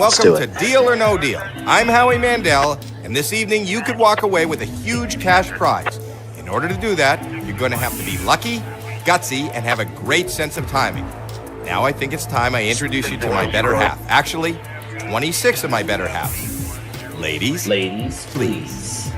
and welcome to Deal or No Deal. I'm Howie Mandel, and this evening you could walk away with a huge cash prize. In order to do that, you're going to have to be lucky, gutsy, and have a great sense of timing. Now I think it's time I introduce you to my better half. Actually, 26 of my better halves. Ladies, please.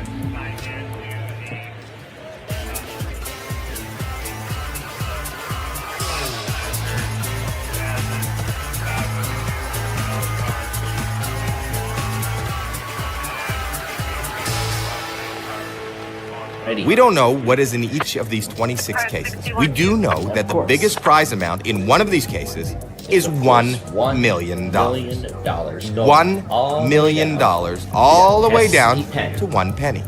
We don't know what is in each of these 26 cases. We do know that the biggest prize amount in one of these cases is $1 million. $1 million, all the way down to 1 penny.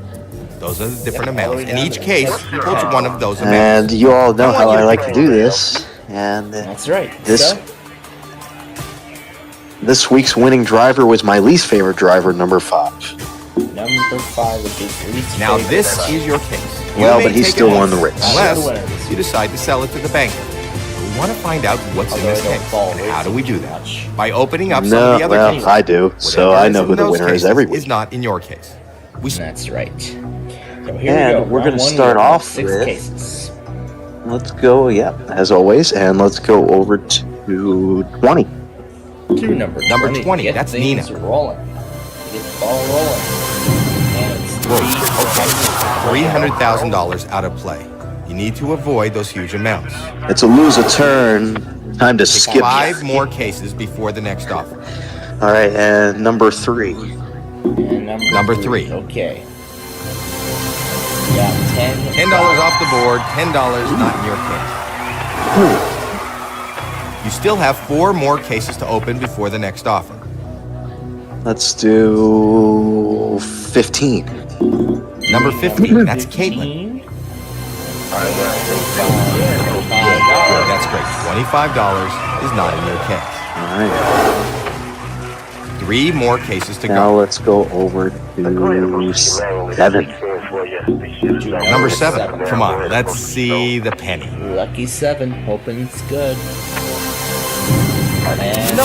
Those are the different amounts, and each case equals one of those amounts. And you all know how I like to do this. And that's right. This week's winning driver was my least favorite driver, number 5. Number 5 is his least Now favorite this driver. is your case. Well, but he still won the race. Unless you decide to sell it to the banker. We want to find out what's in this case, and how do we do that? By opening up some of the other cases. I do, so I know who the winner is every week. Is not in your case. That's right. So here And we're going to start off 6 with, cases. let's go, as always, and let's go over to 20. To number 20. That's Nina. Rolling. Get the ball rolling. And it's $300,000 out of play. You need to avoid those huge amounts. It's a lose a turn. Time to skip 5 more cases before the next offer. All right, and number 3. And number 3. Okay. Yeah, $10 off the board. $10 not in your case. You still have 4 more cases to open before the next offer. Let's do 15. Number 15. That's Caitlin. That's great. $25 is not in your case. All right. 3 more cases to Now go. let's go over to 7. Number 7. Come on, let's see the penny. Lucky 7. Hoping it's good. And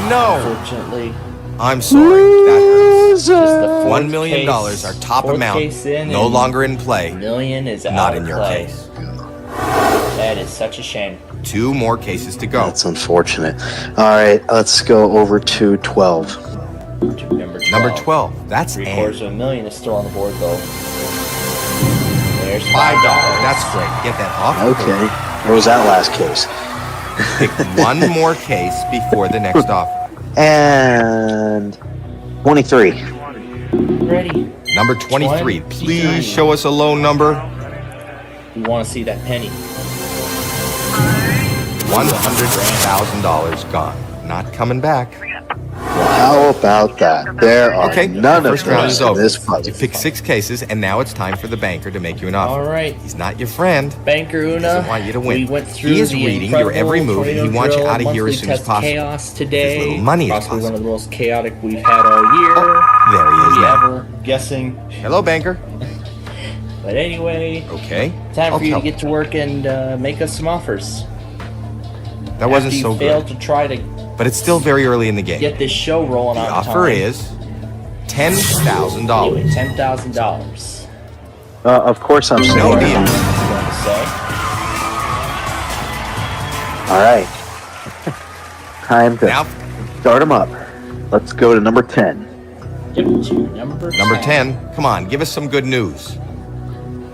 No. Unfortunately, I'm sorry. That hurts. just the $1 million, our top amount, no longer in play. Million is Not out in of your play. case. That is such a shame. 2 more cases to go. That's unfortunate. All right, let's go over to 12. To Number 12. That's Ann. $750,000 is still on the board though. There's $5. That's great. Get that off. Okay. Where was that last case? Pick 1 more case before the next offer. And 23. ready. Number 23. Please show us a low number. We want to see that penny. $100,000 gone. Not coming back. Well, how about that? There are none of First round is those in over. this You puzzle. picked 6 cases, and now it's time for the banker to make you an offer. All right. He's not your friend. Banker Una, He doesn't want you to win. we went through He is the reading your every move, and he wants you Tornado out of here as Drill soon as monthly possible. Chaos today. As little money as possibly possible. one of the most chaotic we've had all year. There he is now. Ever guessing. Hello, banker. But anyway, Okay. time I'll for you to tell. get to work and make us some offers. That wasn't After so you failed good. to try to But it's still very early in the game. get this show rolling The on offer time. is $10,000. Anyway, $10,000. Of course I'm saying. No deal. That's what I'm going to say. All right. Time to Now, start them up. Let's go to number 10. Yep, to number 10. number 10. Come on, give us some good news.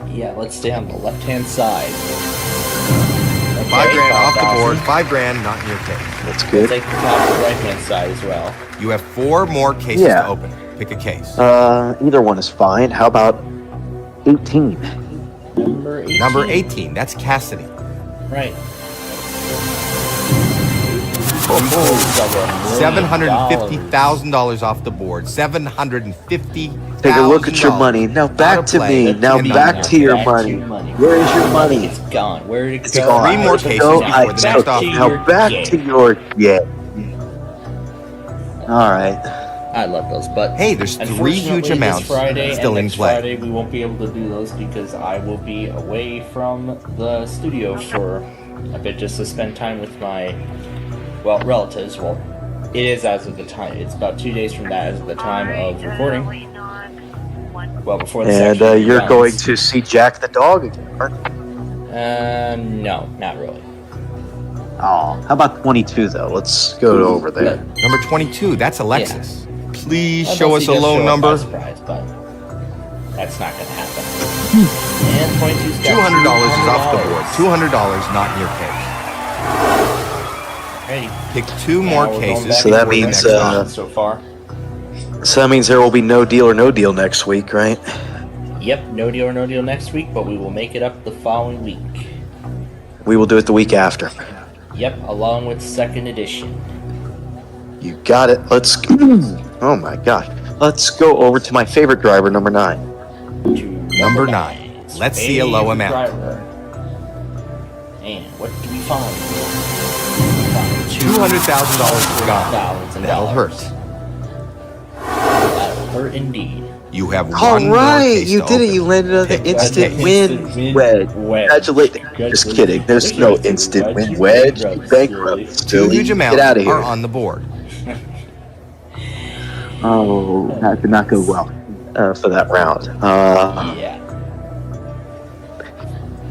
Yeah, let's stay on the left-hand side. Okay, $5 grand off the 5,000. board. $5 grand, not in your case. That's We'll good. take the top of the right-hand side as well. You have 4 more cases Yeah. to open. Pick a case. Either one is fine. How about 18? Number 18. Number 18. That's Cassidy. Right. $750,000 off the board. $750,000. Take a look at your money. Now back to me. Now back to your money. Where is your money? It's gone. Where did it It's go? gone. 3 more Where'd it cases go? before I the next took offer. it. Now back to your All right. I love those, but Hey, there's 3 unfortunately, huge amounts this Friday still and in next play. Friday, we won't be able to do those because I will be away from the studio for a bit, just to spend time with my relatives. Well, It is as of the time. It's about 2 days from that as of the time of recording. Well, before the And section you're runs. going to see Jack the dog again, aren't you? No, not really. Oh, how about 22 though? Let's go over there. Number 22, that's Alexis. Please I'd show love us to a just low show up number. by surprise, but that's not going to happen. And 22 $200 is off the board. $200 not in your case. Hey, Pick 2 more now we're going cases. back So that to the means, next round so far. So that means there will be no deal or no deal next week, right? Yep, no deal or no deal next week, but we will make it up the following week. We will do it the week after. Yep, along with second edition. You got it. Let's. Oh my gosh. Let's go over to my favorite driver, number 9. To Number 9. Let's see a low favorite amount. driver. And what do we find? $200,000 is gone. That'll hurt. That'll hurt indeed. You have one All more right, case you to did it. open. You landed on the Pick instant one win Instant wedge. wedge. Congratulations. Just kidding. There's no instant win wedge. You bankrupt. 2 Silly. huge amounts Get out of here. are on the board. Oh, that did not go well for that round. Yeah.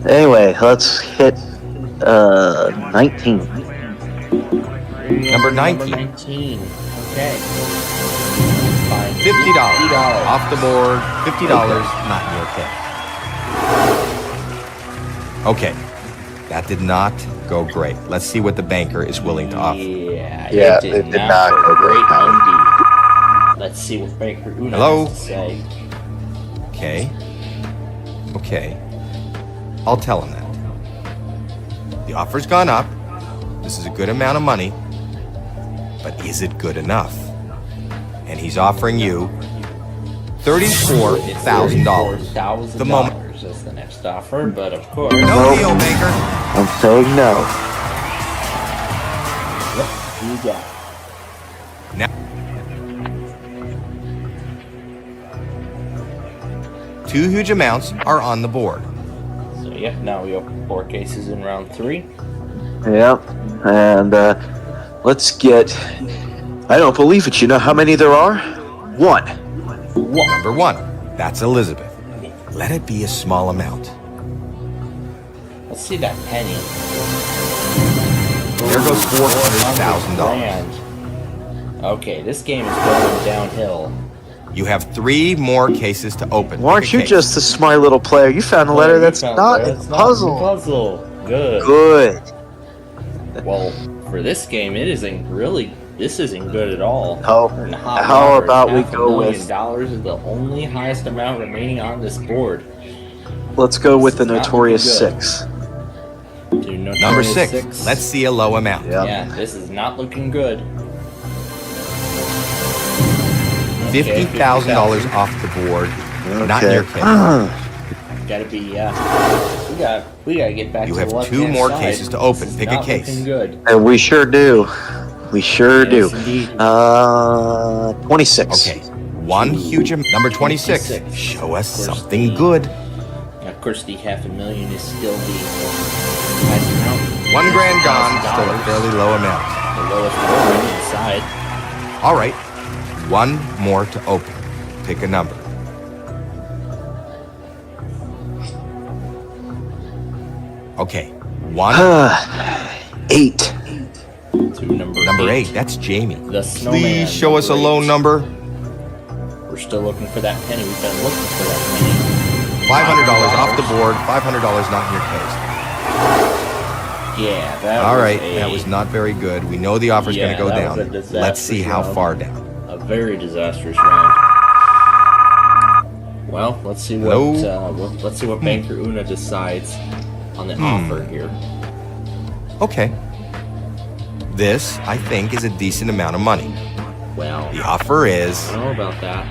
Anyway, let's hit 19. Number 19. 19. Okay. Fine. $50 off the board. $50 not in your case. Okay, that did not go great. Let's see what the banker is willing to offer. Yeah, it did not go great indeed. Let's see what Banker Una Hello? has to say. Okay. I'll tell him that. The offer's gone up. This is a good amount of money. But is it good enough? And he's offering you $34,000. The moment. That's the next offer, but of course. No deal, banker. I'm saying no. You got it. Now, 2 huge amounts are on the board. So yep, now we open 4 cases in round 3. Yep. And let's get. I don't believe it. You know how many there are? 1. Number 1, that's Elizabeth. Let it be a small amount. Let's see that penny. There goes $400,000. $400,000. Okay, this game is going downhill. You have 3 more cases to open. Well, aren't Pick a you case. just a smart little player? You found a letter that's not a puzzle. Puzzle. Good. Good. Well, for this game, it isn't really. This isn't good at all. How about we go with? $500,000 is the only highest amount remaining on this board. Let's go with the This is not notorious looking 6. Number 6. Let's see a low amount. Yep. Yeah, this is not looking good. $50,000 off the board. Not in your case. Gotta be. We gotta get back. You to have the 2 left-hand more side. cases to open. This is Pick a not case. looking good. And we sure do. We sure Yes, do. indeed. 26. Okay, 1 huge amount. Number 26. 26. Show us Of course, something the- good. Of course, the $500,000 is still the highest amount. $1,000 gone. Still a fairly low amount. The lowest one inside. All right, 1 more to open. Pick a number. Okay, 1. 8. To Number 8. That's Jamie. The snowman. Please show us a number low 8. number. We're still looking for that penny. We've been looking for that penny. $500 off the board. $500 not in your case. Yeah, that All was right, that was not very good. We know the offer's going to go that down. was a disastrous Let's see how round. far down. a very disastrous round. Well, let's see what let's see what Banker Una decides on the offer here. Okay. This, I think, is a decent amount of money. Well, The offer is I don't know about that.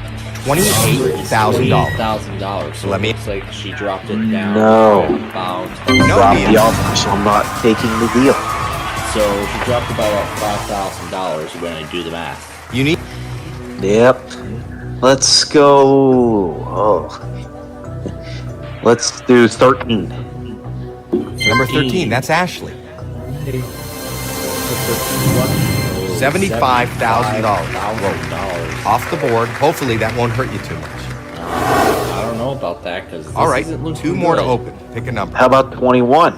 $28,000. $28,000. So Let me- it looks like she dropped it down. No. About, No Drop deal. the offer, so I'm not taking the deal. so she dropped about $5,000 when I do the math. You need Yep. Let's go. Oh. Let's do 13. number 13. That's Ashley. $75,000. $75,000. Off the board. Hopefully that won't hurt you too much. I don't know about that because All right, 2 more to open. Pick a number. How about 21?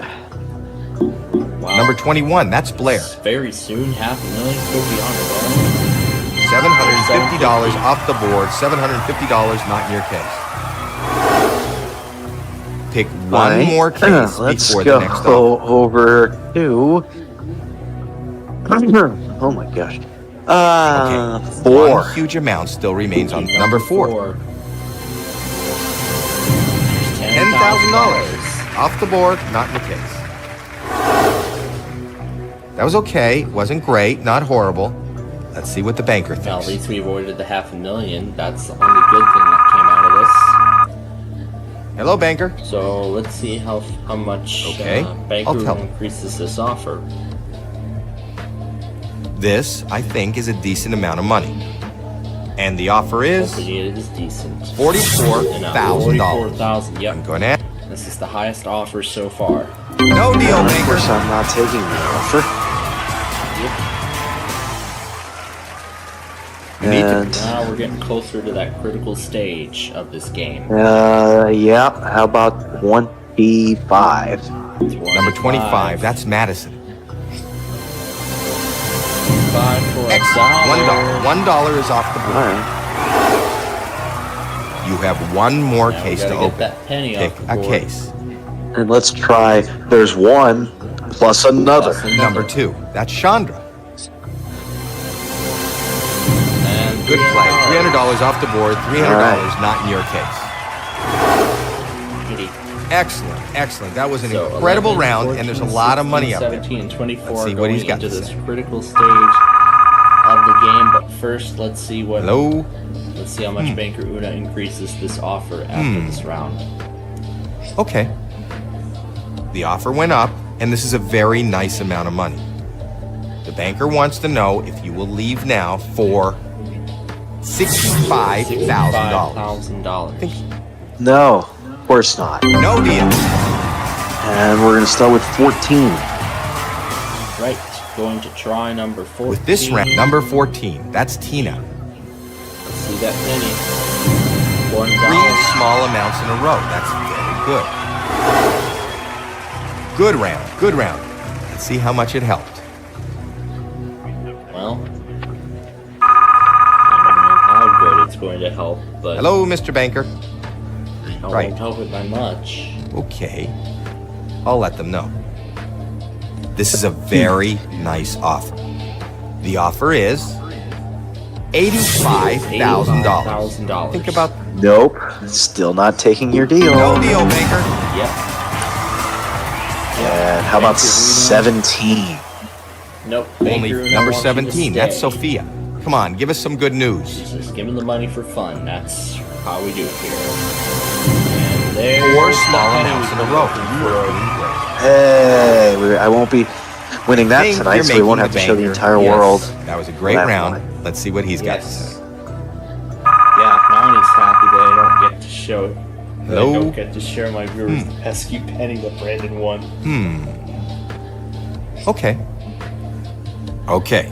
Wow. Number 21, that's Blair. Very soon, $500,000 could be on it. $750 off the board. $750 not in your case. Pick one Right. more case Let's before go the next offer. over to. Oh my gosh. Okay, 4. one huge amount still remains on number 4. $10,000 off the board, not in the case. That was okay. Wasn't great, not horrible. Let's see what the banker Well, at thinks. least we avoided the $500,000. That's the only good thing that came out of this. Hello, banker. So let's see how much Okay, Banker I'll tell will him. increases this offer. This, I think, is a decent amount of money. And the offer is Hopefully it is decent. $44,000. $44,000. Yep. I'm going to... This is the highest offer so far. No deal, Of banker. course, I'm not taking the offer. You need to... And Now we're getting closer to that critical stage of this game. yeah. How about 25? Number 25, that's Madison. Excellent. $1. $1 is off the All board. right. You have one more Now we case gotta to get open. that penny Pick off the a board. case. And let's try. There's 1 plus another. Plus Number 2, that's Chandra. And Good play. $300 off the board. $300 not in your case. Excellent, excellent. That was an So, incredible 11, round, 14, and there's a lot of money 16, up there. 17 and 24 Let's see what going he's got into to this say. critical stage of the game. But first, let's see what. Hello? Let's see how much Banker Una increases this offer after this round. Okay. The offer went up, and this is a very nice amount of money. The banker wants to know if you will leave now for $65,000. $65,000. No, of course not. No deal. And we're going to start with 14. Right, going to try number 14. With this round, number 14, that's Tina. Let's see that penny. $1. 3 small amounts in a row. That's very good. Good round. Good round. Let's see how much it helped. Well, I don't know how good it's going to help, but Hello, Mr. Banker. it Right. won't help it by much. Okay. I'll let them know. This is a very nice offer. The offer is $85,000. $85,000. Think about Nope. Still not taking your deal. no deal, Banker. Yep. And how about Banker Una. 17? Nope. Only Banker Una number wants you to 17. That's stay. Sophia. Come on, give us some good news. Just give him the money for fun. That's how we do it here. And there's 4 the small penny amounts in a we row. got. You are doing great. Hey, I won't be winning that Think tonight, you're so we won't making have to show the banker. entire Yes. world. That was a great that round. money. Let's see what he's got to say. Yes. Yeah, now he's happy that I don't get to show. That I Hello? don't get to share my viewers the pesky penny that Brandon won. Okay. Okay.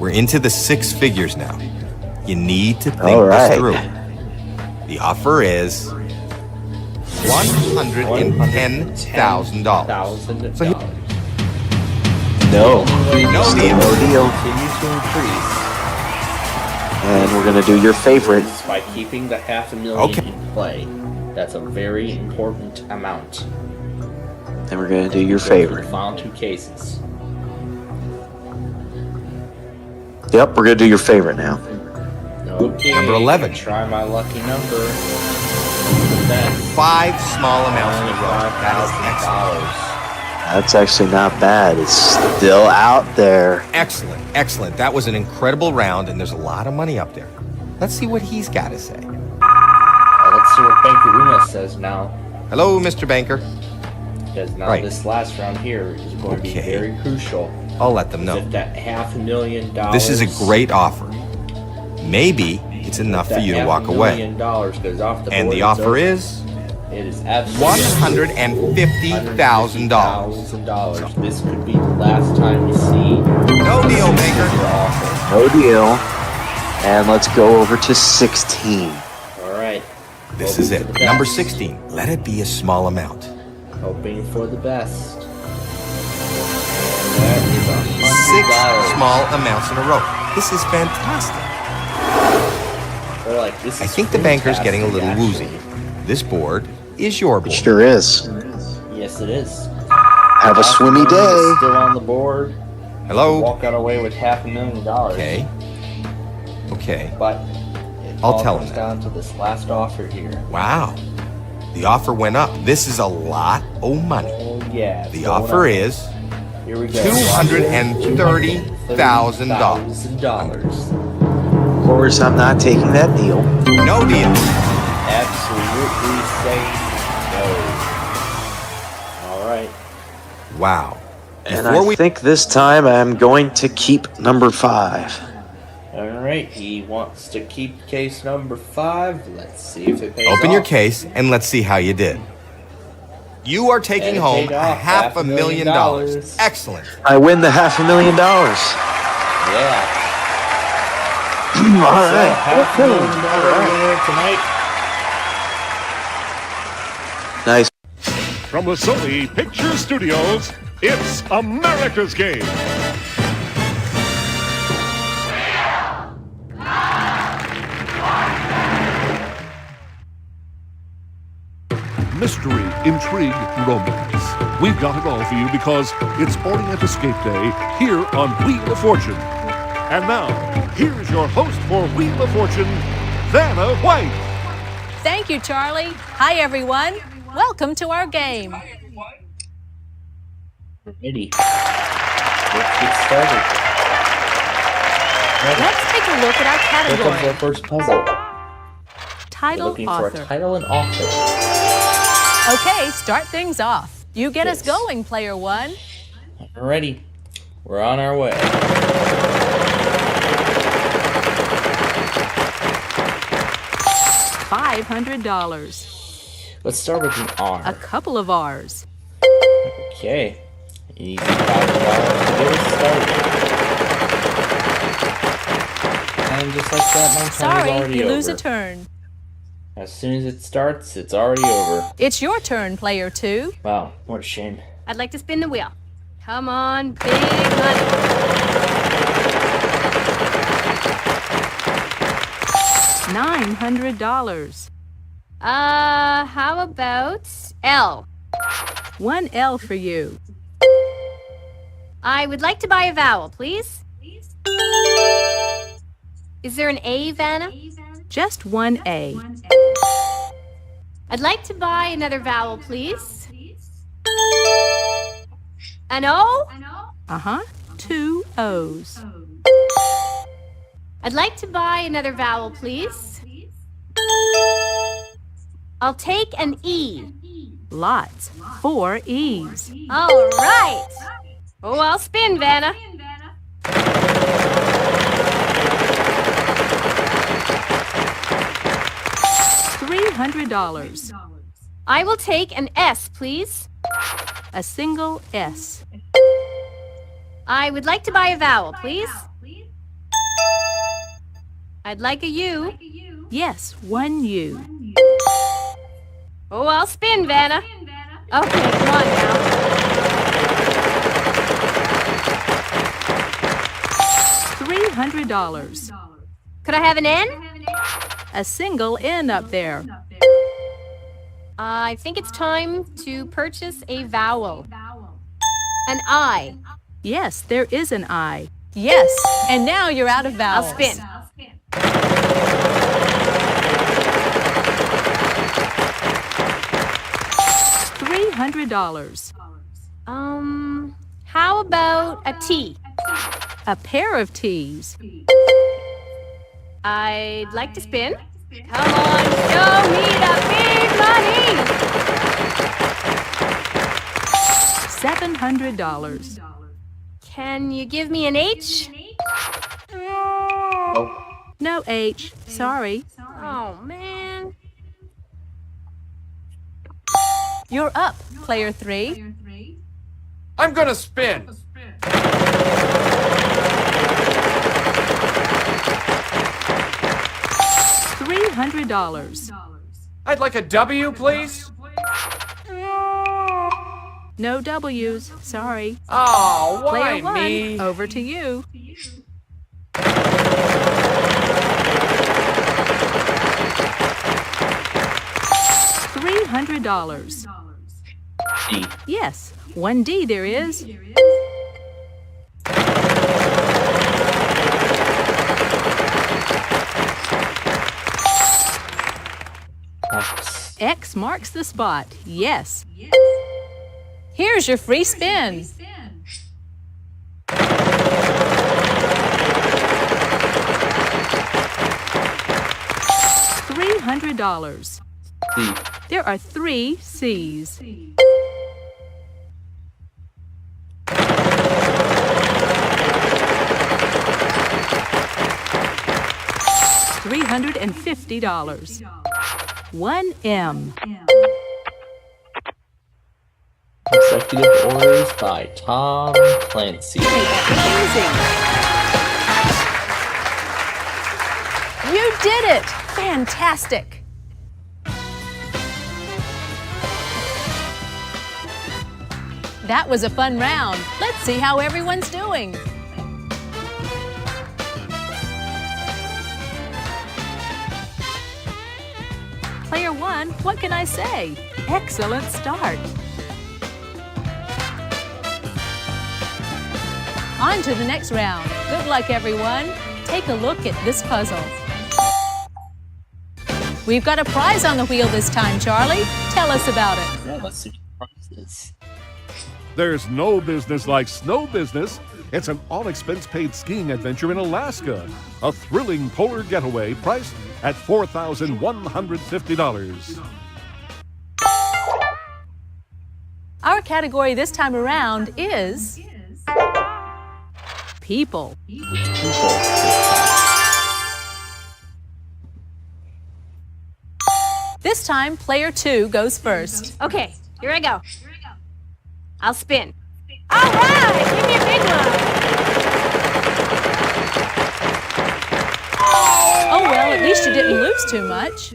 We're into the 6 figures now. You need to think All right. this through. The offer is $110,000. So he- No. No Still deal. no deal. Continue to increase And we're going to do your favorite. by keeping the $500,000 Okay. in play. That's a very important amount. And we're going to do your Go for the favorite. final 2 cases. Yep, we're going to do your favorite now. Okay. Number 11. gonna try my lucky number. The best. 5 small amounts in a row. That is excellent. $5,000. That's actually not bad. It's still out there. Excellent. Excellent. That was an incredible round, and there's a lot of money up there. Let's see what he's got to say. Let's see what Banker Una says now. Hello, Mr. Banker. Because now Right. this last round here is going to be Okay. very crucial. I'll let them know. If that $500,000. This is a great offer. Maybe it's enough for you to walk away. $500,000 goes off the And board, the it's offer over. is It is absolutely $150,000. This could be the last time we see. No deal, Baker. No deal. And let's go over to 16. All right. This is it. Number 16. Let it be a small amount. Hoping for the best. That is Six $100. small amounts in a row. This is fantastic. They're like, this is I think the banker's getting a little fantastic, woozy. This board is your It board. sure is. actually. Yes, it is. Have a swimmy day. Still on the board. Hello? Walk out away with $500,000. Okay. Okay. But I'll tell him comes that. down to this last offer here. Wow. The offer went up. This is a lot of money. Oh yeah. it's The going offer up. is Here we go. $230,000. Of course, I'm not taking that deal. No deal. Absolutely say no. All right. Wow. And Before I think this time I'm going to keep number 5. All right. He wants to keep case number 5. Let's see if it pays Open off. your case and let's see how you did. You are taking And it home paid off, $500,000. Excellent. I win the $500,000. Yeah. All right. $500,000 winner tonight. Nice. From the Sony Picture Studios, it's America's Game. Mystery, intrigue, romance. We've got it all for you because it's Orient Escape Day here on Wheel of Fortune. And now, here's your host for Wheel of Fortune, Vanna White. Thank you, Charlie. Hi, everyone. Welcome to our game. Ready. Let's get started. Let's take a look at our Here comes our category. first puzzle. We're Title, looking for a author. title and author. Okay, start things off. You get us Yes. going, player one. Alrighty. We're on our way. $500. Let's start with an R. A couple of R's. Okay. Easy $5 to get us started. And just like that, my time is Sorry, already you over. lose a turn. As soon as it starts, it's already over. It's your turn, player two. Wow, what a shame. I'd like to spin the wheel. Come on, big money. $900. How about L? One L for you. I would like to buy a vowel, please. Is there an A, Vanna? Just one A. I'd like to buy another vowel, please. An O? Uh-huh. Two O's. I'd like to buy another vowel, please. I'll take an E. Lots. Four E's. All right. Oh, I'll spin, Vanna. $300. I will take an S, please. A single S. I would like to buy a vowel, please. I'd like a U. Yes, one U. Oh, I'll spin, Vanna. Okay, come on now. $300. Could I have an N? A single N up there. I think it's time to purchase a vowel. An I. Yes, there is an I. Yes, and now you're out of I'll vowels. spin. $300. How about a T? A pair of T's. I'd like to spin. Come on, show me the big money. $700. Can you give me an H? No H. Sorry. Oh, man. You're up, player 3. I'm gonna spin. $300. I'd like a W, please. No W's, sorry. Oh, why Player 1, me? over to you. $300. D. Yes, 1D there is. X. X marks the spot. Yes. Here's your free spin. $300. D. There are 3 C's. $350. 1M. Consecutive orders by Tom Clancy. Amazing. You did it! Fantastic! That was a fun round. Let's see how everyone's doing. Player 1, what can I say? Excellent start. On to the next round. Good luck, everyone. Take a look at this puzzle. We've got a prize on the wheel this time, Charlie. Tell us about it. Yeah, let's see what the prize is. There's no business like snow business. It's an all-expense-paid skiing adventure in Alaska. A thrilling polar getaway priced at $4,150. Our category this time around is people. This time, player 2 goes first. Okay, here I go. I'll spin. All right, give me a big one. Oh, well, at least you didn't lose too much.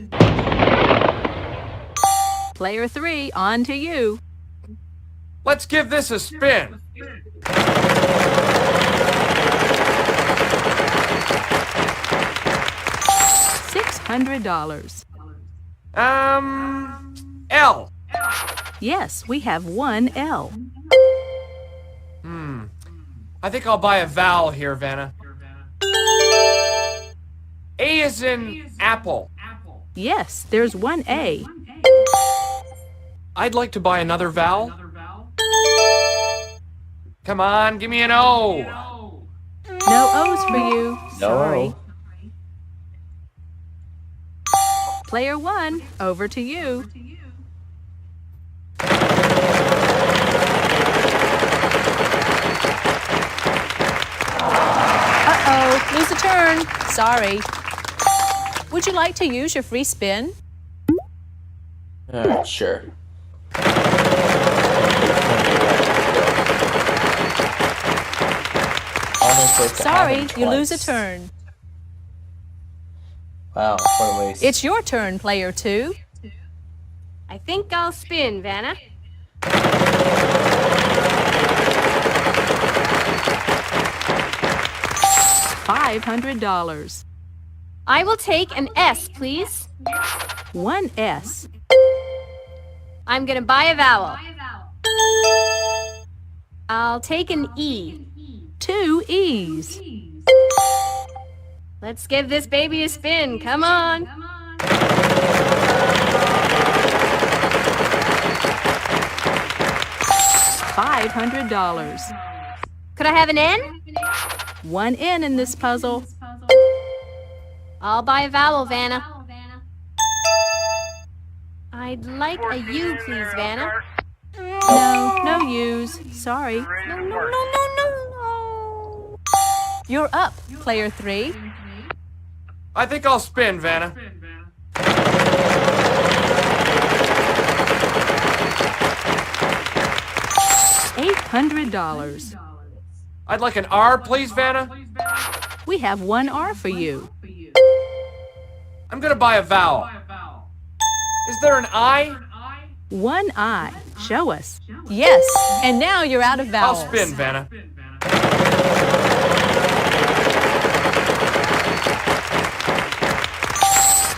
Player 3, on to you. Let's give this a spin. $600. L. Yes, we have 1 L. I think I'll buy a vowel here, Vanna. A is in apple. Yes, there's 1 A. I'd like to buy another vowel. Come on, give me an O. No O's for you. Sorry. No. Player 1, over to you. Uh-oh, lose a turn. Sorry. Would you like to use your free spin? Sure. Sorry, you lose a turn. Wow, what a waste. It's your turn, player 2. I think I'll spin, Vanna. $500. I will take an S, please. 1 S. I'm gonna buy a vowel. I'll take an E. 2 E's. Let's give this baby a spin. Come on. $500. Could I have an N? 1 N in this puzzle. I'll buy a vowel, Vanna. I'd like a U, please, Vanna. No, no U's. Sorry. No. You're up, player 3. I think I'll spin, Vanna. $800. I'd like an R, please, Vanna. We have one R for you. I'm gonna buy a vowel. Is there an I? One I. Show us. Yes, and now you're out of I'll vowels. spin, Vanna.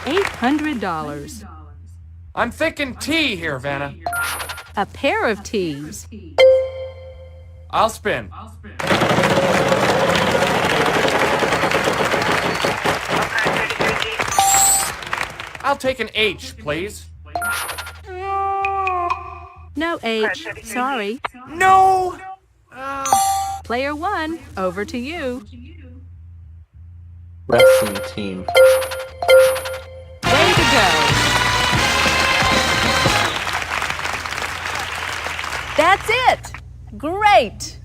$800. I'm thinking T here, Vanna. A pair of T's. I'll spin. I'll take an H, please. No H. Sorry. No! Player 1, over to you. Wrestling team. Way to go. That's it. Great.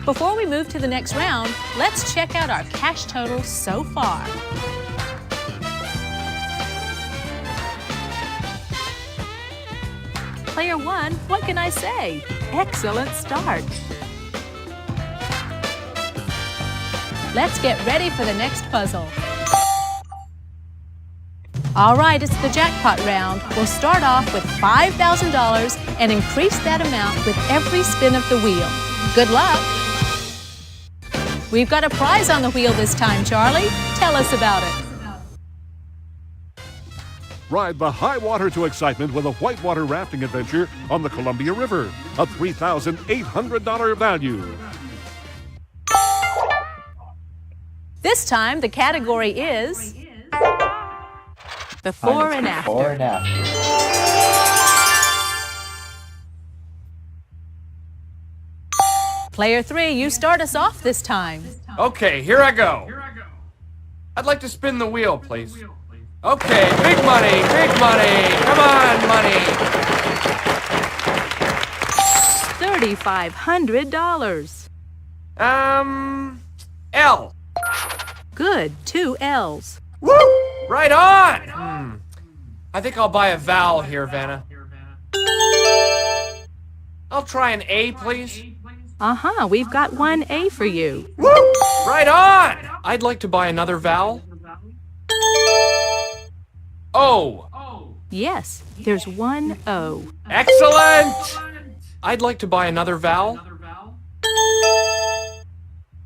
Before we move to the next round, let's check out our cash totals so far. Player 1, what can I say? Excellent start. Let's get ready for the next puzzle. All right, it's the jackpot round. We'll start off with $5,000 and increase that amount with every spin of the wheel. Good luck. We've got a prize on the wheel this time, Charlie. Tell us about it. Ride the high water to excitement with a whitewater rafting adventure on the Columbia River. A $3,800 value. This time, the category is before and after. Before and after. Player 3, you start us off this time. Okay, here I go. I'd like to spin the wheel, please. Okay, big money, big money. Come on, money. $3,500. L. Good, 2 L's. Woo! Right on! I think I'll buy a vowel here, Vanna. I'll try an A, please. Uh-huh, we've got 1 A for you. Woo! Right on! I'd like to buy another vowel. O. Yes, there's 1 O. Excellent! I'd like to buy another vowel.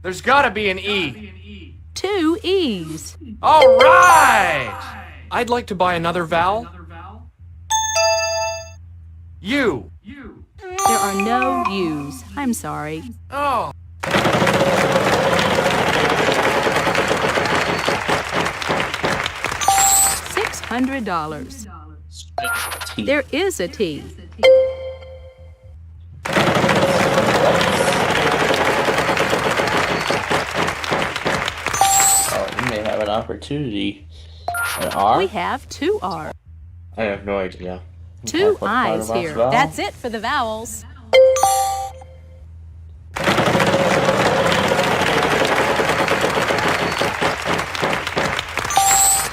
There's gotta be an E. 2 E's. All right! I'd like to buy another vowel. U. There are no U's. I'm sorry. Oh. $600. T. There is a T. Oh, you may have an opportunity. An R? We have 2 R. I have no idea. 2 What part I's of us here. vowel? That's it for the vowels.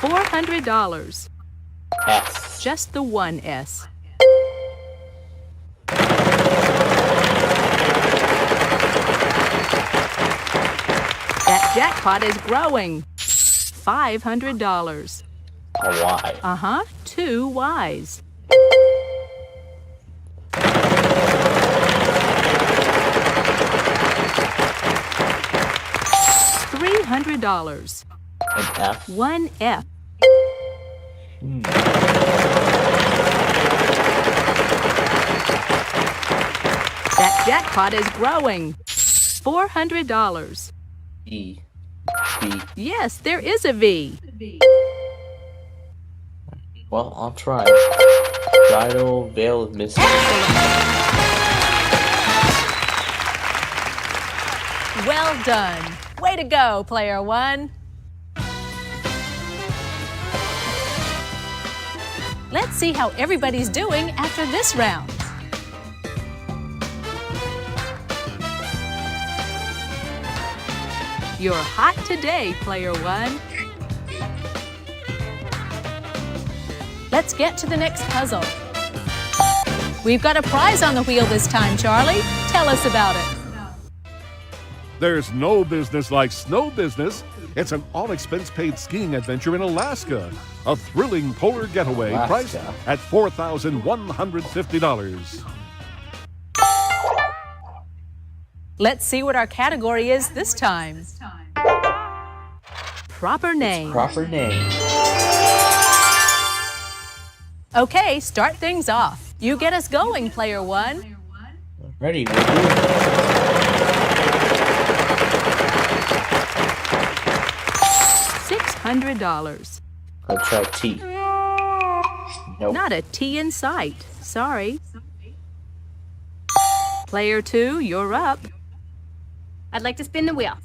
$400. S. Just the 1 S. That jackpot is growing. $500. A Y. Uh-huh, 2 Y's. $300. An F. 1 F. That jackpot is growing. $400. E. B. Yes, there is a V. Well, I'll try. Bridal Veil of Mystery. Well done. Way to go, player 1. Let's see how everybody's doing after this round. You're hot today, player 1. Let's get to the next puzzle. We've got a prize on the wheel this time, Charlie. Tell us about it. There's no business like snow business. It's an all-expense-paid skiing adventure in Alaska. A thrilling polar getaway priced at $4,150. Let's see what our category is this time. Proper name. Proper name. Okay, start things off. You get us going, player one. Ready, we'll do. $600. Let's try T. Nope. Not a T in sight. Sorry. Player two, you're up. I'd like to spin the wheel.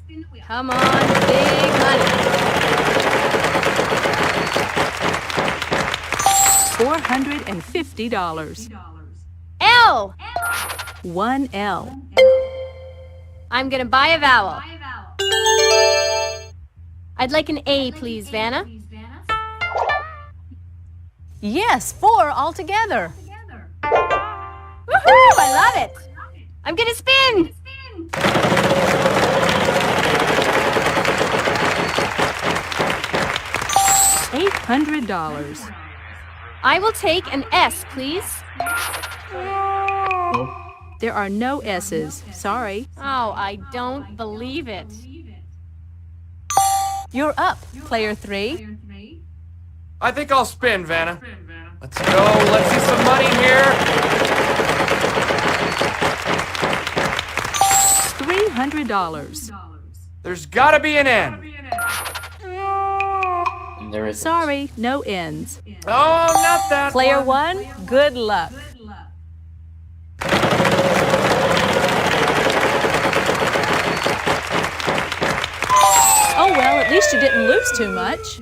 Come on, big money. $450. L. One L. I'm gonna buy a vowel. I'd like an A, please, Vanna. Yes, 4 altogether. Woohoo! I love it. I'm gonna spin. $800. I will take an S, please. There are no S's. Sorry. Oh, I don't believe it. You're up, player three. I think I'll spin, Vanna. Let's go. Let's see some money here. $300. There's gotta be an N. There is. Sorry, no ends. Oh, not that Player one. one, good luck. Oh well, at least you didn't lose too much.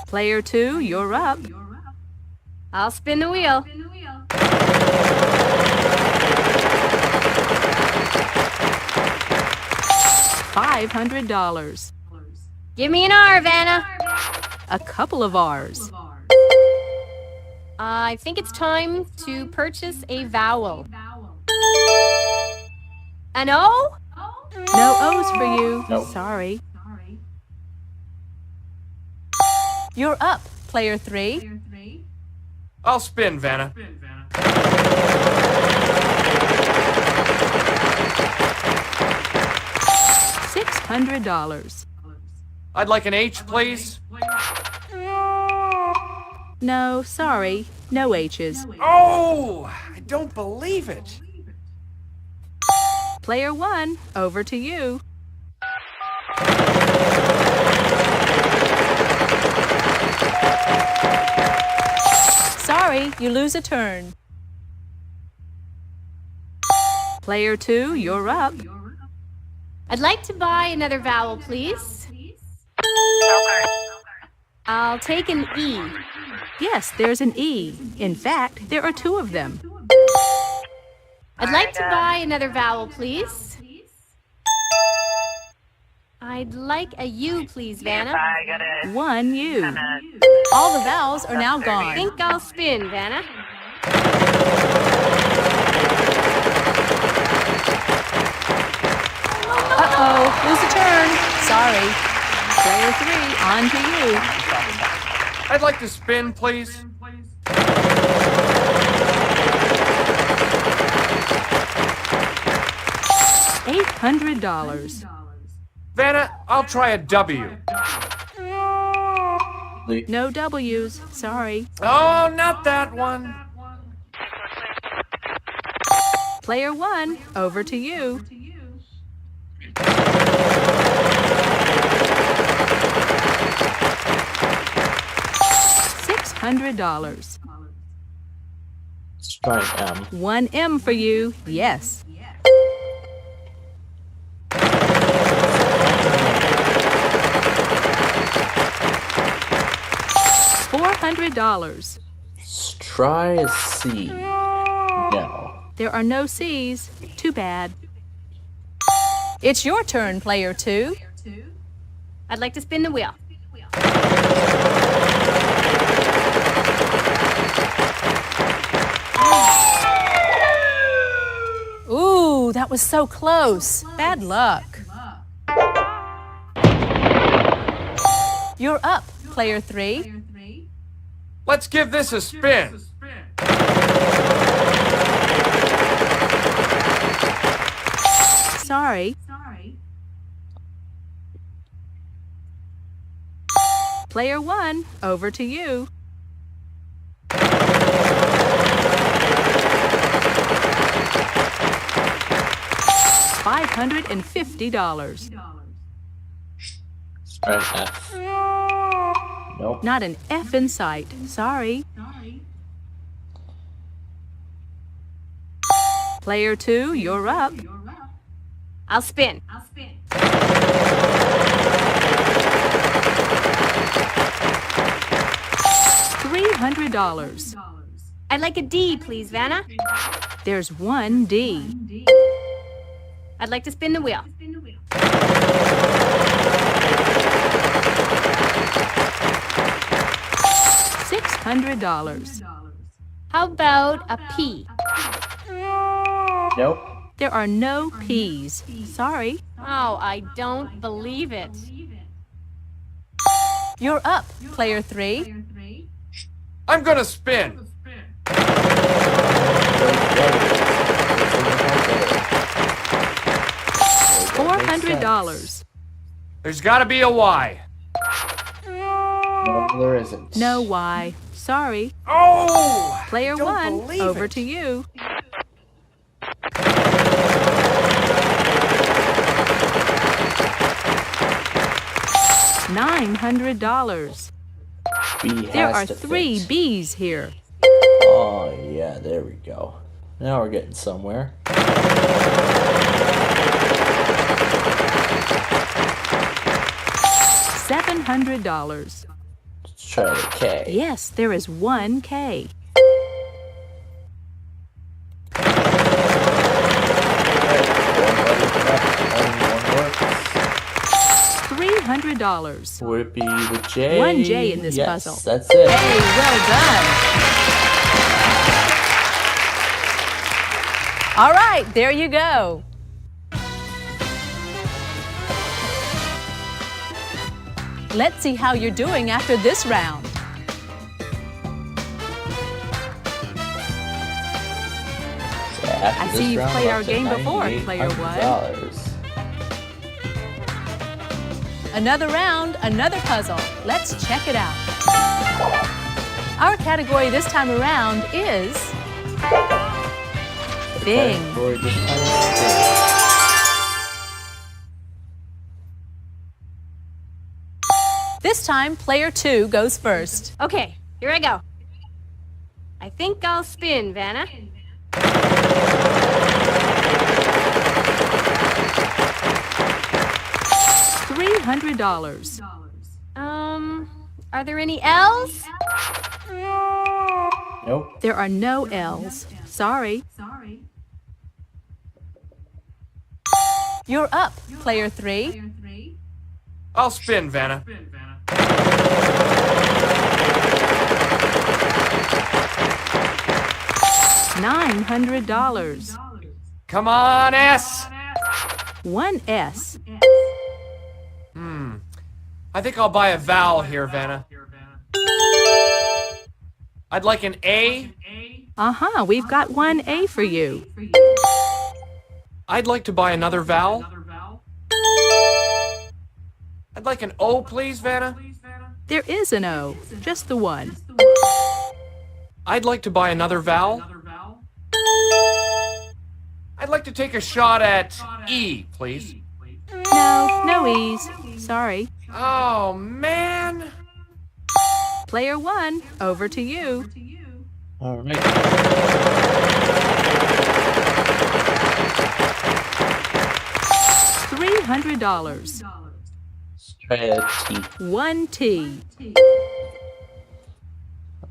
Player two, you're up. I'll spin the wheel. $500. Give me an R, Vanna. A couple of R's. I think it's time to purchase a vowel. An O? No O's for you. Nope. Sorry. You're up, player three. I'll spin, Vanna. $600. I'd like an H, please. No, sorry, no H's. Oh, I don't believe it. Player one, over to you. Sorry, you lose a turn. Player two, you're up. I'd like to buy another vowel, please. I'll take an E. Yes, there's an E. In fact, there are two of them. I'd like to buy another vowel, please. I'd like a U, please, Vanna. One U. All the vowels are now I gone. think I'll spin, Vanna. Uh-oh, lose a turn. Sorry. Player three, on to you. I'd like to spin, please. $800. Vanna, I'll try a W. No W's. Sorry. Oh, not that one. Player one, over to you. $600. Let's try an M. One M for you. Yes. $400. Let's try a C. No. There are no C's. Too bad. It's your turn, player two. I'd like to spin the wheel. that was so close. Bad luck. You're up, player 3. Let's give this a spin. Sorry. Player 1, over to you. $550. Spread F. Nope. Not an F in sight. Sorry. Player 2, you're up. I'll spin. $300. I'd like a D, please, Vanna. There's one D. I'd like to spin the wheel. $600. How about a P? Nope. There are no P's. Sorry. Oh, I don't believe it. You're up, player 3. I'm gonna spin. $400. There's gotta be a Y. No, there isn't. No Y. Sorry. Oh! Player Don't 1, believe over it. to you. $900. B There has are to 3 fit. B's here. Oh, yeah, there we go. Now we're getting somewhere. $700. Let's try the K. Yes, there is one K. $300. Would it be the J? One J in this yes, puzzle. That's it. Hey, well done. All right, there you go. Let's see how you're doing after this round. I see you've played our game before, player 1. Another round, another puzzle. Let's check it out. Our category this time around is Bing. This time, player 2 goes first. Okay, here I go. I think I'll spin, Vanna. $300. Are there any L's? Nope. There are no L's. Sorry. You're up, player 3. I'll spin, Vanna. $900. Come on, S. One S. I think I'll buy a vowel here, Vanna. I'd like an A. Uh-huh, we've got one A for you. I'd like to buy another vowel. I'd like an O, please, Vanna. There is an O, just the one. I'd like to buy another vowel. I'd like to take a shot at E, please. No, no E's. Sorry. Oh, man. Player 1, over to you. All right. $300. Let's try a T. One T.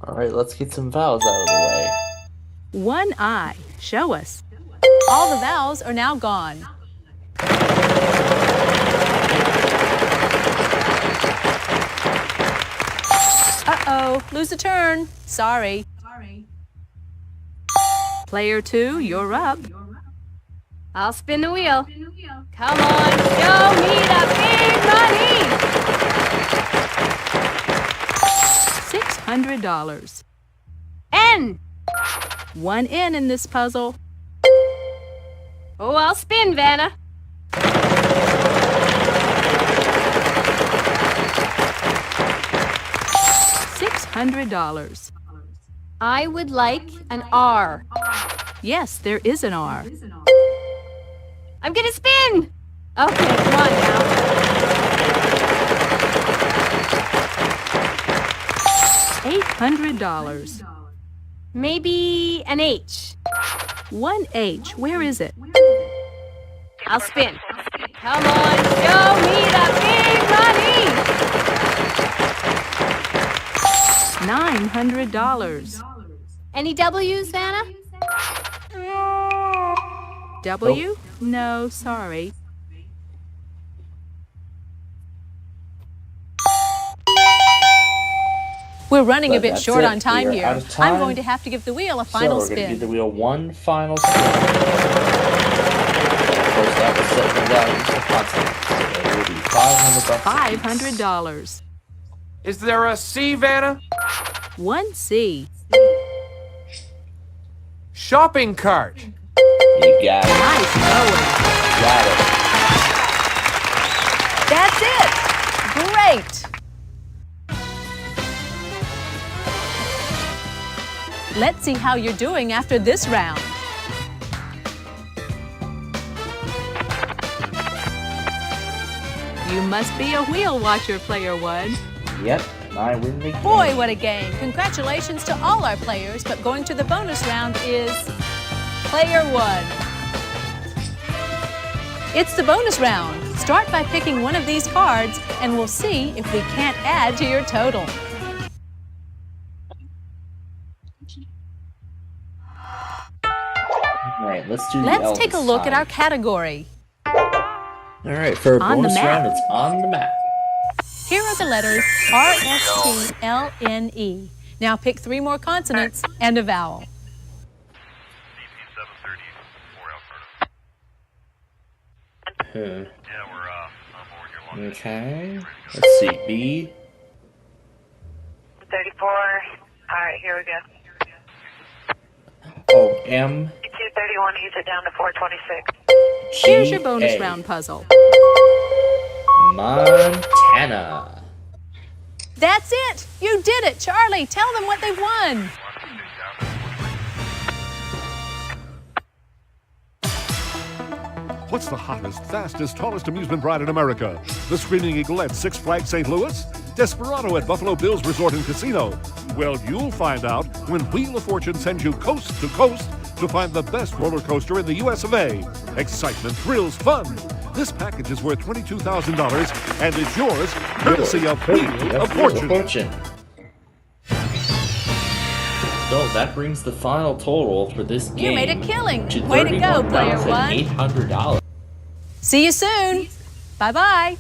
All right, let's get some vowels out of the way. One I. Show us. All the vowels are now gone. Uh-oh, lose a turn. Sorry. Player 2, you're up. I'll spin the wheel. Come on, show me the big money! $600. N! One N in this puzzle. Oh, I'll spin, Vanna. $600. I would like an R. Yes, there is an R. I'm gonna spin! Okay, come on now. $800. Maybe an H. One H. Where is it? I'll spin. Come on, show me the big money! $900. Any W's, Vanna? W? No, sorry. We're running a But bit that's short it. on time We're here. out of time. I'm going to have to give the wheel a final So we're going to spin. give the wheel one final spin. Of course, that will set the values to constant. So it will be $500. $500. Is there a C, Vanna? One C. Shopping cart. You got it. Nice going. Got it. That's it. Great. Let's see how you're doing after this round. You must be a wheel watcher, Player One. Yep, and I win the game. Boy, what a game. Congratulations to all our players, but going to the bonus round is Player One. It's the bonus round. Start by picking one of these cards, and we'll see if we can't add to your total. All right, let's do the Let's L take a this look at time. our category. All right, for a On the bonus map. round, it's on the map. Here are the letters R-S-T-L-N-E. Now pick 3 more consonants and a vowel. Okay, let's see, B. 34. All right, here we go. Oh, M. 231 ease it down to 426. Here's your bonus G, A. round puzzle. Montana. That's it! You did it! Charlie, tell them what they've won! What's the hottest, fastest, tallest amusement ride in America? The Screaming Eagle at Six Flags St. Louis? Desperado at Buffalo Bills Resort and Casino? Well, you'll find out when Wheel of Fortune sends you coast to coast to find the best roller coaster in the US of A. Excitement, thrills, fun. This package is worth $22,000 and is yours courtesy of Wheel of Fortune. So that brings the final total for this game. You made a killing. Way to go, Player One. $800. See you soon. Bye-bye.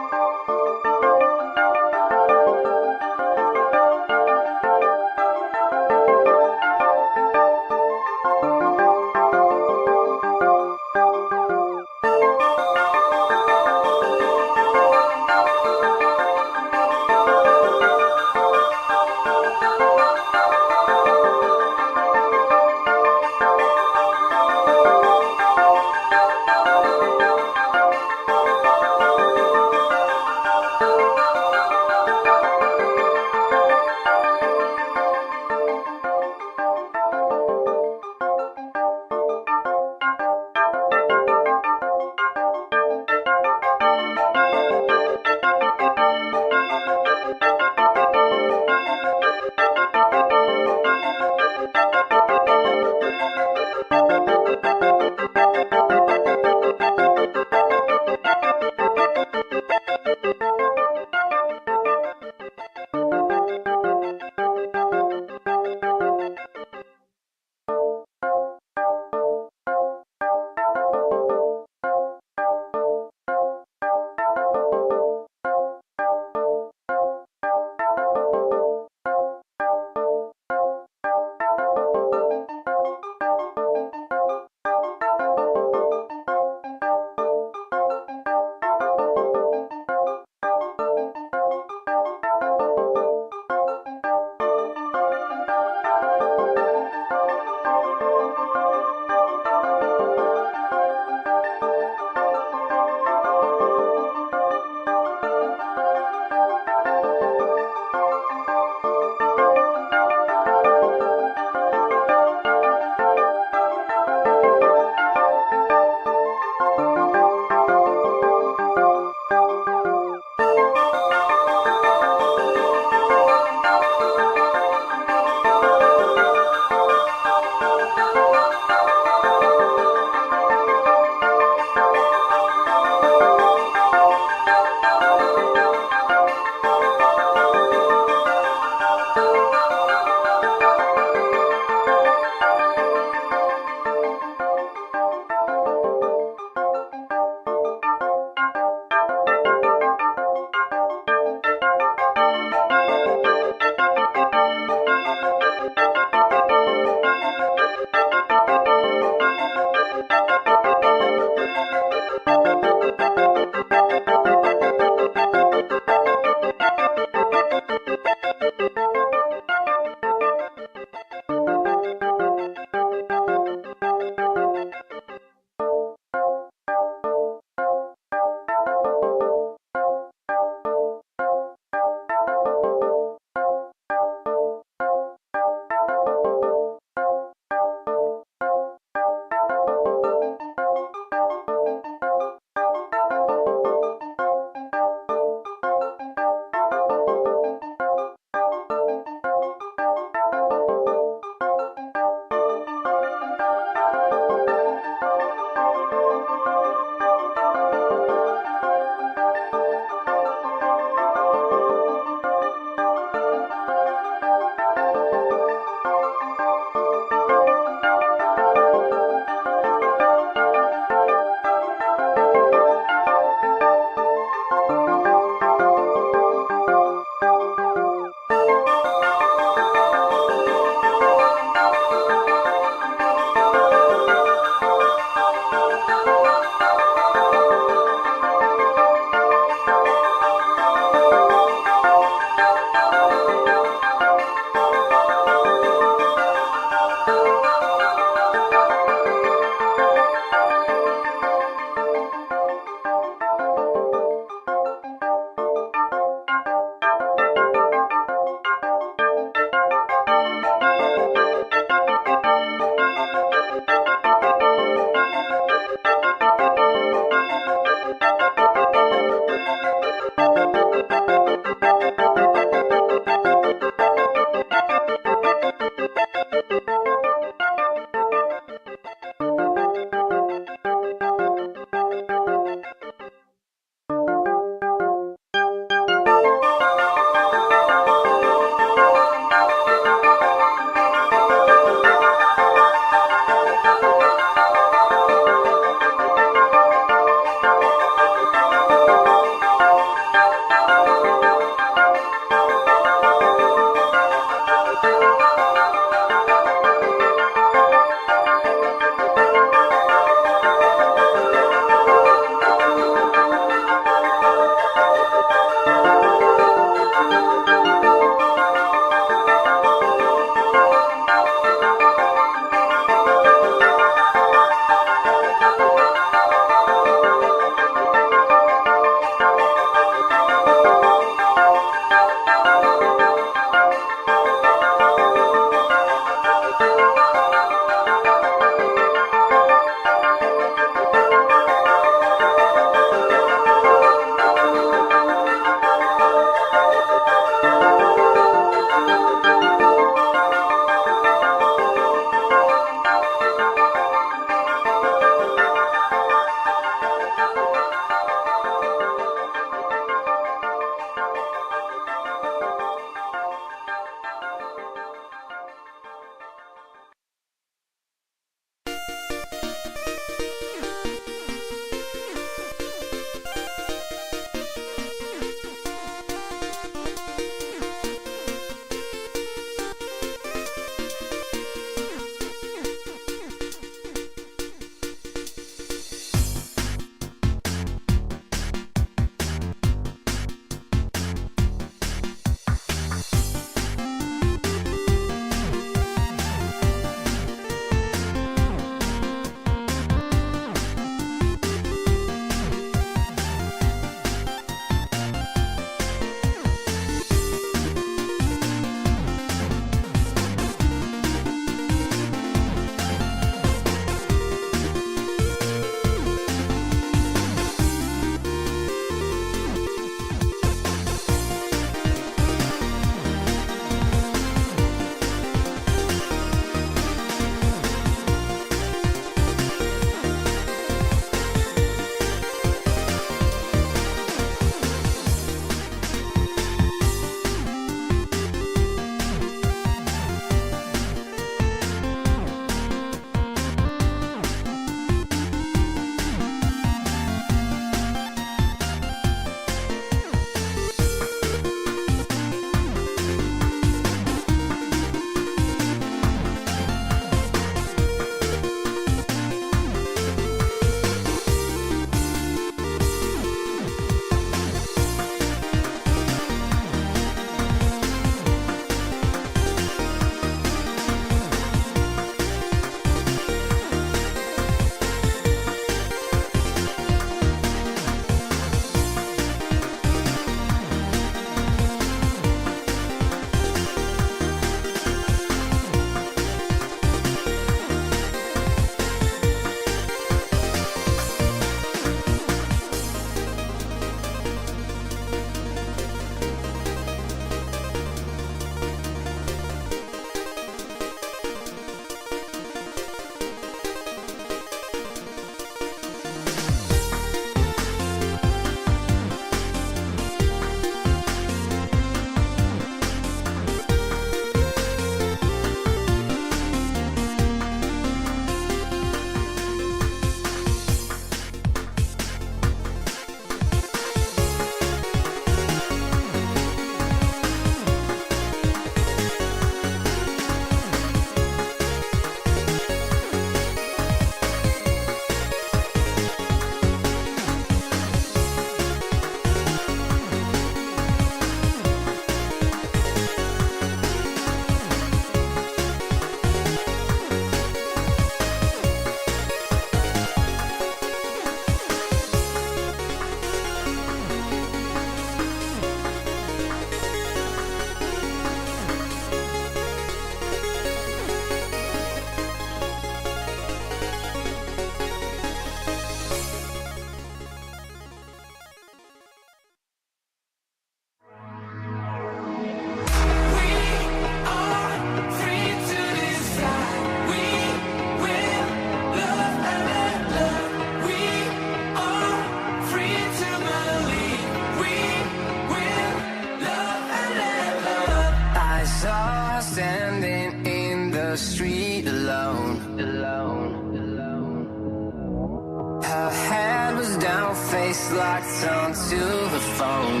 face locked onto the phone.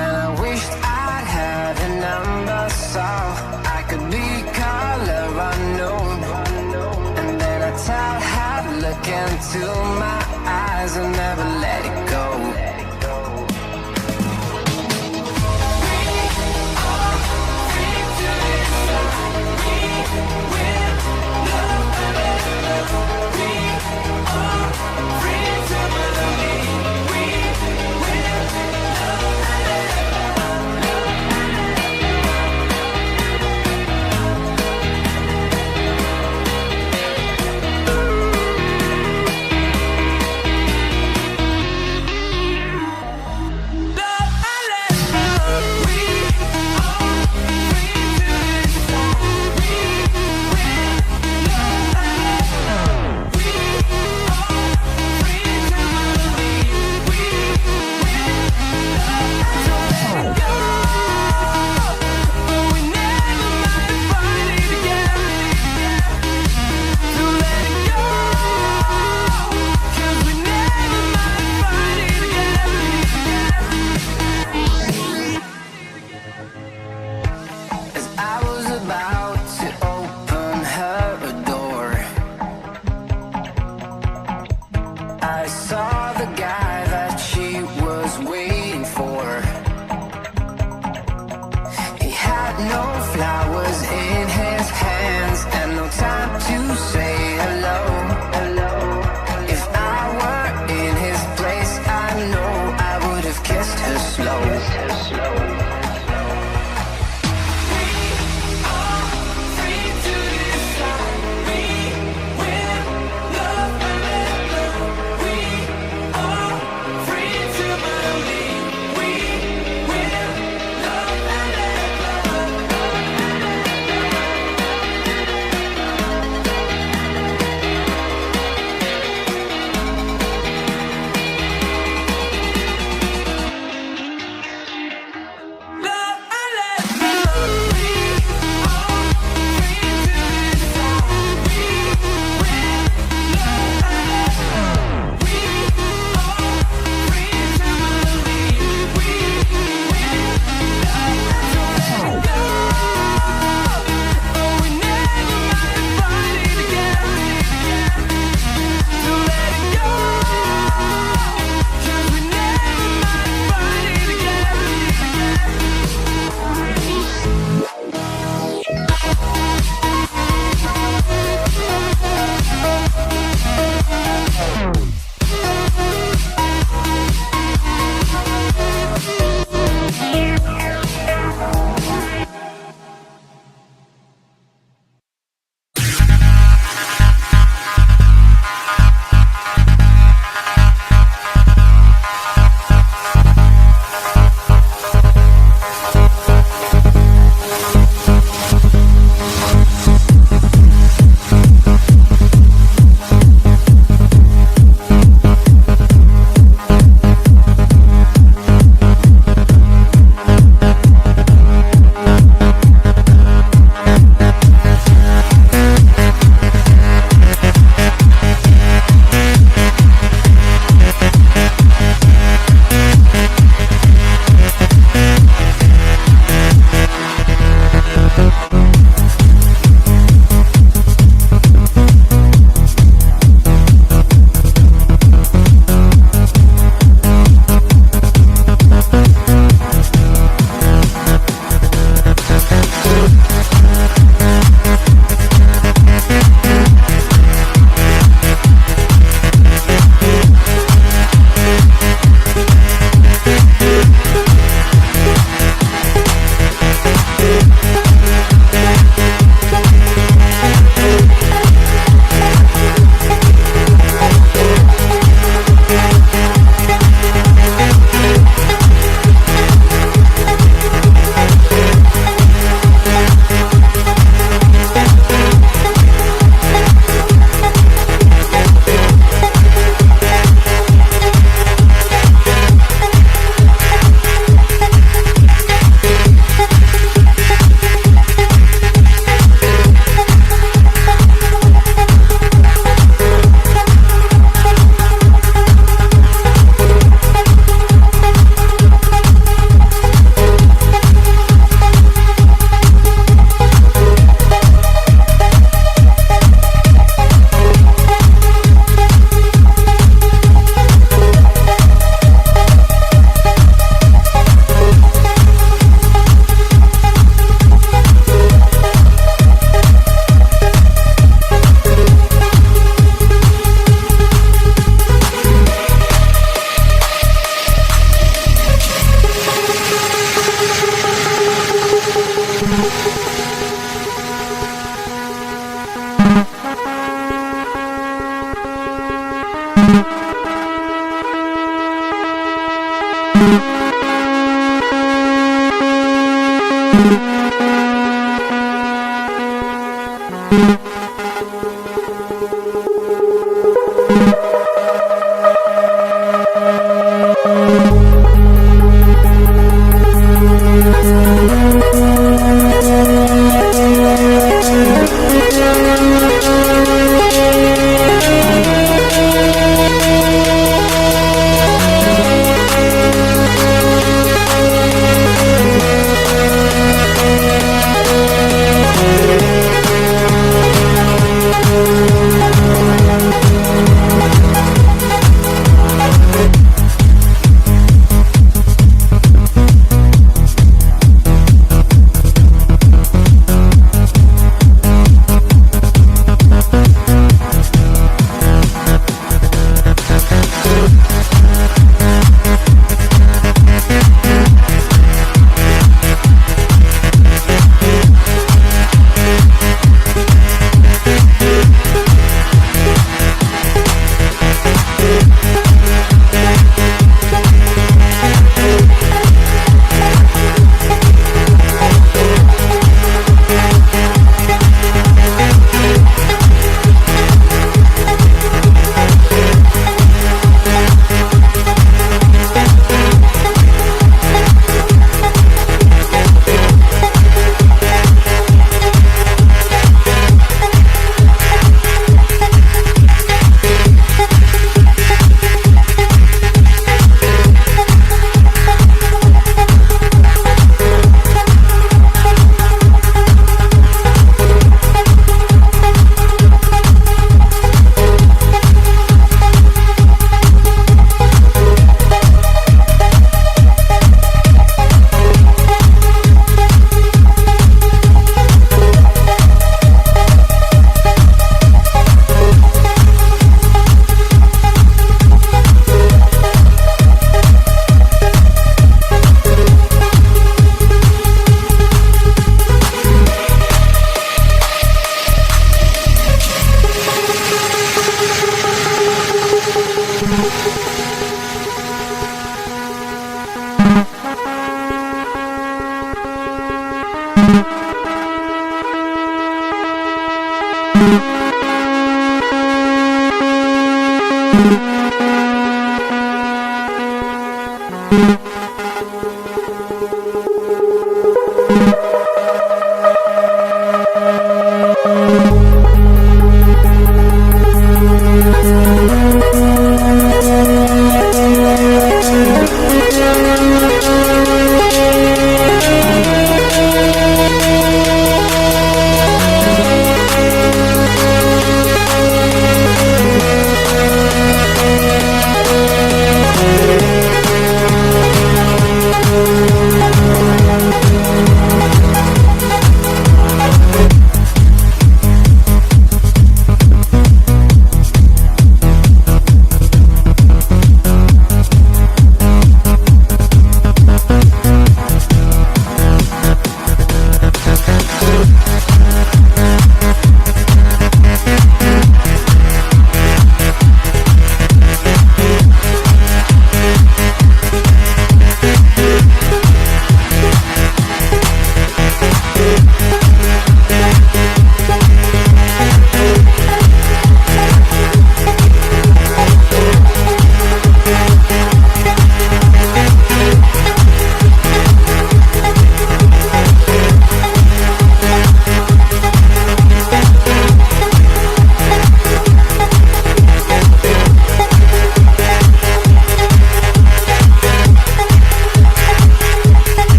And I wished I'd had a number so I could be color unknown. And then I tell her to look into my eyes and never let it go.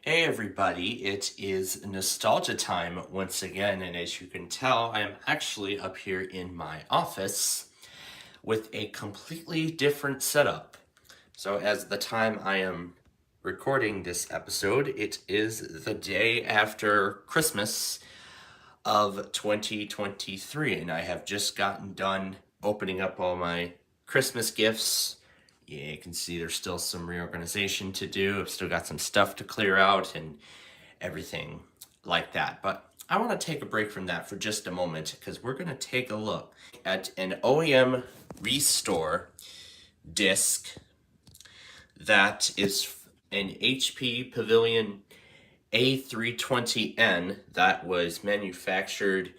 Hey everybody, it is nostalgia time once again, and as you can tell, I am actually up here in my office with a completely different setup. So as the time I am recording this episode, it is the day after Christmas of 2023, and I have just gotten done opening up all my Christmas gifts. Yeah, you can see there's still some reorganization to do. I've still got some stuff to clear out and everything like that. But I want to take a break from that for just a moment because we're going to take a look at an OEM Restore disc that is an HP Pavilion A320N that was manufactured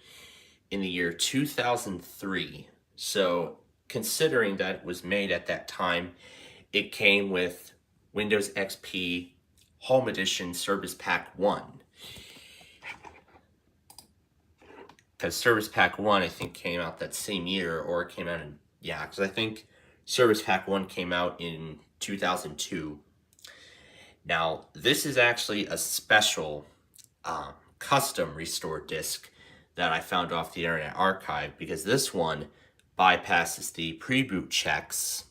in the year 2003. So considering that it was made at that time, it came with Windows XP Home Edition Service Pack 1. Because Service Pack 1, I think, came out that same year, or it came out in, yeah, because I think Service Pack 1 came out in 2002. Now, this is actually a special custom restore disc that I found off the Internet Archive, because this one bypasses the pre-boot checks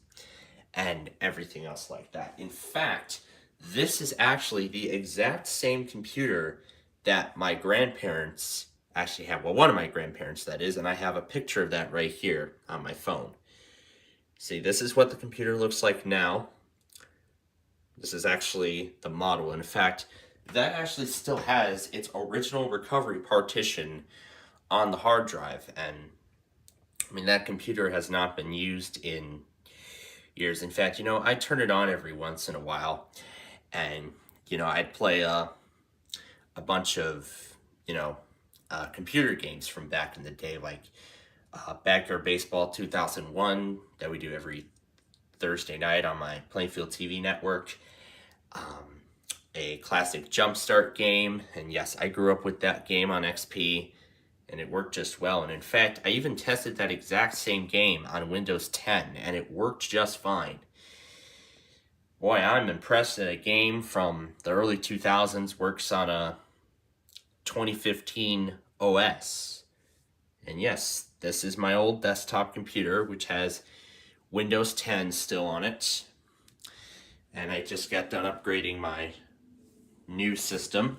and everything else like that. In fact, this is actually the exact same computer that my grandparents actually have. Well, one of my grandparents, that is, and I have a picture of that right here on my phone. See, this is what the computer looks like now. This is actually the model. In fact, that actually still has its original recovery partition on the hard drive. And I mean, that computer has not been used in years. In fact, I turn it on every once in a while, and I'd play a bunch of computer games from back in the day, like Backyard Baseball 2001 that we do every Thursday night on my Plainfield TV network, a classic Jumpstart game, and yes, I grew up with that game on XP, and it worked just well. And in fact, I even tested that exact same game on Windows 10, and it worked just fine. Boy, I'm impressed that a game from the early 2000s works on a 2015 OS. And yes, this is my old desktop computer, which has Windows 10 still on it. And I just got done upgrading my new system.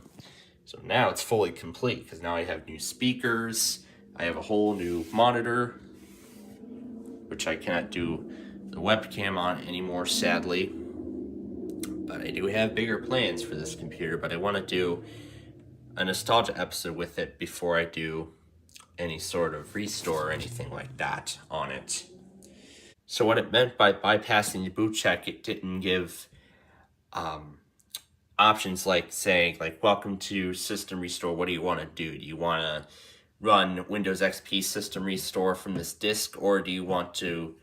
So now it's fully complete, because now I have new speakers, I have a whole new monitor, which I cannot do the webcam on anymore, sadly. But I do have bigger plans for this computer, but I want to do a nostalgia episode with it before I do any sort of restore or anything like that on it. So what it meant by bypassing the boot check, it didn't give options like saying, welcome to system restore, what do you want to do? Do you want to run Windows XP system restore from this disk, or do you want to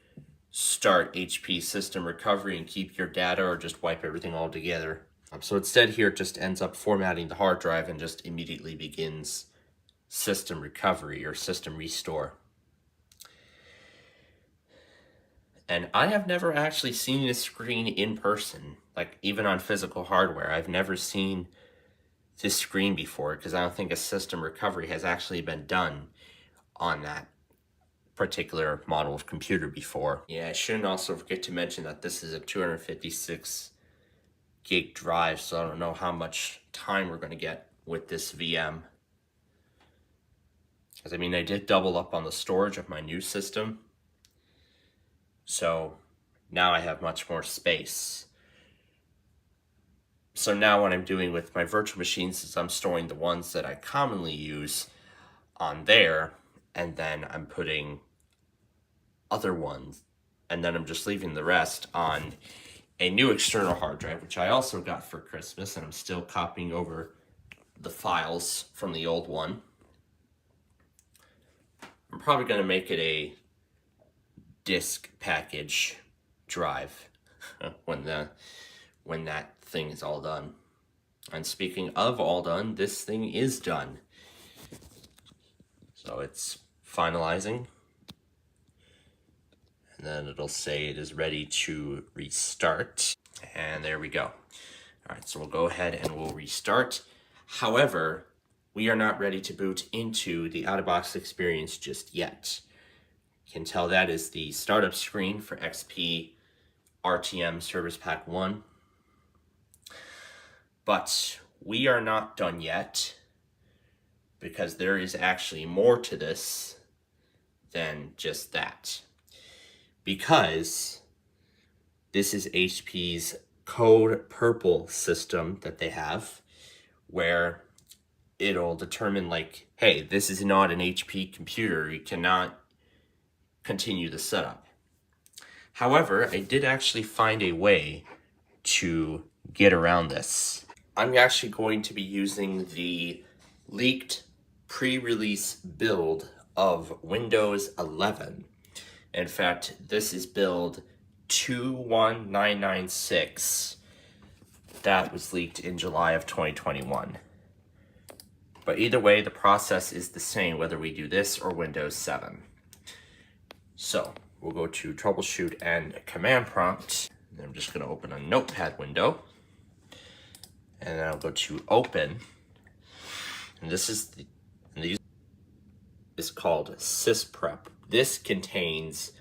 start HP system recovery and keep your data, or just wipe everything all together? So instead here, it just ends up formatting the hard drive and just immediately begins system recovery or system restore. And I have never actually seen this screen in person, even on physical hardware. I've never seen this screen before, because I don't think a system recovery has actually been done on that particular model of computer before. Yeah, I shouldn't also forget to mention that this is a 256 gig drive, so I don't know how much time we're going to get with this VM. Because I did double up on the storage of my new system, so now I have much more space. So now what I'm doing with my virtual machines is I'm storing the ones that I commonly use on there, and then I'm putting other ones, and then I'm just leaving the rest on a new external hard drive, which I also got for Christmas, and I'm still copying over the files from the old one. I'm probably going to make it a disk package drive when that thing is all done. And speaking of all done, this thing is done. So it's finalizing. And then it'll say it is ready to restart. And there we go. All right, so we'll go ahead and we'll restart. However, we are not ready to boot into the out-of-box experience just yet. You can tell that is the startup screen for XP RTM Service Pack 1. But we are not done yet, because there is actually more to this than just that. Because this is HP's Code Purple system that they have, where it'll determine hey, this is not an HP computer, you cannot continue the setup. However, I did actually find a way to get around this. I'm actually going to be using the leaked pre-release build of Windows 11. In fact, this is build 21996. That was leaked in July of 2021. But either way, the process is the same whether we do this or Windows 7. So we'll go to Troubleshoot and Command Prompt. And I'm just going to open a Notepad window. And then I'll go to Open. And this is called SysPrep. This contains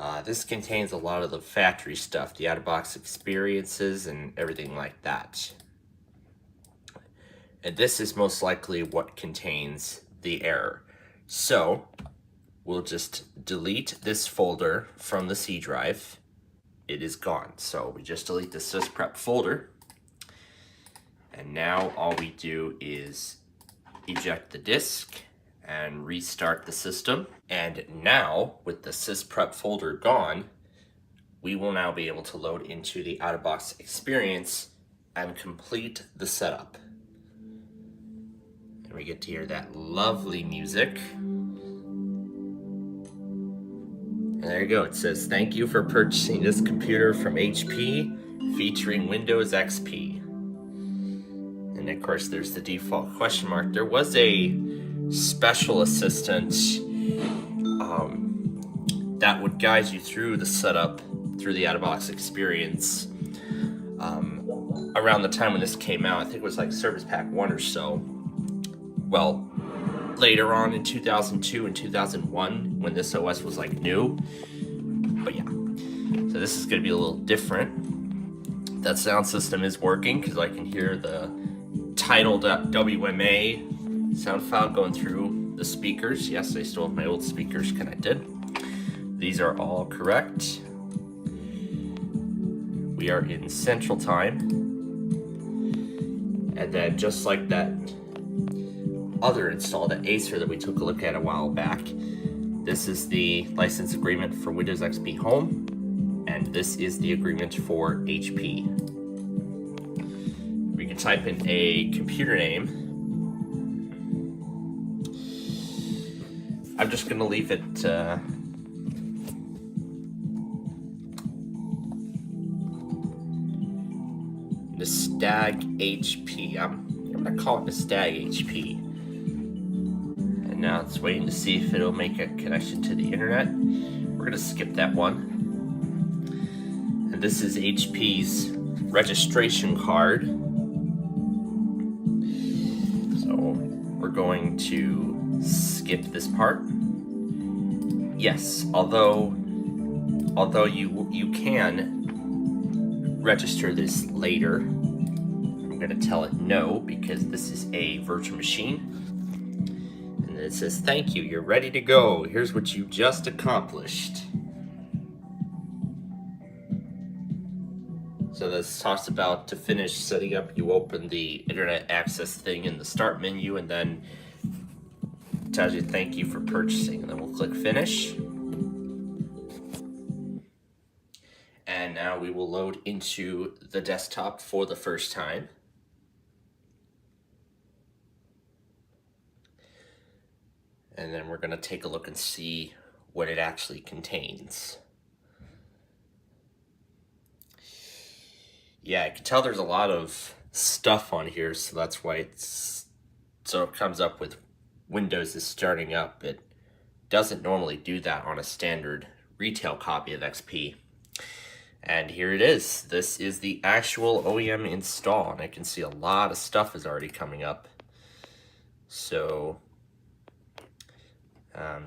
a lot of the factory stuff, the out-of-box experiences and everything like that. And this is most likely what contains the error. So we'll just delete this folder from the C drive. It is gone. So we just delete the SysPrep folder. And now all we do is eject the disk, and restart the system. And now, with the SysPrep folder gone, we will now be able to load into the out-of-box experience and complete the setup. And we get to hear that lovely music. And there you go. It says, "Thank you for purchasing this computer from HP, featuring Windows XP." And of course, there's the default question mark. There was a special assistant that would guide you through the setup, through the out-of-box experience. Around the time when this came out, I think it was like Service Pack 1 or so. Well, later on in 2002 and 2001, when this OS was like new. But yeah, so this is going to be a little different. That sound system is working because I can hear the title.wma sound file going through the speakers. Yes, I still have my old speakers connected. These are all correct. We are in Central Time. And then just like that other install, the Acer that we took a look at a while back, this is the license agreement for Windows XP Home, and this is the agreement for HP. We can type in a computer name. I'm just going to leave it Nastag HP. I'm going to call it Nastag HP. And now it's waiting to see if it'll make a connection to the internet. We're going to skip that one. And this is HP's registration card. So we're going to skip this part. Yes, although you can register this later, I'm going to tell it no because this is a virtual machine. And it says, "Thank you, you're ready to go. Here's what you just accomplished." So this talks about, to finish setting up, you open the internet access thing in the start menu, and then it tells you "Thank you for purchasing," and then we'll click finish. And now we will load into the desktop for the first time. And then we're going to take a look and see what it actually contains. Yeah, I can tell there's a lot of stuff on here, so that's why it comes up with Windows is starting up. It doesn't normally do that on a standard retail copy of XP. And here it is. This is the actual OEM install, and I can see a lot of stuff is already coming up. So,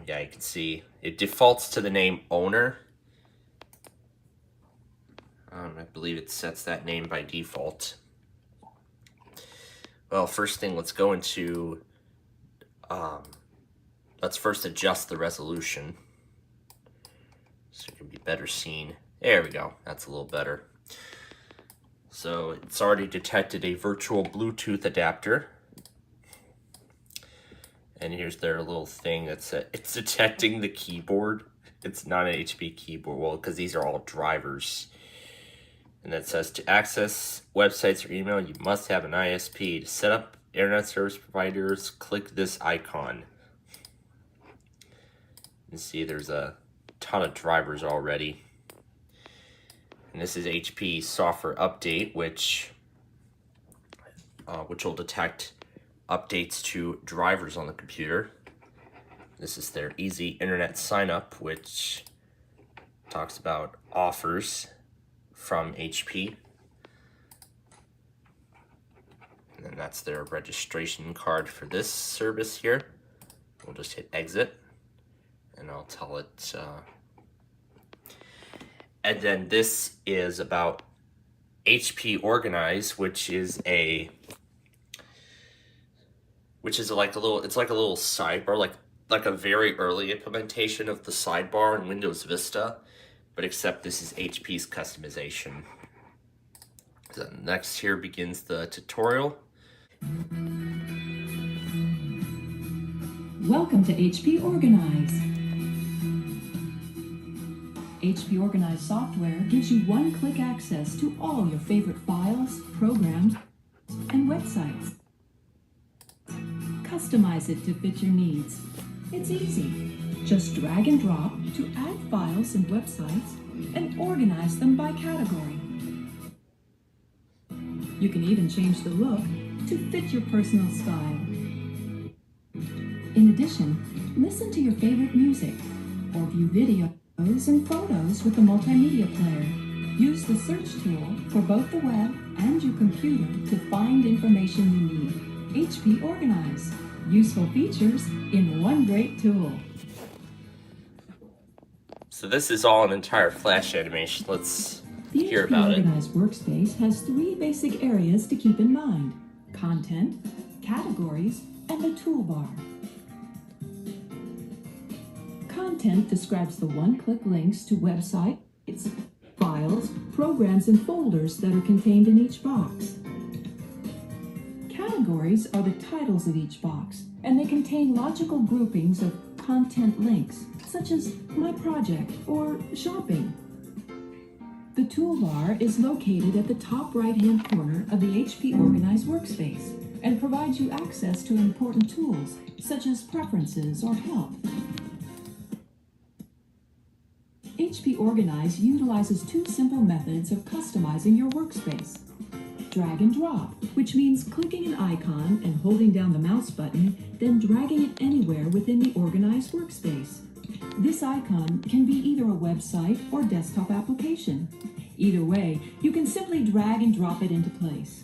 yeah, you can see it defaults to the name owner. I believe it sets that name by default. Well, first thing, let's go into, let's first adjust the resolution so it can be better seen. There we go, that's a little better. So it's already detected a virtual Bluetooth adapter. And here's their little thing that's it's detecting the keyboard. It's not an HP keyboard, well, because these are all drivers. And it says, to access websites or email, you must have an ISP. To set up internet service providers, click this icon. You see there's a ton of drivers already. And this is HP software update, which will detect updates to drivers on the computer. This is their easy internet sign up, which talks about offers from HP. And then that's their registration card for this service here. We'll just hit exit, and I'll tell it. And then this is about HP Organize, which is like a little sidebar, like a very early implementation of the sidebar in Windows Vista, but except this is HP's customization. So next here begins the tutorial. Welcome to HP Organize. HP Organize software gives you one-click access to all your favorite files, programs, and websites. Customize it to fit your needs. It's easy. Just drag and drop to add files and websites and organize them by category. You can even change the look to fit your personal style. In addition, listen to your favorite music or view videos and photos with the multimedia player. Use the search tool for both the web and your computer to find information you need. HP Organize. Useful features in one great tool. So this is all an entire Flash animation. Let's hear about it. The HP Organize workspace has 3 basic areas to keep in mind: content, categories, and the toolbar. Content describes the one-click links to websites, files, programs, and folders that are contained in each box. Categories are the titles of each box, and they contain logical groupings of content links, such as My Project or Shopping. The toolbar is located at the top right-hand corner of the HP Organize workspace and provides you access to important tools, such as Preferences or Help. HP Organize utilizes 2 simple methods of customizing your workspace. Drag and drop, which means clicking an icon and holding down the mouse button, then dragging it anywhere within the Organize workspace. This icon can be either a website or desktop application. Either way, you can simply drag and drop it into place.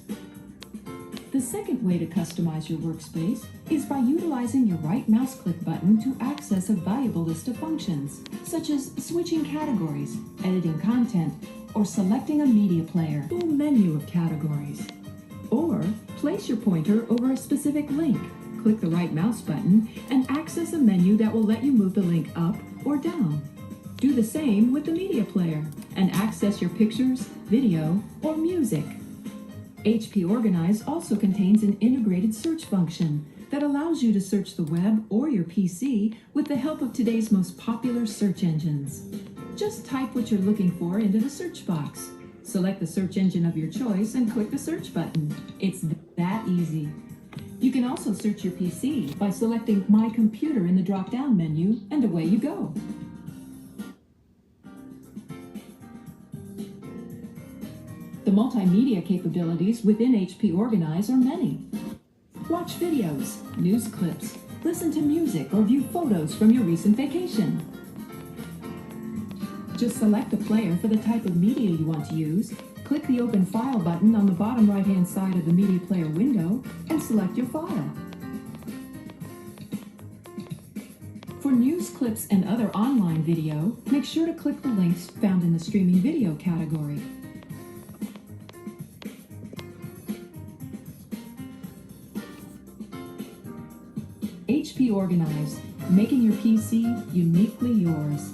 The second way to customize your workspace is by utilizing your right mouse click button to access a valuable list of functions, such as switching categories, editing content, or selecting a media player. Full menu of categories. Or place your pointer over a specific link. Click the right mouse button and access a menu that will let you move the link up or down. Do the same with the media player and access your pictures, video, or music. HP Organize also contains an integrated search function that allows you to search the web or your PC with the help of today's most popular search engines. Just type what you're looking for into the search box. Select the search engine of your choice and click the search button. It's that easy. You can also search your PC by selecting My Computer in the drop-down menu, and away you go. The multimedia capabilities within HP Organize are many. Watch videos, news clips, listen to music, or view photos from your recent vacation. Just select a player for the type of media you want to use, click the Open File button on the bottom right-hand side of the media player window, and select your file. For news clips and other online video, make sure to click the links found in the streaming video category. HP Organize, making your PC uniquely yours.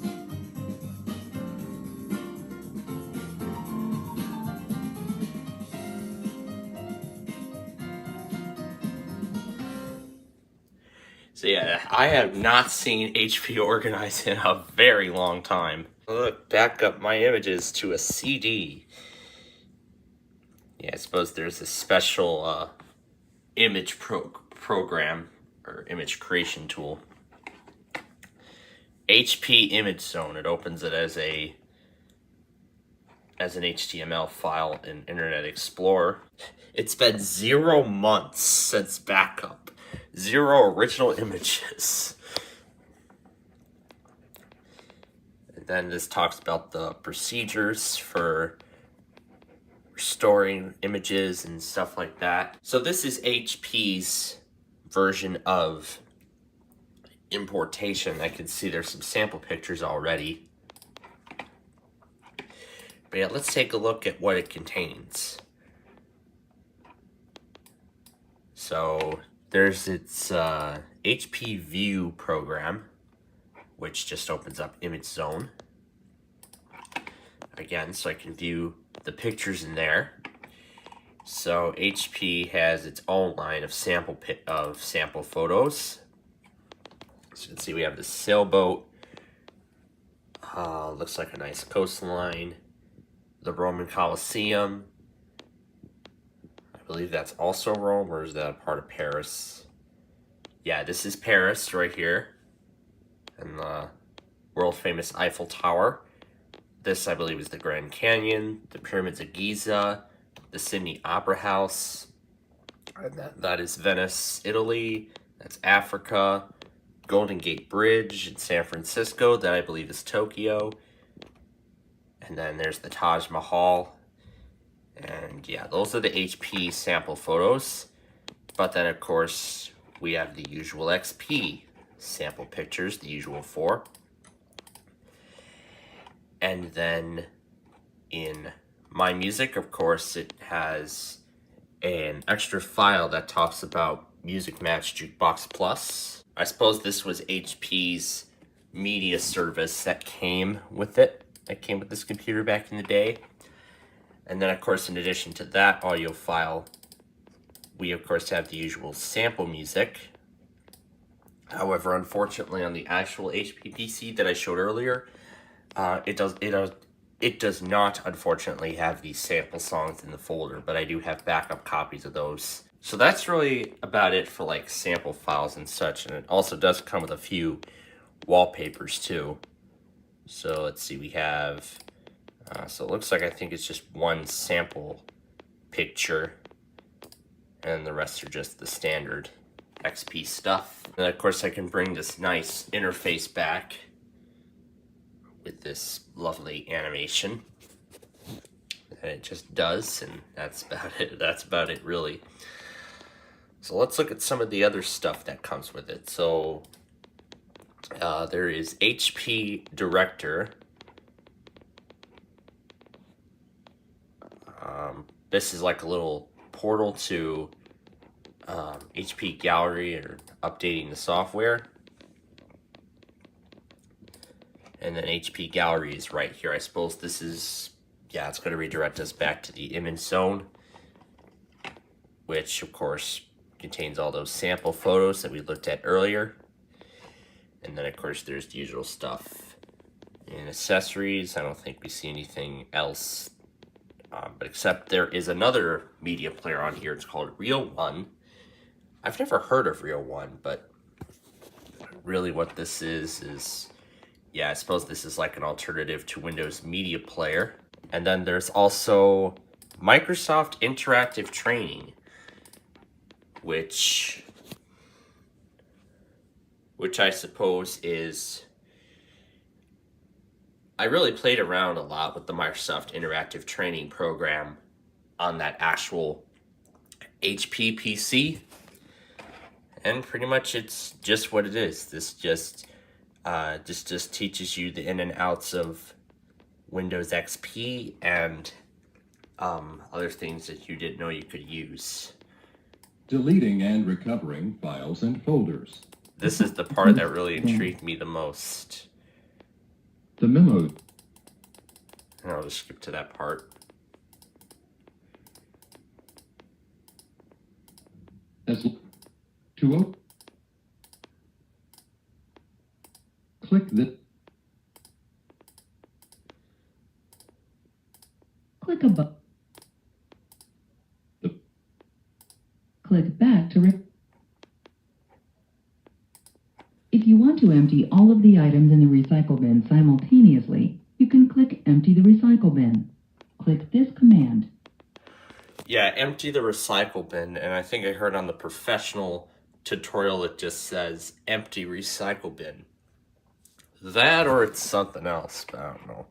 So yeah, I have not seen HP Organize in a very long time. Look, back up my images to a CD. Yeah, I suppose there's a special image program or image creation tool. HP Image Zone. It opens it as an HTML file in Internet Explorer. It's been 0 months since backup. 0 original images. And then this talks about the procedures for restoring images and stuff like that. So this is HP's version of importation. I can see there's some sample pictures already. But yeah, let's take a look at what it contains. So there's its HP View program, which just opens up Image Zone. Again, so I can view the pictures in there. So HP has its own line of sample photos. So you can see we have the sailboat. Looks like a nice coastline. The Roman Colosseum. I believe that's also Rome, or is that a part of Paris? Yeah, this is Paris right here. And the world famous Eiffel Tower. This, I believe, is the Grand Canyon, the Pyramids of Giza, the Sydney Opera House. And that is Venice, Italy. That's Africa. Golden Gate Bridge in San Francisco. That, I believe, is Tokyo. And then there's the Taj Mahal. And yeah, those are the HP sample photos. But then, of course, we have the usual XP sample pictures, the usual 4. And then in My Music, of course, it has an extra file that talks about Music Match Jukebox Plus. I suppose this was HP's media service that came with it, that came with this computer back in the day. And then, of course, in addition to that audio file, we, of course, have the usual sample music. However, unfortunately, on the actual HP PC that I showed earlier, it does not, unfortunately, have these sample songs in the folder, but I do have backup copies of those. So that's really about it for like sample files and such, and it also does come with a few wallpapers too. So let's see, we have, so it looks like I think it's just one sample picture, and the rest are just the standard XP stuff. And of course I can bring this nice interface back with this lovely animation. And it just does, and that's about it. That's about it, really. So let's look at some of the other stuff that comes with it. So there is HP Director. This is like a little portal to HP Gallery, or updating the software. And then HP Gallery is right here. I suppose this is, yeah, it's going to redirect us back to the image zone, which of course contains all those sample photos that we looked at earlier. And then of course there's the usual stuff in accessories. I don't think we see anything else, but except there is another media player on here. It's called Real One. I've never heard of Real One, but really what this is, yeah, I suppose this is like an alternative to Windows Media Player. And then there's also Microsoft Interactive Training, which I suppose is, I really played around a lot with the Microsoft Interactive Training program on that actual HP PC. And pretty much it's just what it is. This just teaches you the in and outs of Windows XP and other things that you didn't know you could use. Deleting and recovering files and folders. This is the part that really intrigued me the most. The memo. And I'll just skip to that part. As to open. Click the. Click a button. Click back to If you want to empty all of the items in the recycle bin simultaneously, you can click Empty the Recycle Bin. Click this command. Yeah, empty the recycle bin, and I think I heard on the professional tutorial it just says empty recycle bin. That or it's something else, I don't know.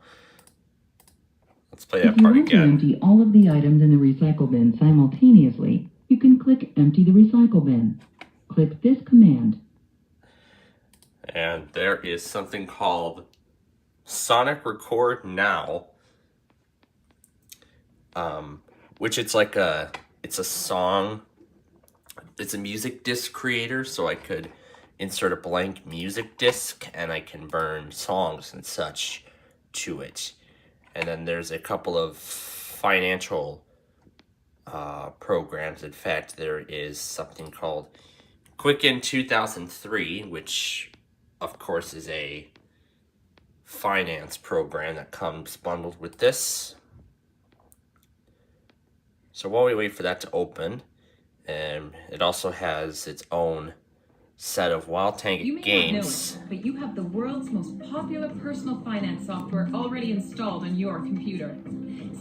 Let's play that part again. If you want to empty all of the items in the recycle bin simultaneously, you can click Empty the Recycle Bin. Click this command. And there is something called Sonic Record Now, which it's like it's a song, it's a music disc creator, so I could insert a blank music disc and I can burn songs and such to it. And then there's a couple of financial programs. In fact, there is something called Quicken 2003, which of course, is a finance program that comes bundled with this. So while we wait for that to open, it also has its own set of Wild Tank You may games. not know it, but you have the world's most popular personal finance software already installed on your computer.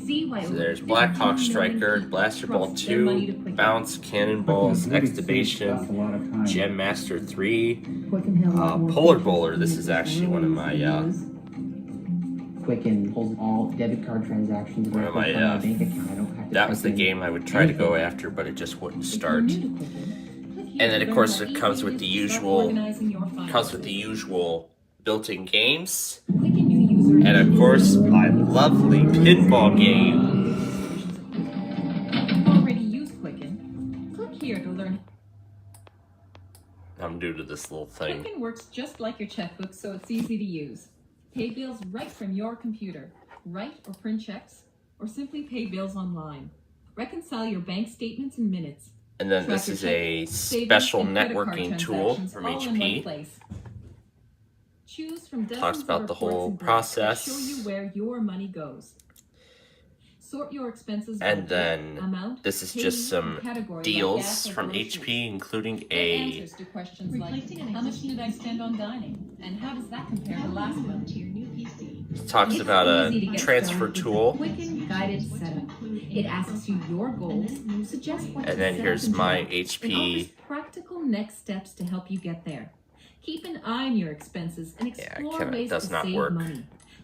See why So there's Black Hawk Striker, Blaster Ball 2, Bounce, Cannonballs, Extubation, Gem Master 3, Polar Bowler. This is actually one of my Quicken pulls all debit card transactions directly from my bank account. I don't have to that was the type in game I would try to go after, but it just wouldn't start. And then of course it comes with the usual built-in games. And of course my lovely pinball game. Already use Quicken? Click here to learn. I'm new to this little thing. Quicken works just like your checkbook, so it's easy to use. Pay bills right from your computer. Write or print checks, or simply pay bills online. Reconcile your bank statements in minutes. And then this is a special networking tool from HP. Choose from Talks about the whole process. show you where your money goes. Sort your expenses by And then amount, this is payee, just some and category like deals gas or from groceries. HP, including Get a answers to questions like, how much did I spend on dining? And how does that compare to last month? talks It's about easy to a get transfer started with tool. a quick and guided setup. It asks you your goals, suggests what And to then set here's up and my do, and HP. offers practical next steps to help you get there. Keep an eye on your expenses and explore ways does to not save work. money.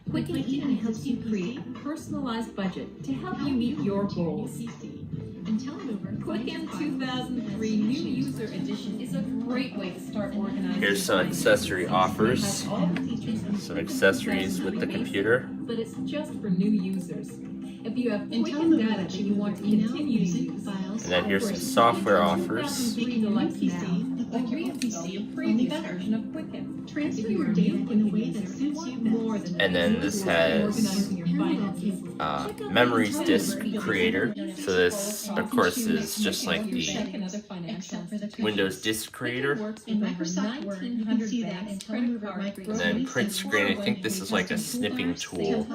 Quicken even helps you create a personalized budget to help you meet your goals. Quicken 2003 New User Edition is a great way to start organizing. Here's some accessory offers. Some accessories with the computer. But it's just for new users. If you have Quicken data that you want to continue to use, And then here's some software offers. Transfer your data in a way that suits you more than And then this has Memories Disk Creator. So this, of course, is just like the Windows Disk Creator. In Microsoft Word, you can see that in And then print screen, I think this is like a snipping tool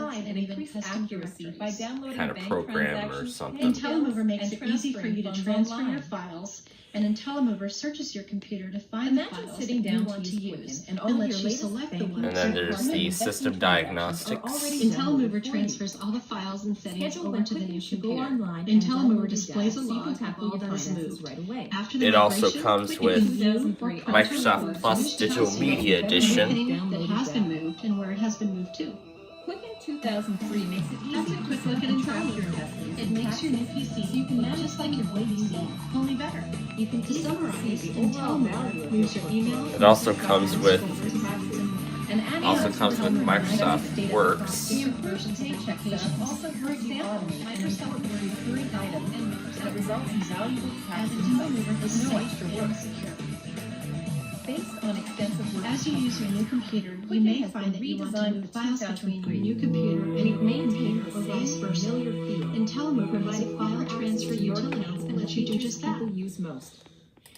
kind of program or something. IntelliMover makes it easy for you to transfer your files, and IntelliMover searches your computer to find the files that you want to use, and lets you select the ones And then there's the system diagnostics. IntelliMover transfers all the files and settings over to the new computer. IntelliMover displays a log of all that is moved. After the It also migration, comes Quicken with can view or Microsoft Plus Digital Media Edition. that has been moved and where it has been moved to. Quicken 2003 makes it easy After a quick look at IntelliMover, it makes your new PC so you can just like your old PC, only better. You can To summarize, IntelliMover moves your email. It also comes with Microsoft Works. The improved paycheck setup also, for example, Microsoft Word recurring items that results in valuable tax insights with no extra work. Based on extensive work. As you use your new computer, you may find that you want to move files between your new computer and your main computer or vice versa. IntelliMover has a file transfer utility that lets you do just that. Use most.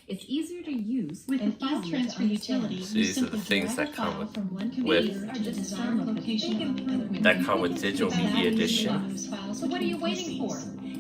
It's easier to use With the file transfer utility, So you these are the simply things drag that a come file from one with computer to the desired location on the other. that come with Digital Media Edition. So what are you waiting for?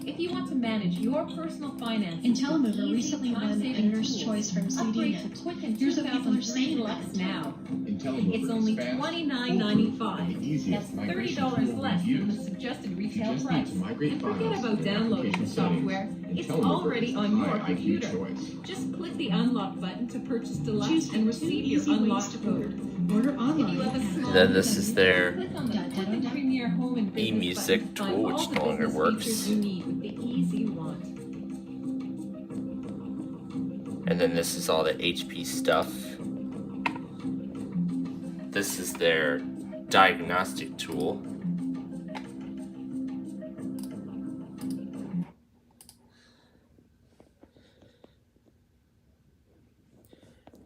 If you want to manage your personal finances, IntelliMover recently won the Editor's Choice from CDNet. Here's what people are saying about it now. It's only $29.95. That's $30 less than the suggested retail price. And forget about downloading the software. It's already on your computer. Just click the unlock button to purchase Deluxe and receive your unlocked code. Order online. And then this is their Click on the Quicken Premier Home and Business e-music button to tool, find which all the no longer business works. features you need with the ease you want. And then this is all the HP stuff. This is their diagnostic tool.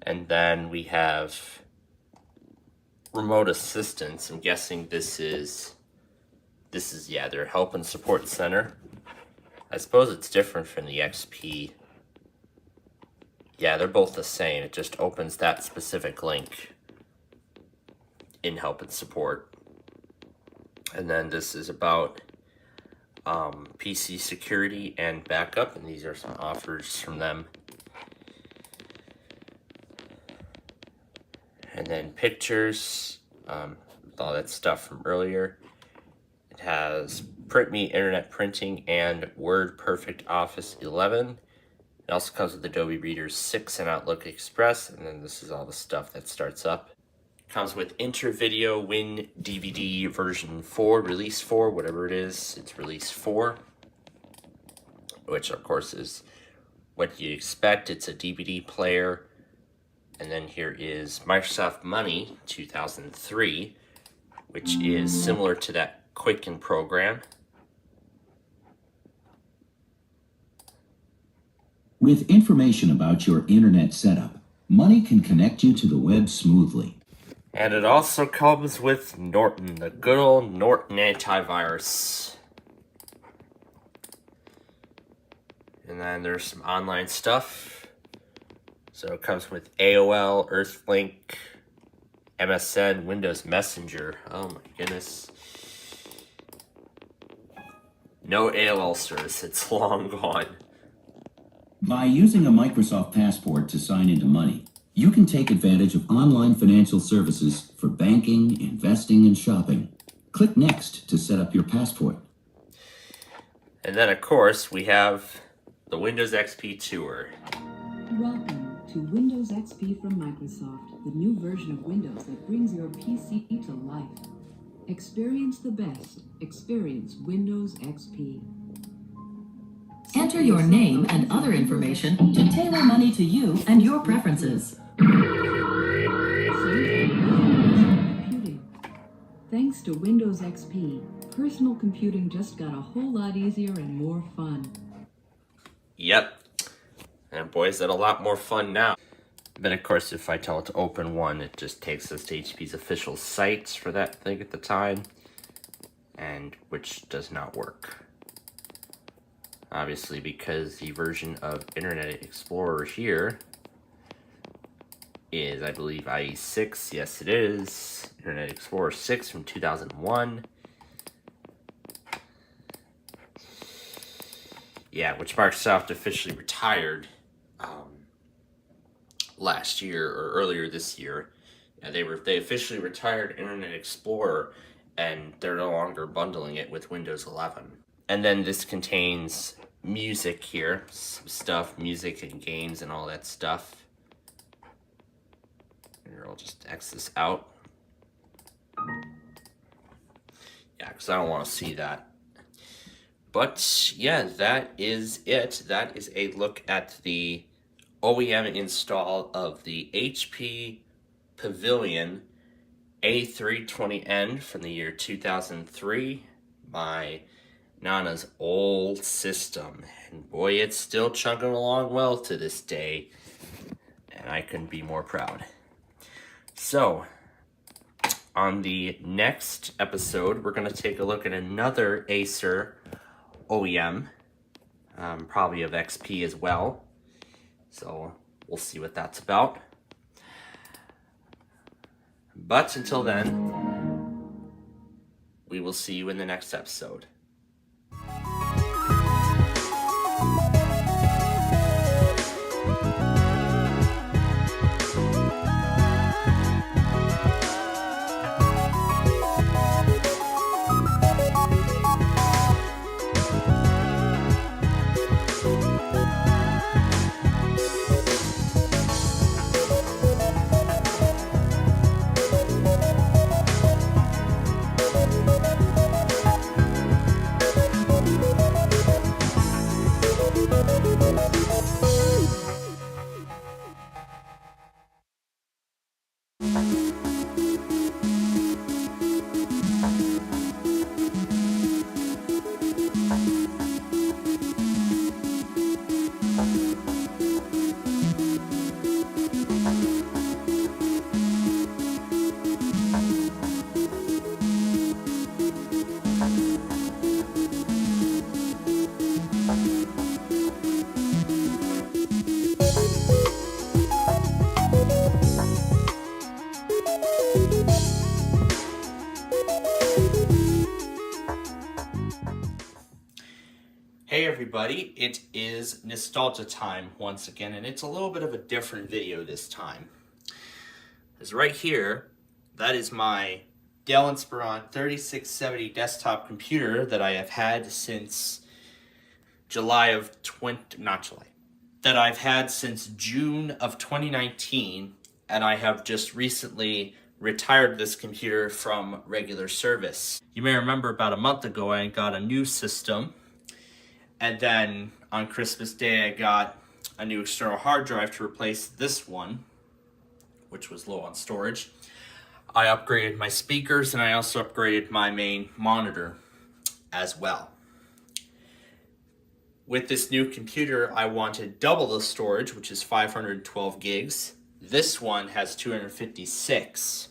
And then we have remote assistance. I'm guessing this is yeah, their help and support center. I suppose it's different from the XP. Yeah, they're both the same. It just opens that specific link in help and support. And then this is about PC security and backup, and these are some offers from them. And then pictures, all that stuff from earlier. It has Print Me Internet Printing and WordPerfect Office 11. It also comes with Adobe Reader 6 and Outlook Express, and then this is all the stuff that starts up. It comes with Intervideo Win DVD version 4, release 4, whatever it is, it's release 4, which of course is what you expect. It's a DVD player. And then here is Microsoft Money 2003, which is similar to that Quicken program. With information about your internet setup, Money can connect you to the web smoothly. And it also comes with Norton, the good old Norton antivirus. And then there's some online stuff. So it comes with AOL, Earthlink, MSN, Windows Messenger. Oh my goodness. No AOL service, it's long gone. By using a Microsoft Passport to sign into Money, you can take advantage of online financial services for banking, investing, and shopping. Click Next to set up your passport. And then, of course, we have the Windows XP Tour. Welcome to Windows XP from Microsoft, the new version of Windows that brings your PC to life. Experience the best. Experience Windows XP. Enter your name and other information to tailor Money to you and your preferences. Computing. Thanks to Windows XP, personal computing just got a whole lot easier and more fun. Yep. And boy, is it a lot more fun now. Then, of course, if I tell it to open one, it just takes us to HP's official sites for that thing at the time, and which does not work. Obviously, because the version of Internet Explorer here is, I believe, IE 6. Yes, it is. Internet Explorer 6 from 2001. Yeah, which Microsoft officially retired last year or earlier this year. Yeah, they officially retired Internet Explorer, and they're no longer bundling it with Windows 11. And then this contains music here, some stuff, music and games and all that stuff. Here, I'll just X this out. Yeah, because I don't want to see that. But yeah, that is it. That is a look at the OEM install of the HP Pavilion A320N from the year 2003 by Nana's old system. And boy, it's still chugging along well to this day. And I couldn't be more proud. So, on the next episode, we're going to take a look at another Acer OEM, probably of XP as well. So we'll see what that's about. But until then, we will see you in the next episode. everybody, it is nostalgia time once again, and it's a little bit of a different video this time. Because right here, that is my Dell Inspiron 3670 desktop computer that I have had since I've had since June of 2019, and I have just recently retired this computer from regular service. You may remember about a month ago I got a new system, and then on Christmas Day I got a new external hard drive to replace this one, which was low on storage. I upgraded my speakers, and I also upgraded my main monitor as well. With this new computer, I wanted double the storage, which is 512 gigs. This one has 256.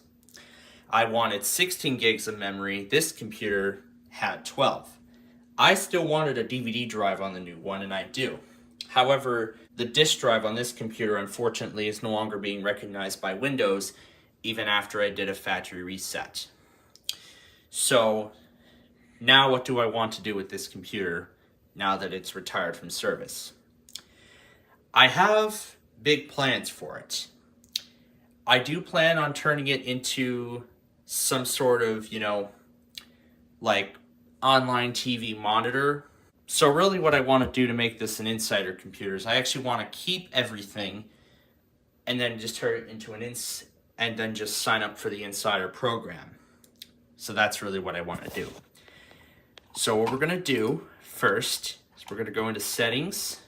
I wanted 16 gigs of memory. This computer had 12. I still wanted a DVD drive on the new one, and I do. However, the disk drive on this computer, unfortunately, is no longer being recognized by Windows, even after I did a factory reset. So, now what do I want to do with this computer now that it's retired from service? I have big plans for it. I do plan on turning it into some sort of, like online TV monitor. So really what I want to do to make this an insider computer is I actually want to keep everything and then just turn it into and then just sign up for the insider program. So that's really what I want to do. So what we're going to do first is we're going to go into settings.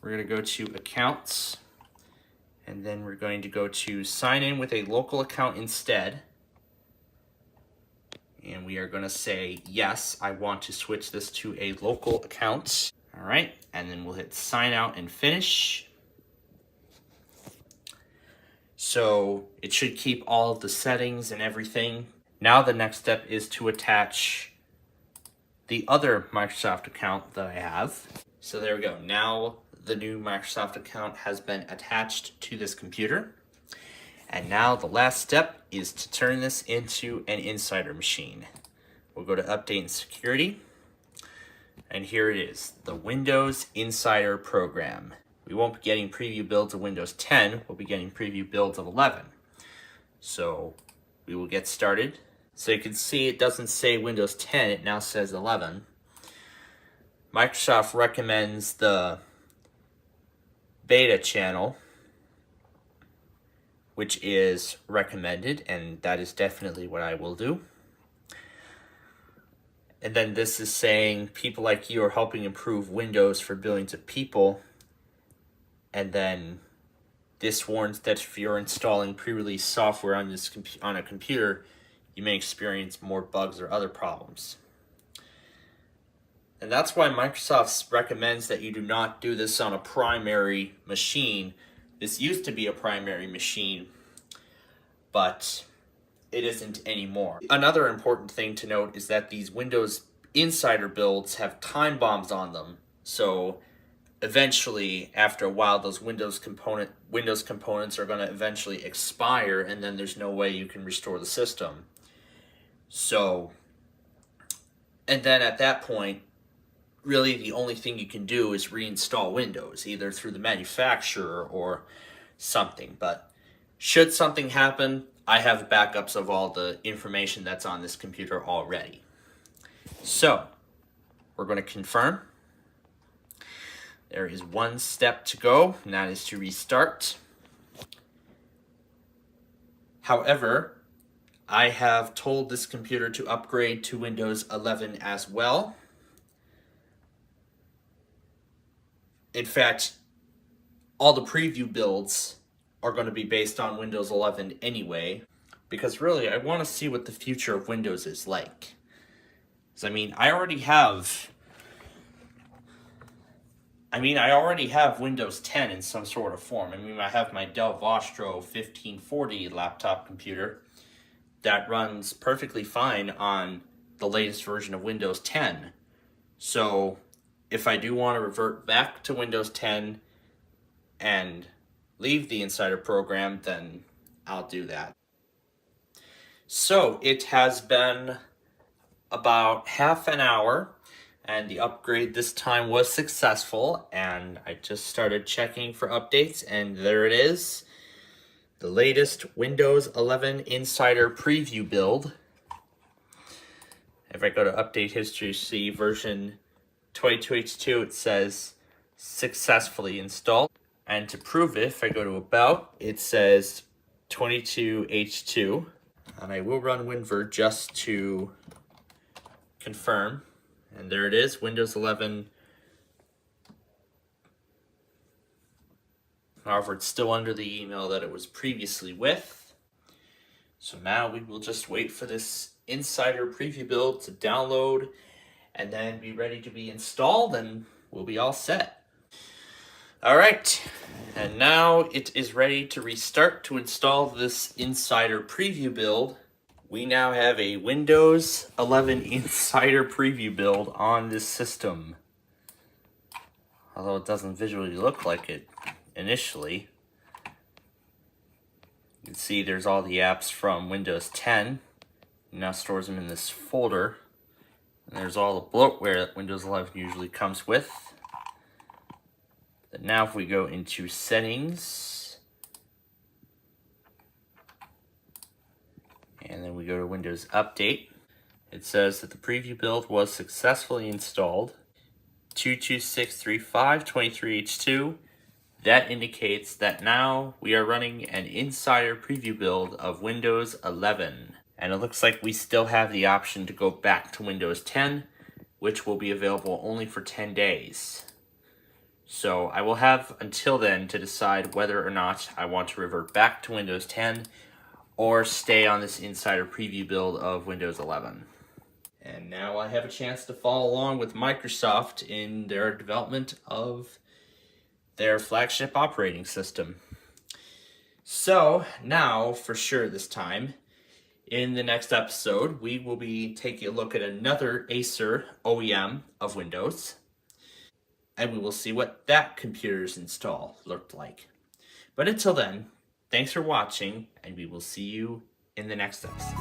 We're going to go to accounts, and then we're going to go to sign in with a local account instead. And we are going to say, yes, I want to switch this to a local account. All right, and then we'll hit sign out and finish. So it should keep all of the settings and everything. Now the next step is to attach the other Microsoft account that I have. So there we go. Now the new Microsoft account has been attached to this computer. And now the last step is to turn this into an insider machine. We'll go to Update and Security. And here it is, the Windows Insider Program. We won't be getting preview builds of Windows 10, we'll be getting preview builds of 11. So we will get started. So you can see it doesn't say Windows 10, it now says 11. Microsoft recommends the beta channel, which is recommended, and that is definitely what I will do. And then this is saying people like you are helping improve Windows for billions of people. And then this warns that if you're installing pre-release software on a computer, you may experience more bugs or other problems. And that's why Microsoft recommends that you do not do this on a primary machine. This used to be a primary machine, but it isn't anymore. Another important thing to note is that these Windows Insider builds have time bombs on them. So eventually, after a while, those Windows components are going to eventually expire, and then there's no way you can restore the system. So, and then at that point, really the only thing you can do is reinstall Windows, either through the manufacturer or something. But should something happen, I have backups of all the information that's on this computer already. So, we're going to confirm. There is one step to go, and that is to restart. However, I have told this computer to upgrade to Windows 11 as well. In fact, all the preview builds are going to be based on Windows 11 anyway, because really I want to see what the future of Windows is like. I mean, I already have Windows 10 in some sort of form. I mean, I have my Dell Vostro 1540 laptop computer that runs perfectly fine on the latest version of Windows 10. So if I do want to revert back to Windows 10 and leave the Insider program, then I'll do that. So it has been about half an hour And the upgrade this time was successful, and I just started checking for updates, and there it is. The latest Windows 11 Insider Preview build. If I go to Update History, see version 22H2, it says successfully installed. And to prove it, if I go to About, it says 22H2. And I will run WinVer just to confirm. And there it is, Windows 11. However, it's still under the email that it was previously with. So now we will just wait for this Insider Preview build to download and then be ready to be installed, and we'll be all set. Alright, and now it is ready to restart to install this Insider Preview build. We now have a Windows 11 Insider Preview build on this system. Although it doesn't visually look like it initially. You can see there's all the apps from Windows 10. It now stores them in this folder. And there's all the bloatware that Windows 11 usually comes with. But now if we go into Settings, and then we go to Windows Update, it says that the preview build was successfully installed. 2263523H2. That indicates that now we are running an Insider Preview build of Windows 11. And it looks like we still have the option to go back to Windows 10, which will be available only for 10 days. So I will have until then to decide whether or not I want to revert back to Windows 10 or stay on this Insider Preview build of Windows 11. And now I have a chance to follow along with Microsoft in their development of their flagship operating system. So now, for sure this time, in the next episode, we will be taking a look at another Acer OEM of Windows, and we will see what that computer's install looked like. But until then, thanks for watching, and we will see you in the next episode.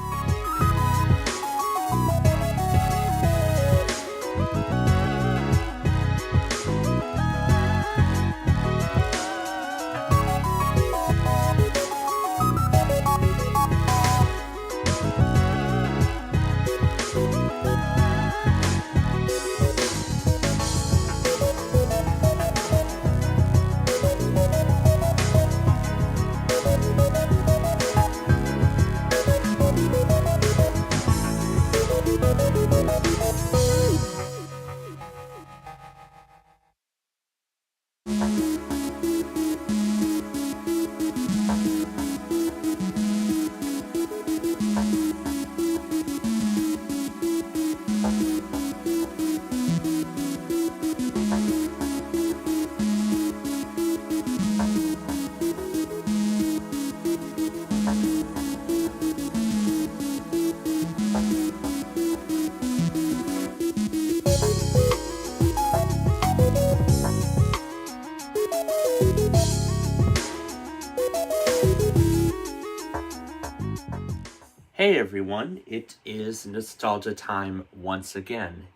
Hey everyone, it is nostalgia time once again,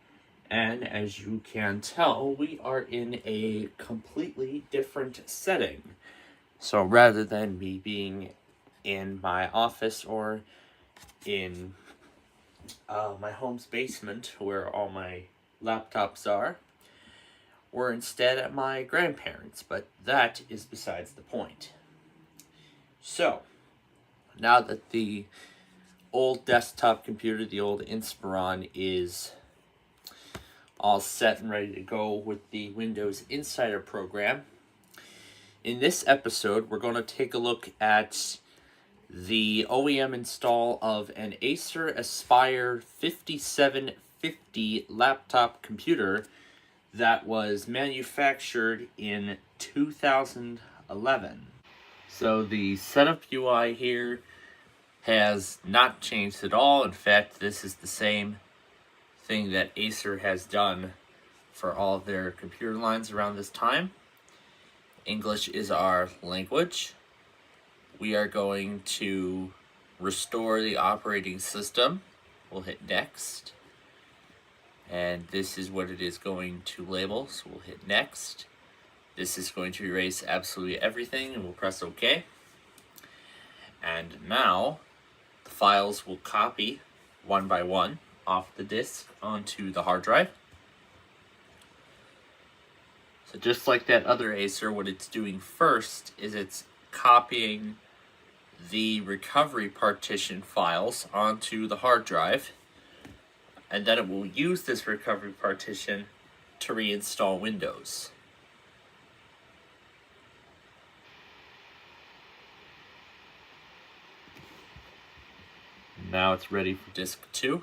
and as you can tell, we are in a completely different setting. So rather than me being in my office or in my home's basement where all my laptops are, we're instead at my grandparents', but that is besides the point. So, now that the old desktop computer, the old Inspiron, is all set and ready to go with the Windows Insider program, in this episode we're going to take a look at the OEM install of an Acer Aspire 5750 laptop computer that was manufactured in 2011. So the setup UI here has not changed at all. In fact, this is the same thing that Acer has done for all of their computer lines around this time. English is our language. We are going to restore the operating system. We'll hit next. And this is what it is going to label, so we'll hit next. This is going to erase absolutely everything, and we'll press OK. And now the files will copy one by one off the disk onto the hard drive. So just like that other Acer, what it's doing first is it's copying the recovery partition files onto the hard drive, and then it will use this recovery partition to reinstall Windows. Now it's ready for disk 2.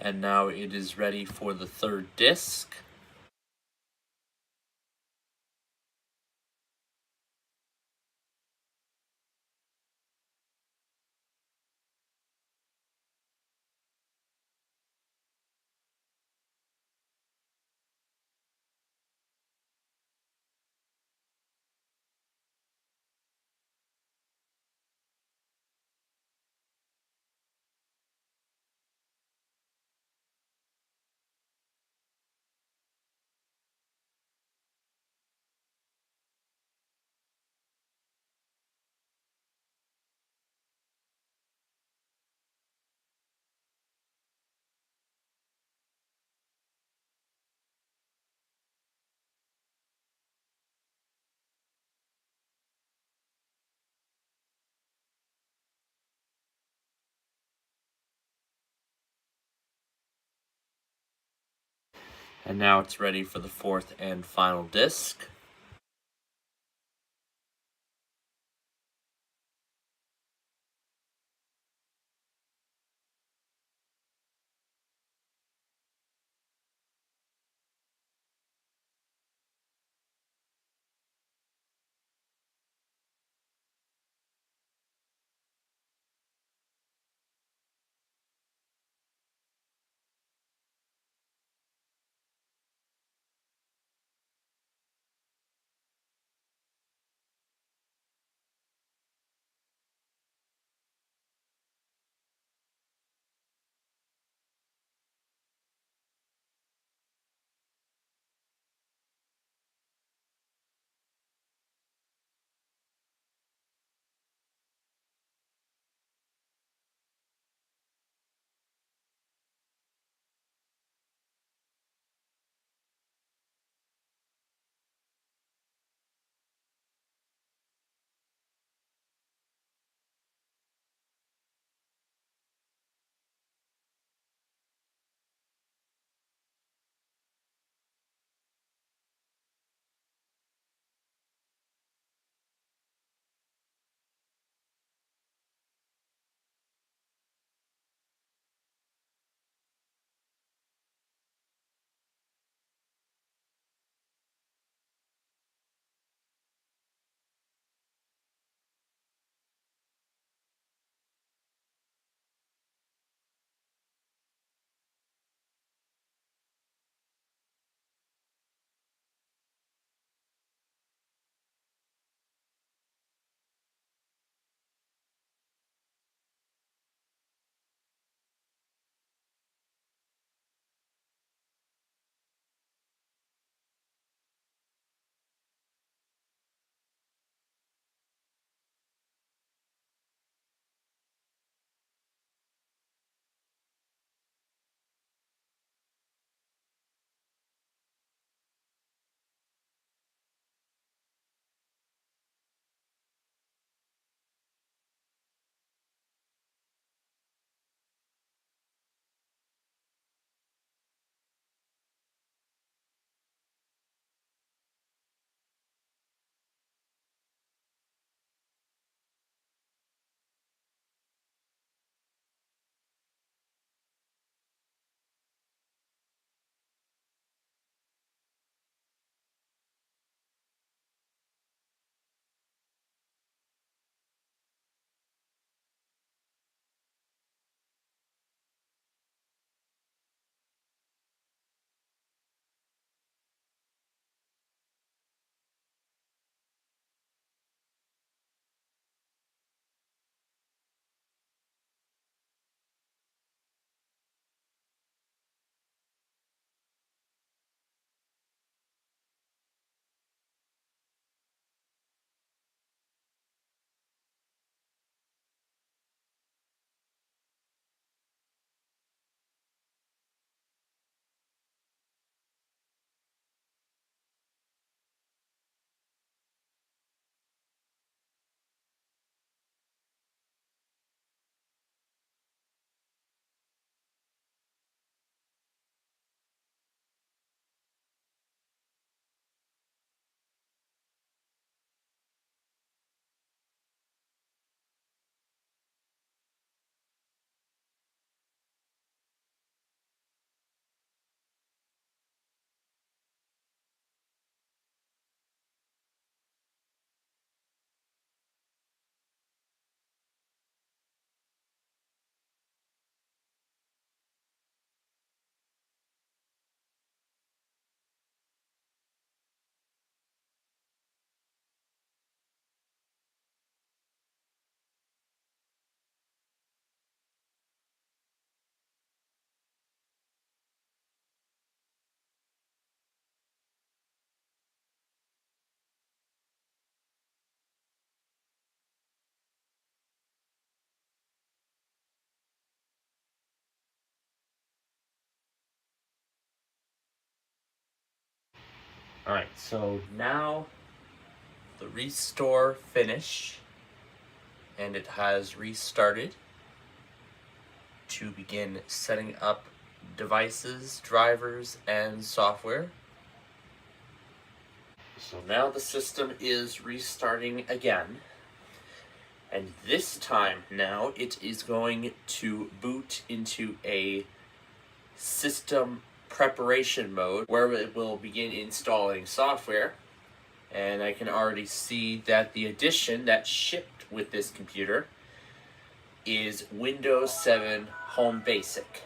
And now it is ready for the third disk. And now it's ready for the fourth and final disk. Alright, so now the restore finished, and it has restarted to begin setting up devices, drivers, and software. So now the system is restarting again, and this time now it is going to boot into a system preparation mode where it will begin installing software. And I can already see that the edition that shipped with this computer is Windows 7 Home Basic.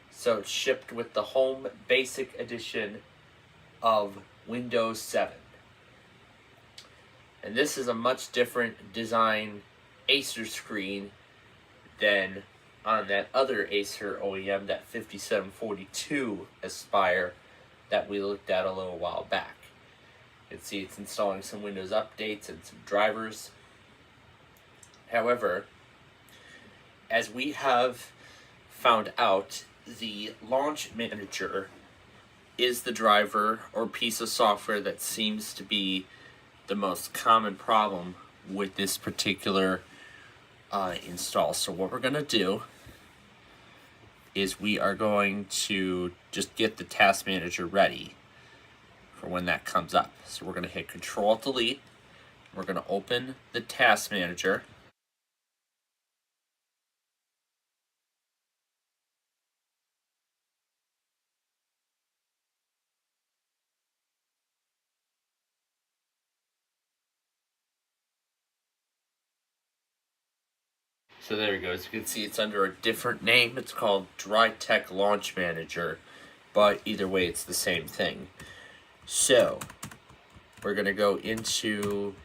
So it's shipped with the Home Basic edition of Windows 7. And this is a much different design Acer screen than on that other Acer OEM, that 5742 Aspire that we looked at a little while back. You can see it's installing some Windows updates and some drivers. However, as we have found out, the Launch Manager is the driver or piece of software that seems to be the most common problem with this particular install. So what we're going to do is we are going to just get the Task Manager ready for when that comes up. So we're going to hit Control-Delete. We're going to open the Task Manager. So there you go. As you can see, it's under a different name. It's called DryTech Launch Manager, but either way, it's the same thing. So we're going to go into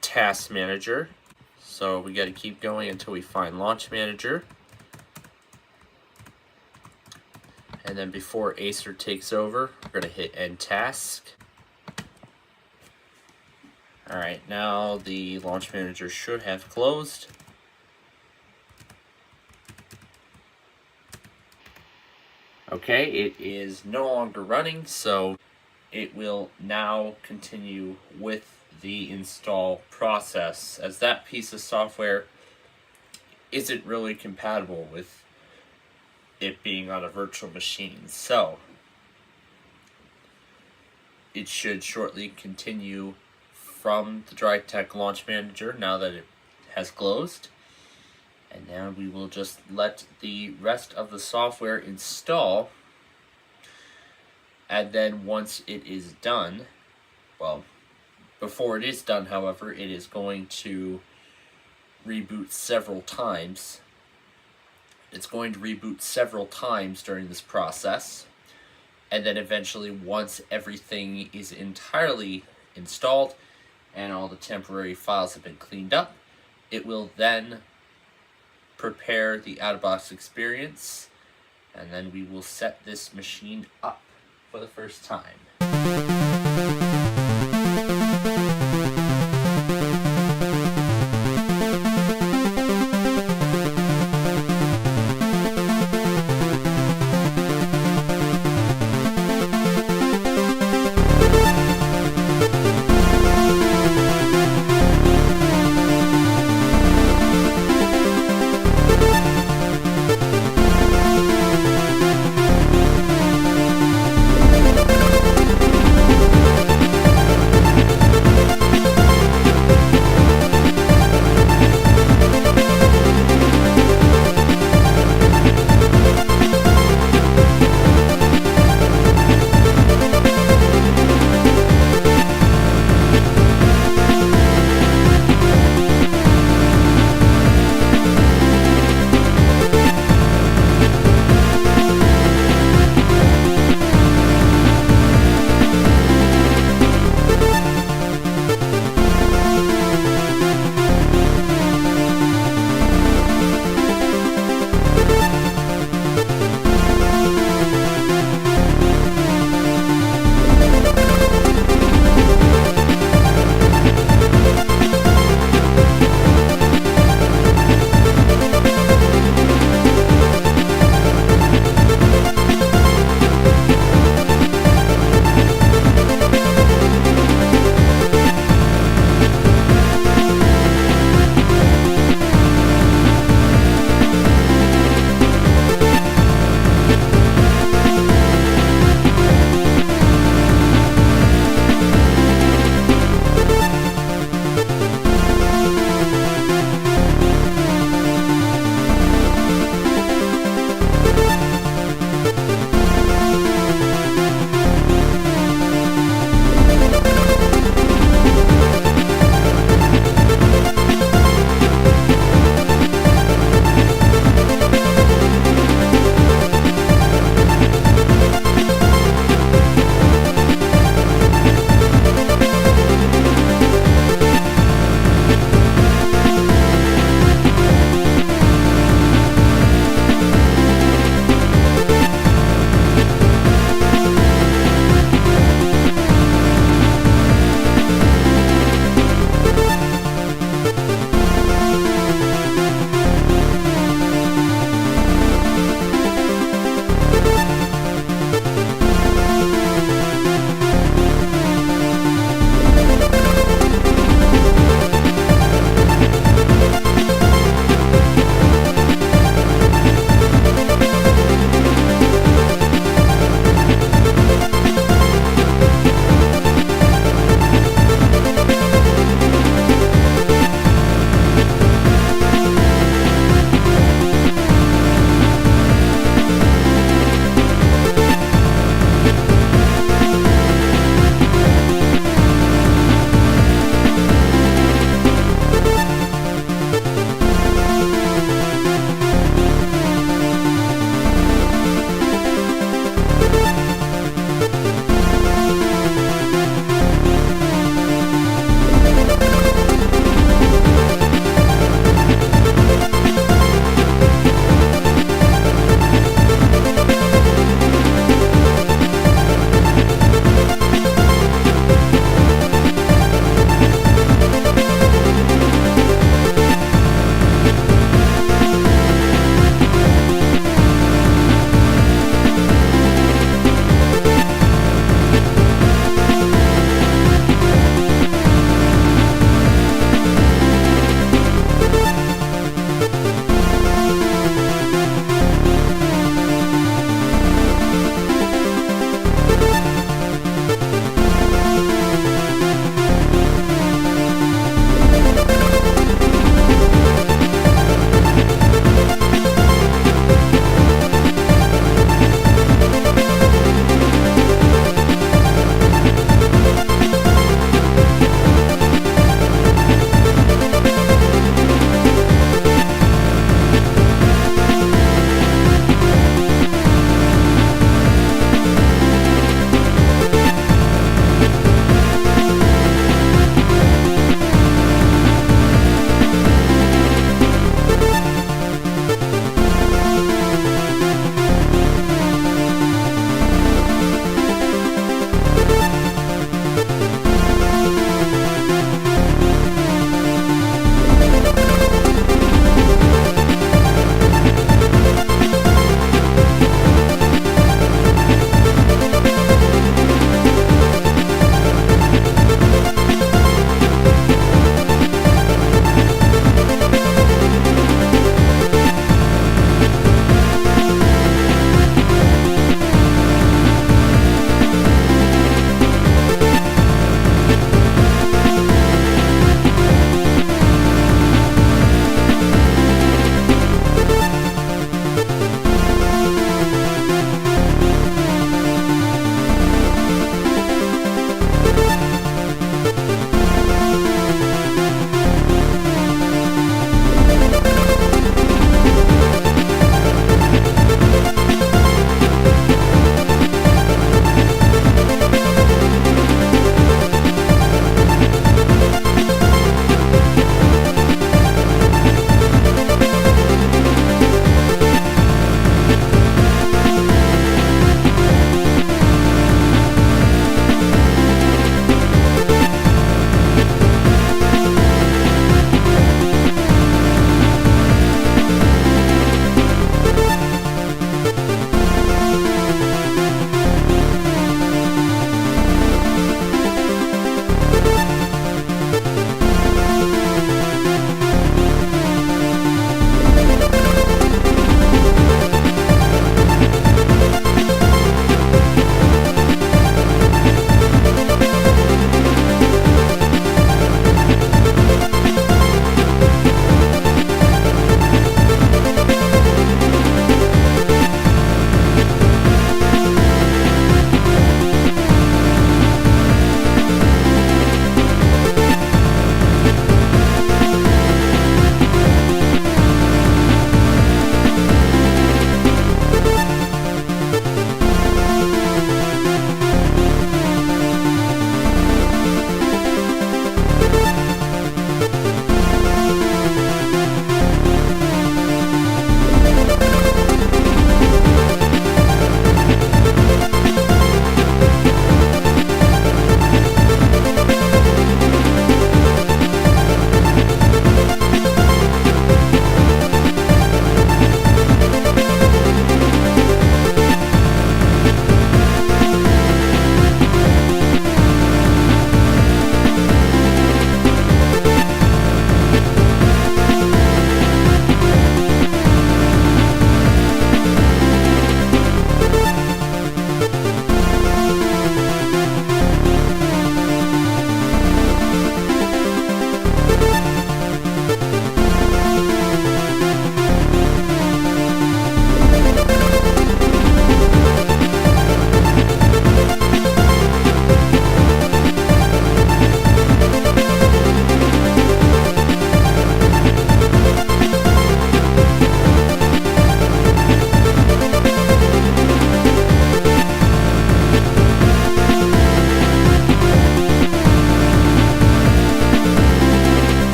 Task Manager. So we got to keep going until we find Launch Manager. And then before Acer takes over, we're going to hit End Task. Alright, now the Launch Manager should have closed. Okay, it is no longer running, so it will now continue with the install process, as that piece of software isn't really compatible with it being on a virtual machine. So it should shortly continue from the DryTech Launch Manager now that it has closed. And now we will just let the rest of the software install. And then once it is done, well, before it is done, however, it is going to reboot several times. It's going to reboot several times during this process. And then eventually, once everything is entirely installed and all the temporary files have been cleaned up, it will then prepare the out-of-box experience, and then we will set this machine up for the first time.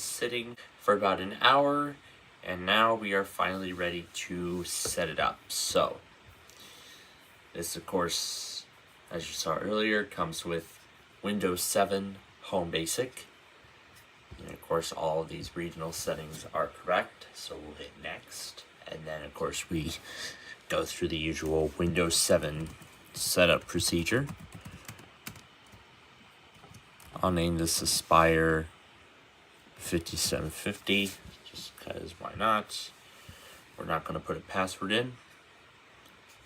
sitting for about an hour, and now we are finally ready to set it up. So this, of course, as you saw earlier, comes with Windows 7 Home Basic. And of course, all of these regional settings are correct, so we'll hit next. And then, of course, we go through the usual Windows 7 setup procedure. I'll name this Aspire 5750, just because why not? We're not going to put a password in.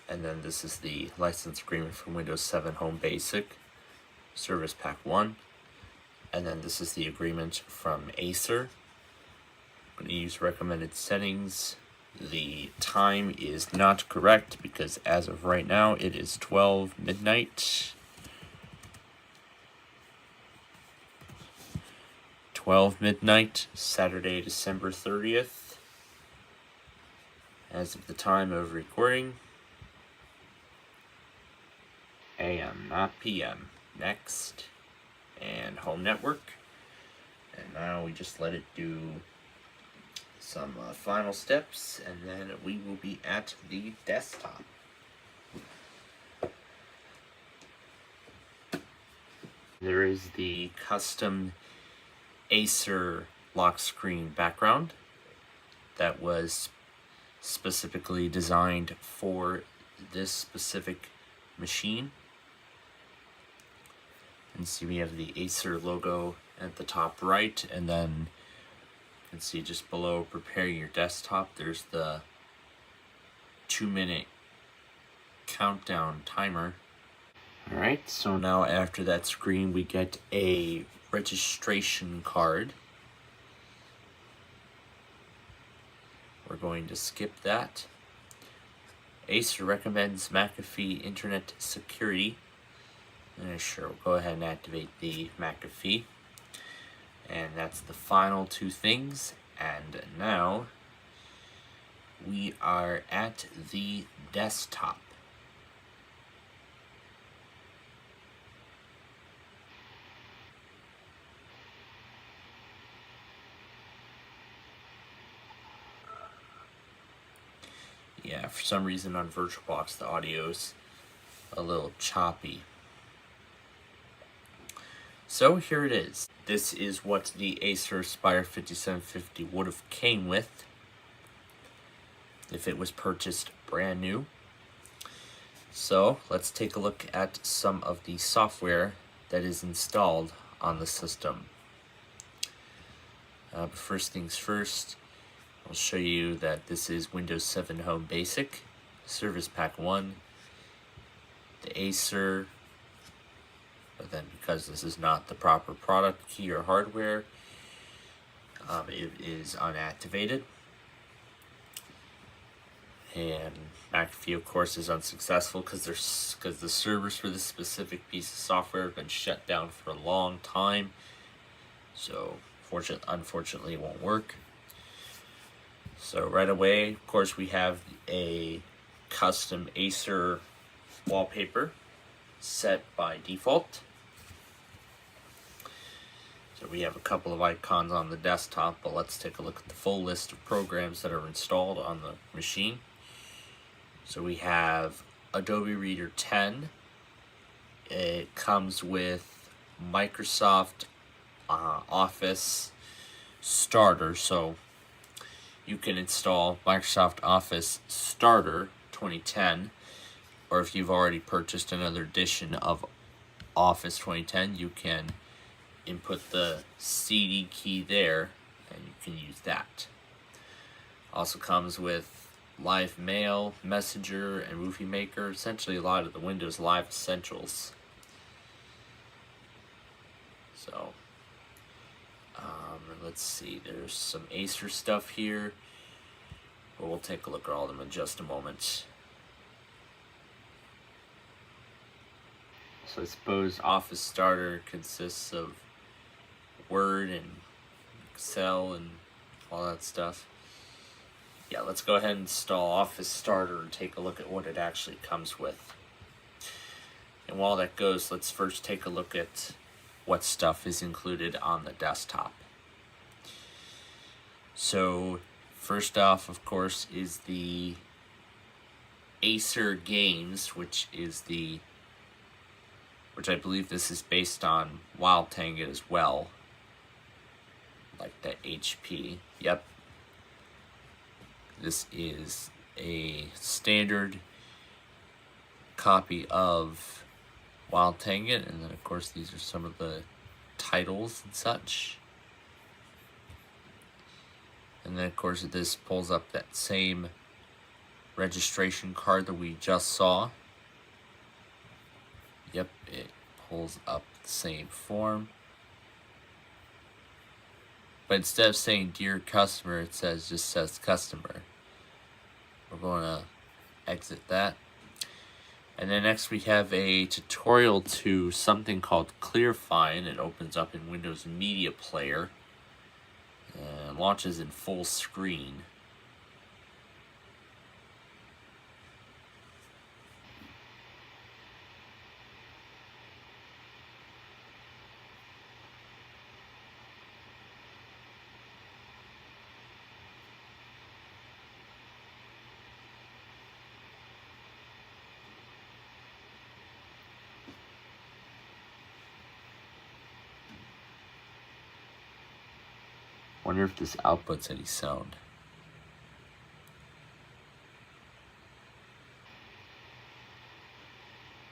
And then this is the license agreement for Windows 7 Home Basic, Service Pack 1. And then this is the agreement from Acer. I'm going to use recommended settings. The time is not correct because as of right now it is 12 midnight. 12 midnight, Saturday, December 30th. As of the time of recording. AM, not PM. Next. And home network. And now we just let it do some final steps, and then we will be at the desktop. There is the custom Acer lock screen background that was specifically designed for this specific machine. And see, we have the Acer logo at the top right, and then you can see just below preparing your desktop, there's the 2-minute countdown timer. Alright, so now after that screen we get a registration card. We're going to skip that. Acer recommends McAfee Internet Security. And sure, we'll go ahead and activate the McAfee. And that's the final two things. And now we are at the desktop. Yeah, for some reason on VirtualBox the audio's a little choppy. So here it is. This is what the Acer Aspire 5750 would have came with if it was purchased brand new. So let's take a look at some of the software that is installed on the system. But first things first, I'll show you that this is Windows 7 Home Basic, Service Pack 1, the Acer. But then because this is not the proper product key or hardware, it is unactivated. And McAfee, of course, is unsuccessful because the servers for this specific piece of software have been shut down for a long time. So unfortunately it won't work. So right away, of course, we have a custom Acer wallpaper set by default. So we have a couple of icons on the desktop, but let's take a look at the full list of programs that are installed on the machine. So we have Adobe Reader 10. It comes with Microsoft Office Starter, so you can install Microsoft Office Starter 2010, or if you've already purchased another edition of Office 2010, you can input the CD key there and you can use that. Also comes with Live Mail, Messenger, and Movie Maker, essentially a lot of the Windows Live essentials. So let's see, there's some Acer stuff here, but we'll take a look at all of them in just a moment. So I suppose Office Starter consists of Word and Excel and all that stuff. Yeah, let's go ahead and install Office Starter and take a look at what it actually comes with. And while that goes, let's first take a look at what stuff is included on the desktop. So first off, of course, is the Acer Games, which I believe this is based on Wild Tanget as well. Like the HP. Yep. This is a standard copy of Wild Tanget, and then of course these are some of the titles and such. And then of course this pulls up that same registration card that we just saw. Yep, it pulls up the same form. But instead of saying dear customer, it just says customer. We're going to exit that. And then next we have a tutorial to something called ClearFind. It opens up in Windows Media Player and launches in full screen. Wonder if this outputs any sound.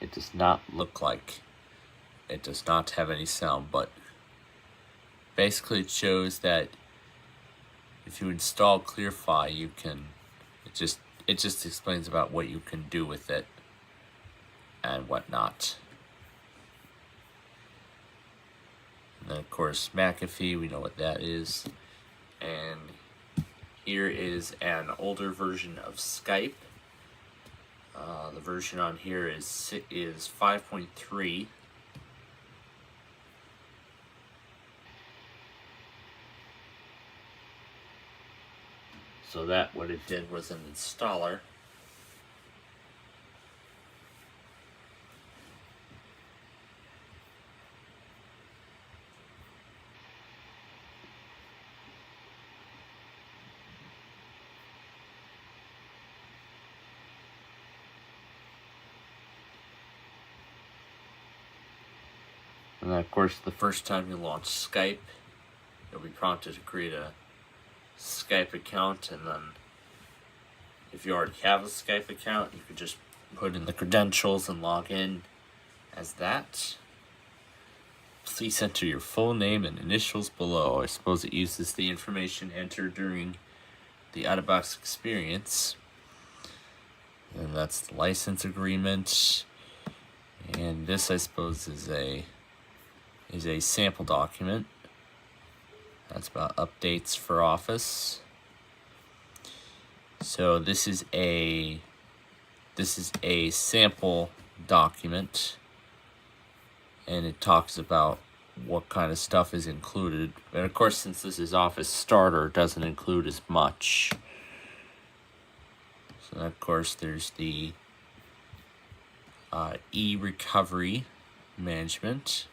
It does not look like it does not have any sound, but basically it shows that if you install ClearFi, you can it just explains about what you can do with it and whatnot. And then of course McAfee, we know what that is. And here is an older version of Skype. The version on here is 5.3. So that what it did was an installer. And then of course the first time you launch Skype, you'll be prompted to create a Skype account, and then if you already have a Skype account, you could just put in the credentials and log in as that. Please enter your full name and initials below. I suppose it uses the information entered during the out-of-box experience. And that's the license agreement. And this, I suppose, is a sample document. That's about updates for Office. So this is a sample document, and it talks about what kind of stuff is included. And of course, since this is Office Starter, it doesn't include as much. So of course there's the e-recovery management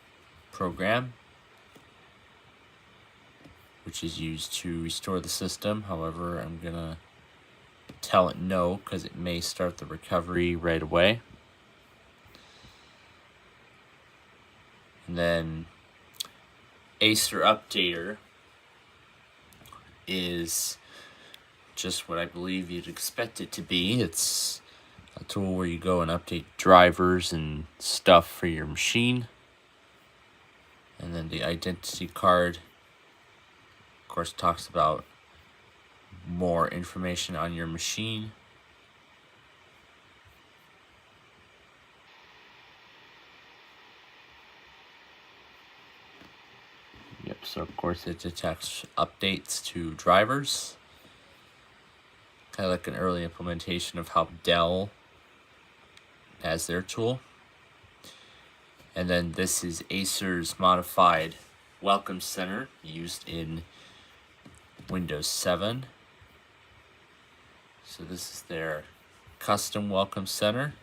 program, which is used to restore the system. However, I'm gonna tell it no because it may start the recovery right away. And then Acer Updater is just what I believe you'd expect it to be. It's a tool where you go and update drivers and stuff for your machine. And then the identity card, of course, talks about more information on your machine. Yep, so of course it detects updates to drivers. Kind of like an early implementation of how Dell has their tool. And then this is Acer's modified Welcome Center used in Windows 7. So this is their custom Welcome Center.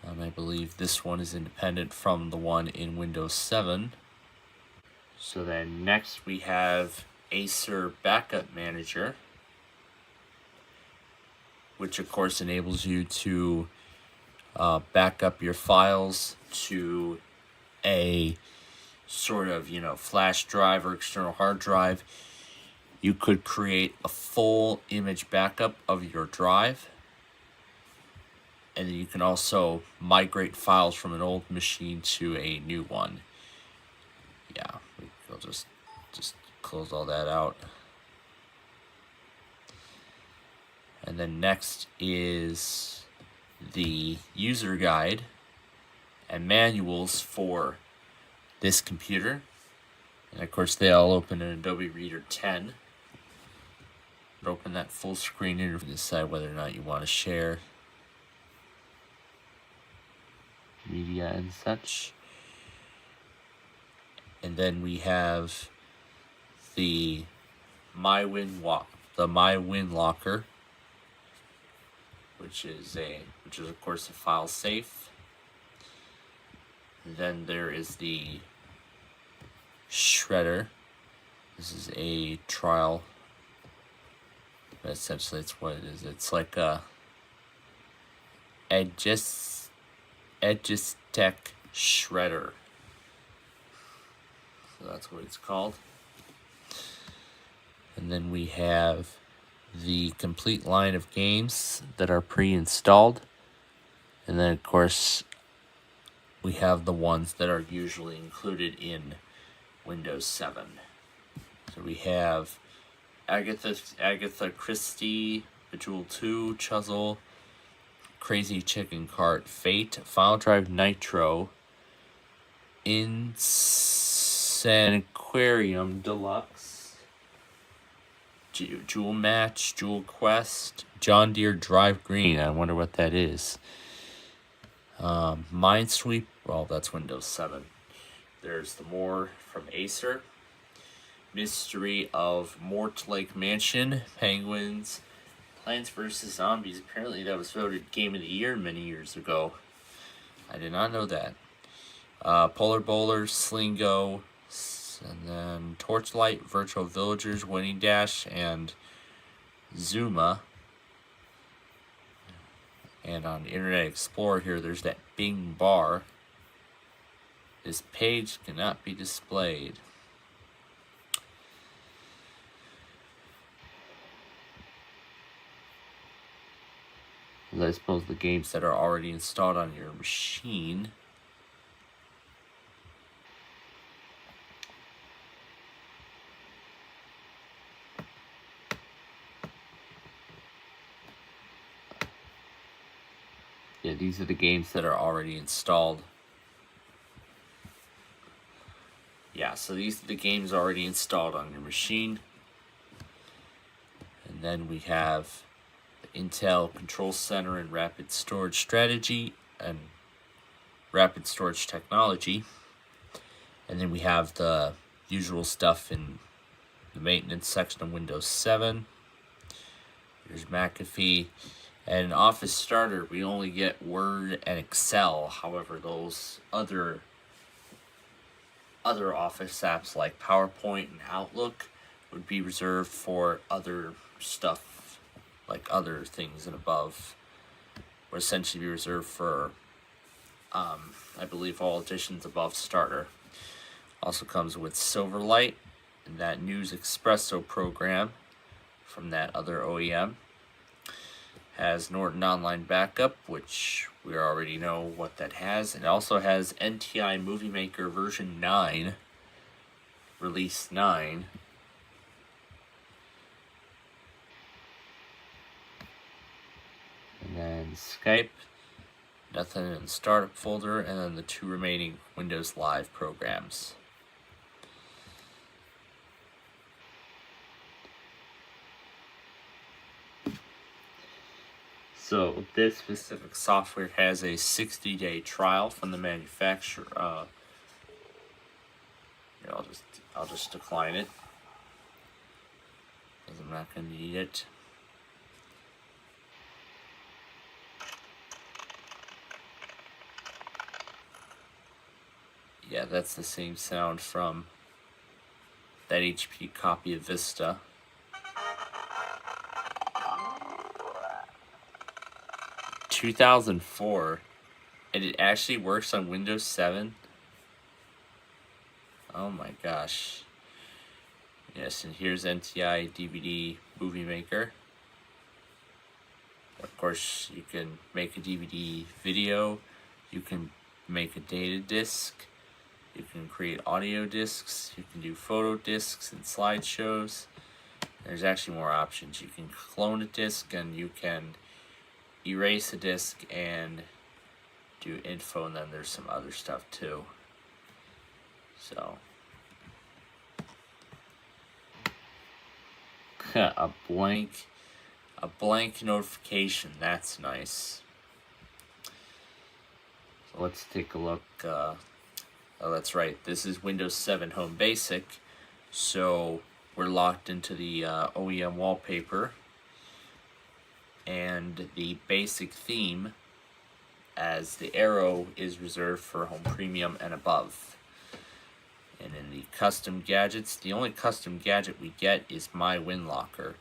I believe this one is independent from the one in Windows 7. So then next we have Acer Backup Manager, which of course enables you to back up your files to a sort of, flash drive or external hard drive. You could create a full image backup of your drive, and then you can also migrate files from an old machine to a new one. Yeah, we'll just close all that out. And then next is the user guide and manuals for this computer. And of course they all open in Adobe Reader 10. Open that full screen interview, decide whether or not you want to share media and such. And then we have the My Win Locker, which is of course a file safe. And then there is the Shredder. This is a trial. But essentially, it's what it is. It's like a Edgistech Shredder. So that's what it's called. And then we have the complete line of games that are pre-installed. And then, of course, we have the ones that are usually included in Windows 7. So we have Agatha Christie, Bejeweled 2, Chuzzle, Crazy Chicken Cart, Fate, File Drive Nitro, Insaniquarium Deluxe, Jewel Match, Jewel Quest, John Deere Drive Green. I wonder what that is. Minesweep, well, that's Windows 7. There's the More from Acer. Mystery of Mortlake Mansion, Penguins, Plants vs. Zombies. Apparently that was voted Game of the Year many years ago. I did not know that. Polar Bowlers, Slingo, and then Torchlight, Virtual Villagers, Winning Dash, and Zuma. And on Internet Explorer here, there's that Bing bar. This page cannot be displayed. I suppose the games that are already installed on your machine. Yeah, these are the games that are already installed. Yeah, so these are the games already installed on your machine. And then we have Intel Control Center and Rapid Storage Strategy and Rapid Storage Technology. And then we have the usual stuff in the maintenance section of Windows 7. There's McAfee. And Office Starter, we only get Word and Excel. However, those other Office apps like PowerPoint and Outlook would be reserved for other stuff, like other things and above, would essentially be reserved for, I believe, all editions above Starter. Also comes with Silverlight and that News Espresso program from that other OEM. Has Norton Online Backup, which we already know what that has. It also has NTI Movie Maker version 9, release 9. And then Skype, nothing in the startup folder, and then the 2 remaining Windows Live programs. So this specific software has a 60-day trial from the manufacturer. I'll just decline it because I'm not going to need it. Yeah, that's the same sound from that HP copy of Vista. (2004), and it actually works on Windows 7. Oh my gosh. Yes, and here's NTI DVD Movie Maker. Of course, you can make a DVD video, you can make a data disc, you can create audio discs, you can do photo discs and slideshows. There's actually more options. You can clone a disc, and you can erase a disc and do info, and then there's some other stuff too. So a blank notification, that's nice. So let's take a look. Oh, that's right, this is Windows 7 Home Basic, so we're locked into the OEM wallpaper and the basic theme, as the arrow is reserved for Home Premium and above. And in the custom gadgets, the only custom gadget we get is My WinLocker.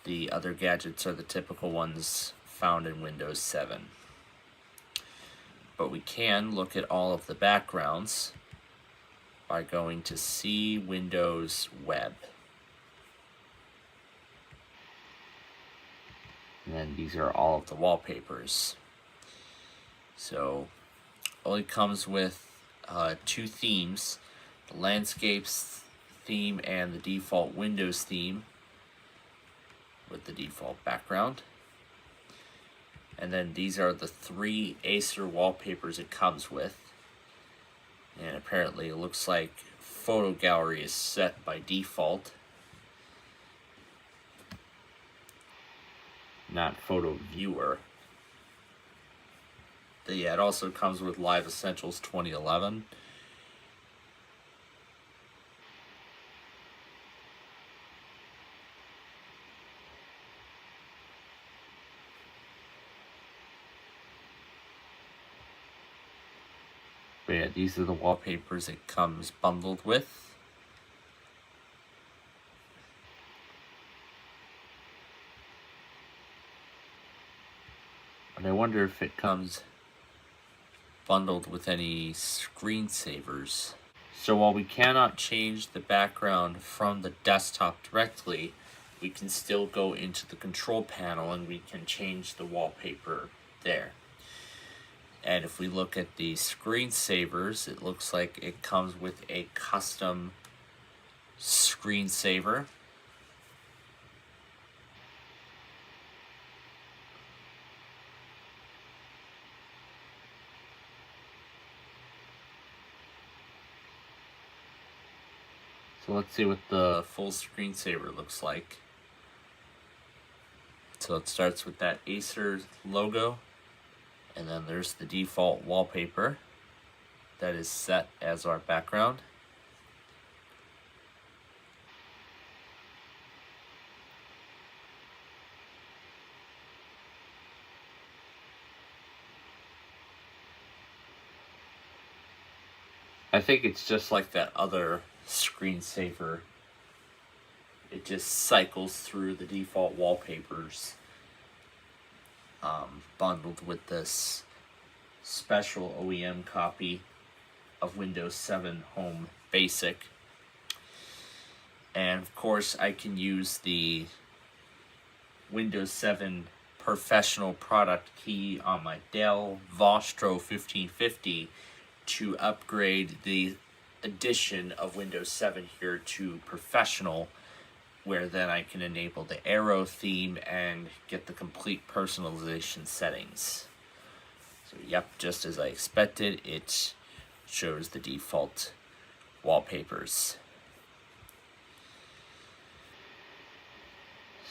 The other gadgets are the typical ones found in Windows 7. But we can look at all of the backgrounds by going to See Windows Web. And then these are all of the wallpapers. So only comes with 2 themes, the landscapes theme and the default Windows theme with the default background. And then these are the 3 Acer wallpapers it comes with. And apparently it looks like photo gallery is set by default, not photo viewer. But yeah, it also comes with Live Essentials 2011. But yeah, these are the wallpapers it comes bundled with. And I wonder if it comes bundled with any screensavers. So while we cannot change the background from the desktop directly, we can still go into the control panel and we can change the wallpaper there. And if we look at the screensavers, it looks like it comes with a custom screensaver. So let's see what the full screensaver looks like. So it starts with that Acer logo, and then there's the default wallpaper that is set as our background. I think it's just like that other screensaver. It just cycles through the default wallpapers, bundled with this special OEM copy of Windows 7 Home Basic. And of course I can use the Windows 7 Professional product key on my Dell Vostro 1550 to upgrade the edition of Windows 7 here to Professional, where then I can enable the arrow theme and get the complete personalization settings. So yep, just as I expected, it shows the default wallpapers.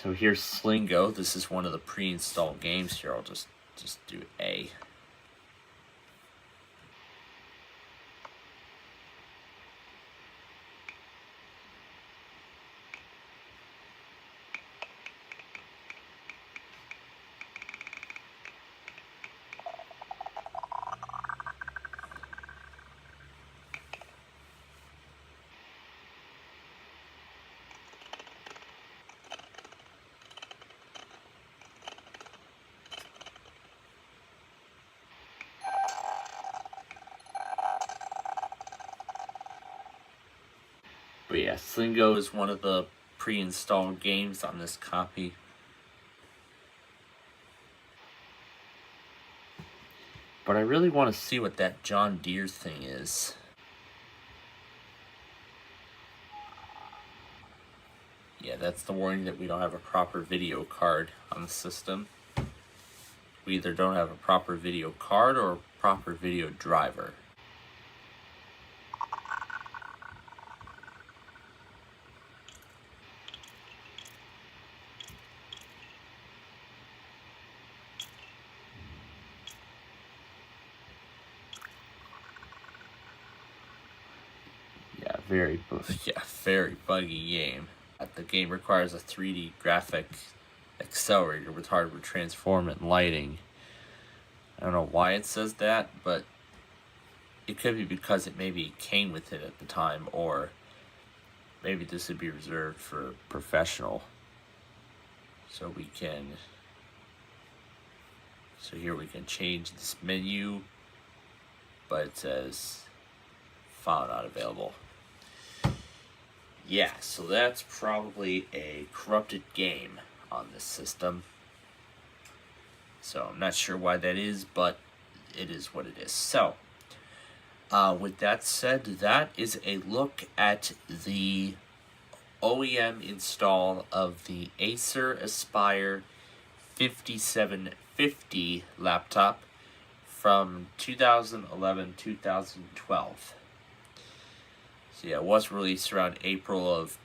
So here's Slingo. This is one of the pre-installed games here. I'll just do A. But yeah, Slingo is one of the pre-installed games on this copy. But I really want to see what that John Deere thing is. Yeah, that's the warning that we don't have a proper video card on the system. We either don't have a proper video card or a proper video driver. Very buggy game. The game requires a 3D graphic accelerator with hardware transform and lighting. I don't know why it says that, but it could be because it maybe came with it at the time, or maybe this would be reserved for professional. So here we can change this menu, but it says file not available. Yeah, so that's probably a corrupted game on this system. So I'm not sure why that is, but it is what it is. So, with that said, that is a look at the OEM install of the Acer Aspire 5750 laptop from 2011-2012. So yeah, it was released around April of...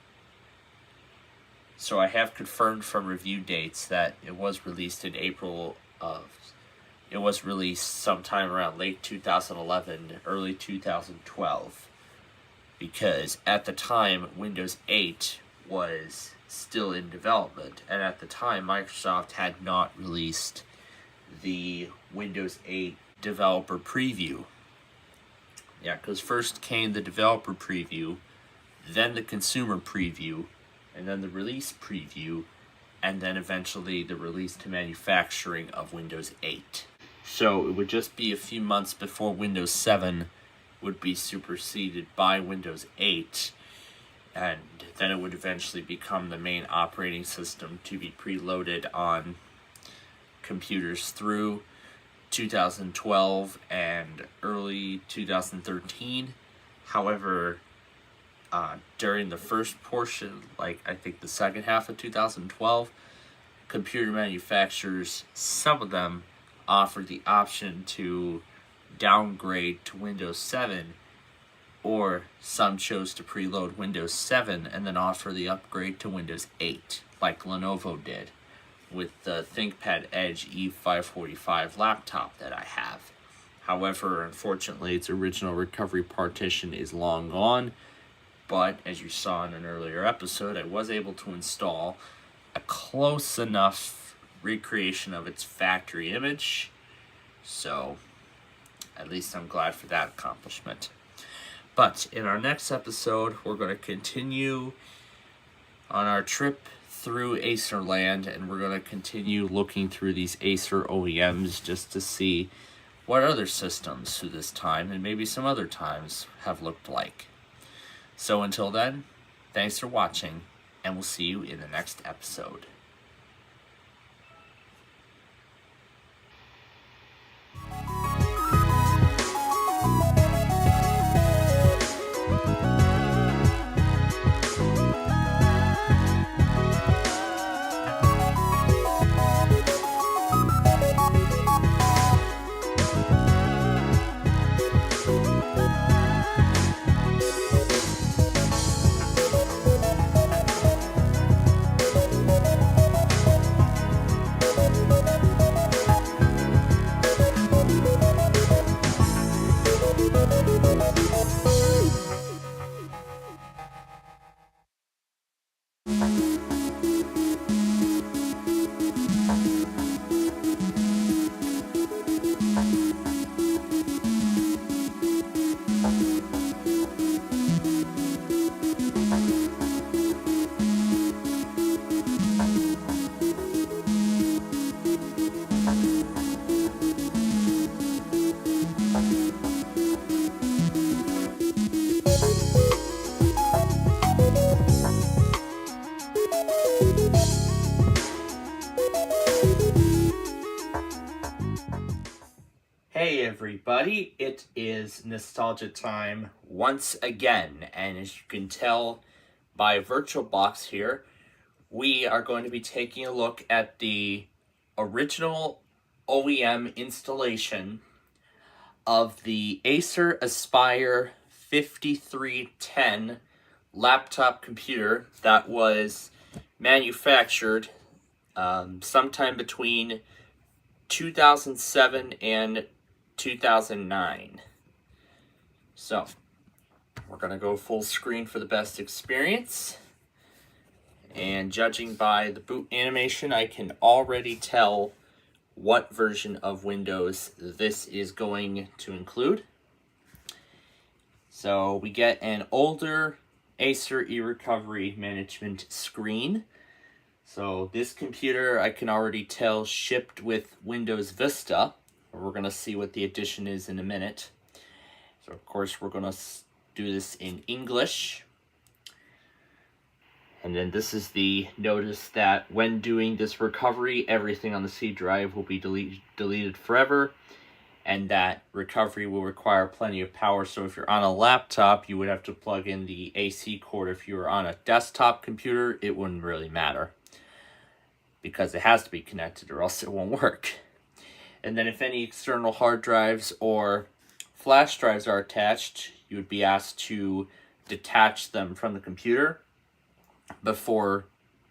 So I have confirmed from review dates that it was released in April of... It was released sometime around late 2011, early 2012. Because at the time, Windows 8 was still in development. And at the time, Microsoft had not released the Windows 8 developer preview. Yeah, because first came the developer preview, then the consumer preview, and then the release preview, and then eventually the release to manufacturing of Windows 8. So it would just be a few months before Windows 7 would be superseded by Windows 8, and then it would eventually become the main operating system to be preloaded on computers through 2012 and early 2013. However, during the first portion, like I think the second half of 2012, computer manufacturers, some of them offered the option to downgrade to Windows 7, or some chose to preload Windows 7 and then offer the upgrade to Windows 8, like Lenovo did with the ThinkPad Edge E545 laptop that I have. However, unfortunately, its original recovery partition is long gone, but as you saw in an earlier episode, I was able to install a close enough recreation of its factory image, so at least I'm glad for that accomplishment. But in our next episode, we're going to continue on our trip through Acer land, and we're going to continue looking through these Acer OEMs just to see what other systems through this time and maybe some other times have looked like. So until then, thanks for watching, and we'll see you in the next episode. Hey everybody, it is nostalgia time once again, and as you can tell by VirtualBox here, we are going to be taking a look at the original OEM installation of the Acer Aspire 5310 laptop computer that was manufactured sometime between 2007 and 2009. So, we're going to go full screen for the best experience. And judging by the boot animation, I can already tell what version of Windows this is going to include. So, we get an older Acer eRecovery management screen. So this computer, I can already tell, shipped with Windows Vista. We're going to see what the addition is in a minute. So of course we're going to do this in English. And then this is the notice that when doing this recovery, everything on the C drive will be deleted forever. And that recovery will require plenty of power. So if you're on a laptop, you would have to plug in the AC cord. If you were on a desktop computer, it wouldn't really matter, because it has to be connected or else it won't work. And then if any external hard drives or flash drives are attached, you would be asked to detach them from the computer before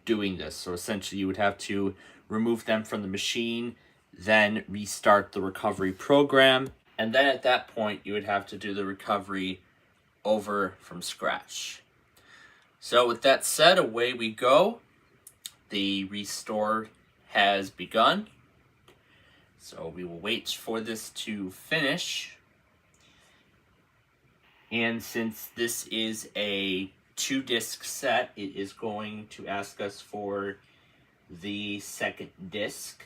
doing this. So essentially you would have to remove them from the machine, then restart the recovery program, and then at that point you would have to do the recovery over from scratch. So with that said, away we go. The restore has begun, so we will wait for this to finish. And since this is a 2-disc set, it is going to ask us for the second disc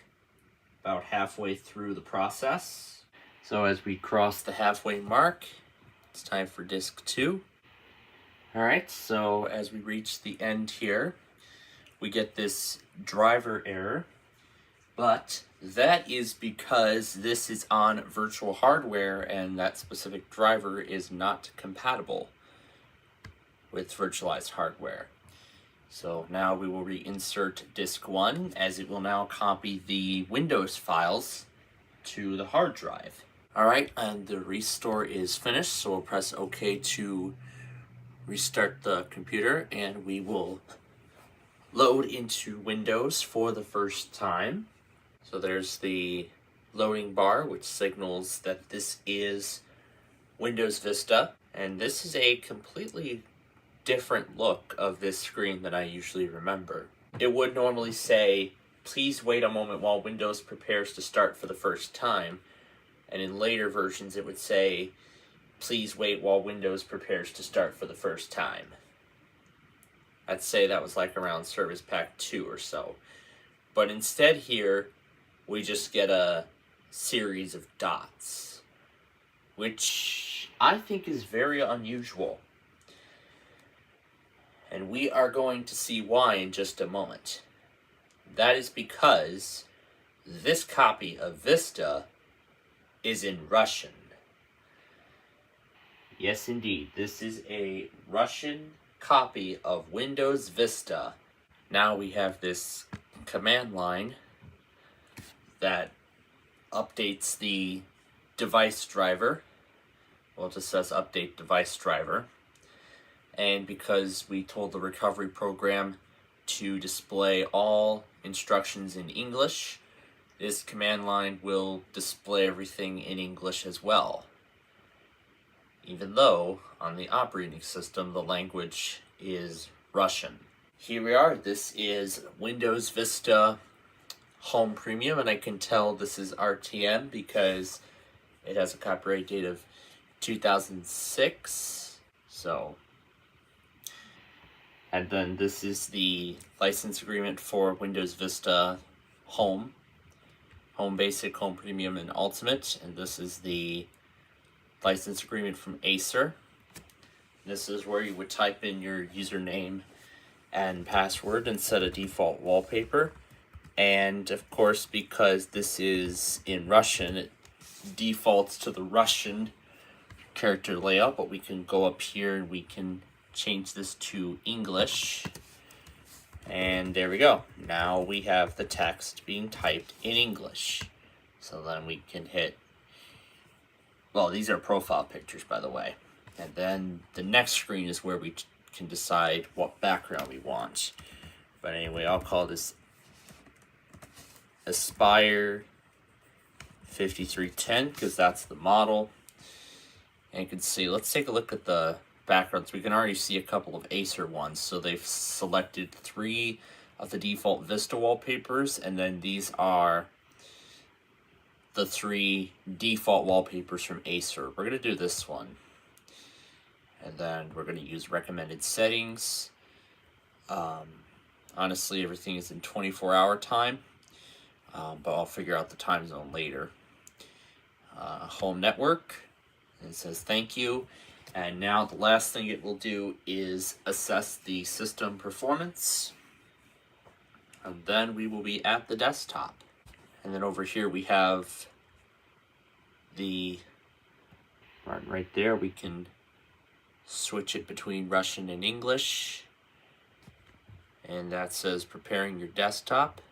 about halfway through the process. So as we cross the halfway mark, it's time for disc 2. Alright, so as we reach the end here, we get this driver error, but that is because this is on virtual hardware and that specific driver is not compatible with virtualized hardware. So now we will reinsert disk 1, as it will now copy the Windows files to the hard drive. Alright, and the restore is finished, so we'll press OK to restart the computer, and we will load into Windows for the first time. So there's the loading bar, which signals that this is Windows Vista. And this is a completely different look of this screen than I usually remember. It would normally say, please wait a moment while Windows prepares to start for the first time. And in later versions it would say, please wait while Windows prepares to start for the first time. I'd say that was like around Service Pack 2 or so. But instead here, we just get a series of dots, which I think is very unusual. And we are going to see why in just a moment. That is because this copy of Vista is in Russian. Yes, indeed, this is a Russian copy of Windows Vista. Now we have this command line that updates the device driver. Well, it just says update device driver. And because we told the recovery program to display all instructions in English, this command line will display everything in English as well. Even though on the operating system the language is Russian. Here we are. This is Windows Vista Home Premium, and I can tell this is RTM because it has a copyright date of 2006. So, and then this is the license agreement for Windows Vista Home Basic, Home Premium, and Ultimate, and this is the license agreement from Acer. This is where you would type in your username and password and set a default wallpaper. And of course, because this is in Russian, defaults to the Russian character layout, but we can go up here and we can change this to English. And there we go. Now we have the text being typed in English. So then we can hit, well, these are profile pictures, by the way. And then the next screen is where we can decide what background we want. But anyway, I'll call this Aspire 5310 because that's the model. And you can see, let's take a look at the backgrounds. We can already see a couple of Acer ones. So they've selected 3 of the default Vista wallpapers, and then these are the 3 default wallpapers from Acer. We're going to do this one. And then we're going to use recommended settings. Honestly, everything is in 24-hour time, but I'll figure out the time zone later. Home network. It says thank you. And now the last thing it will do is assess the system performance. And then we will be at the desktop. And then over here we have the right there. We can switch it between Russian and English. And that says preparing your desktop.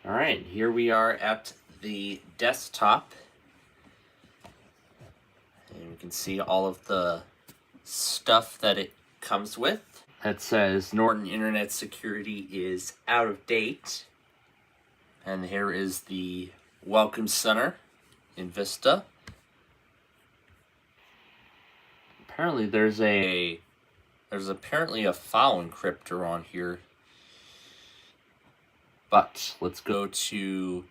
All right, here we are at the desktop. And we can see all of the stuff that it comes with. That says Norton Internet Security is out of date. And here is the Welcome Center in Vista. Apparently there's apparently a file encryptor on here. But let's go to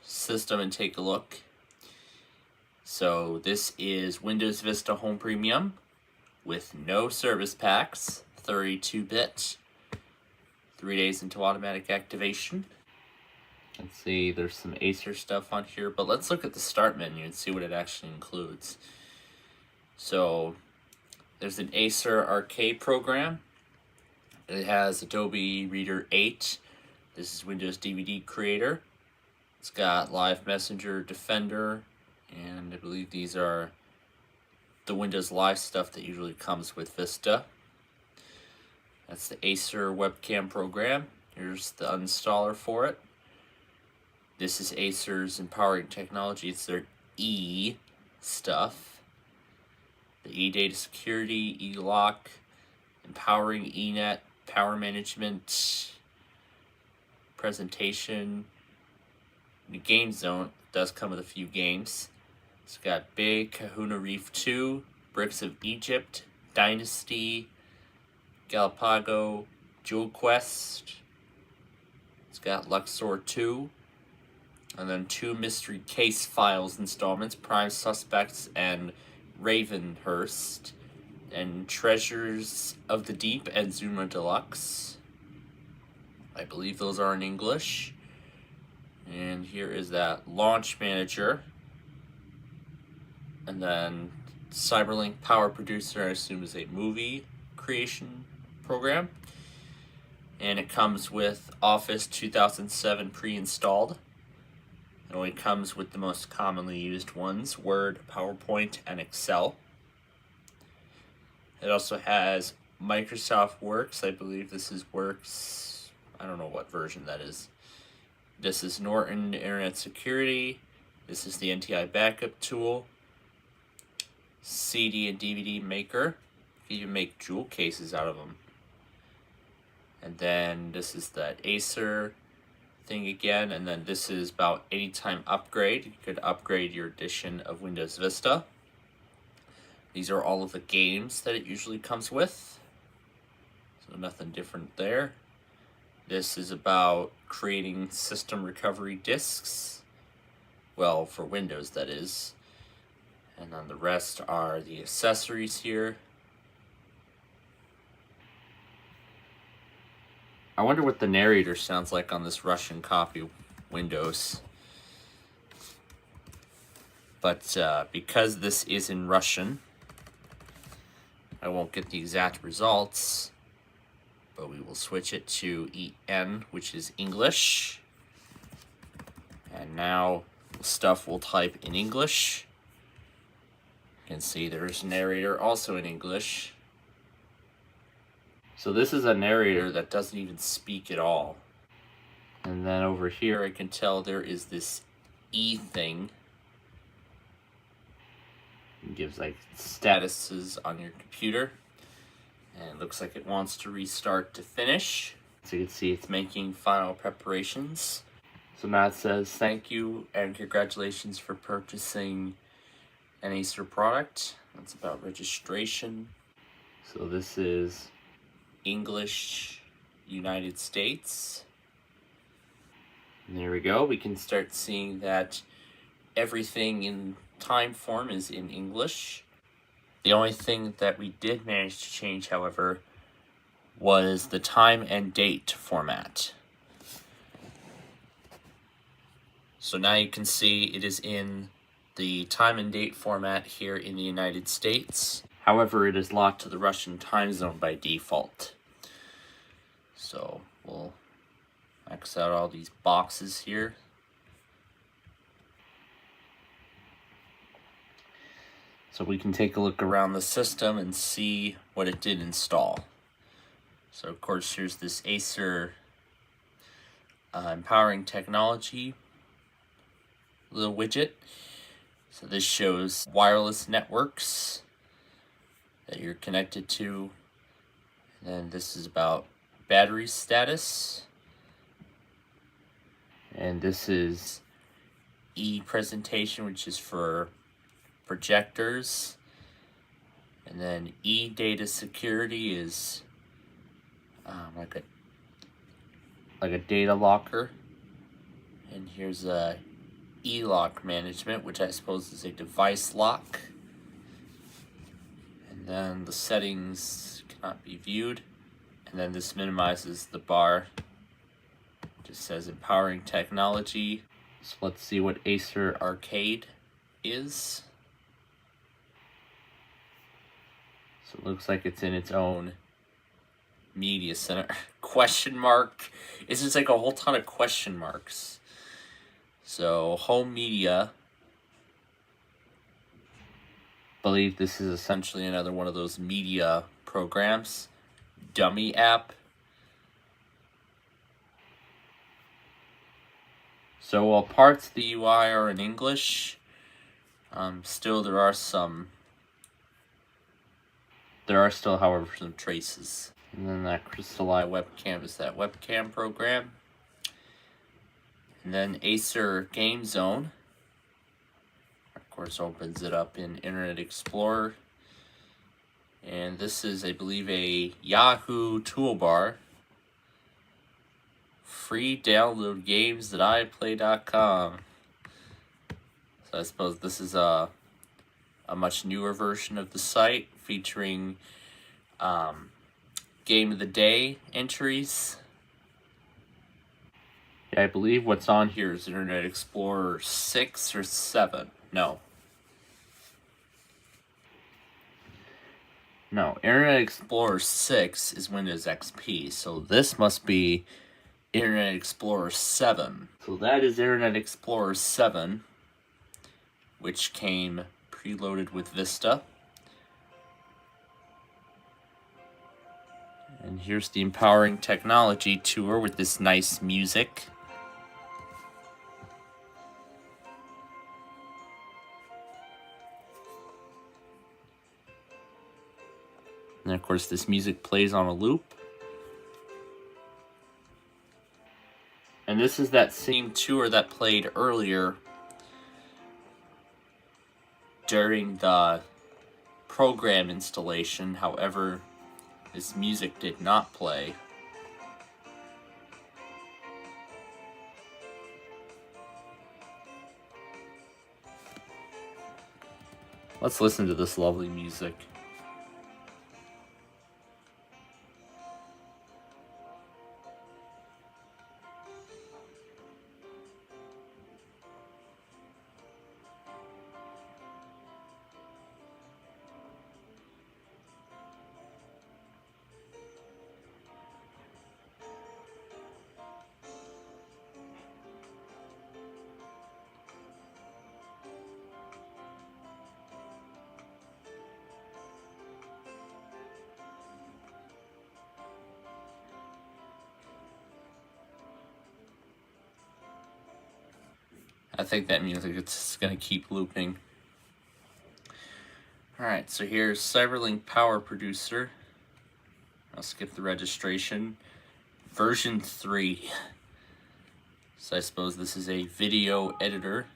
System and take a look. So this is Windows Vista Home Premium with no service packs, 32-bit, 3 days into automatic activation. Let's see, there's some Acer stuff on here, but let's look at the start menu and see what it actually includes. So there's an Acer arcade program. It has Adobe Reader 8. This is Windows DVD Creator. It's got Live Messenger, Defender, and I believe these are the Windows Live stuff that usually comes with Vista. That's the Acer webcam program. Here's the uninstaller for it. This is Acer's Empowering Technology. It's their E stuff. The E Data Security, E Lock, Empowering eNet, Power Management, Presentation. The Game Zone does come with a few games. It's got Big, Kahuna Reef 2, Bricks of Egypt, Dynasty, Galapago, Jewel Quest. It's got Luxor 2. And then 2 Mystery Case Files installments, Prime Suspects and Ravenhurst. And Treasures of the Deep and Zuma Deluxe. I believe those are in English. And here is that Launch Manager. And then Cyberlink Power Producer, I assume is a movie creation program. And it comes with Office 2007 pre-installed. It only comes with the most commonly used ones, Word, PowerPoint, and Excel. It also has Microsoft Works. I believe this is Works. I don't know what version that is. This is Norton Internet Security. This is the NTI Backup Tool. CD and DVD Maker. You can even make jewel cases out of them. And then this is that Acer thing again. And then this is about anytime upgrade. You could upgrade your edition of Windows Vista. These are all of the games that it usually comes with. So nothing different there. This is about creating system recovery disks Well, for Windows, that is. And then the rest are the accessories here. I wonder what the narrator sounds like on this Russian copy Windows. But because this is in Russian, I won't get the exact results, but we will switch it to EN, which is English. And now stuff will type in English. You can see there's narrator also in English. So this is a narrator that doesn't even speak at all. And then over here I can tell there is this E thing. It gives like statuses on your computer. And it looks like it wants to restart to finish. So you can see it's making final preparations. So now it says thank you and congratulations for purchasing an Acer product. That's about registration. So this is English, United States. And there we go. We can start seeing that everything in time form is in English. The only thing that we did manage to change, however, was the time and date format. So now you can see it is in the time and date format here in the United States. However, it is locked to the Russian time zone by default. So we'll X out all these boxes here. So we can take a look around the system and see what it did install. So of course here's this Acer empowering technology little widget. So this shows wireless networks that you're connected to. And then this is about battery status. And this is E-presentation, which is for projectors. And then E-data security is like a data locker. And here's a E-lock management, which I suppose is a device lock. And then the settings cannot be viewed. And then this minimizes the bar. It just says empowering technology. So let's see what Acer Arcade is. So it looks like it's in its own media center. Question mark. It's just like a whole ton of question marks. So home media. I believe this is essentially another one of those media programs. Dummy app. So while parts of the UI are in English, still there are still, however, some traces. And then that Crystal Eye webcam is that webcam program. And then Acer Game Zone, of course, opens it up in Internet Explorer. And this is, I believe, a Yahoo toolbar. Free download games at iplay.com. So I suppose this is a much newer version of the site featuring Game of the Day entries. Yeah, I believe what's on here is Internet Explorer 6 or 7. No, Internet Explorer 6 is Windows XP, so this must be Internet Explorer 7. So that is Internet Explorer 7, which came preloaded with Vista. And here's the Empowering Technology tour with this nice music. And of course this music plays on a loop. And this is that same tour that played earlier during the program installation. However, this music did not play. Let's listen to this lovely music. I think that music is going to keep looping. Alright, so here's Cyberlink Power Producer. I'll skip the registration. Version 3. So I suppose this is a video editor.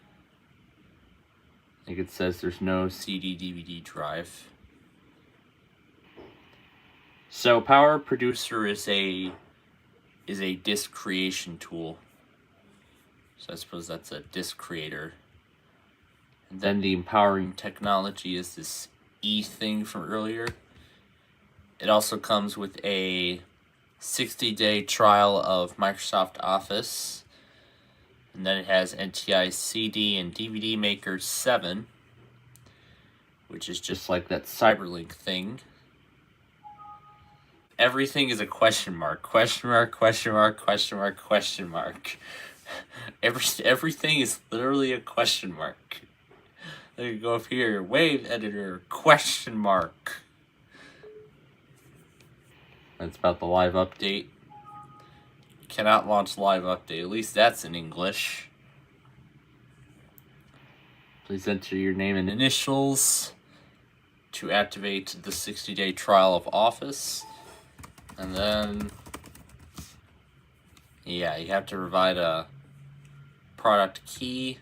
I think it says there's no CD DVD drive. So Power Producer is a disk creation tool. So I suppose that's a disk creator. And then the empowering technology is this E thing from earlier. It also comes with a 60-day trial of Microsoft Office. And then it has NTI CD and DVD Maker 7, which is just like that Cyberlink thing. Everything is a question mark. Question mark, question mark, question mark, question mark. Everything is literally a question mark. There you go up here. Wave editor, question mark. That's about the live update. Cannot launch live update. At least that's in English. Please enter your name and initials to activate the 60-day trial of Office. And then, yeah, you have to provide a product key.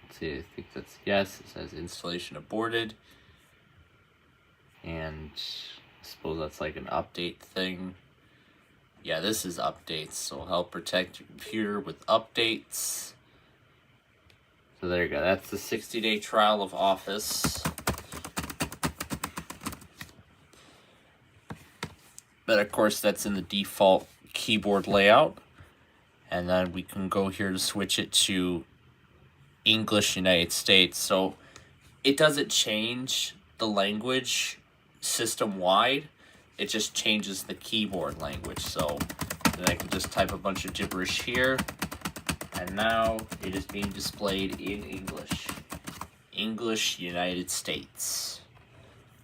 Let's see, I think that's yes. It says installation aborted. And I suppose that's like an update thing. Yeah, this is updates, so help protect your computer with updates. So there you go. That's the 60-day trial of Office. But of course, that's in the default keyboard layout. And then we can go here to switch it to English United States. So it doesn't change the language system-wide. It just changes the keyboard language. So then I can just type a bunch of gibberish here. And now it is being displayed in English. English United States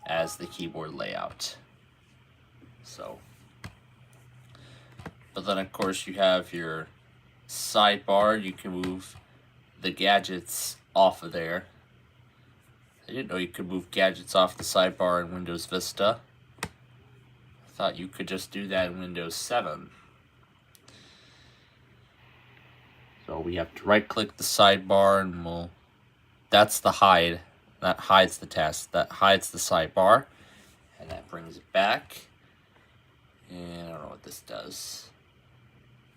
as the keyboard layout. So, but then of course you have your sidebar. You can move the gadgets off of there. I didn't know you could move gadgets off the sidebar in Windows Vista. I thought you could just do that in Windows 7. So we have to right click the sidebar and that's the hide. That hides the task. That hides the sidebar. And that brings it back. And I don't know what this does.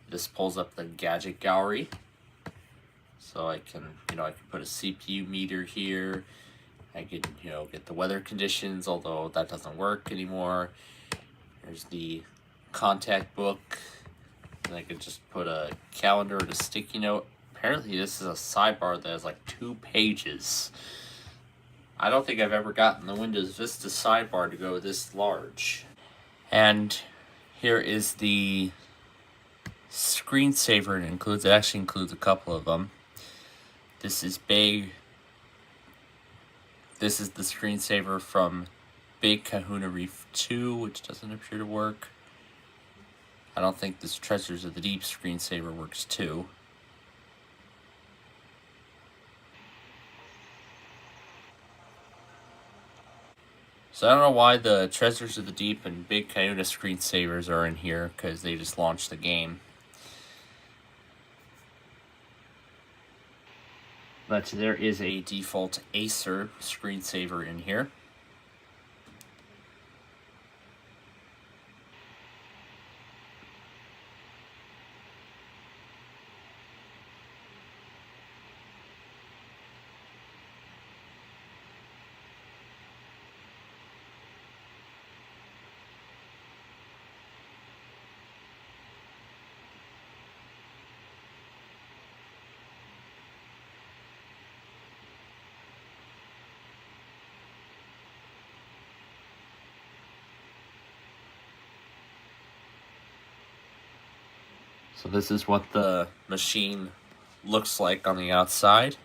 This pulls up the gadget gallery. So I can, I can put a CPU meter here. I can, get the weather conditions, although that doesn't work anymore. There's the contact book. And I could just put a calendar and a sticky note. Apparently this is a sidebar that has like 2 pages. I don't think I've ever gotten the Windows Vista sidebar to go this large. And here is the screensaver. It actually includes a couple of them. This is big. This is the screensaver from Big Kahuna Reef 2, which doesn't appear to work. I don't think this Treasures of the Deep screensaver works too. So I don't know why the Treasures of the Deep and Big Kahuna screensavers are in here, because they just launched the game. But there is a default Acer screensaver in here. So this is what the machine looks like on the outside.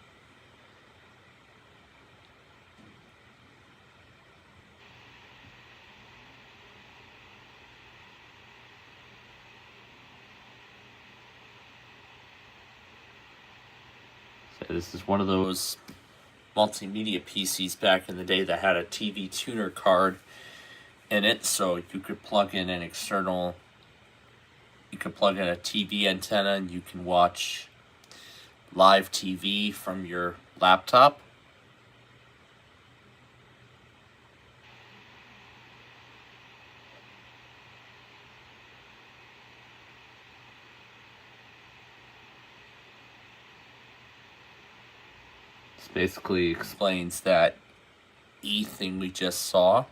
So this is one of those multimedia PCs back in the day that had a TV tuner card in it, so you could plug in an external, you could plug in a TV antenna and you can watch live TV from your laptop. This basically explains that E thing we just saw.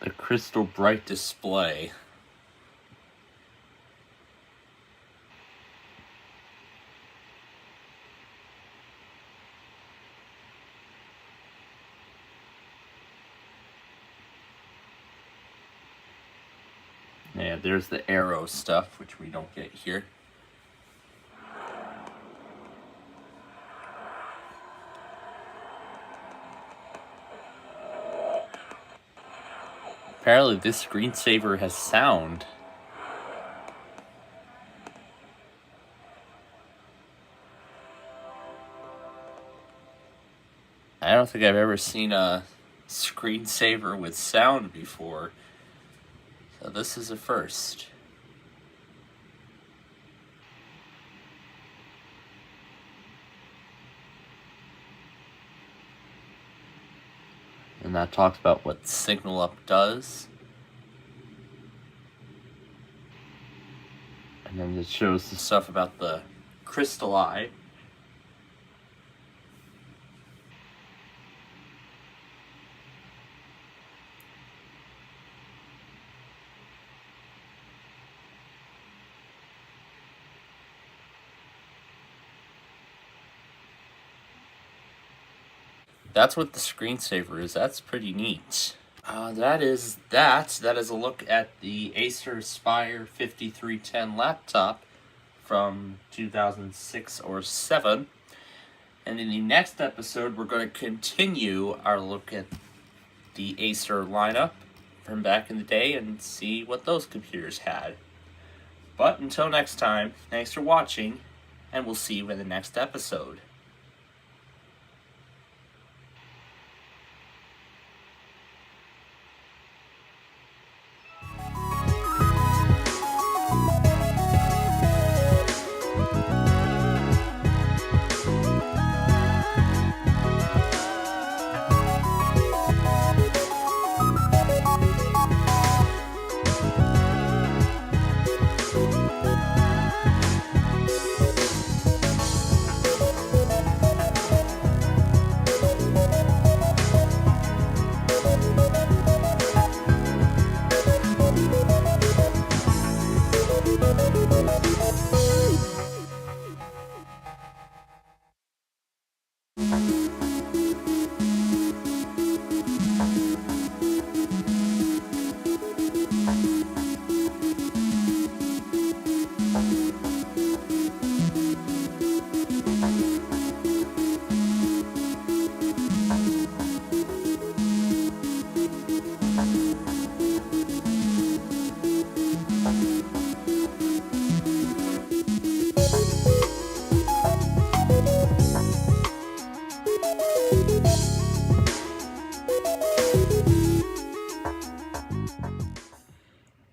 The crystal bright display. Yeah, there's the arrow stuff, which we don't get here. Apparently this screensaver has sound. I don't think I've ever seen a screensaver with sound before. So this is a first. And that talks about what Signal Up does. And then it shows the stuff about the crystal eye. That's what the screensaver is. That's pretty neat. That is a look at the Acer Aspire 5310 laptop from 2006 or 7. And in the next episode, we're going to continue our look at the Acer lineup from back in the day and see what those computers had. But until next time, thanks for watching, and we'll see you in the next episode.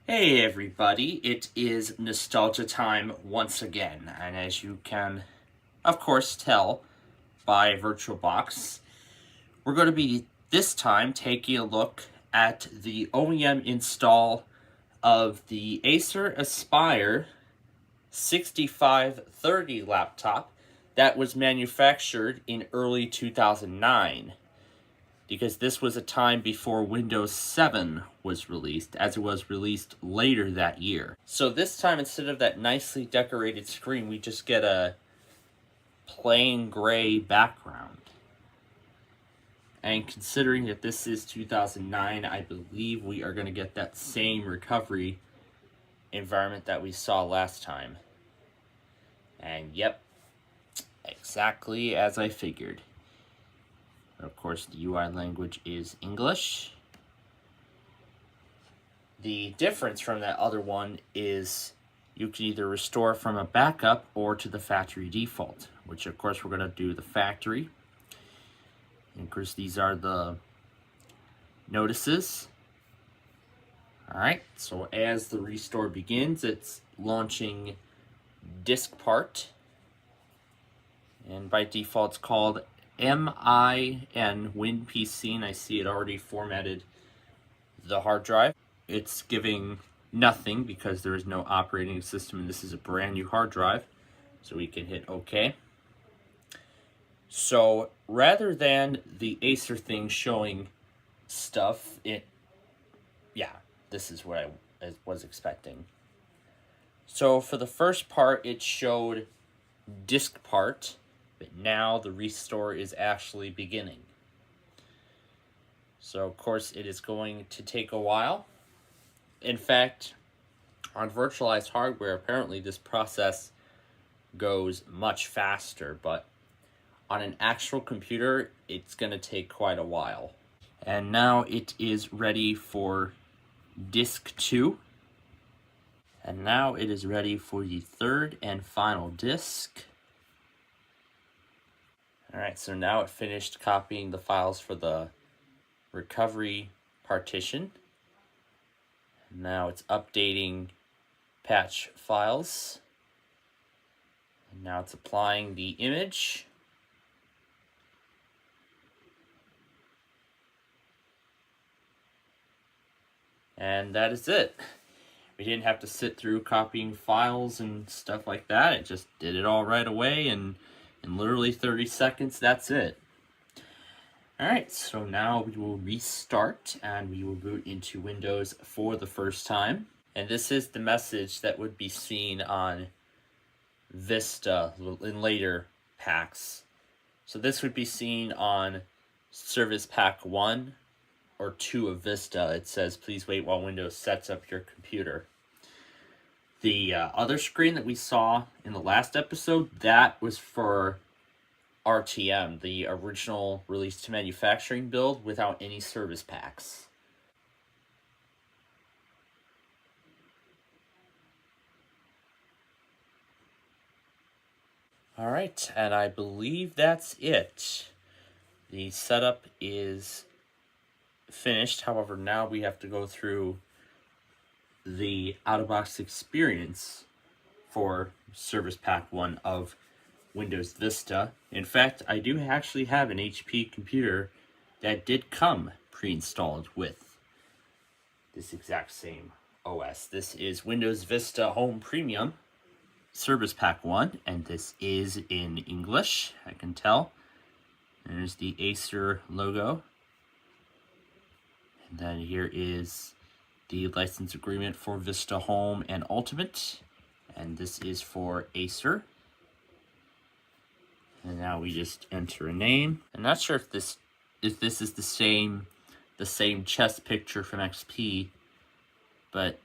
Hey everybody, it is nostalgia time once again, and as you can, of course, tell by VirtualBox, we're going to be this time taking a look at the OEM install of the Acer Aspire 6530 laptop that was manufactured in early 2009. Because this was a time before Windows 7 was released, as it was released later that year. So this time, instead of that nicely decorated screen, we just get a plain gray background. And considering that this is 2009, I believe we are going to get that same recovery environment that we saw last time. And yep, exactly as I figured. Of course, the UI language is English. The difference from that other one is you can either restore from a backup or to the factory default, which of course we're going to do the factory. And of course, these are the notices. Alright, so as the restore begins, it's launching disk part. And by default, it's called MIN WinPC, and I see it already formatted the hard drive. It's giving nothing because there is no operating system, and this is a brand new hard drive. So we can hit OK. So rather than the Acer thing showing stuff, this is what I was expecting. So for the first part, it showed disk part, but now the restore is actually beginning. So of course it is going to take a while. In fact, on virtualized hardware, apparently this process goes much faster, but on an actual computer, it's going to take quite a while. And now it is ready for disk 2. And now it is ready for the third and final disk. Alright, so now it finished copying the files for the recovery partition. And now it's updating patch files. And now it's applying the image. And that is it. We didn't have to sit through copying files and stuff like that. It just did it all right away, and in literally 30 seconds, that's it. Alright, so now we will restart and we will boot into Windows for the first time. And this is the message that would be seen on Vista in later packs. So this would be seen on Service Pack 1 or 2 of Vista. It says, please wait while Windows sets up your computer. The other screen that we saw in the last episode, that was for RTM, the original release to manufacturing build without any service packs. Alright, and I believe that's it. The setup is finished. However, now we have to go through the out-of-box experience for Service Pack 1 of Windows Vista. In fact, I do actually have an HP computer that did come pre-installed with this exact same OS. This is Windows Vista Home Premium Service Pack 1, and this is in English, I can tell. There's the Acer logo. And then here is the license agreement for Vista Home and Ultimate. And this is for Acer. And now we just enter a name. I'm not sure if this is the same chest picture from XP, but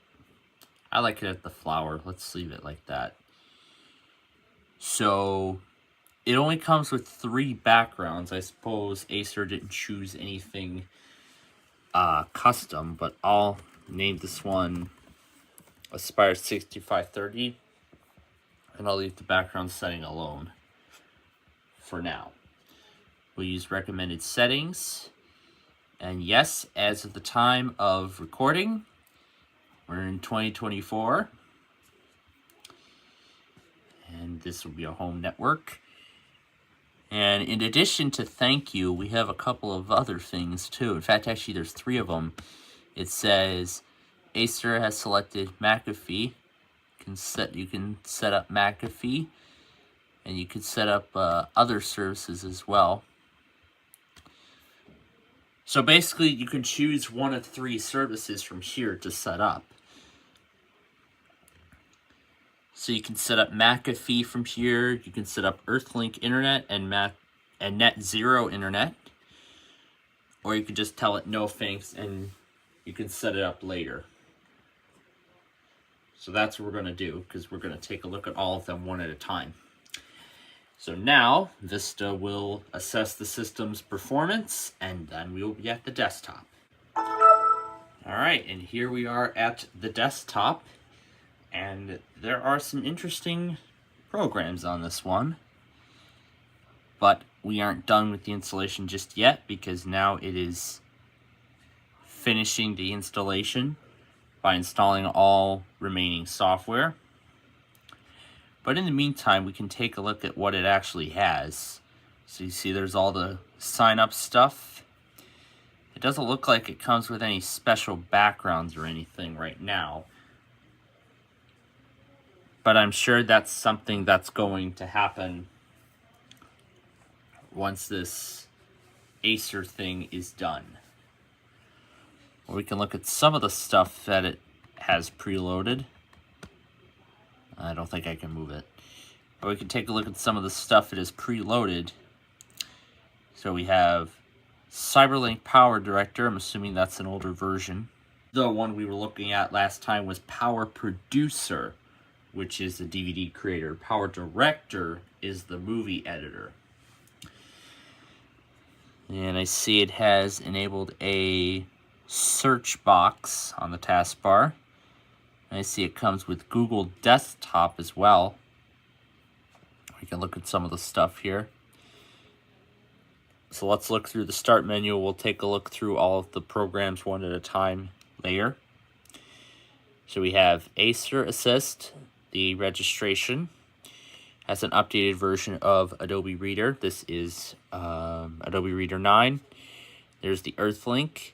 I like it at the flower. Let's leave it like that. So it only comes with 3 backgrounds. I suppose Acer didn't choose anything custom, but I'll name this one Aspire 6530, and I'll leave the background setting alone for now. We'll use recommended settings, and yes, as of the time of recording, we're in 2024, and this will be a home network. And in addition to thank you, we have a couple of other things too. In fact, actually there's 3 of them. It says Acer has selected McAfee. You can set up McAfee, and you can set up other services as well. So basically, you can choose one of 3 services from here to set up. So you can set up McAfee from here. You can set up Earthlink Internet and Net Zero Internet. Or you can just tell it no thanks and you can set it up later. So that's what we're going to do, because we're going to take a look at all of them one at a time. So now Vista will assess the system's performance, and then we will be at the desktop. Alright, and here we are at the desktop, and there are some interesting programs on this one. But we aren't done with the installation just yet, because now it is finishing the installation by installing all remaining software. But in the meantime, we can take a look at what it actually has. So you see there's all the sign-up stuff. It doesn't look like it comes with any special backgrounds or anything right now. But I'm sure that's something that's going to happen once this Acer thing is done. We can look at some of the stuff that it has preloaded. I don't think I can move it. But we can take a look at some of the stuff it is preloaded. So we have Cyberlink Power Director. I'm assuming that's an older version. The one we were looking at last time was Power Producer, which is the DVD creator. Power Director is the movie editor. And I see it has enabled a search box on the taskbar. I see it comes with Google Desktop as well. We can look at some of the stuff here. So let's look through the start menu. We'll take a look through all of the programs one at a time later. So we have Acer Assist, the registration. Has an updated version of Adobe Reader. This is Adobe Reader 9. There's the Earthlink,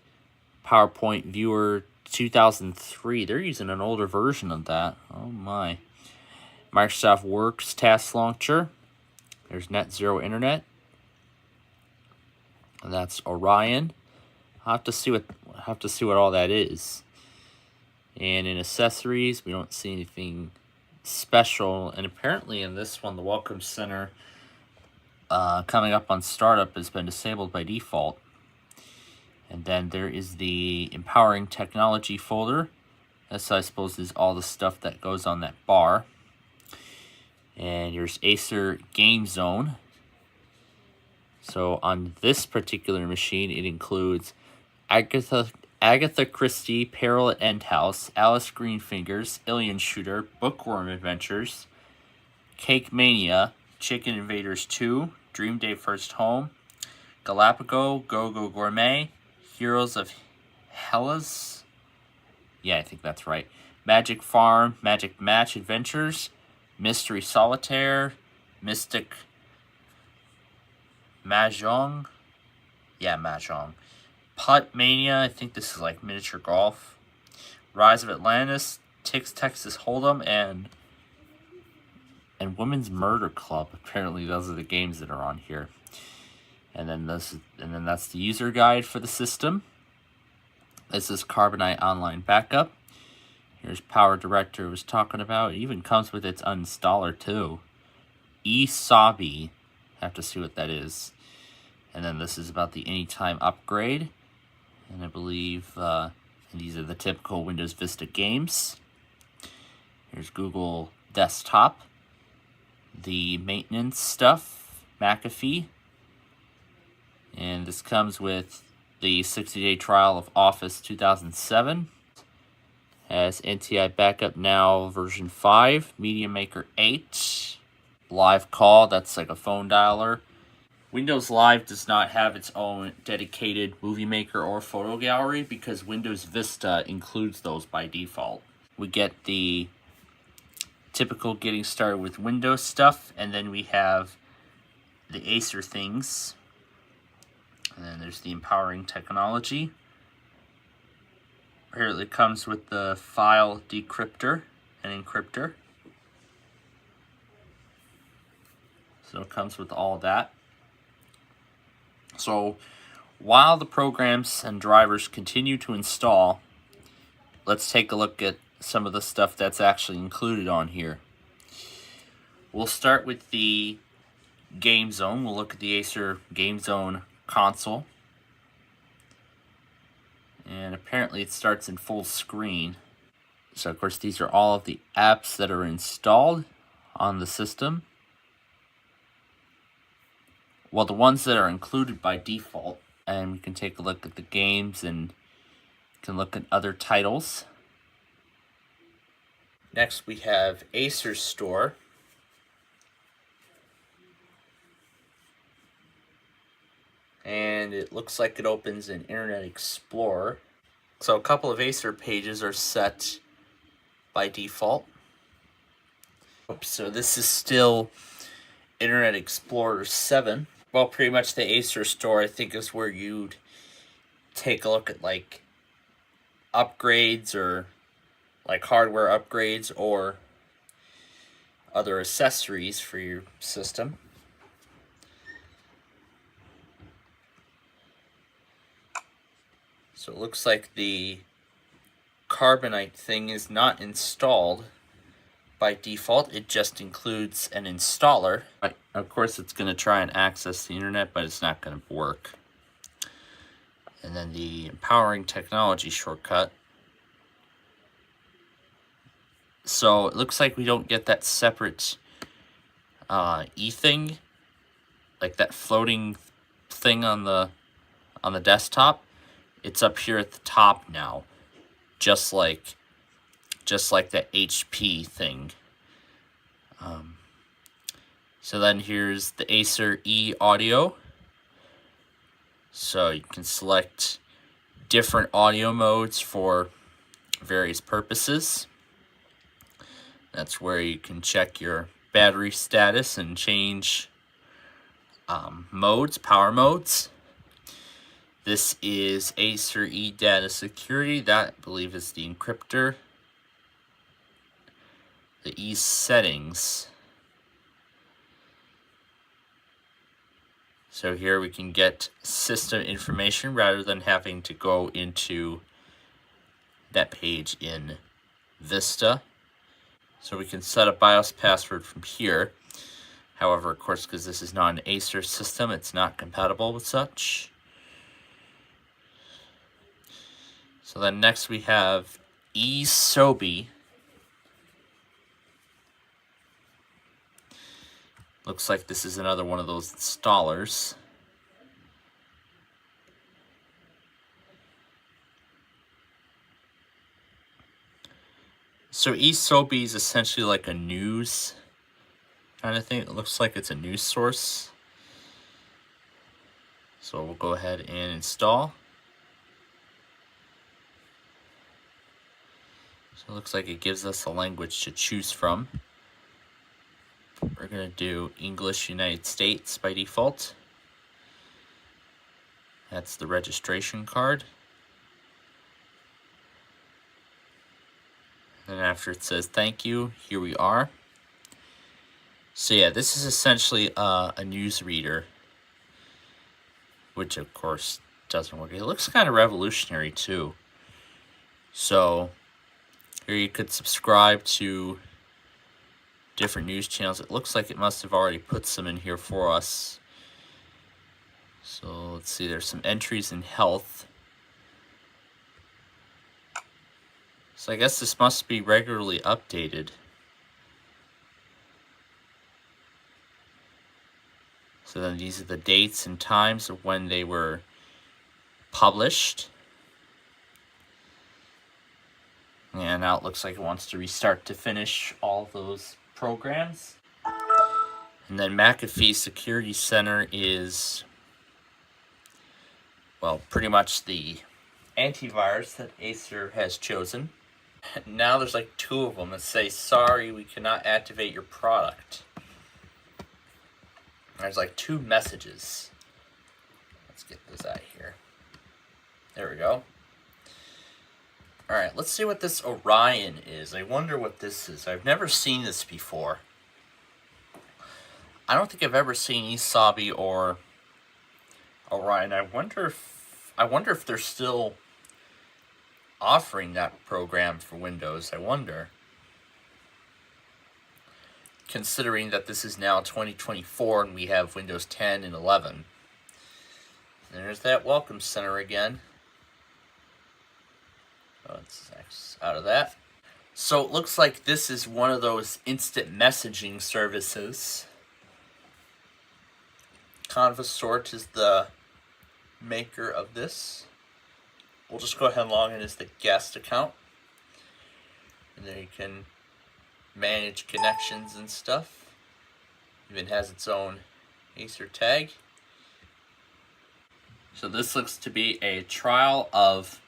PowerPoint Viewer 2003. They're using an older version of that. Oh my. Microsoft Works Task Launcher. There's Net Zero Internet. And that's Orion. I'll have to see what all that is. And in accessories, we don't see anything special. And apparently in this one, the Welcome Center coming up on startup has been disabled by default. And then there is the Empowering Technology folder. This, I suppose, is all the stuff that goes on that bar. And here's Acer Game Zone. So on this particular machine, it includes Agatha Christie, Peril at End House, Alice Greenfingers, Alien Shooter, Bookworm Adventures, Cake Mania, Chicken Invaders 2, Dream Day First Home, Galapagos, Go-Go Gourmet, Heroes of Hellas, yeah, I think that's right, Magic Farm, Magic Match Adventures, Mystery Solitaire, Mystic Mahjong, yeah, Mahjong, Putt Mania, I think this is like miniature golf, Rise of Atlantis, Texas Hold'em, and Women's Murder Club. Apparently those are the games that are on here. And then that's the user guide for the system. This is Carbonite Online Backup. Here's Power Director I was talking about. It even comes with its uninstaller too. eSabi. Have to see what that is. And then this is about the Anytime Upgrade. And I believe these are the typical Windows Vista games. Here's Google Desktop. The maintenance stuff, McAfee. And this comes with the 60-day trial of Office 2007. Has NTI Backup Now version 5, Media Maker 8, Live Call, that's like a phone dialer. Windows Live does not have its own dedicated Movie Maker or photo gallery because Windows Vista includes those by default. We get the typical getting started with Windows stuff, and then we have the Acer things. And then there's the Empowering Technology. Here it comes with the file decryptor and encryptor. So it comes with all that. So while the programs and drivers continue to install, let's take a look at some of the stuff that's actually included on here. We'll start with the Game Zone. We'll look at the Acer Game Zone console. And apparently it starts in full screen. So of course these are all of the apps that are installed on the system. Well, the ones that are included by default. And we can take a look at the games and can look at other titles. Next we have Acer Store. And it looks like it opens in Internet Explorer. So a couple of Acer pages are set by default. So this is still Internet Explorer 7. Well, pretty much the Acer Store, I think, is where you'd take a look at like upgrades or like hardware upgrades or other accessories for your system. So it looks like the Carbonite thing is not installed by default. It just includes an installer. Of course, it's going to try and access the internet, but it's not going to work. And then the Empowering Technology shortcut. So it looks like we don't get that separate e-thing, like that floating thing on the desktop. It's up here at the top now, just like that HP thing. So then here's the Acer E Audio. So you can select different audio modes for various purposes. That's where you can check your battery status and change modes, power modes. This is Acer E Data Security. That, I believe, is the encryptor. The E Settings. So here we can get system information rather than having to go into that page in Vista. So we can set a BIOS password from here. However, of course, because this is not an Acer system, it's not compatible with such. So then next we have eSobi. Looks like this is another one of those installers. So eSobi is essentially like a news kind of thing. It looks like it's a news source. So we'll go ahead and install. So it looks like it gives us a language to choose from. We're going to do English United States by default. That's the registration card. And after it says thank you, here we are. So yeah, this is essentially a news reader, which of course doesn't work. It looks kind of revolutionary too. So here you could subscribe to different news channels. It looks like it must have already put some in here for us. So let's see, there's some entries in health. So I guess this must be regularly updated. So then these are the dates and times of when they were published. And now it looks like it wants to restart to finish all those programs. And then McAfee Security Center is, well, pretty much the antivirus that Acer has chosen. Now there's like two of them that say, sorry, we cannot activate your product. There's like two messages. Let's get this out of here. There we go. Alright, let's see what this Orion is. I wonder what this is. I've never seen this before. I don't think I've ever seen eSobi or Orion. I wonder if they're still offering that program for Windows. I wonder. considering that this is now 2024 and we have Windows 10 and 11. There's that Welcome Center again. Oh, let's X out of that. So it looks like this is one of those instant messaging services. Conversort is the maker of this. We'll just go ahead and log in as the guest account. And there you can manage connections and stuff. Even has its own Acer tag. So this looks to be a trial of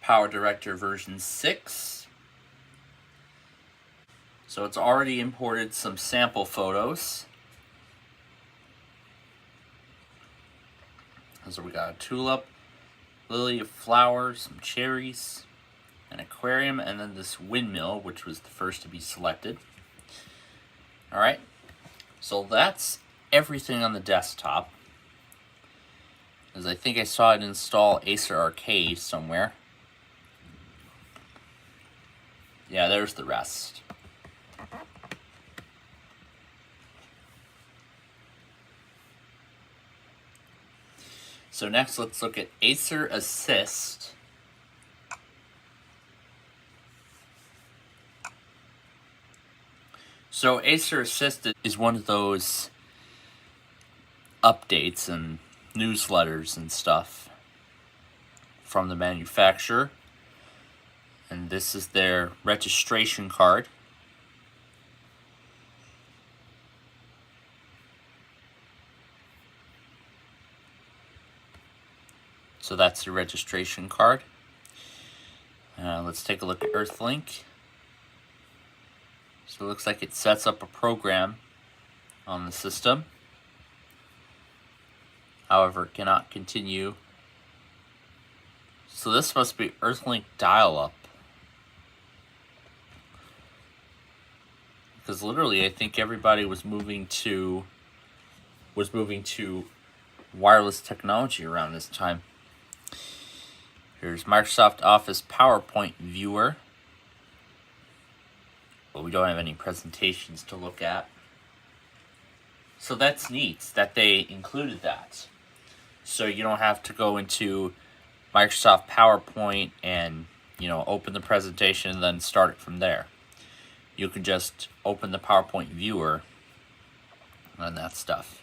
Power Director version 6. So it's already imported some sample photos. So we got a tulip, lily of flowers, some cherries, an aquarium, and then this windmill, which was the first to be selected. Alright, so that's everything on the desktop. As I think I saw it install Acer Arcade somewhere. Yeah, there's the rest. So next, let's look at Acer Assist. So Acer Assist is one of those updates and newsletters and stuff from the manufacturer. And this is their registration card. So that's your registration card. Let's take a look at Earthlink. So it looks like it sets up a program on the system. However, it cannot continue. So this must be Earthlink dial-up. Because literally, I think everybody was moving to wireless technology around this time. Here's Microsoft Office PowerPoint Viewer. But we don't have any presentations to look at. So that's neat that they included that. So you don't have to go into Microsoft PowerPoint and, open the presentation and then start it from there. You can just open the PowerPoint viewer and that stuff.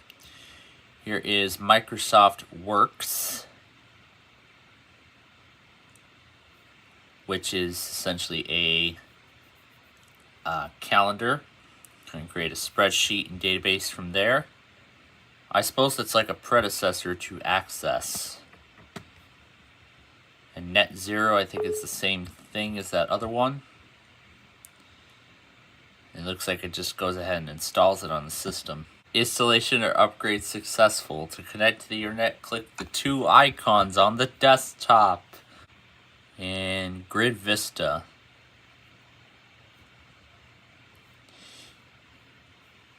Here is Microsoft Works, which is essentially a calendar. You can create a spreadsheet and database from there. I suppose it's like a predecessor to Access. And Net Zero, I think it's the same thing as that other one. It looks like it just goes ahead and installs it on the system. Installation or upgrade successful. To connect to the internet, click the two icons on the desktop. And Grid Vista.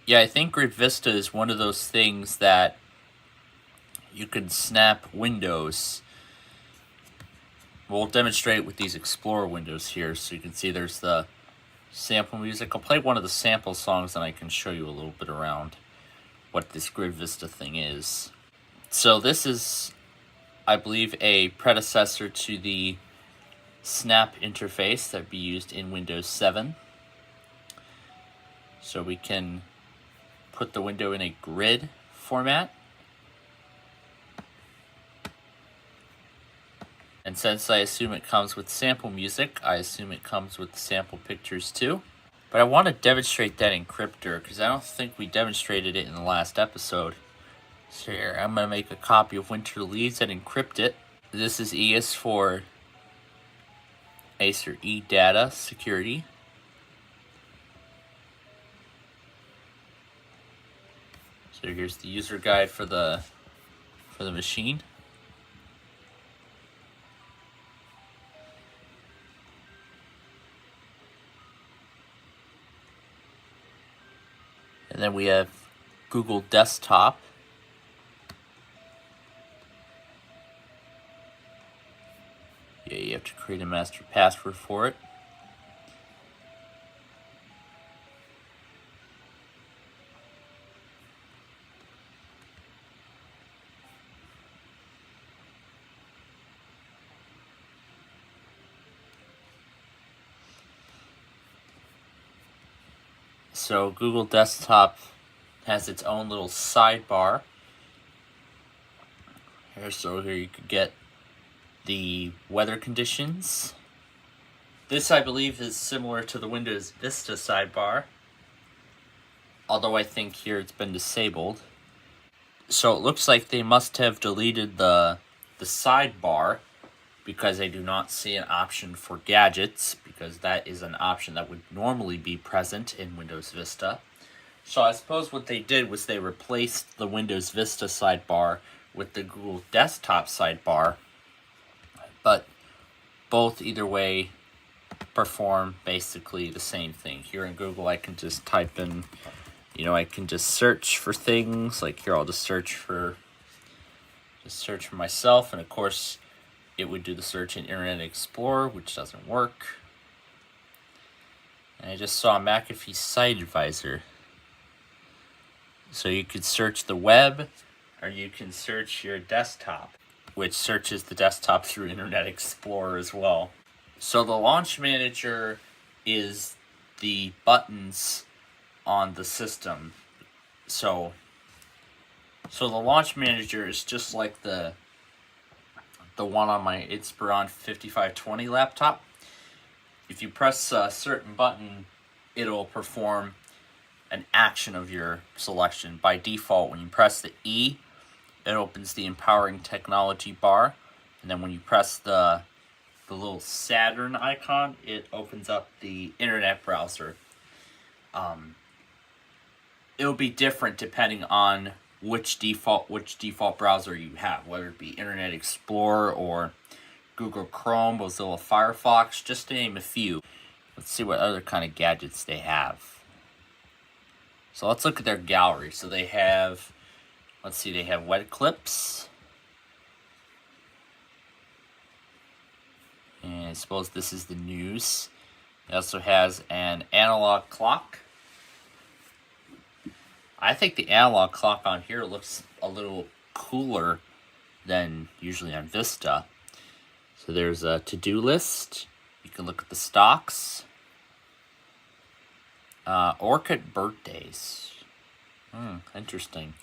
Yeah, I think Grid Vista is one of those things that you can snap windows. We'll demonstrate with these Explorer windows here, so you can see there's the sample music. I'll play one of the sample songs and I can show you a little bit around what this Grid Vista thing is. So this is, I believe, a predecessor to the Snap interface that would be used in Windows 7. So we can put the window in a grid format. And since I assume it comes with sample music, I assume it comes with sample pictures too. But I want to demonstrate that encryptor because I don't think we demonstrated it in the last episode. So here, I'm going to make a copy of Winter Leaves and encrypt it. This is ES for Acer eData Security. So here's the user guide for the machine. And then we have Google Desktop. Yeah, you have to create a master password for it. So Google Desktop has its own little sidebar. Here you could get the weather conditions. This, I believe, is similar to the Windows Vista sidebar, although I think here it's been disabled. So it looks like they must have deleted the sidebar, because I do not see an option for gadgets, because that is an option that would normally be present in Windows Vista. So I suppose what they did was they replaced the Windows Vista sidebar with the Google Desktop sidebar, but both, either way, perform basically the same thing. Here in Google, I can just type in, I can just search for things. Like here, I'll just search for myself, and of course, it would do the search in Internet Explorer, which doesn't work. And I just saw McAfee Site Advisor. So you could search the web, or you can search your desktop, which searches the desktop through Internet Explorer as well. So the Launch Manager is the buttons on the system. So the Launch Manager is just like the one on my Inspiron 5520 laptop. If you press a certain button, it'll perform an action of your selection. By default, when you press the E, it opens the Empowering Technology bar, and then when you press the little Saturn icon, it opens up the internet browser. It'll be different depending on which default browser you have, whether it be Internet Explorer or Google Chrome, Mozilla Firefox, just to name a few. Let's see what other kind of gadgets they have. So let's look at their gallery. So they have, they have wet clips. And I suppose this is the news. It also has an analog clock. I think the analog clock on here looks a little cooler than usually on Vista. So there's a to-do list. You can look at the stocks. Orchid birthdays. Interesting.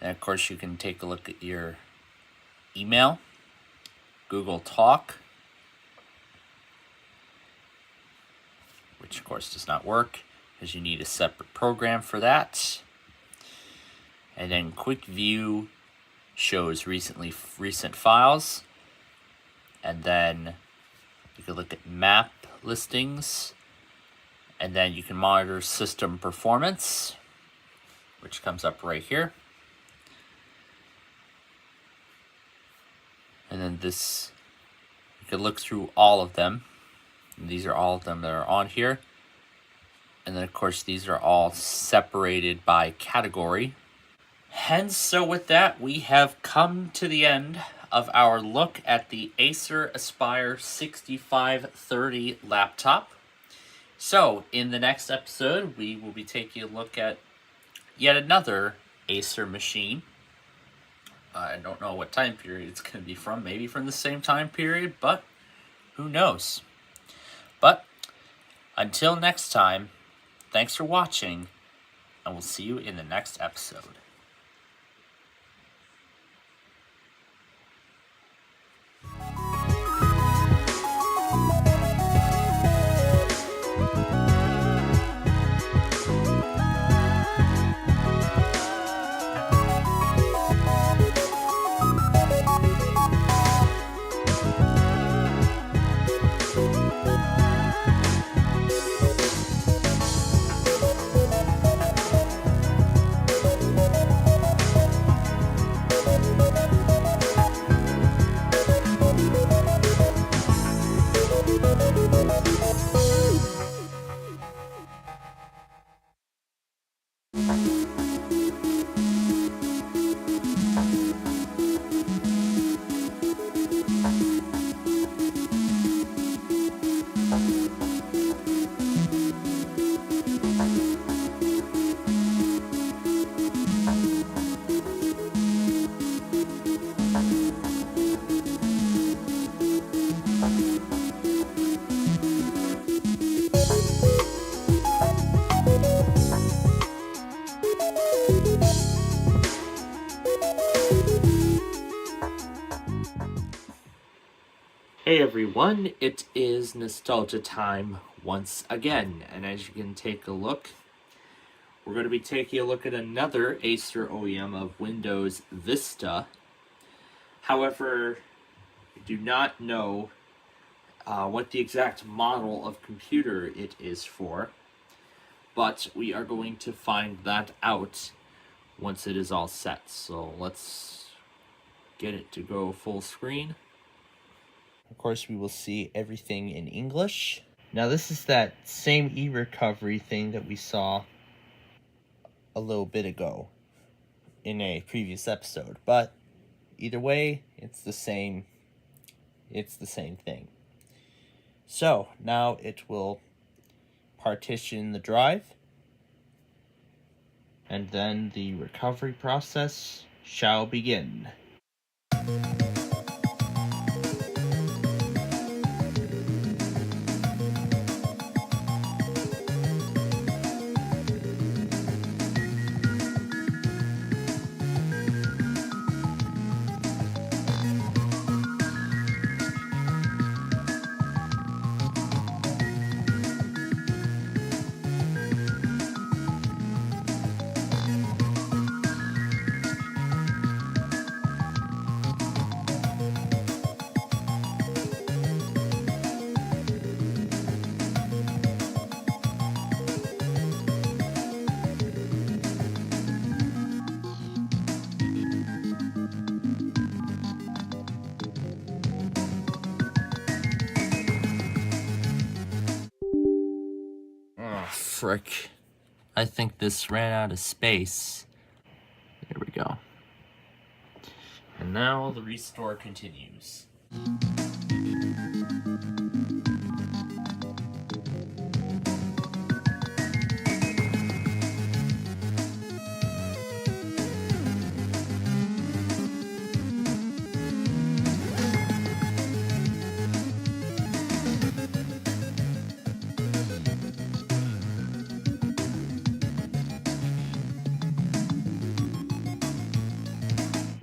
And of course you can take a look at your email. Google Talk, which of course does not work because you need a separate program for that. And then Quick View shows recent files. And then you can look at map listings. And then you can monitor system performance, which comes up right here. And then this, you can look through all of them. And these are all of them that are on here. And then of course these are all separated by category. Hence, so with that, we have come to the end of our look at the Acer Aspire 6530 laptop. So, in the next episode, we will be taking a look at yet another Acer machine. I don't know what time period it's going to be from. Maybe from the same time period, but who knows? But, until next time, thanks for watching, and we'll see you in the next episode. Hey everyone, it is nostalgia time once again, and as you can take a look, we're going to be taking a look at another Acer OEM of Windows Vista. However, I do not know what the exact model of computer it is for, but we are going to find that out once it is all set. So let's get it to go full screen. Of course, we will see everything in English. Now, this is that same e-recovery thing that we saw a little bit ago in a previous episode, but either way, it's the same thing. So, now it will partition the drive, and then the recovery process shall begin. Oh, frick. I think this ran out of space. There we go. And now the restore continues.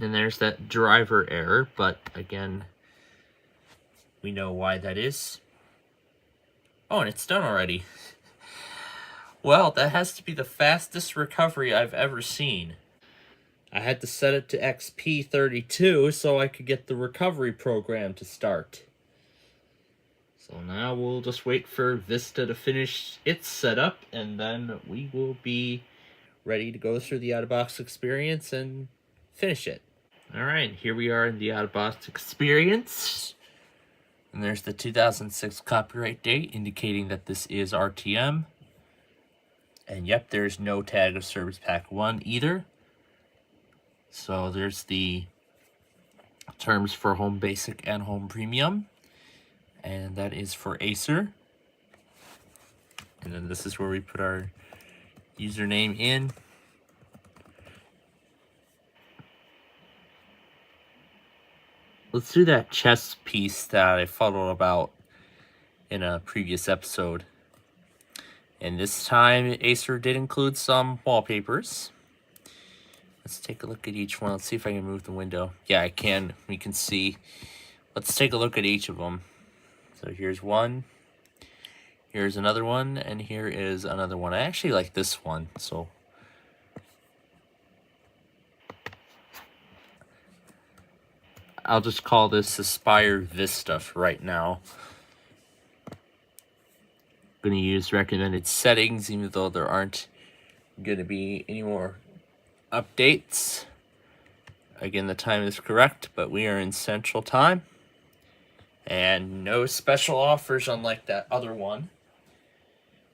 And there's that driver error, but again, we know why that is. Oh, and it's done already. Well, that has to be the fastest recovery I've ever seen. I had to set it to XP32 so I could get the recovery program to start. So now we'll just wait for Vista to finish its setup, and then we will be ready to go through the out-of-box experience and finish it. Alright, here we are in the out-of-box experience. And there's the 2006 copyright date indicating that this is RTM. And yep, there's no tag of Service Pack 1 either. So there's the terms for Home Basic and Home Premium. And that is for Acer. And then this is where we put our username in. Let's do that chess piece that I followed about in a previous episode. And this time, Acer did include some wallpapers. Let's take a look at each one. Let's see if I can move the window. Yeah, I can. We can see. Let's take a look at each of them. So here's one. Here's another one. And here is another one. I actually like this one. So I'll just call this Aspire Vista for right now. I'm going to use recommended settings, even though there aren't going to be any more updates. Again, the time is correct, but we are in Central Time. And no special offers unlike that other one.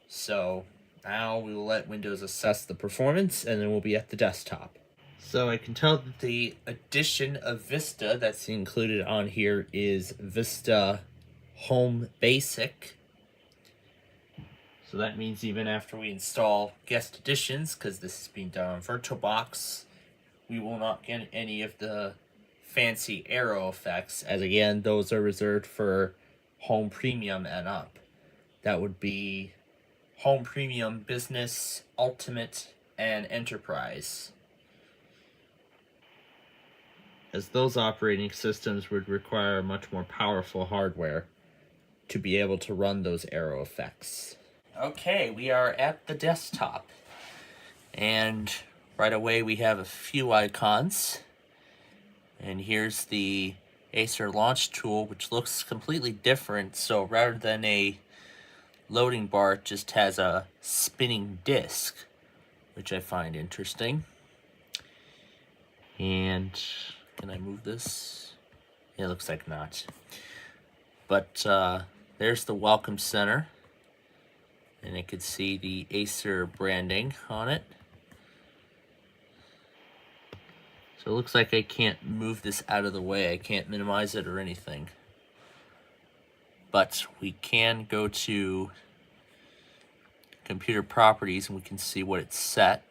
So now we will let Windows assess the performance, and then we'll be at the desktop. So I can tell that the edition of Vista that's included on here is Vista Home Basic. So that means even after we install guest editions, because this is being done on VirtualBox, we will not get any of the fancy arrow effects, as again, those are reserved for Home Premium and up. That would be Home Premium, Business, Ultimate, and Enterprise. as those operating systems would require much more powerful hardware to be able to run those arrow effects. Okay, we are at the desktop, and right away we have a few icons, and here's the Acer launch tool, which looks completely different. So rather than a loading bar, it just has a spinning disc, which I find interesting. And can I move this? Yeah, it looks like not. But there's the Welcome Center, and I could see the Acer branding on it. So it looks like I can't move this out of the way. I can't minimize it or anything. But we can go to computer properties and we can see what it's set.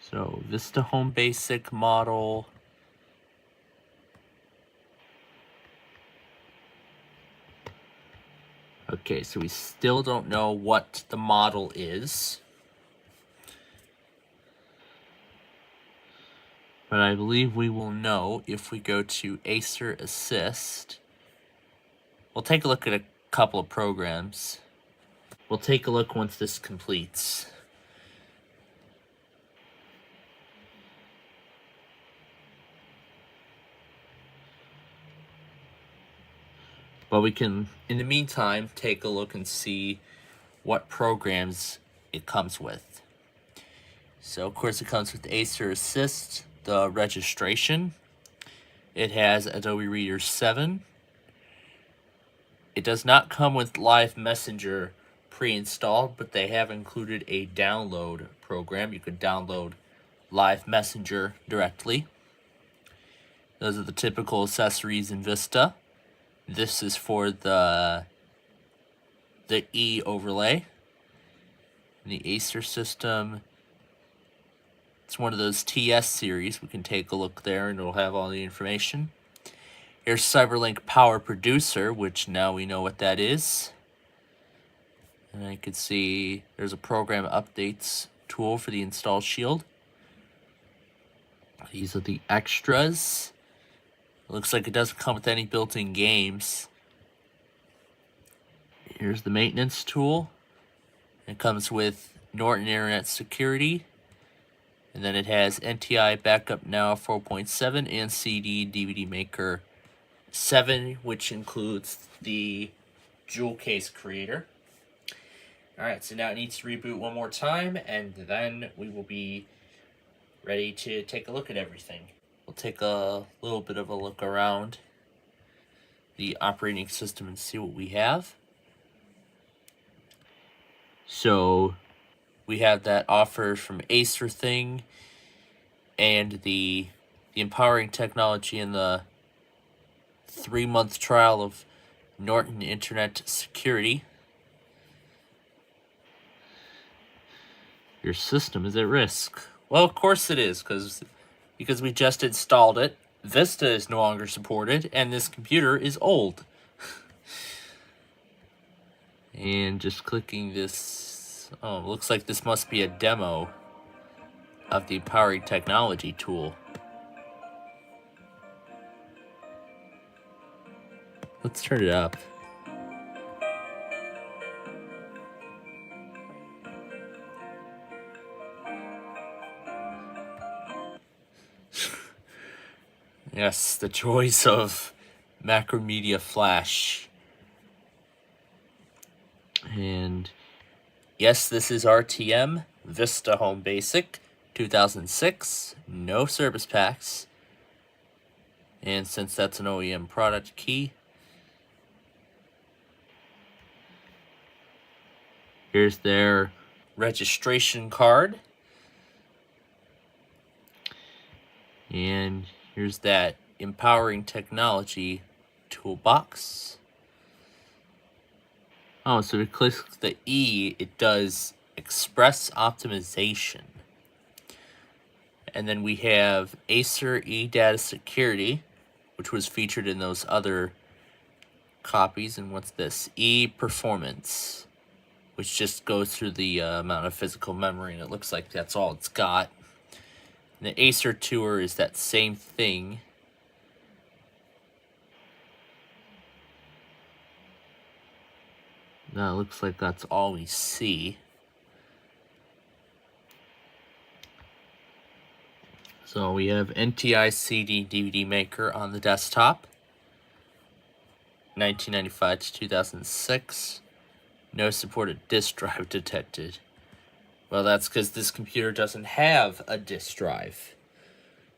So Vista Home Basic model. Okay, so we still don't know what the model is. But I believe we will know if we go to Acer Assist. We'll take a look at a couple of programs. We'll take a look once this completes. But we can, in the meantime, take a look and see what programs it comes with. So, of course, it comes with Acer Assist, the registration. It has Adobe Reader 7. It does not come with Live Messenger pre-installed, but they have included a download program. You could download Live Messenger directly. Those are the typical accessories in Vista. This is for the E overlay. The Acer system, it's one of those TS series. We can take a look there and it'll have all the information. Here's CyberLink Power Producer, which now we know what that is. And I can see there's a program updates tool for the install shield. These are the extras. Looks like it doesn't come with any built-in games. Here's the maintenance tool. It comes with Norton Internet Security. And then it has NTI Backup Now 4.7 and CD DVD Maker 7, which includes the jewel case creator. Alright, so now it needs to reboot one more time, and then we will be ready to take a look at everything. We'll take a little bit of a look around the operating system and see what we have. So we have that offer from Acer thing and the empowering technology and the 3-month trial of Norton Internet Security. Your system is at risk. Well, of course it is, because we just installed it. Vista is no longer supported, and this computer is old. And just clicking this, oh, looks like this must be a demo of the empowering technology tool. Let's turn it up. Yes, the joys of Macromedia Flash. And yes, this is RTM, Vista Home Basic, 2006, no service packs. And since that's an OEM product key, here's their registration card. And here's that empowering technology toolbox. Oh, so to click the E, it does express optimization. And then we have Acer eData Security, which was featured in those other copies. And what's this? E Performance, which just goes through the amount of physical memory, and it looks like that's all it's got. And the Acer Tour is that same thing. Now it looks like that's all we see. So we have NTI CD DVD maker on the desktop. 1995 to 2006. No supported disk drive detected. Well, that's because this computer doesn't have a disk drive,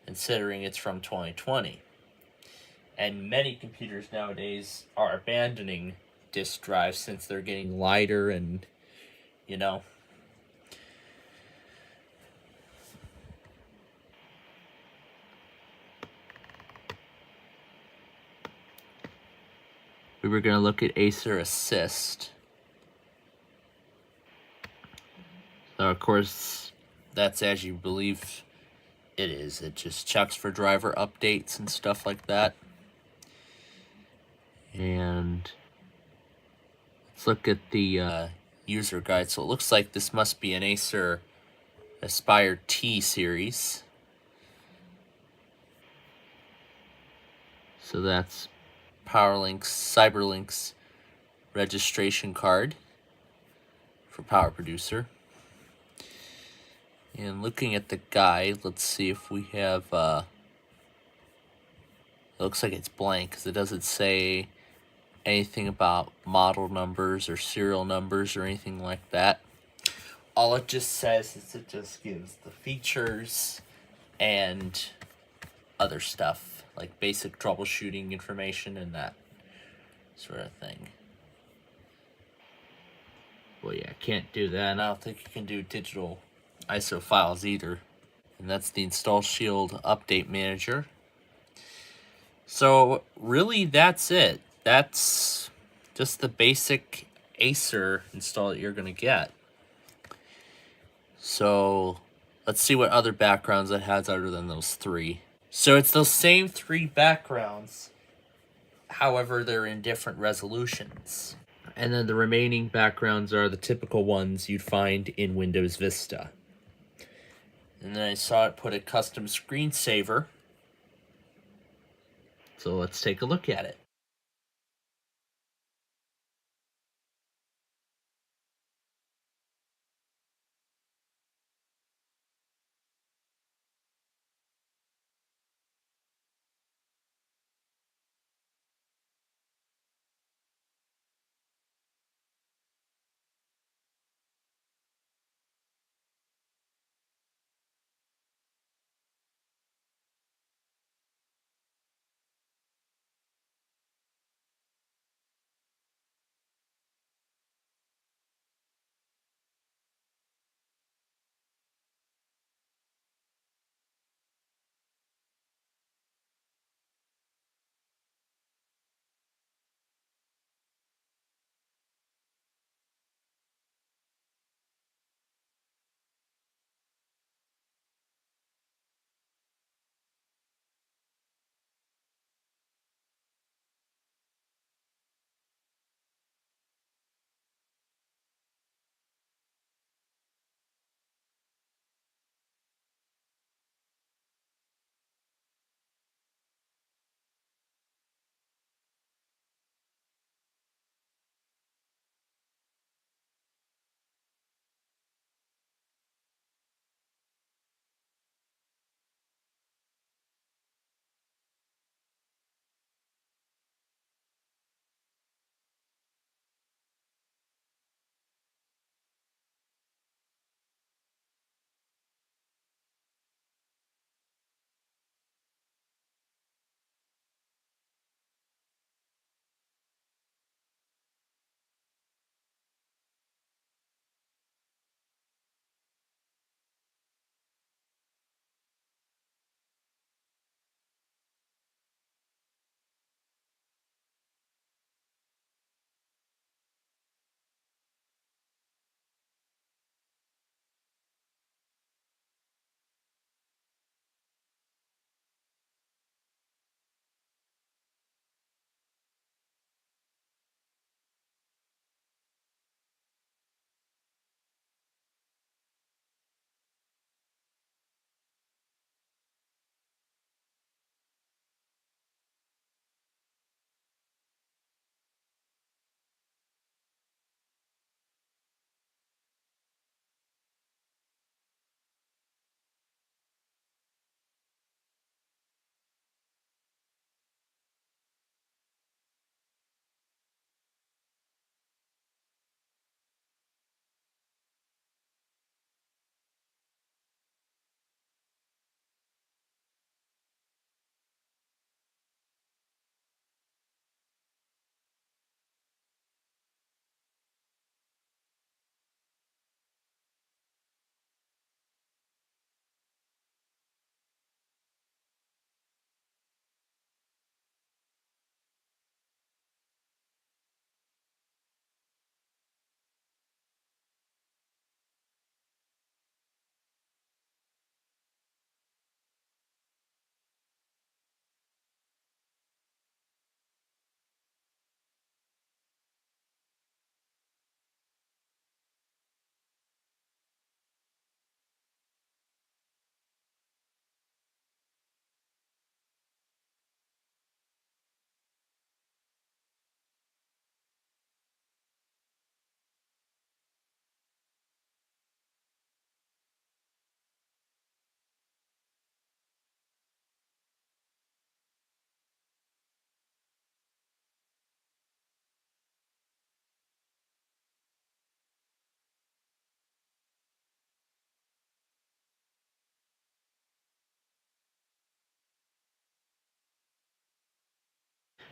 considering it's from 2020. And many computers nowadays are abandoning disk drives since they're getting lighter and, you know. We were going to look at Acer Assist. So, of course, that's as you believe it is. It just checks for driver updates and stuff like that. And let's look at the user guide. So it looks like this must be an Acer Aspire T series. So that's CyberLink's registration card for Power Producer. And looking at the guide, let's see if we have, it looks like it's blank because it doesn't say anything about model numbers or serial numbers or anything like that. All it just says is it just gives the features and other stuff, like basic troubleshooting information and that sort of thing. Well, yeah, I can't do that, and I don't think you can do digital ISO files either. And that's the Install Shield Update Manager. So really, that's it. That's just the basic Acer install that you're going to get. So let's see what other backgrounds it has other than those three. So it's those same three backgrounds, however they're in different resolutions. And then the remaining backgrounds are the typical ones you'd find in Windows Vista. And then I saw it put a custom screensaver. So let's take a look at it.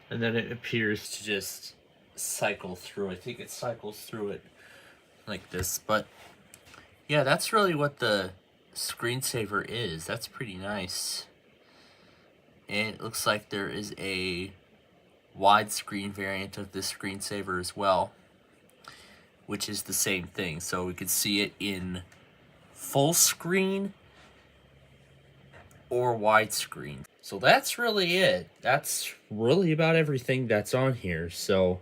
And then it appears to just cycle through. I think it cycles through it like this. But yeah, that's really what the screensaver is. That's pretty nice. And it looks like there is a widescreen variant of this screensaver as well, which is the same thing. So we could see it in full screen or widescreen. So that's really it. That's really about everything that's on here. So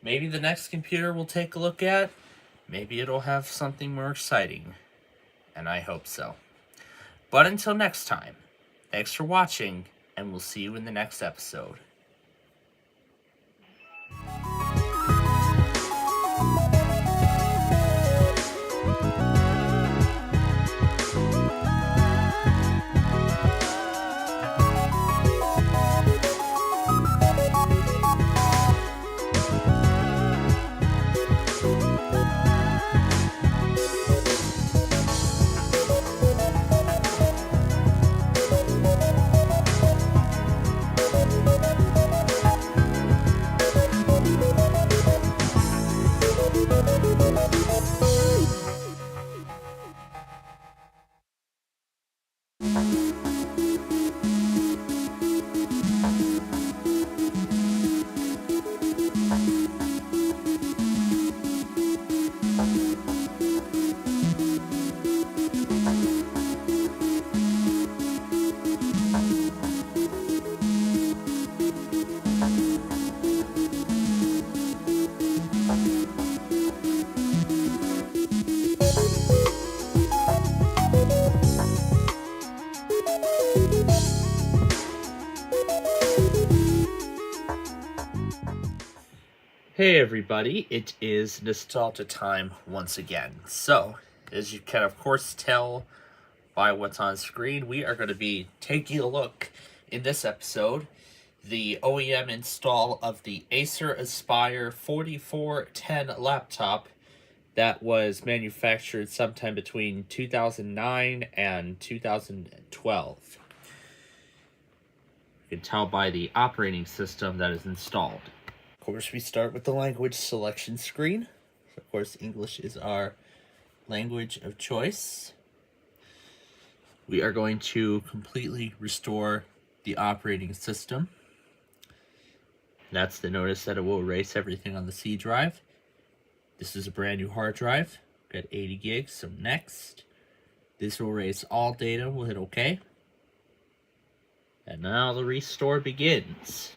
maybe the next computer we'll take a look at, maybe it'll have something more exciting. And I hope so. But until next time, thanks for watching, and we'll see you in the next episode. Hey everybody, it is nostalgia time once again. So, as you can of course tell by what's on screen, we are going to be taking a look in this episode the OEM install of the Acer Aspire 4410 laptop that was manufactured sometime between 2009 and 2012. You can tell by the operating system that is installed. Of course, we start with the language selection screen. Of course, English is our language of choice. We are going to completely restore the operating system. That's the notice that it will erase everything on the C drive. This is a brand new hard drive. Got 80 gigs, so next. This will erase all data. We'll hit OK. And now the restore begins.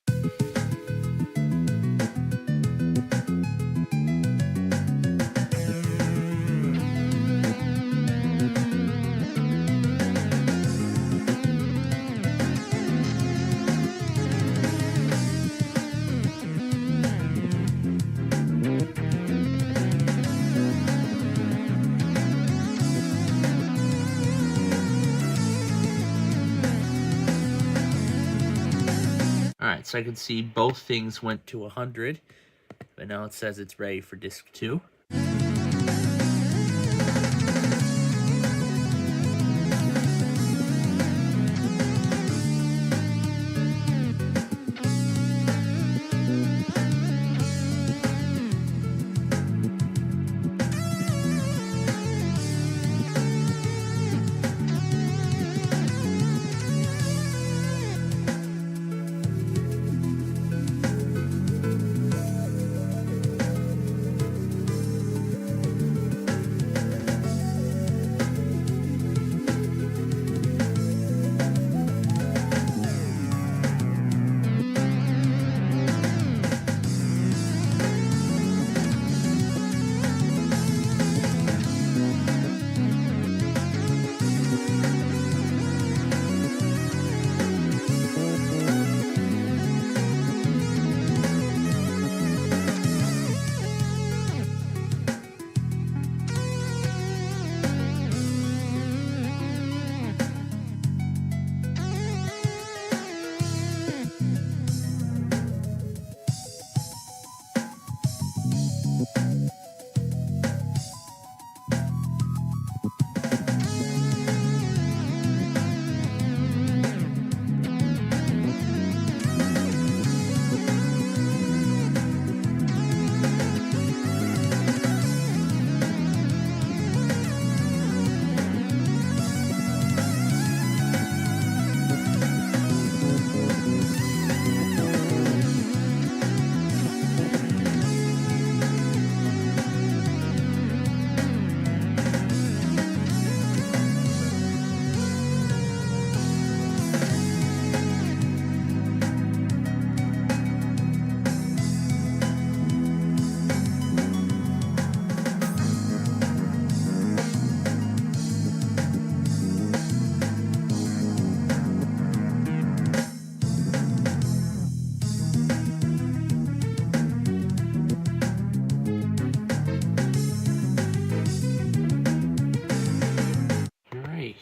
Alright, so I can see both things went to 100, but now it says it's ready for disk 2.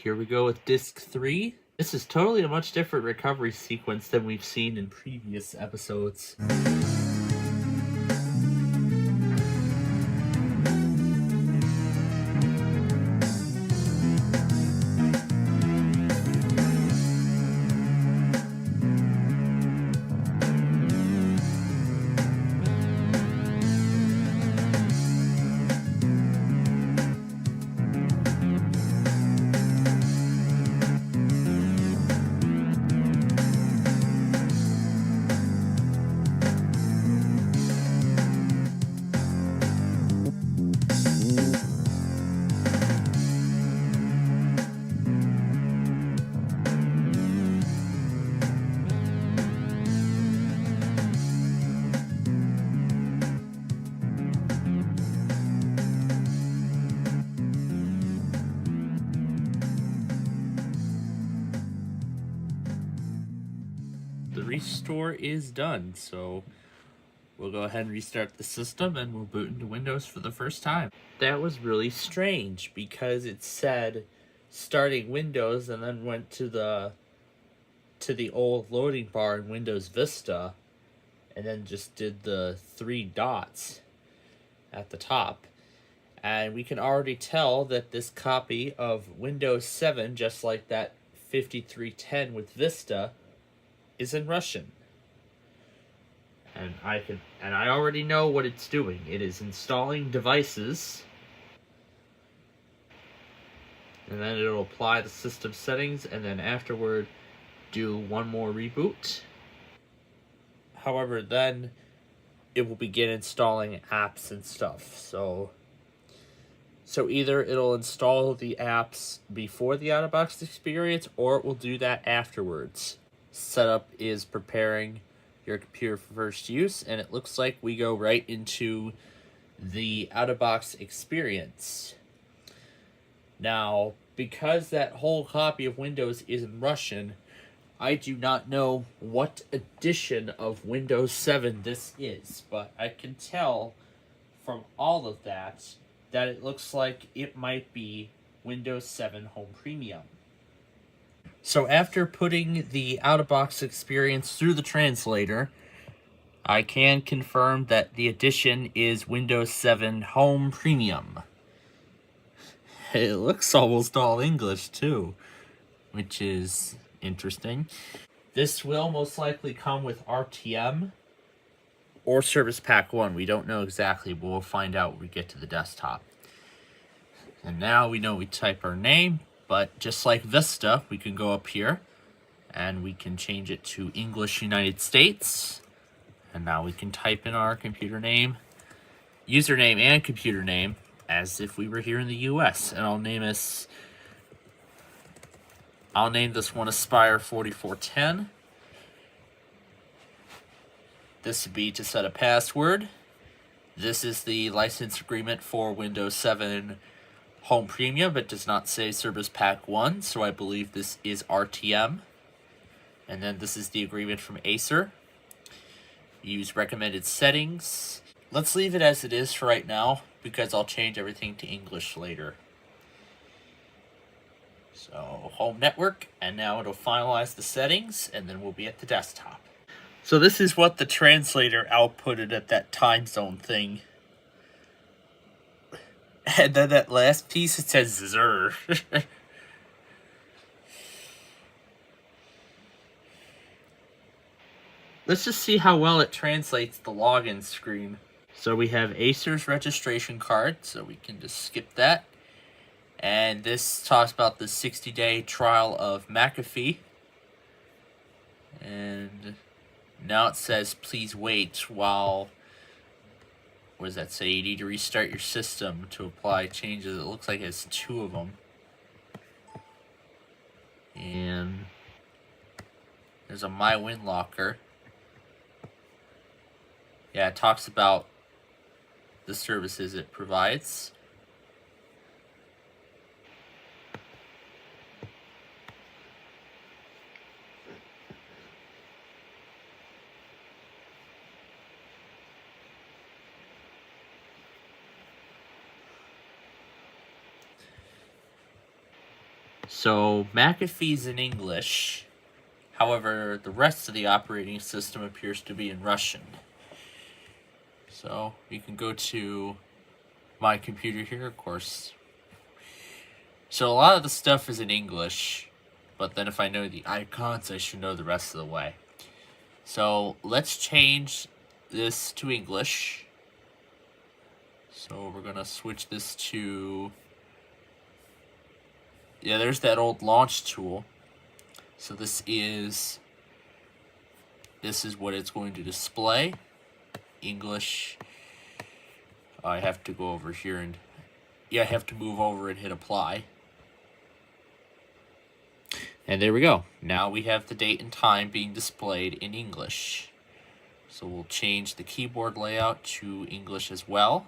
here we go with disc 3. This is totally a much different recovery sequence than we've seen in previous episodes. The restore is done, so we'll go ahead and restart the system and we'll boot into Windows for the first time. That was really strange because it said starting Windows and then went to the old loading bar in Windows Vista and then just did the 3 dots at the top. And we can already tell that this copy of Windows 7, just like that 5310 with Vista, is in Russian. And I already know what it's doing. It is installing devices, and then it'll apply the system settings, and then afterward do one more reboot. However, then it will begin installing apps and stuff. So either it'll install the apps before the out-of-box experience, or it will do that afterwards. Setup is preparing your computer for first use, and it looks like we go right into the out-of-box experience. Now, because that whole copy of Windows is in Russian, I do not know what edition of Windows 7 this is, but I can tell from all of that it looks like it might be Windows 7 Home Premium. So after putting the out-of-box experience through the translator, I can confirm that the edition is Windows 7 Home Premium. It looks almost all English too, which is interesting. This will most likely come with RTM or Service Pack 1. We don't know exactly, but we'll find out when we get to the desktop. And now we know we type our name. But just like Vista, we can go up here and we can change it to English United States. And now we can type in our computer name, username and computer name as if we were here in the US. And I'll name this one Aspire 4410. This would be to set a password. This is the license agreement for Windows 7 Home Premium, but does not say Service Pack 1, so I believe this is RTM. And then this is the agreement from Acer. Use recommended settings. Let's leave it as it is for right now, because I'll change everything to English later. So, home network, and now it'll finalize the settings, and then we'll be at the desktop. So this is what the translator outputted at that time zone thing. And then that last piece, it says Zer. Let's just see how well it translates the login screen. So we have Acer's registration card, so we can just skip that. And this talks about the 60-day trial of McAfee. And now it says, please wait while... What does that say? You need to restart your system to apply changes. It looks like it's 2 of them. And there's a MyWin locker. Yeah, it talks about the services it provides. So McAfee's in English. However, the rest of the operating system appears to be in Russian. So you can go to my computer here, of course. So a lot of the stuff is in English, but then if I know the icons, I should know the rest of the way. So let's change this to English. So we're going to switch this to... Yeah, there's that old launch tool. So this is what it's going to display. English. I have to go over here and... Yeah, I have to move over and hit apply. And there we go. Now we have the date and time being displayed in English. So we'll change the keyboard layout to English as well.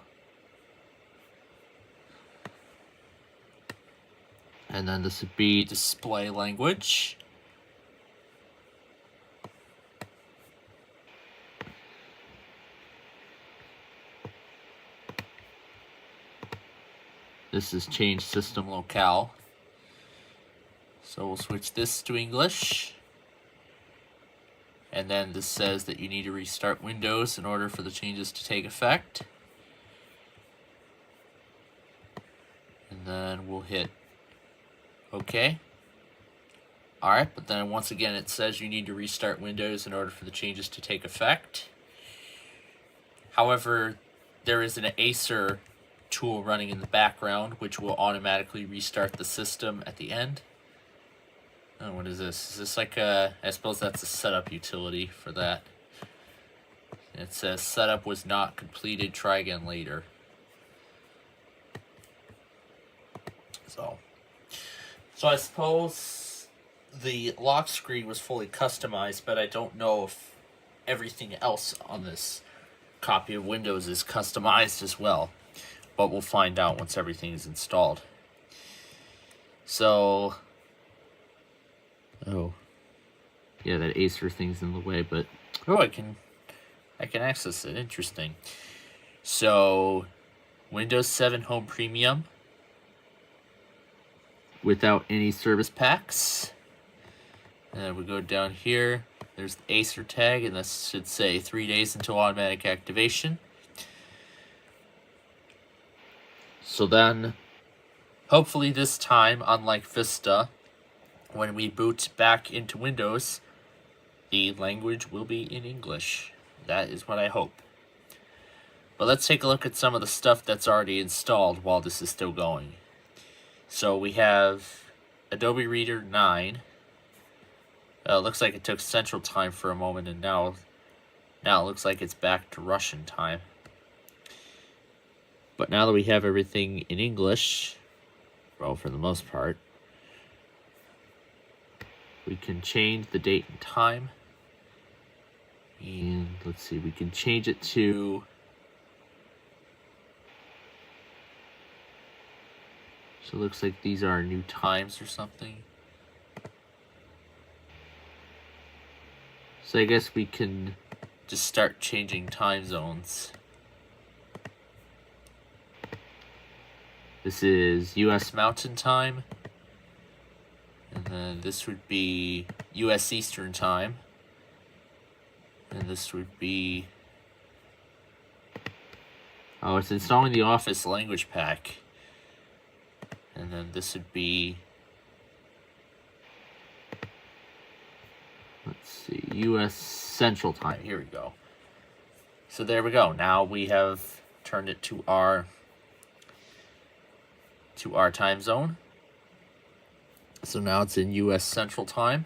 And then this would be display language. This is change system locale. So we'll switch this to English. And then this says that you need to restart Windows in order for the changes to take effect. And then we'll hit OK. Alright, but then once again it says you need to restart Windows in order for the changes to take effect. However, there is an Acer tool running in the background which will automatically restart the system at the end. Oh, what is this? Is this like a... I suppose that's a setup utility for that. It says setup was not completed, try again later. So I suppose the lock screen was fully customized, but I don't know if everything else on this copy of Windows is customized as well. But we'll find out once everything is installed. So... Oh. Yeah, that Acer thing's in the way, but... Oh, I can access it. Interesting. So, Windows 7 Home Premium. Without any service packs. And we go down here. There's the Acer tag, and this should say 3 days until automatic activation. So then, hopefully this time, unlike Vista, when we boot back into Windows, the language will be in English. That is what I hope. But let's take a look at some of the stuff that's already installed while this is still going. So we have Adobe Reader 9. Looks like it took Central Time for a moment, and now it looks like it's back to Russian time. But now that we have everything in English, well, for the most part, we can change the date and time. And let's see, we can change it to... So it looks like these are new times or something. So I guess we can just start changing time zones. This is US Mountain Time. And then this would be US Eastern Time. And this would be... Oh, it's installing the Office language pack. And then this would be... Let's see, US Central Time. Here we go. So there we go. Now we have turned it to our time zone. So now it's in US Central Time.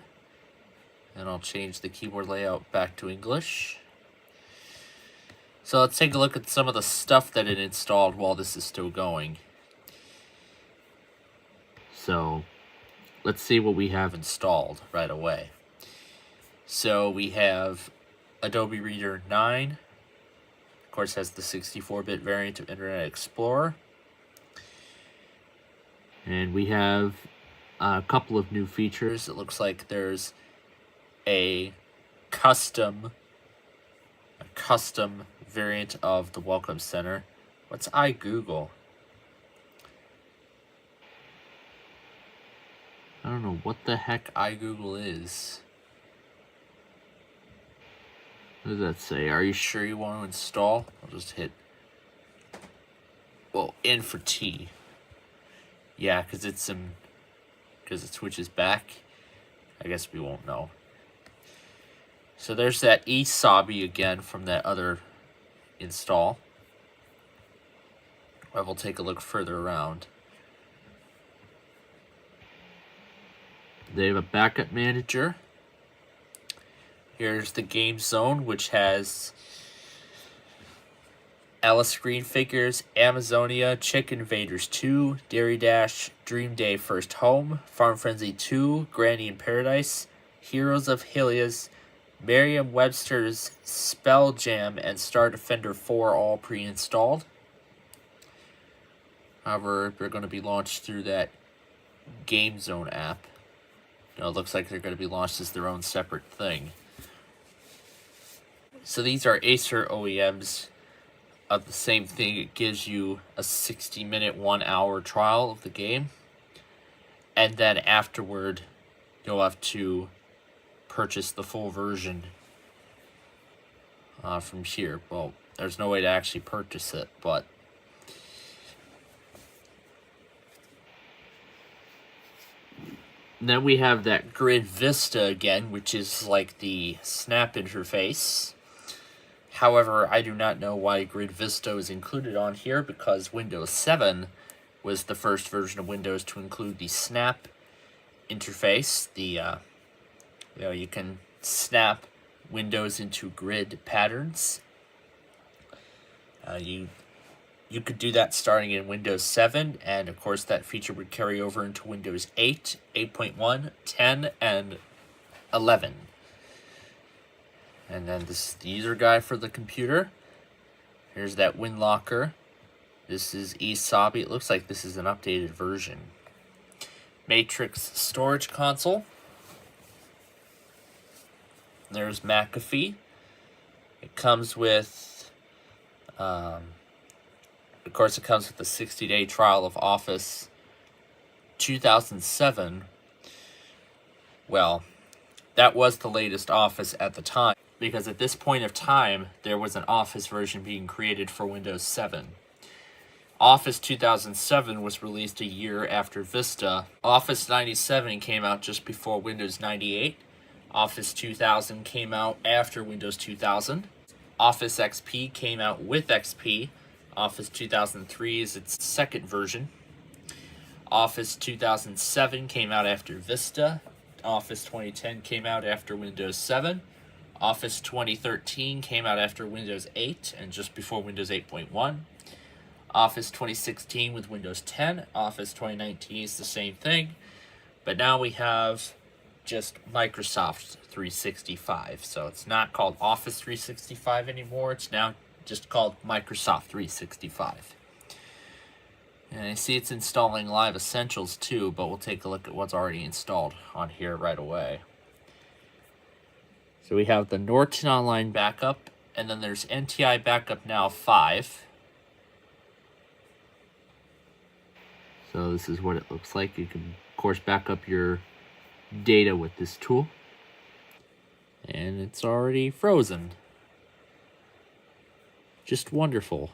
And I'll change the keyboard layout back to English. So let's take a look at some of the stuff that it installed while this is still going. So let's see what we have installed right away. So we have Adobe Reader 9. Of course, has the 64-bit variant of Internet Explorer. And we have a couple of new features. It looks like there's a custom variant of the Welcome Center. What's iGoogle? don't know what the heck iGoogle is. What does that say? Are you sure you want to install? I'll just hit, well, N for T. Yeah, because it switches back. I guess we won't know. So there's that eSobby again from that other install. I will take a look further around. They have a backup manager. Here's the game zone, which has Alice Green Figures, Amazonia, Chicken Invaders 2, Dairy Dash, Dream Day First Home, Farm Frenzy 2, Granny in Paradise, Heroes of Helios, Merriam-Webster's Spell Jam, and Star Defender 4 all pre-installed. However, they're going to be launched through that Game Zone app. It looks like they're going to be launched as their own separate thing. So these are Acer OEMs of the same thing. It gives you a 60-minute, 1-hour trial of the game. And then afterward, you'll have to purchase the full version from here. Well, there's no way to actually purchase it, but then we have that Grid Vista again, which is like the Snap interface. However, I do not know why Grid Vista is included on here, because Windows 7 was the first version of Windows to include the Snap interface. You can snap windows into grid patterns. You could do that starting in Windows 7, and of course that feature would carry over into Windows 8, 8.1, 10, and 11. And then this is the user guide for the computer. Here's that WinLocker. This is eSobby. It looks like this is an updated version. Matrix storage console. There's McAfee. It comes with, of course, it comes with the 60-day trial of Office 2007. Well, that was the latest Office at the time, because at this point of time, there was an Office version being created for Windows 7. Office 2007 was released a year after Vista. Office 97 came out just before Windows 98. Office 2000 came out after Windows 2000. Office XP came out with XP. Office 2003 is its second version. Office 2007 came out after Vista. Office 2010 came out after Windows 7. Office 2013 came out after Windows 8 and just before Windows 8.1. Office 2016 with Windows 10. Office 2019 is the same thing. But now we have just Microsoft 365. So it's not called Office 365 anymore. It's now just called Microsoft 365. And I see it's installing Live Essentials too, but we'll take a look at what's already installed on here right away. So we have the Norton Online Backup, and then there's NTI Backup Now 5. So this is what it looks like. You can, of course, back up your data with this tool. And it's already frozen. Just wonderful.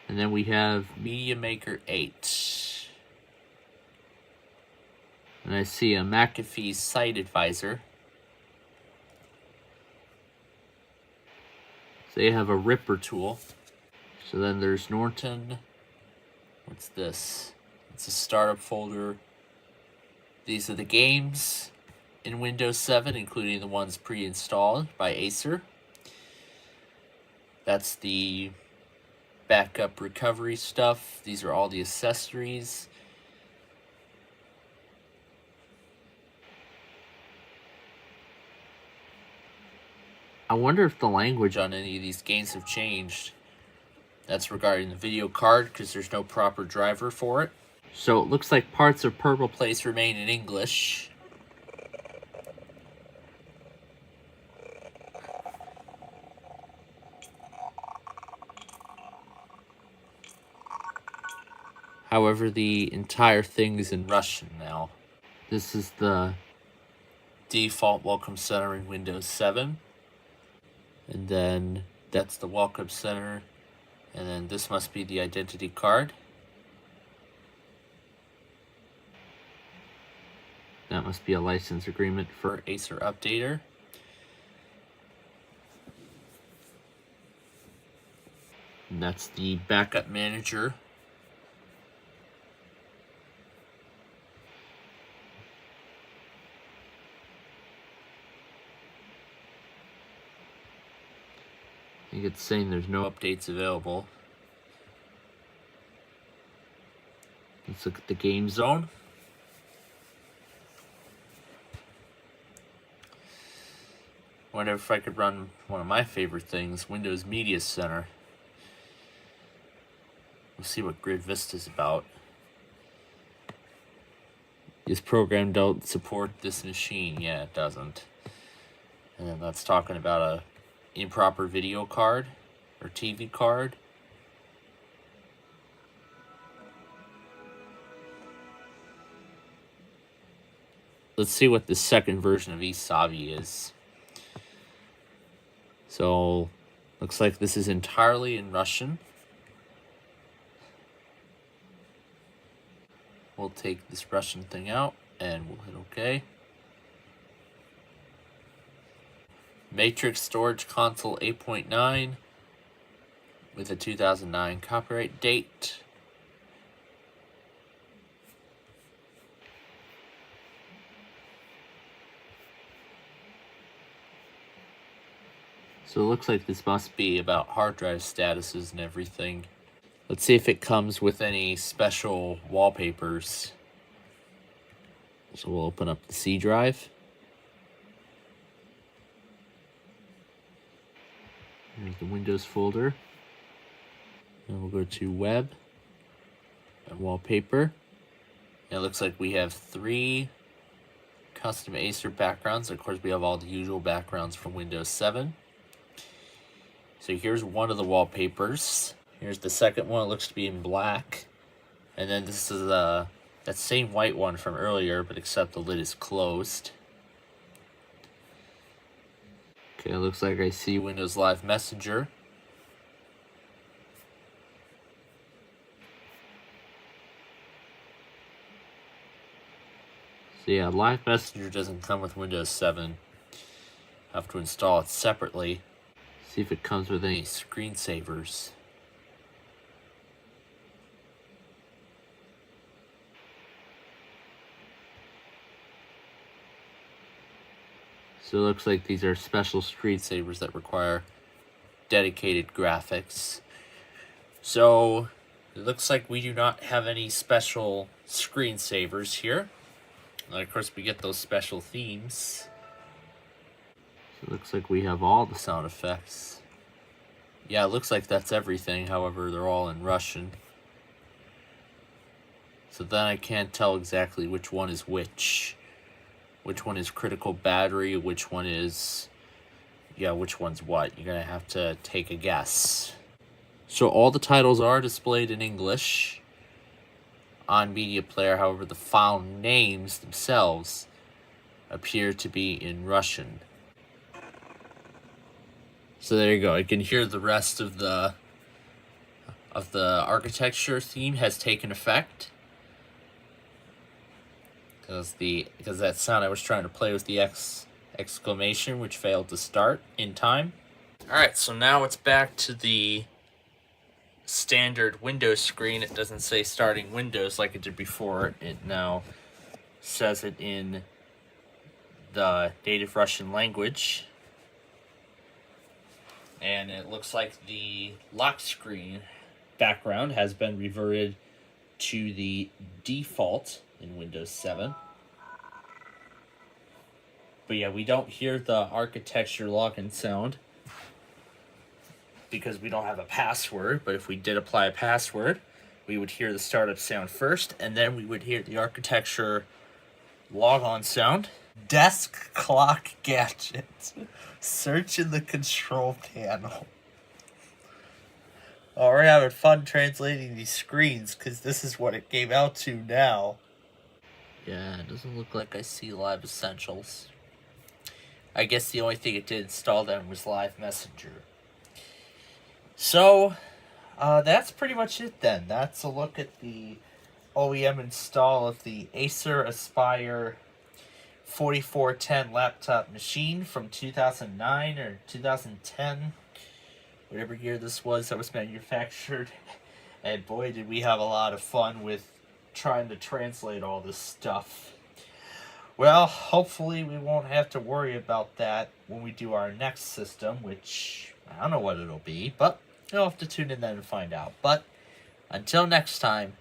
And then we have Media Maker 8. And I see a McAfee Site Advisor. So they have a Ripper tool. So then there's Norton. What's this? It's a startup folder. These are the games in Windows 7, including the ones pre-installed by Acer. That's the backup recovery stuff. These are all the accessories. I wonder if the language on any of these games have changed. That's regarding the video card, because there's no proper driver for it. So it looks like parts of Purple Place remain in English. However, the entire thing is in Russian now. This is the default welcome center in Windows 7. And then that's the welcome center. And then this must be the identity card. That must be a license agreement for Acer Updater. And that's the backup manager. I think it's saying there's no updates available. Let's look at the game zone. I wonder if I could run one of my favorite things, Windows Media Center. We'll see what Grid Vista is about. This program don't support this machine. Yeah, it doesn't. And then that's talking about a improper video card or TV card. Let's see what the second version of eSavi is. So, looks like this is entirely in Russian. We'll take this Russian thing out and we'll hit OK. Matrix Storage Console 8.9 with a 2009 copyright date. So it looks like this must be about hard drive statuses and everything. Let's see if it comes with any special wallpapers. So we'll open up the C drive. Here's the Windows folder. And we'll go to Web and Wallpaper. And it looks like we have 3 custom Acer backgrounds. Of course, we have all the usual backgrounds from Windows 7. So here's one of the wallpapers. Here's the second one. It looks to be in black. And then this is that same white one from earlier, but except the lid is closed. Okay, it looks like I see Windows Live Messenger. So yeah, Live Messenger doesn't come with Windows 7. I have to install it separately. See if it comes with any screensavers. So it looks like these are special screensavers that require dedicated graphics. So it looks like we do not have any special screensavers here. And of course we get those special themes. So it looks like we have all the sound effects. Yeah, it looks like that's everything. However, they're all in Russian. So then I can't tell exactly which one is which. Which one is critical battery, which one is... yeah, which one's what. You're going to have to take a guess. So all the titles are displayed in English on Media Player. However, the file names themselves appear to be in Russian. So there you go. You can hear the rest of the architecture theme has taken effect. Because that sound I was trying to play was the exclamation, which failed to start in time. Alright, so now it's back to the standard Windows screen. It doesn't say starting Windows like it did before. It now says it in the native Russian language. And it looks like the lock screen background has been reverted to the default in Windows 7. But yeah, we don't hear the architecture login sound because we don't have a password. But if we did apply a password, we would hear the startup sound first, and then we would hear the architecture logon sound. Desk clock gadget. Search in the control panel. Oh, we're having fun translating these screens because this is what it came out to now. Yeah, it doesn't look like I see Live Essentials. I guess the only thing it did install then was Live Messenger. So, that's pretty much it then. That's a look at the OEM install of the Acer Aspire 4410 laptop machine from 2009 or 2010. Whatever year this was that was manufactured. And boy, did we have a lot of fun with trying to translate all this stuff. Well, hopefully we won't have to worry about that when we do our next system, which I don't know what it'll be, but you'll have to tune in then and find out. But until next time,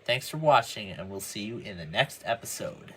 thanks for watching, and we'll see you in the next episode.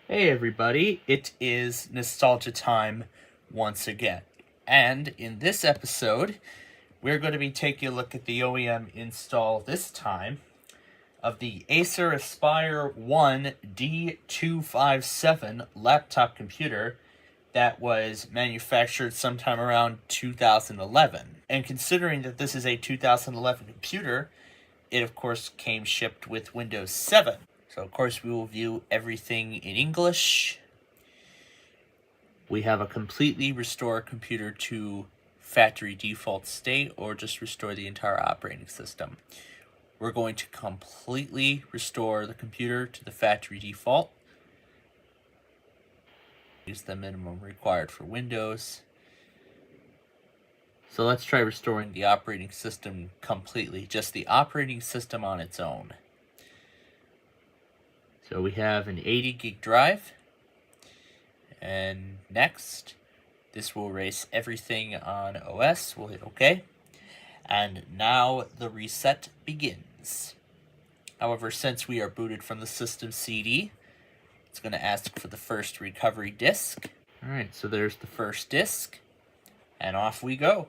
Hey everybody, it is nostalgia time once again. And in this episode, we're going to be taking a look at the OEM install this time of the Acer Aspire 1 D257 laptop computer that was manufactured sometime around 2011. And considering that this is a 2011 computer, it of course came shipped with Windows 7. So of course we will view everything in English. We have a completely restore computer to factory default state or just restore the entire operating system. We're going to completely restore the computer to the factory default. Use the minimum required for Windows. So let's try restoring the operating system completely, just the operating system on its own. So we have an 80 gig drive, and next, this will erase everything on OS. We'll hit OK, and now the reset begins. However, since we are booted from the system CD, it's going to ask for the first recovery disk. Alright, so there's the first disk, and off we go.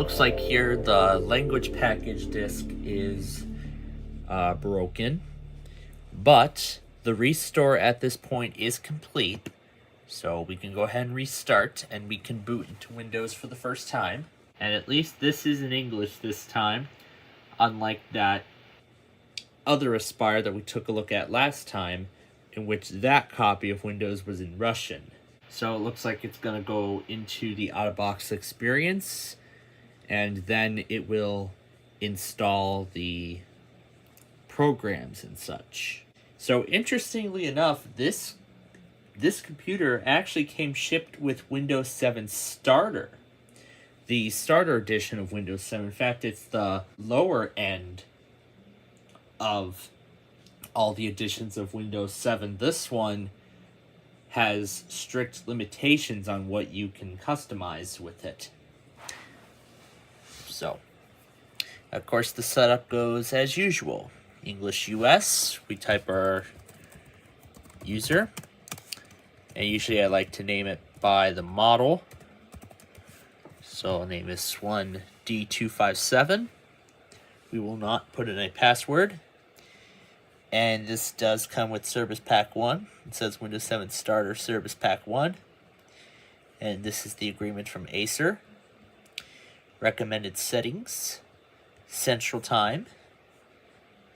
looks like here the language package disk is broken, but the restore at this point is complete, so we can go ahead and restart and we can boot into Windows for the first time. And at least this is in English this time, unlike that other Aspire that we took a look at last time, in which that copy of Windows was in Russian. So it looks like it's going to go into the out-of-box experience, and then it will install the programs and such. So interestingly enough, this computer actually came shipped with Windows 7 Starter. The Starter edition of Windows 7. In fact, it's the lower end of all the editions of Windows 7. This one has strict limitations on what you can customize with it. So, of course, the setup goes as usual. English US, we type our user, and usually I like to name it by the model. So I'll name this one D257. We will not put in a password. And this does come with Service Pack 1. It says Windows 7 Starter Service Pack 1. And this is the agreement from Acer. Recommended settings. Central Time.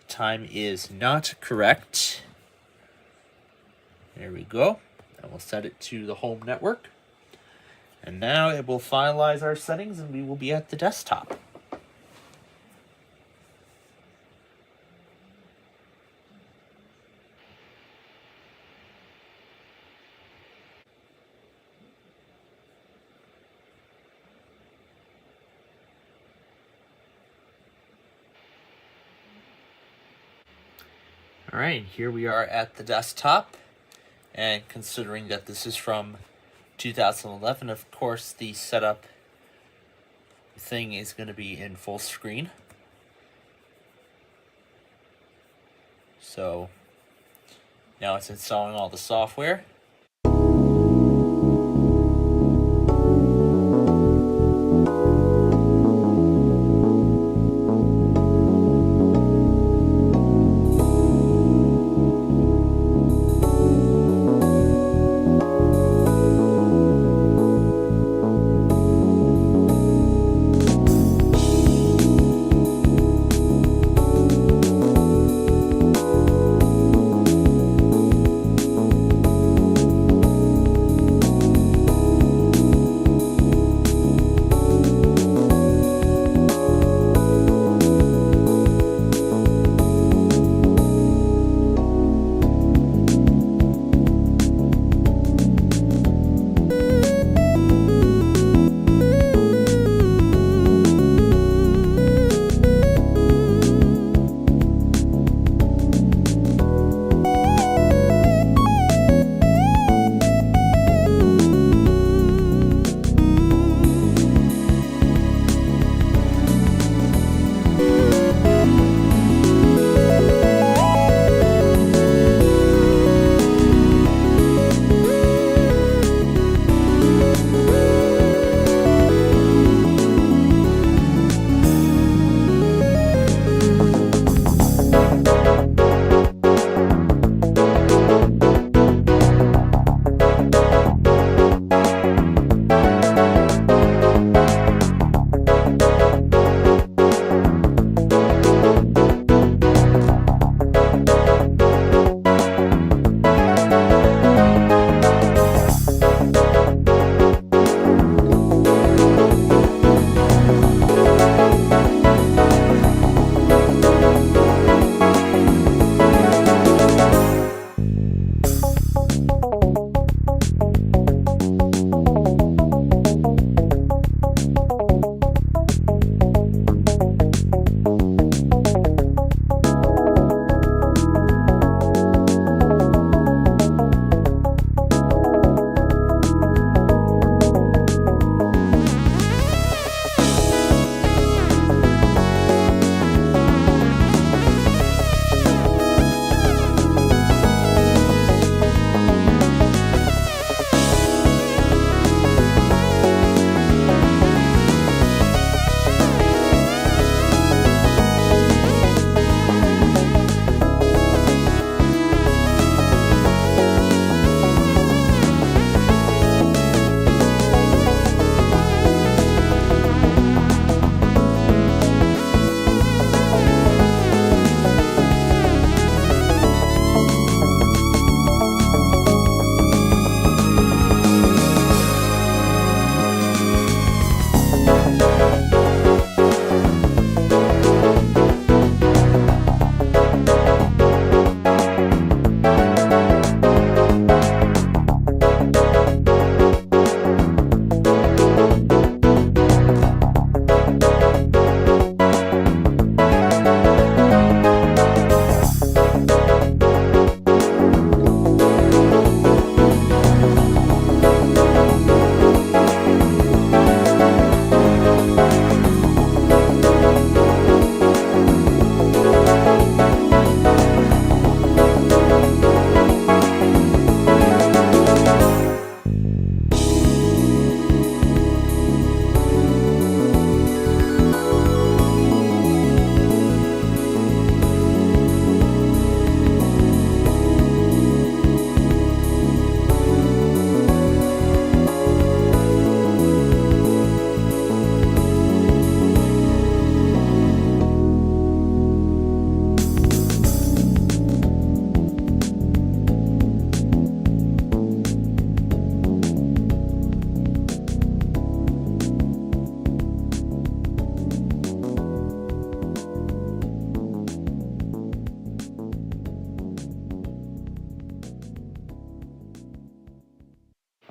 Time is not correct. There we go. And we'll set it to the home network. And now it will finalize our settings and we will be at the desktop. Alright, here we are at the desktop, and considering that this is from 2011, of course the setup thing is going to be in full screen. So now it's installing all the software.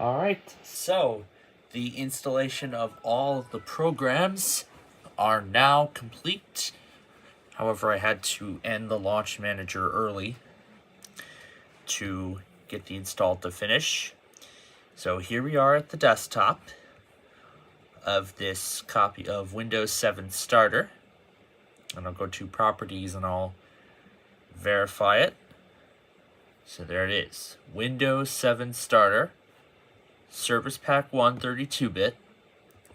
Alright, so the installation of all of the programs are now complete. However, I had to end the launch manager early to get the install to finish. So here we are at the desktop of this copy of Windows 7 Starter. And I'll go to Properties and I'll verify it. So there it is. Windows 7 Starter. Service Pack 1 32-bit.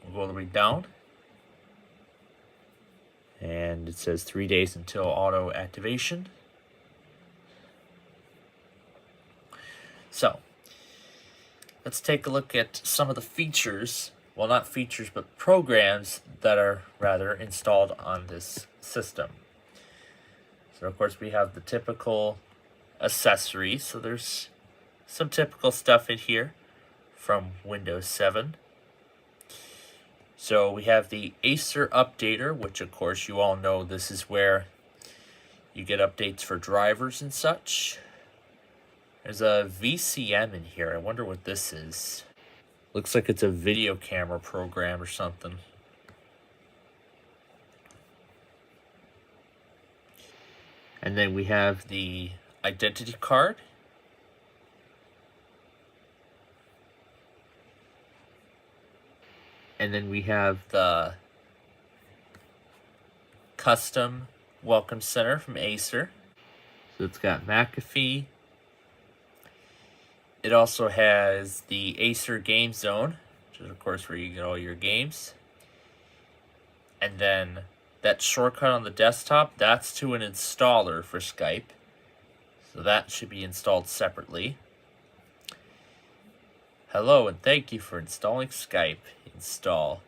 We'll go all the way down. And it says 3 days until auto activation. So, let's take a look at some of the features, well, not features, but programs that are rather installed on this system. So, of course, we have the typical accessories. So there's some typical stuff in here from Windows 7. So we have the Acer Updater, which of course you all know this is where you get updates for drivers and such. There's a VCM in here. I wonder what this is. Looks like it's a video camera program or something. And then we have the identity card. And then we have the custom welcome center from Acer. So it's got McAfee. It also has the Acer Game Zone, which is of course where you get all your games. And then that shortcut on the desktop, that's to an installer for Skype. So that should be installed separately. Hello and thank you for installing Skype. Install.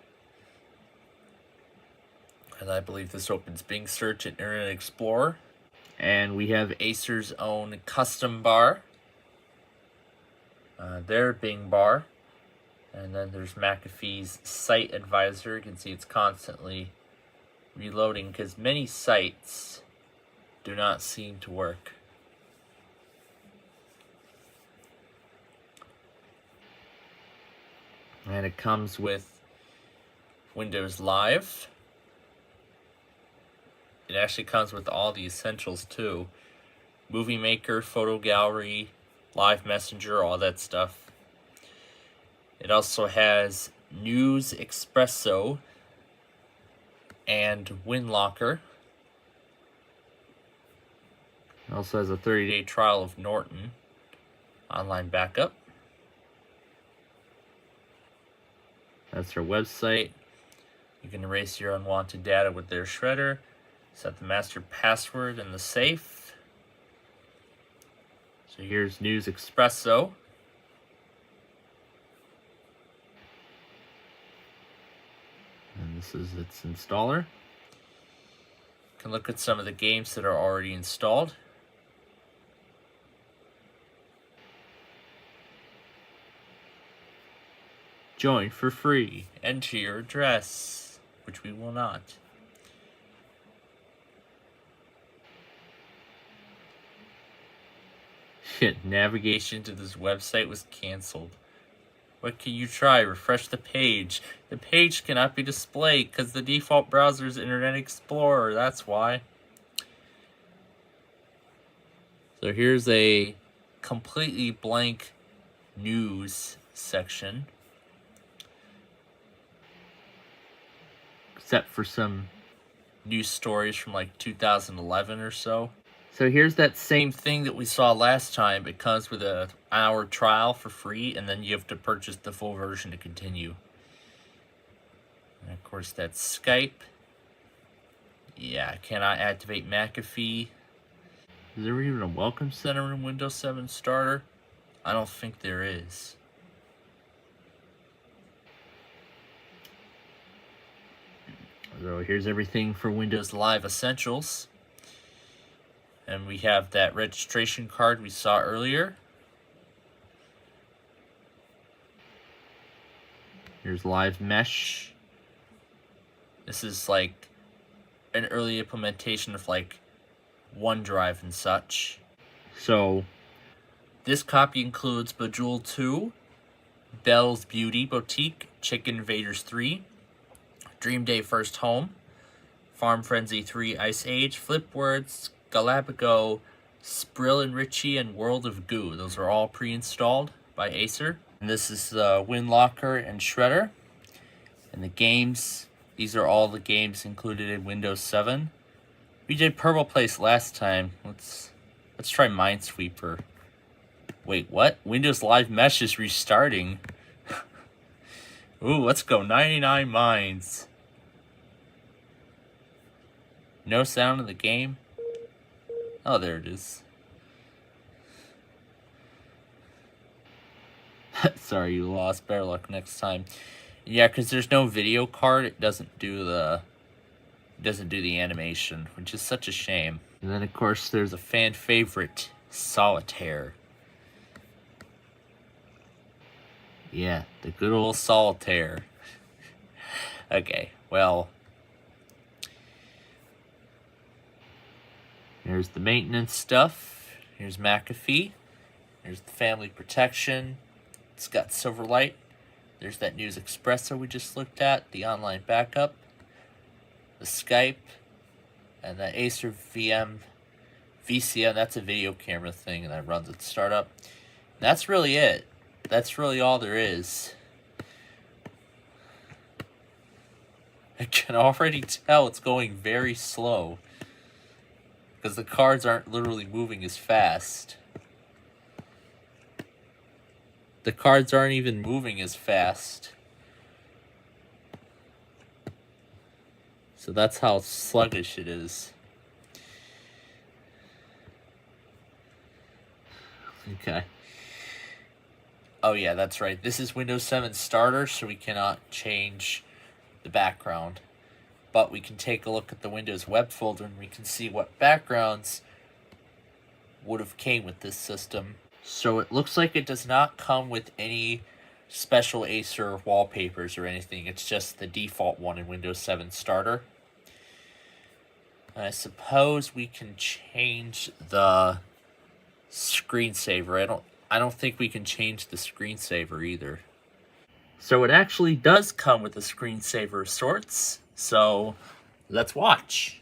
And I believe this opens Bing Search and Internet Explorer. And we have Acer's own custom bar. Their Bing bar. And then there's McAfee's Site Advisor. You can see it's constantly reloading because many sites do not seem to work. And it comes with Windows Live. It actually comes with all the essentials too. Movie Maker, Photo Gallery, Live Messenger, all that stuff. It also has News Espresso and WinLocker. It also has a 30-day trial of Norton online backup. That's their website. You can erase your unwanted data with their shredder. Set the master password in the safe. So here's News Espresso. And this is its installer. You can look at some of the games that are already installed. Join for free. Enter your address, which we will not. Navigation to this website was canceled. What can you try? Refresh the page. The page cannot be displayed because the default browser is Internet Explorer. That's why. So here's a completely blank news section. Except for some news stories from like 2011 or so. So here's that same thing that we saw last time. It comes with an hour trial for free, and then you have to purchase the full version to continue. And of course, that's Skype. Yeah, I cannot activate McAfee. Is there even a welcome center in Windows 7 Starter? I don't think there is. So here's everything for Windows Live Essentials. And we have that registration card we saw earlier. Here's Live Mesh. This is like an early implementation of like OneDrive and such. So this copy includes Bejeweled 2, Belle's Beauty Boutique, Chicken Invaders 3, Dream Day First Home, Farm Frenzy 3 Ice Age, Flip Words, Galapago, Sprill and Richie, and World of Goo. Those are all pre-installed by Acer. And this is the Windlocker and Shredder. And the games, these are all the games included in Windows 7. We did Purple Place last time. Let's try Minesweeper. Wait, what? Windows Live Mesh is restarting. Ooh, let's go 99 Mines. No sound in the game. Oh, there it is. Sorry, you lost. Better luck next time. Yeah, because there's no video card. It doesn't do the animation, which is such a shame. And then, of course, there's a fan favorite, Solitaire. Yeah, the good old Solitaire. Okay, well, here's the maintenance stuff. Here's McAfee. Here's the family protection. It's got Silverlight. There's that News Espresso we just looked at, the online backup, the Skype, and the Acer VCM. That's a video camera thing that runs at startup. And that's really it. That's really all there is. I can already tell it's going very slow because the cards aren't literally moving as fast. The cards aren't even moving as fast. So that's how sluggish it is. Okay. Oh yeah, that's right. This is Windows 7 Starter, so we cannot change the background. But we can take a look at the Windows web folder and we can see what backgrounds would have came with this system. So it looks like it does not come with any special Acer wallpapers or anything. It's just the default one in Windows 7 Starter. I suppose we can change the screensaver. I don't think we can change the screensaver either. So it actually does come with a screensaver of sorts. So let's watch.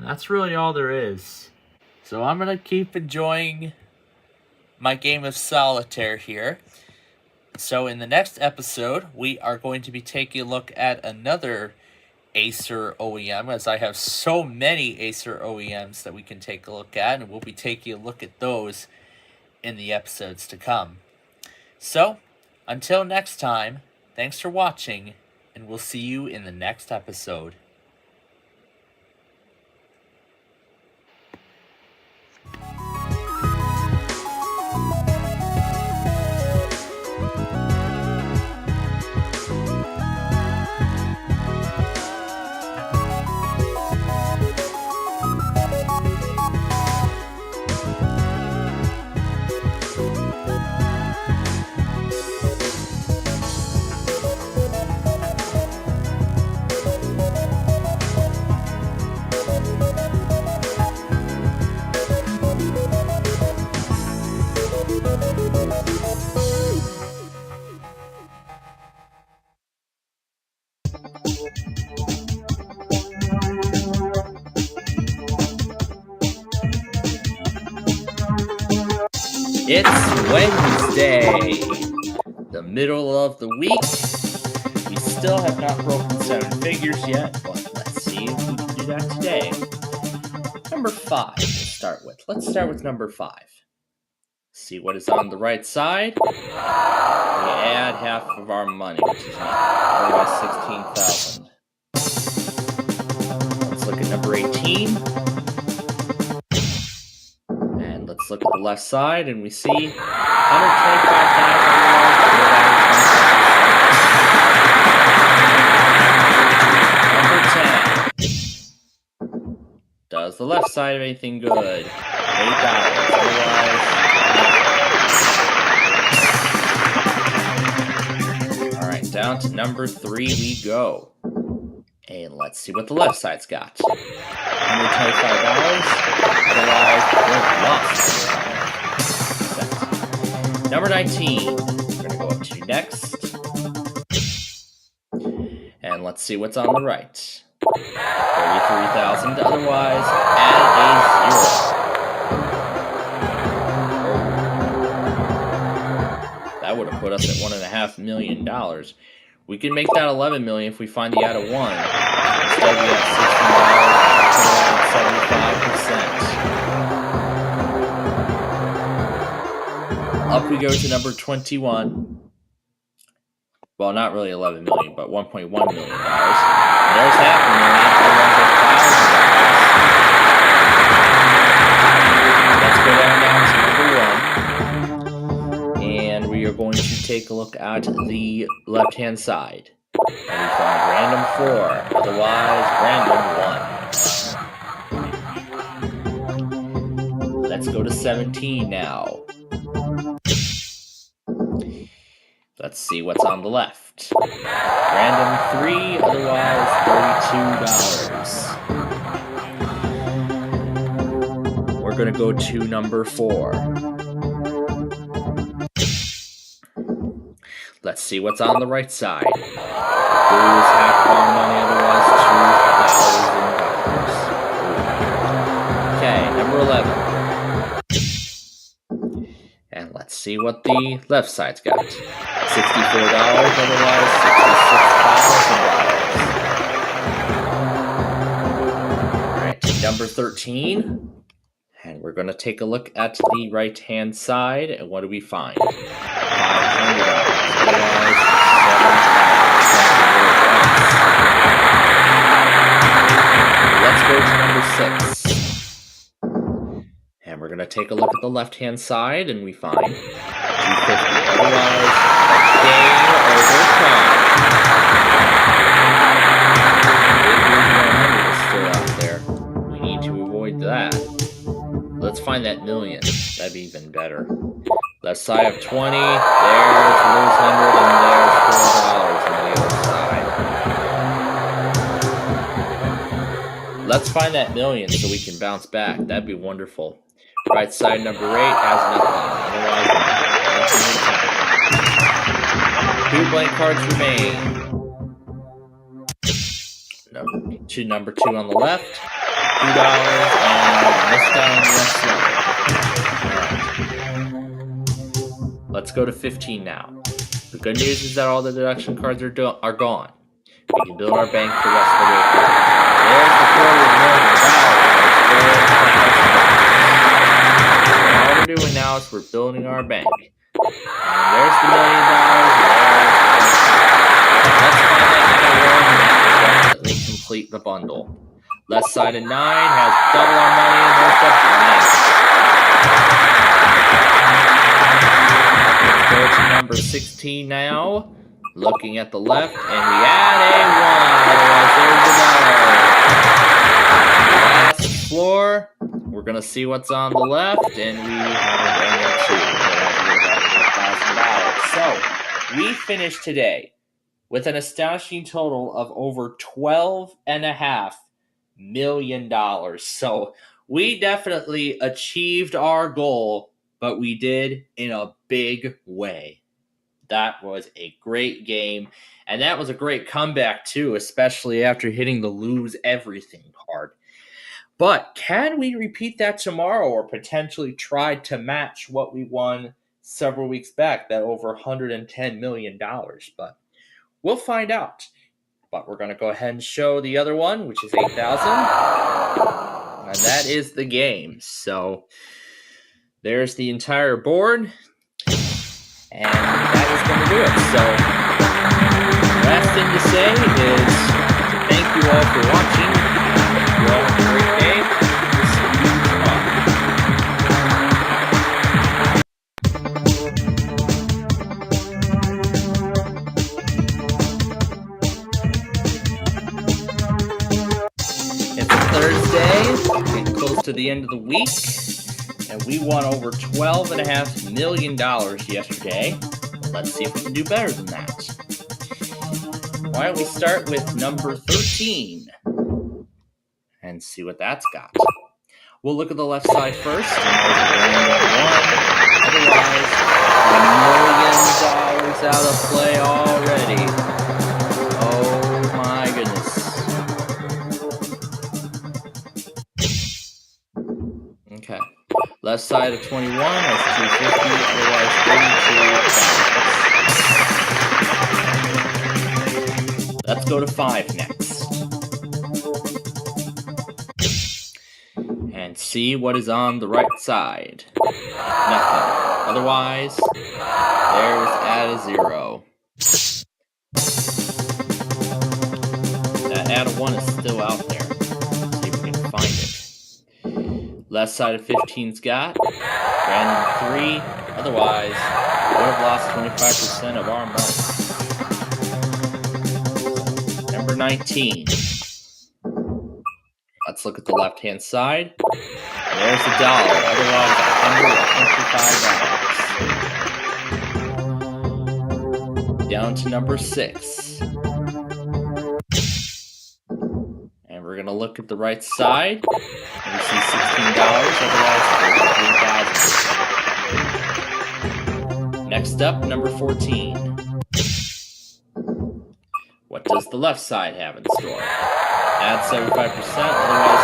That's really all there is. So I'm going to keep enjoying my game of solitaire here. So in the next episode, we are going to be taking a look at another Acer OEM, as I have so many Acer OEMs that we can take a look at, and we'll be taking a look at those in the episodes to come. So, until next time, thanks for watching, and we'll see you in the next episode. It's Wednesday, the middle of the week. We still have not broken 7 figures yet, but let's see if we can do that today. Number 5 to start with. Let's start with number 5. See what is on the right side. We add half of our money, which is not 16,000. Let's look at number 18. Let's look at the left side, and we see 125,000. is the left side of anything good? $8. Otherwise, all right, down to number 3 we go. And let's see what the left side's got. $125. Otherwise, we're lost. Number 19. We're gonna go up to next. And let's see what's on the right. 33,000. Otherwise, add a 0. That would have put us at $1.5 million. We can make that $11 million if we find the out of 1. Instead, we have $16. Up we go to number 21. Well, not really 11 million, but $1.1 million. And there's $500,000. Let's go down to number 1. And we are going to take a look at the left-hand side. And we found random 4. Otherwise, random 1. Let's go to 17 now. Let's see what's on the left. Random 3, otherwise $32. We're going to go to number 4. Let's see what's on the right side. Lose half of our money, otherwise $2,000. Okay, number 11. And let's see what the left side's got. $64, otherwise $66,000. Alright, number 13. And we're going to take a look at the right-hand side, and what do we find? $500, otherwise $7,000. Let's go to number 6. And we're going to take a look at the left-hand side, and we find $250. Otherwise, game over time. Big 100 is still out there. We need to avoid that. Let's find that million. That'd be even better. Left side of 20. There's lose 100, and there's $4 on the other side. Let's find that million so we can bounce back. That'd be wonderful. Right side number 8 has nothing. Otherwise, nothing. 2 blank cards remain. Number 2 on the left. $2 and missed out on the left side. Let's go to 15 now. The good news is that all the deduction cards are gone. We can build our bank the rest of the way through. There's the $250,000. All we're doing now is we're building our bank. And there's the $1 million. Let's find that definitely complete the bundle. Left side of 9 has double our money, and there's the blank. Let's go to number 16 now. Looking at the left, and we add a 1. Otherwise, there's the last floor. We're going to see what's on the left, and we have a random 2. So, we finished today with an astonishing total of over $12.5 million. So, we definitely achieved our goal, but we did in a big way. That was a great game, and that was a great comeback, too, especially after hitting the lose everything card. But can we repeat that tomorrow or potentially try to match what we won several weeks back, that over $110 million? But we'll find out. But we're going to go ahead and show the other one, which is $8,000. And that is the game. So there's the entire board. And that is going to do it. So, last thing to say is thank you all for watching. You all have a great day. We'll see you tomorrow. It's Thursday. to the end of the week, and we won over $12.5 million yesterday. Let's see if we can do better than that. Why don't we start with number 13 and see what that's got. We'll look at the left side first. Otherwise, $1 million out of play already. Oh my goodness. Okay. Left side of 21, that's $250, otherwise $32. Let's go to 5 next. And see what is on the right side. Nothing. Otherwise, there's add a 0. That add a 1 is still out there. Let's see if we can find it. Left side of 15's got random 3. Otherwise, we would have lost 25% of our money. Number 19. Let's look at the left-hand side. There's $1. Otherwise, $125. Down to number 6. And we're going to look at the right side. And we see $16. Otherwise, $35. Next up, number 14. What does the left side have in store? Add 75%, otherwise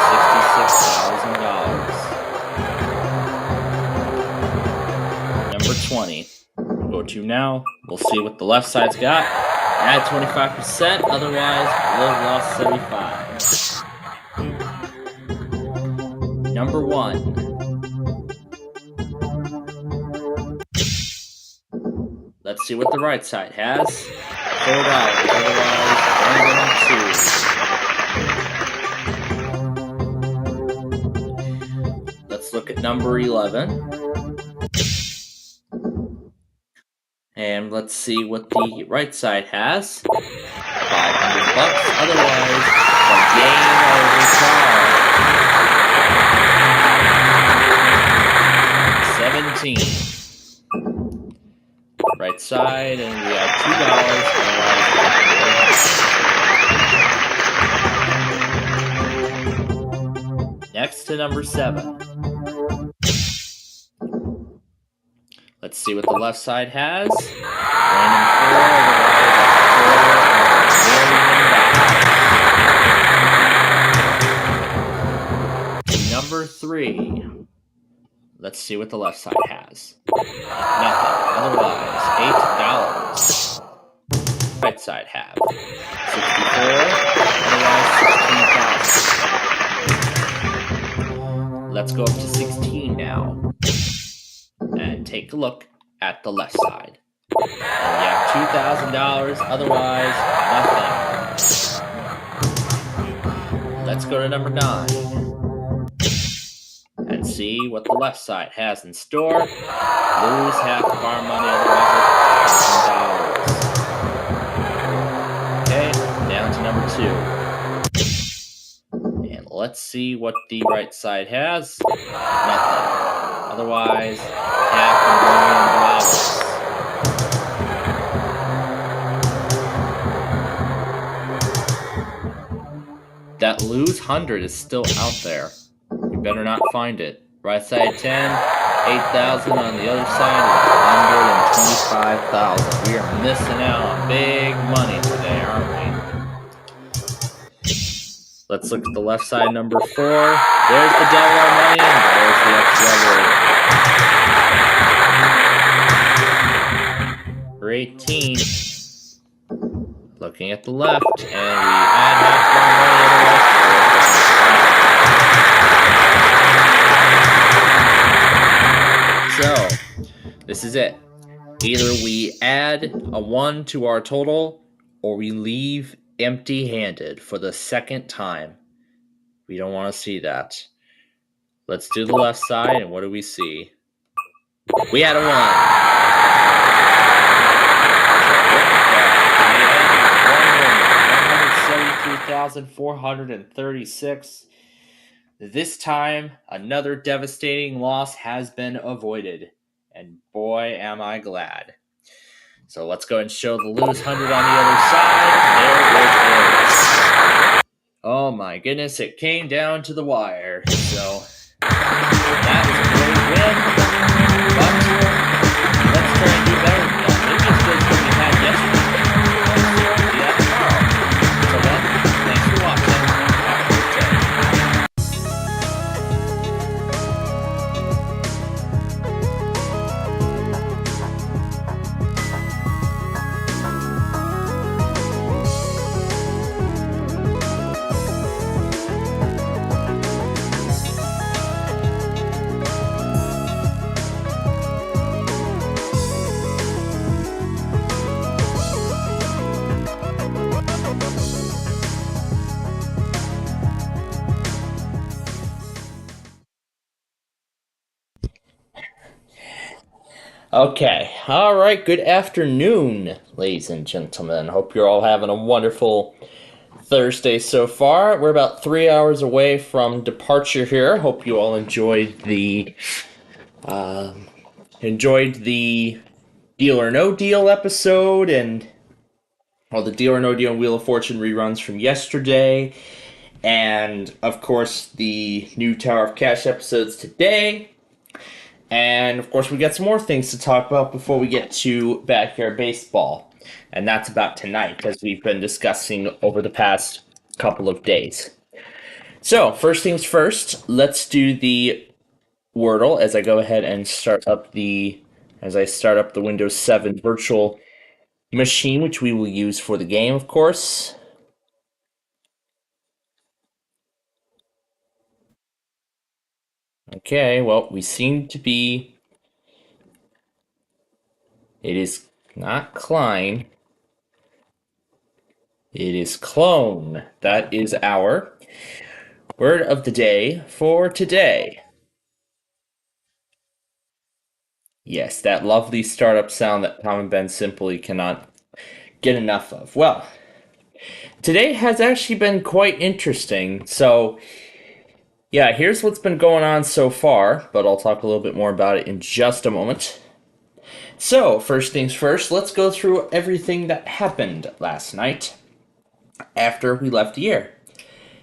$66,000. Number 20. We'll go to now. We'll see what the left side's got. Add 25%, otherwise we'll have lost 75. Number 1. Let's see what the right side has. $4, otherwise $102. Let's look at number 11. And let's see what the right side has. $500, otherwise a game over time. 17. Right side, and we have $2. Next to number 7. Let's see what the left side has. Random 4. Number 3. Let's see what the left side has. Nothing. Otherwise, $8. Right side have 64. Otherwise, $16,000. Let's go up to 16 now. And take a look at the left side. And we have $2,000. Otherwise, nothing. Let's go to number 9. And see what the left side has in store. Lose half of our money, otherwise $1,000. Okay, down to number 2. And let's see what the right side has. Nothing. Otherwise, $500,000. That lose 100 is still out there. You better not find it. Right side 10, 8,000 on the other side, 125,000. We are missing out on big money today, aren't we? Let's look at the left side, number 4. There's the double our money, and there's the extra number 18. Looking at the left, and we add half our money. So, this is it. Either we add a 1 to our total, or we leave empty-handed for the second time. We don't want to see that. Let's do the left side, and what do we see? We had a 1. $173,436. this time, another devastating loss has been avoided. And boy, am I glad. So let's go and show the lose 100 on the other side. There it is. Oh my goodness, it came down to the wire. So that was a great win. But let's try and do better than that. Maybe it's good what we had yesterday. Let's do that tomorrow. So then, thanks for watching. Have a good day. Okay, alright, good afternoon, ladies and gentlemen. Hope you're all having a wonderful Thursday so far. We're about 3 hours away from departure here. Hope you all enjoyed the Deal or No Deal episode and all the Deal or No Deal and Wheel of Fortune reruns from yesterday. And, of course, the new Tower of Cash episodes today. And, of course, we got some more things to talk about before we get to Backyard Baseball. And that's about tonight, as we've been discussing over the past couple of days. So, first things first, let's do the Wordle as I go ahead and start up the Windows 7 virtual machine, which we will use for the game, of course. Okay, well, we seem to be... It is not Klein. It is clone. That is our word of the day for today. Yes, that lovely startup sound that Tom and Ben simply cannot get enough of. Well, today has actually been quite interesting. So, yeah, here's what's been going on so far, but I'll talk a little bit more about it in just a moment. So, first things first, let's go through everything that happened last night after we left the air.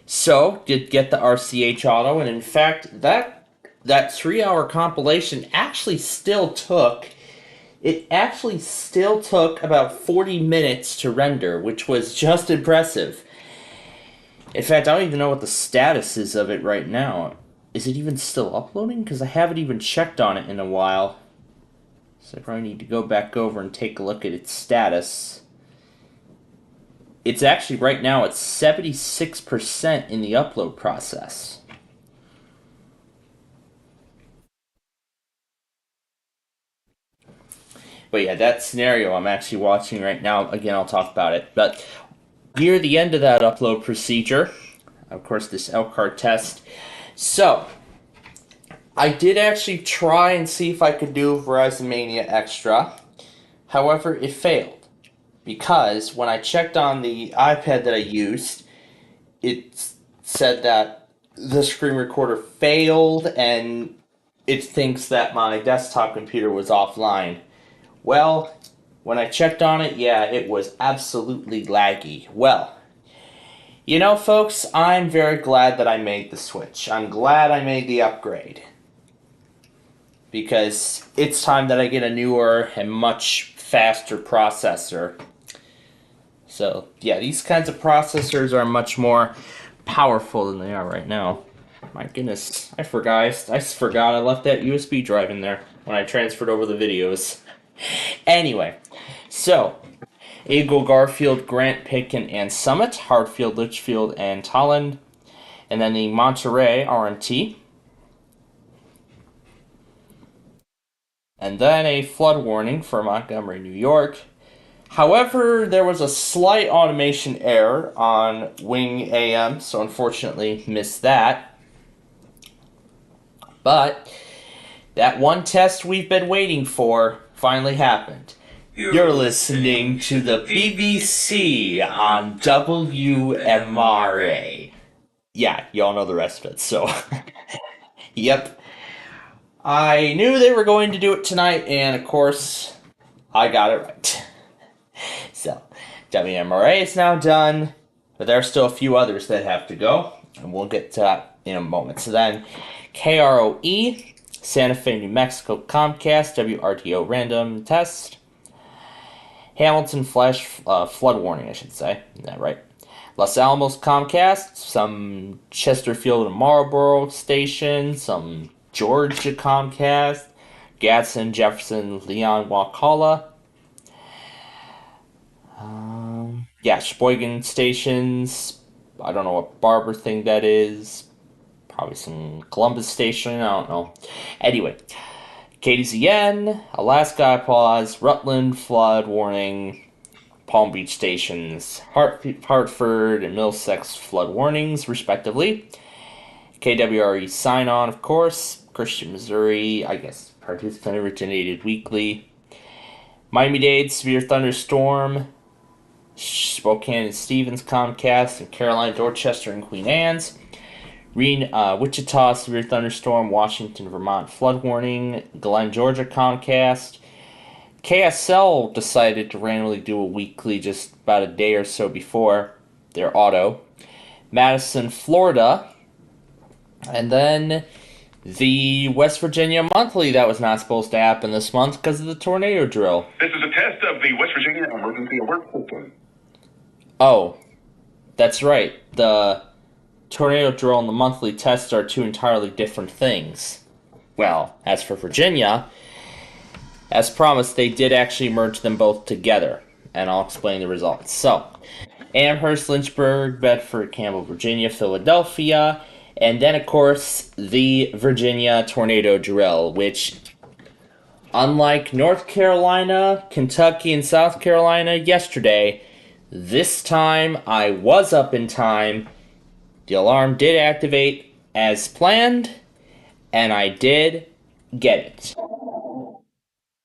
So, did get the RCH auto, and in fact, that 3-hour compilation actually still took about 40 minutes to render, which was just impressive. In fact, I don't even know what the status is of it right now. Is it even still uploading? Because I haven't even checked on it in a while. So I probably need to go back over and take a look at its status. It's actually right now at 76% in the upload process. But yeah, that scenario I'm actually watching right now, again, I'll talk about it. But near the end of that upload procedure, of course, this Elkhart test. So, I did actually try and see if I could do Verizon Mania Extra. However, it failed. Because when I checked on the iPad that I used, it said that the screen recorder failed and it thinks that my desktop computer was offline. Well, when I checked on it, yeah, it was absolutely laggy. Well, you know, folks, I'm very glad that I made the switch. I'm glad I made the upgrade. Because it's time that I get a newer and much faster processor. So, yeah, these kinds of processors are much more powerful than they are right now. My goodness, I forgot I left that USB drive in there when I transferred over the videos. Anyway, so, Eagle, Garfield, Grant, Pitkin, and Summit, Hartfield, Litchfield, and Tolland, and then the Monterey RMT. And then a flood warning for Montgomery, New York. However, there was a slight automation error on Wing AM, so unfortunately missed that. But that one test we've been waiting for finally happened. You're listening to the BBC on WMRA. yeah, y'all know the rest of it. So, yep. I knew they were going to do it tonight, and of course, I got it right. So, WMRA is now done, but there are still a few others that have to go, and we'll get to that in a moment. So then, KROE, Santa Fe, New Mexico, Comcast, WRTO random test, Hamilton Flash flood warning, I should say. Is that right? Los Alamos, Comcast, some Chesterfield and Marlboro station, some Georgia, Comcast, Gadsden, Jefferson, Leon, Wakulla. Yeah, Sheboygan stations. I don't know what Barber thing that is. Probably some Columbus station. I don't know. Anyway, KDZN, Alaska pause, Rutland flood warning, Palm Beach stations, Hartford and Middlesex flood warnings, respectively. KWRE sign on, of course. Christian, Missouri, I guess participant originated weekly. Miami-Dade severe thunderstorm. Spokane and Stevens, Comcast, and Caroline, Dorchester, and Queen Anne's. Wichita, severe thunderstorm. Washington, Vermont, flood warning. Glenn, Georgia, Comcast. KSL decided to randomly do a weekly just about a day or so before their auto. Madison, Florida. And then the West Virginia monthly that was not supposed to happen this month because of the tornado drill. This is a test of the West Virginia Emergency Alert System. Oh, that's right. The tornado drill and the monthly test are two entirely different things. Well, as for Virginia, as promised, they did actually merge them both together, and I'll explain the results. So, Amherst, Lynchburg, Bedford, Campbell, Virginia, Philadelphia, and then, of course, the Virginia tornado drill, which, unlike North Carolina, Kentucky, and South Carolina yesterday, this time I was up in time. The alarm did activate as planned, and I did get it.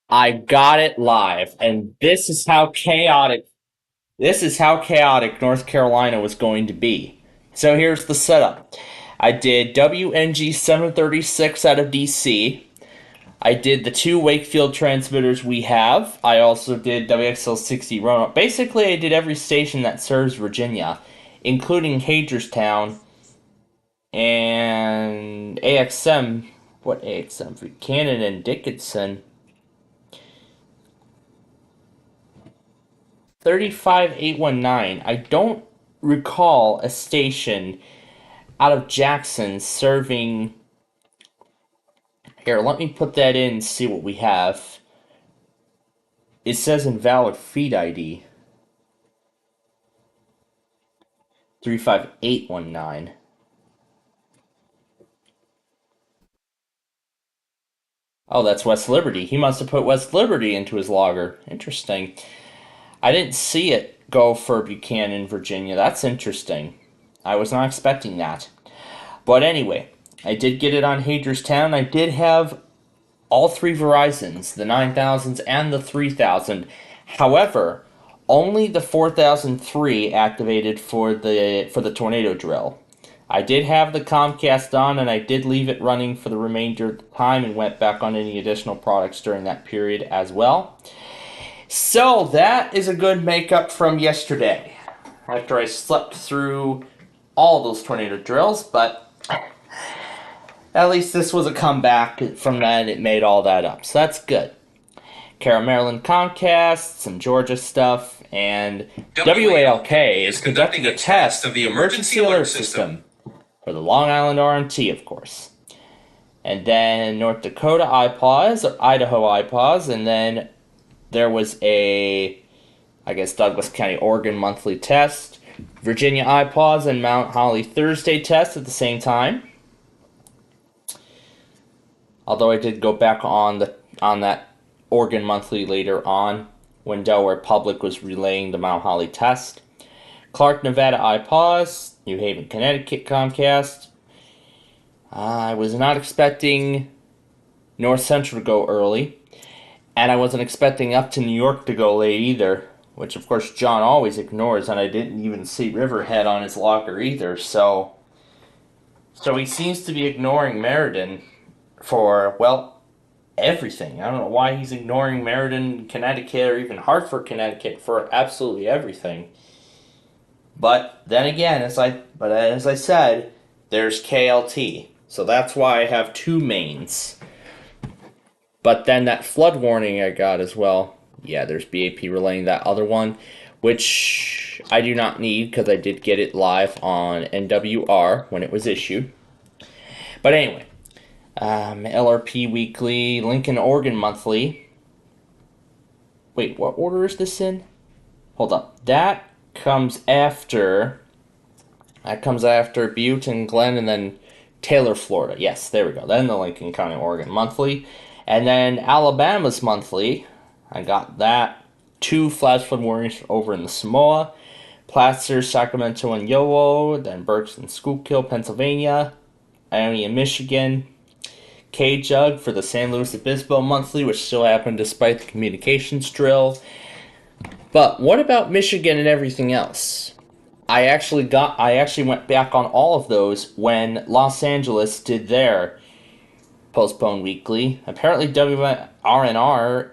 I got it live, and this is how chaotic North Carolina was going to be. So here's the setup. I did WNG 736 out of DC. I did the two Wakefield transmitters we have. I also did WXL 60 Roanoke. Basically, I did every station that serves Virginia, including Hagerstown and AXM. What AXM? Buchanan and Dickinson. 35819. I don't recall a station out of Jackson serving. Here, let me put that in and see what we have. It says invalid feed ID. 35819. Oh, that's West Liberty. He must have put West Liberty into his logger. Interesting. I didn't see it go for Buchanan, Virginia. That's interesting. I was not expecting that. But anyway, I did get it on Hagerstown. I did have all three Verizons, the 9000s and the 3000. However, only the 4003 activated for the tornado drill. I did have the Comcast on, and I did leave it running for the remainder of the time and went back on any additional products during that period as well. So that is a good makeup from yesterday, after I slept through all those tornado drills, but at least this was a comeback from that. It made all that up, so that's good. Carroll, Maryland, Comcast, some Georgia stuff, and WALK is conducting a test of the emergency alert system for the Long Island RMT, of course. And then North Dakota iPause, or Idaho iPause, and then there was a, I guess, Douglas County, Oregon monthly test, Virginia iPause, and Mount Holly Thursday test at the same time. Although I did go back on that Oregon monthly later on when Delaware Public was relaying the Mount Holly test. Clark, Nevada iPause, New Haven, Connecticut Comcast. I was not expecting North Central to go early, and I wasn't expecting up to New York to go late either, which of course John always ignores, and I didn't even see Riverhead on his logger either, so So he seems to be ignoring Meriden for, well, everything. I don't know why he's ignoring Meriden, Connecticut, or even Hartford, Connecticut for absolutely everything. But then again, as I said, there's KLT. So that's why I have two mains. But then that flood warning I got as well. Yeah, there's BAP relaying that other one, which I do not need because I did get it live on NWR when it was issued. But anyway, LRP Weekly, Lincoln, Oregon Monthly. Wait, what order is this in? Hold up. That comes after Butte and Glen, and then Taylor, Florida. Yes, there we go. Then the Lincoln County, Oregon Monthly. And then Alabama's Monthly. I got that. 2 flash flood warnings over in the Samoa. Placer, Sacramento, and Yoho. Then Berks and Schuylkill, Pennsylvania. Ione in Michigan. K-Jug for the San Luis Obispo Monthly, which still happened despite the communications drill. But what about Michigan and everything else? I actually went back on all of those when Los Angeles did their postponed weekly. Apparently WRNR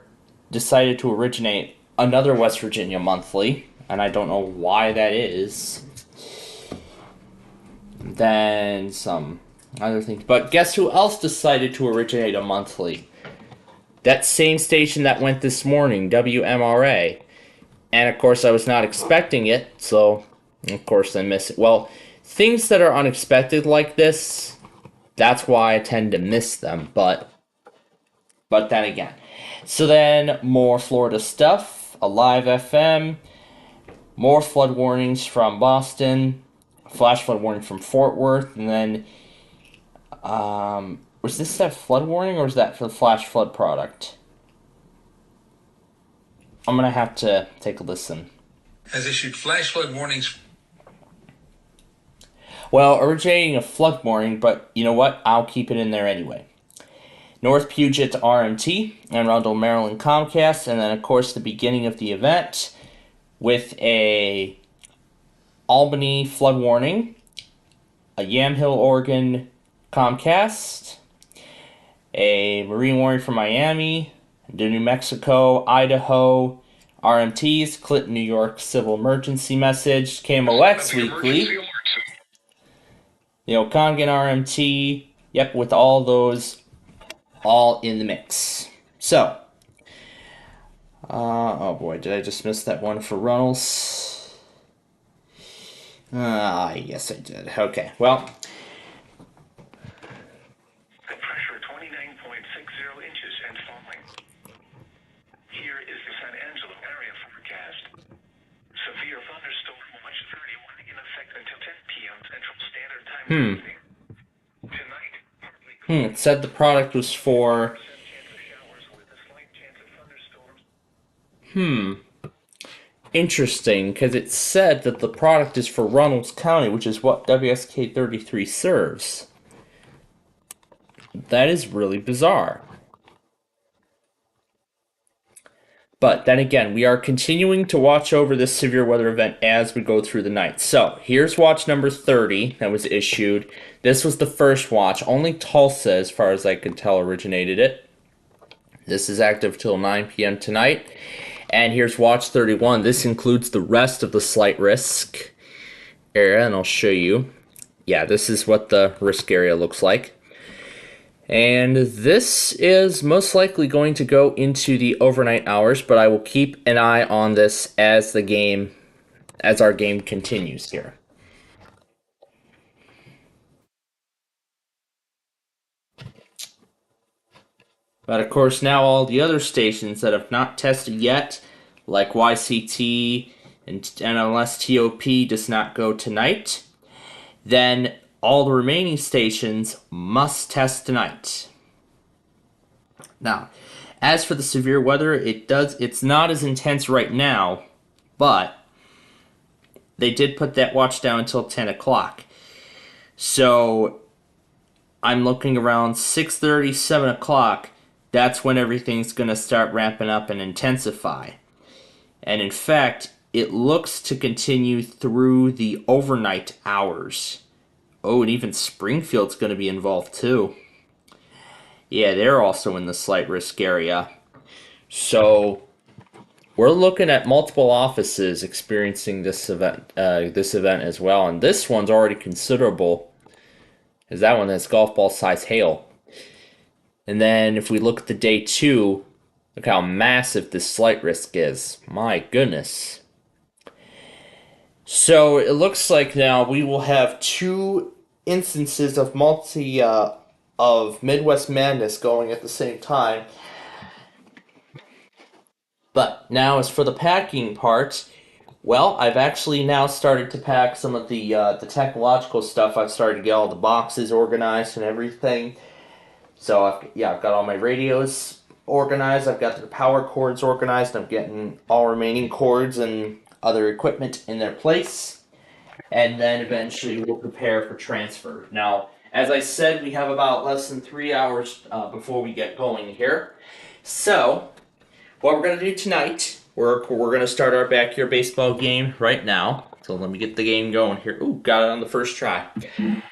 decided to originate another West Virginia monthly, and I don't know why that is. Then some other things. But guess who else decided to originate a monthly? That same station that went this morning, WMRA. And of course I was not expecting it, so of course I miss it. Well, things that are unexpected like this, that's why I tend to miss them, but then again. So then, more Florida stuff, Alive FM, more flood warnings from Boston, flash flood warning from Fort Worth, and then, was this that flood warning, or was that for the flash flood product? I'm going to have to take a listen. Has issued flash flood warnings. Well, originating a flood warning, but you know what? I'll keep it in there anyway. North Puget RMT, and Arundel, Maryland Comcast, and then of course the beginning of the event with a Albany flood warning, a Yamhill, Oregon Comcast, a marine warning from Miami, the New Mexico, Idaho RMTs, Clinton, New York civil emergency message, KMOX Weekly, the Okanagan RMT, yep, with all those all in the mix. So, oh boy, did I just miss that one for Runnels? Yes I did. Okay, well. The pressure 29.60 inches and falling. Here is the San Angelo area forecast. Severe thunderstorm March 31 in effect until 10 p.m. Central Standard Time. It said the product was for... Interesting, because it said that the product is for Runnels County, which is what WSK 33 serves. That is really bizarre. But then again, we are continuing to watch over this severe weather event as we go through the night. So, here's watch number 30 that was issued. This was the first watch. Only Tulsa, as far as I could tell, originated it. This is active till 9 p.m. tonight. And here's watch 31. This includes the rest of the slight risk area, and I'll show you. Yeah, this is what the risk area looks like. And this is most likely going to go into the overnight hours, but I will keep an eye on this as our game continues here. But of course, now all the other stations that have not tested yet, like YCT, and unless TOP does not go tonight, then all the remaining stations must test tonight. Now, as for the severe weather, it's not as intense right now, but they did put that watch down until 10 o'clock. So, I'm looking around 6:30, 7 o'clock. That's when everything's going to start ramping up and intensify. And in fact, it looks to continue through the overnight hours Oh, and even Springfield's going to be involved too. Yeah, they're also in the slight risk area. So we're looking at multiple offices experiencing this event as well, and this one's already considerable, as that one has golf ball size hail. And then if we look at the day 2, look how massive this slight risk is. My goodness. So it looks like now we will have 2 instances of of Midwest Madness going at the same time. But now as for the packing part, well, I've actually now started to pack some of the technological stuff. I've started to get all the boxes organized and everything. So I've got all my radios organized. I've got the power cords organized. I'm getting all remaining cords and other equipment in their place. And then eventually we'll prepare for transfer. Now, as I said, we have about less than 3 hours before we get going here. So, what we're going to do tonight, we're going to start our backyard baseball game right now. So let me get the game going here. Ooh, got it on the first try.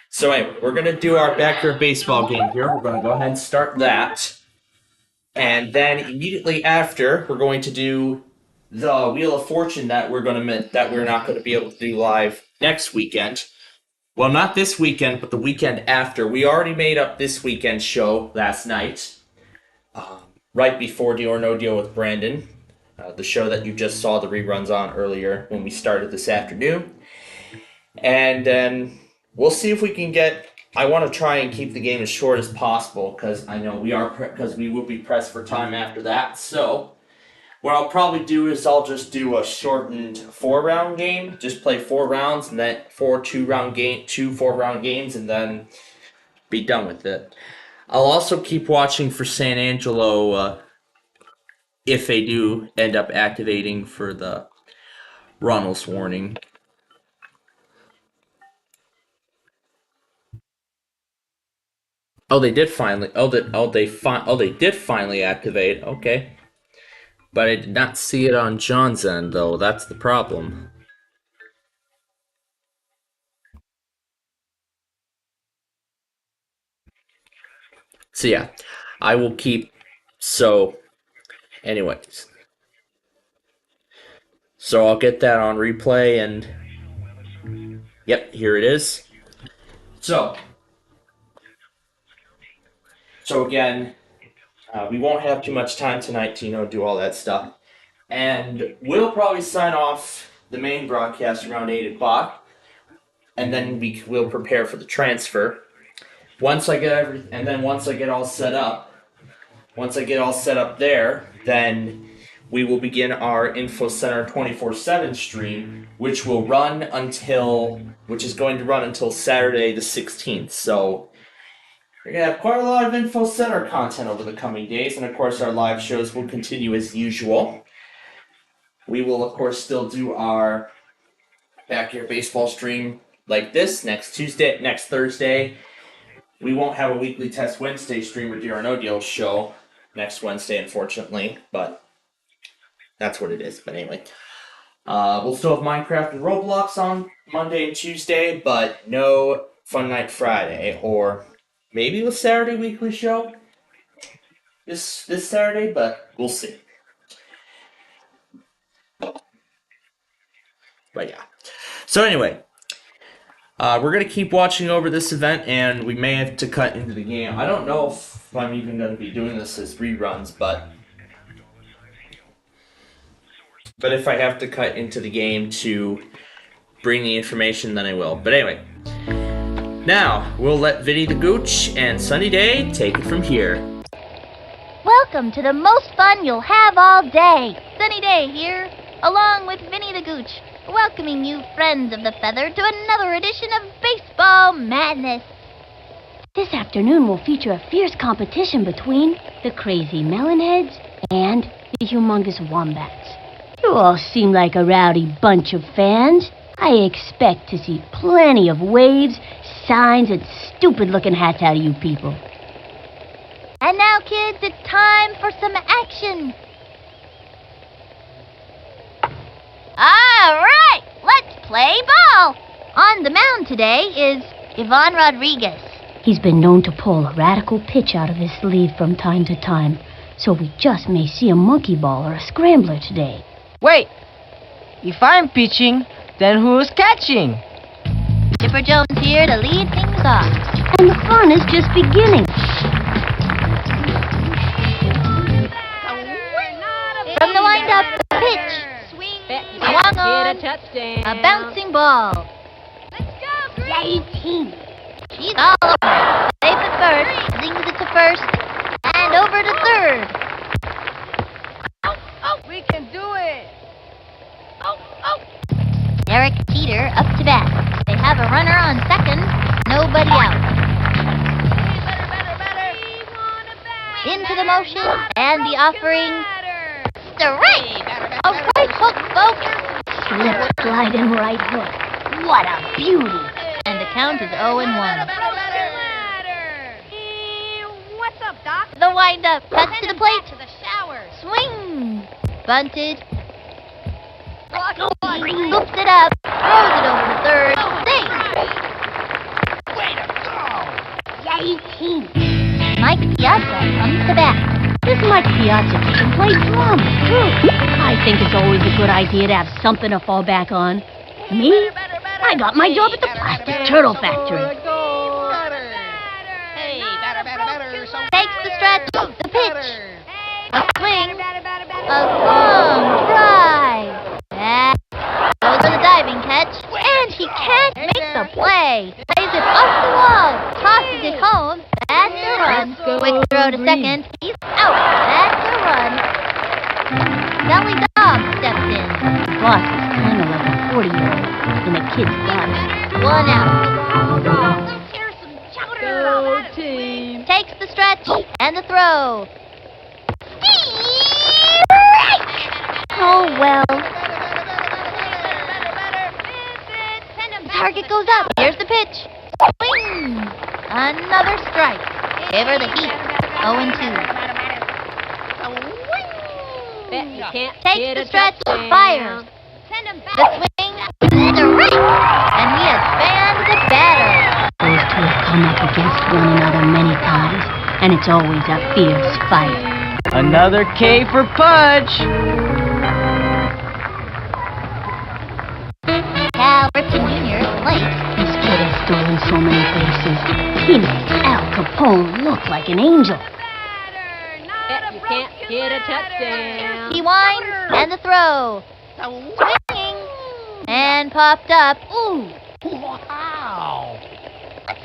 So anyway, we're going to do our backyard baseball game here. We're going to go ahead and start that. And then immediately after, we're going to do the Wheel of Fortune that we're not going to be able to do live next weekend. Well, not this weekend, but the weekend after. We already made up this weekend's show last night, right before Deal or No Deal with Brandon, the show that you just saw the reruns on earlier when we started this afternoon. And then we'll see if we can get... I want to try and keep the game as short as possible, because I know we will be pressed for time after that. So what I'll probably do is I'll just do a shortened 4-round game. Just play 4 rounds and then 2 4-round games, and then be done with it. I'll also keep watching for San Angelo if they do end up activating for the Runnels warning. Oh, they did finally. They did finally activate. Okay. But I did not see it on John's end, though. That's the problem. So yeah, I will keep... So, anyways. So I'll get that on replay, and... Yep, here it is. So again, we won't have too much time tonight to, do all that stuff. And we'll probably sign off the main broadcast around 8 o'clock. And then we'll prepare for the transfer. Once I get all set up there, then we will begin our Info Center 24/7 stream, which is going to run until Saturday the 16th. So we're going to have quite a lot of Info Center content over the coming days, and of course our live shows will continue as usual. We will of course still do our backyard baseball stream like this next Thursday. We won't have a weekly Test Wednesday stream with Deal or No Deal show next Wednesday, unfortunately, but that's what it is. But anyway, we'll still have Minecraft and Roblox on Monday and Tuesday, but no Fun Night Friday, or maybe the Saturday weekly show this Saturday, but we'll see. But yeah. So anyway, we're going to keep watching over this event, and we may have to cut into the game. I don't know if I'm even going to be doing this as reruns, but if I have to cut into the game to bring the information, then I will. But anyway, now we'll let Vinny the Gooch and Sunny Day take it from here. Welcome to the most fun you'll have all day. Sunny Day here, along with Vinny the Gooch, welcoming you, friends of the feather, to another edition of Baseball Madness. This afternoon will feature a fierce competition between the crazy melonheads and the humongous wombats. You all seem like a rowdy bunch of fans. I expect to see plenty of waves, signs, and stupid-looking hats out of you people. And now, kids, it's time for some action. All right, let's play ball. On the mound today is Ivan Rodriguez. He's been known to pull a radical pitch out of his sleeve from time to time, so we just may see a monkey ball or a scrambler today. Wait! If I'm pitching, then who's catching? Chipper Jones here to lead things off. And the fun is just beginning. From the windup, pitch. Swung on. A bouncing ball. Yay, team! He's all over it. Safe at first. Zings it to first. And over to third. We can do it. Derek Teeter up to bat. They have a runner on second. Nobody out. Into the motion. And the offering. Strike! A right hook, folks. Slip, slide, and right hook. What a beauty! And the count is 0-1. What's up, Doc? The windup. Cuts to the plate. To the shower. Swing. Bunted. Scoops it up. Throws it over to third. Safe. Way to go! Yay, team! Mike Piazza comes to bat. This Mike Piazza can play drums, too. I think it's always a good idea to have something to fall back on. Me? I got my job at the Plastic Turtle Factory. Takes the stretch. The pitch. A swing. A long drive. That goes on a diving catch. And he can't make the play. Plays it off the wall. Tosses it home. That's a run. Quick throw to second. He's out. That's a run. Sally Dog steps in. Boss is kind of like a 40-year-old, and the kid's got it. 1 out. Go team. Takes the stretch and the throw. Oh, well. Target goes up. Here's the pitch. Swing. Another strike. Give her the heat. 0-2. Takes the stretch. Fires. The swing. Strike. And he has fanned the batter. Those two have come up against one another many times, and it's always a fierce fight. Another K for Pudge! Cal Ripken Jr. plate. This kid has stolen so many bases. He makes Al Capone look like an angel. Bet you can't hit a touchdown. He winds and the throw. Swinging. And popped up. Ooh. Wow.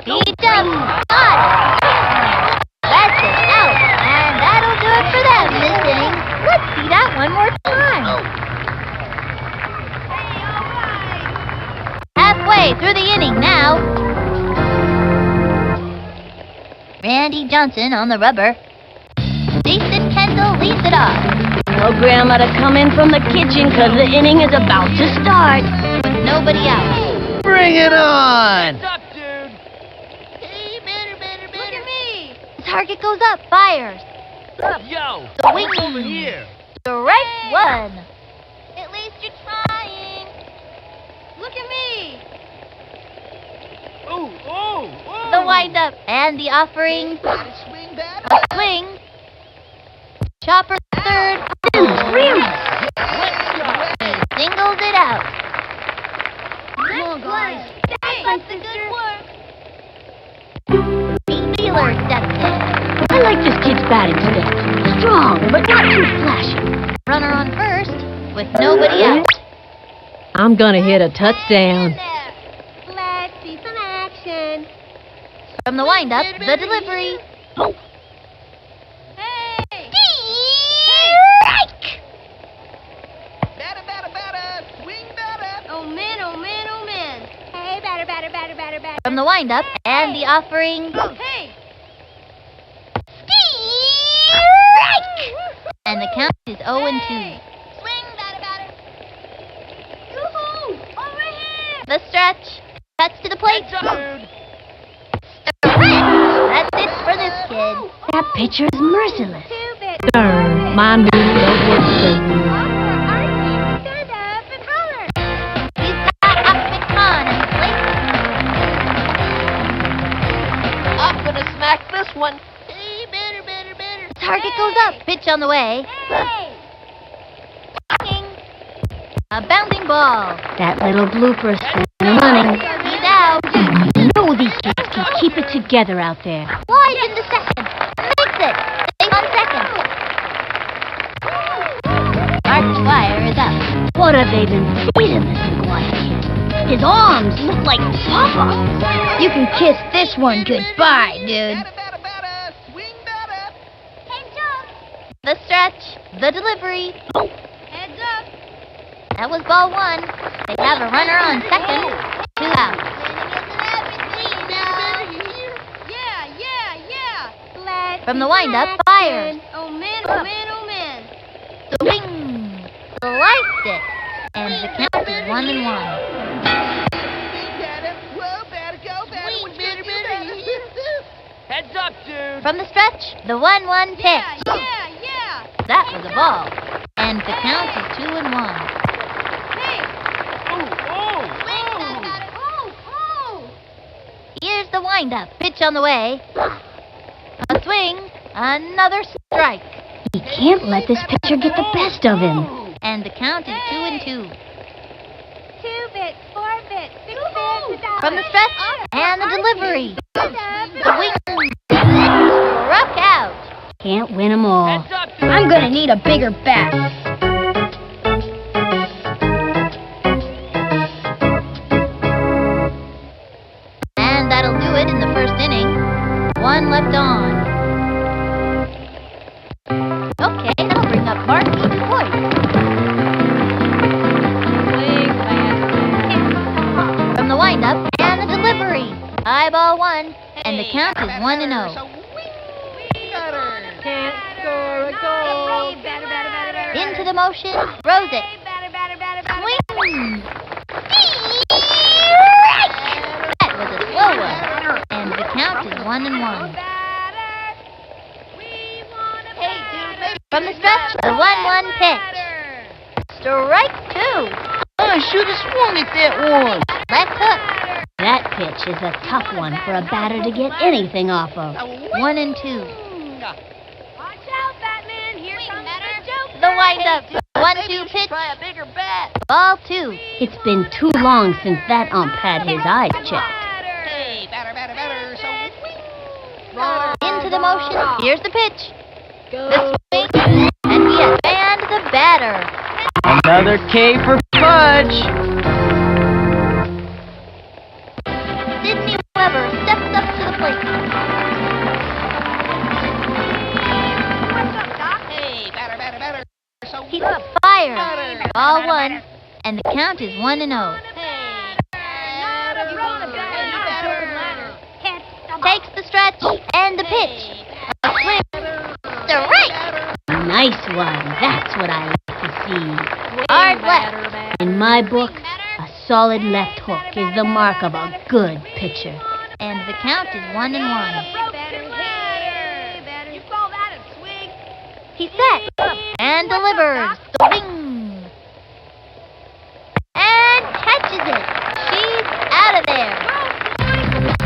He jumps. Got it. That's it. Out. And that'll do it for them this inning. Let's see that one more time. Halfway through the inning now. Randy Johnson on the rubber. Jason Kendall leads it off. Tell Grandma to come in from the kitchen, because the inning is about to start. With nobody out. Bring it on! What's up, dude? Hey, better. Look at me. The target goes up. Fires. Yo, The wing. over here. Strike one. At least you're trying. Look at me. Ooh. The windup and the offering. A swing. Chopper third. Really? Singles it out. Come on, guys. That's the good work. Pete Wheeler steps in. I like this kid's batting stance. Strong, but not too flashy. Runner on first with nobody out. I'm gonna hit a touchdown. Let's see some action. From the windup, the delivery. Hey. Strike! Batter. Swing batter. Oh, man. Hey, batter. From the windup and the offering. Hey. Strike! And the count is 0-2. Swing, batter. Yoo-hoo! Over here. The stretch. Cuts to the plate. Heads up, dude. That's it for this kid. That pitcher is merciless. Two bit. Darn, my new don't work so good. Stand up and holler. He's got Ahmed Khan in the plate. on the way. A bounding ball. That little blooper running. He's out. You know these kids can keep it together out there. Wide in the second. Makes it. They on second. Mark McGuire is up. What have they been feeding this McGuire kid? His arms look like pop-ups. You can kiss this one goodbye, dude. The stretch. The delivery. Heads up. That was ball one. They have a runner on second. 2 out. From the windup, fires. Oh man, oh man, oh man. Swing. Sliced it. And the count is 1-1. Heads up, dude. From the stretch, the 1-1 pitch. That was a ball. And the count is 2-1. Here's the windup. Pitch on the way. A swing. Another strike. He can't let this pitcher get the best of him. And the count is 2-2. 2 bits, 4 bits, 6 bits. From the stretch and the delivery. The wing. Struck out. Can't win them all. I'm gonna need a bigger bat. And that'll do it in the first inning. 1 left on. Okay, that'll bring up Marky Hoyt. From the windup and the delivery. High ball 1, and the count is 1-0. Can't score a goal. Into the motion, throws it. Swing. That was a slow one. And the count is 1-1. From the stretch, the 1-1 pitch. Strike 2. I should have swung at that one. Left hook. That pitch is a tough one for a batter to get anything off of. 1-2. Watch out, Batman. Here comes the joke. The windup. 1-2 pitch. Try a bigger bat. Ball 2. It's been too long since that ump had his eyes checked. Hey, batter. Into the motion. Here's the pitch. The swing. And he has banned the batter. Another K for Fudge. Sidney Weber steps up to the plate. Hey, batter. He's fired. Ball 1, and the count is 1-0. Takes the stretch and the pitch. A swing. Strike. Nice one. That's what I like to see. Hard left. In my book, a solid left hook is the mark of a good pitcher. And the count is 1-1. He's set and delivers. Swing. And catches it. She's out of there.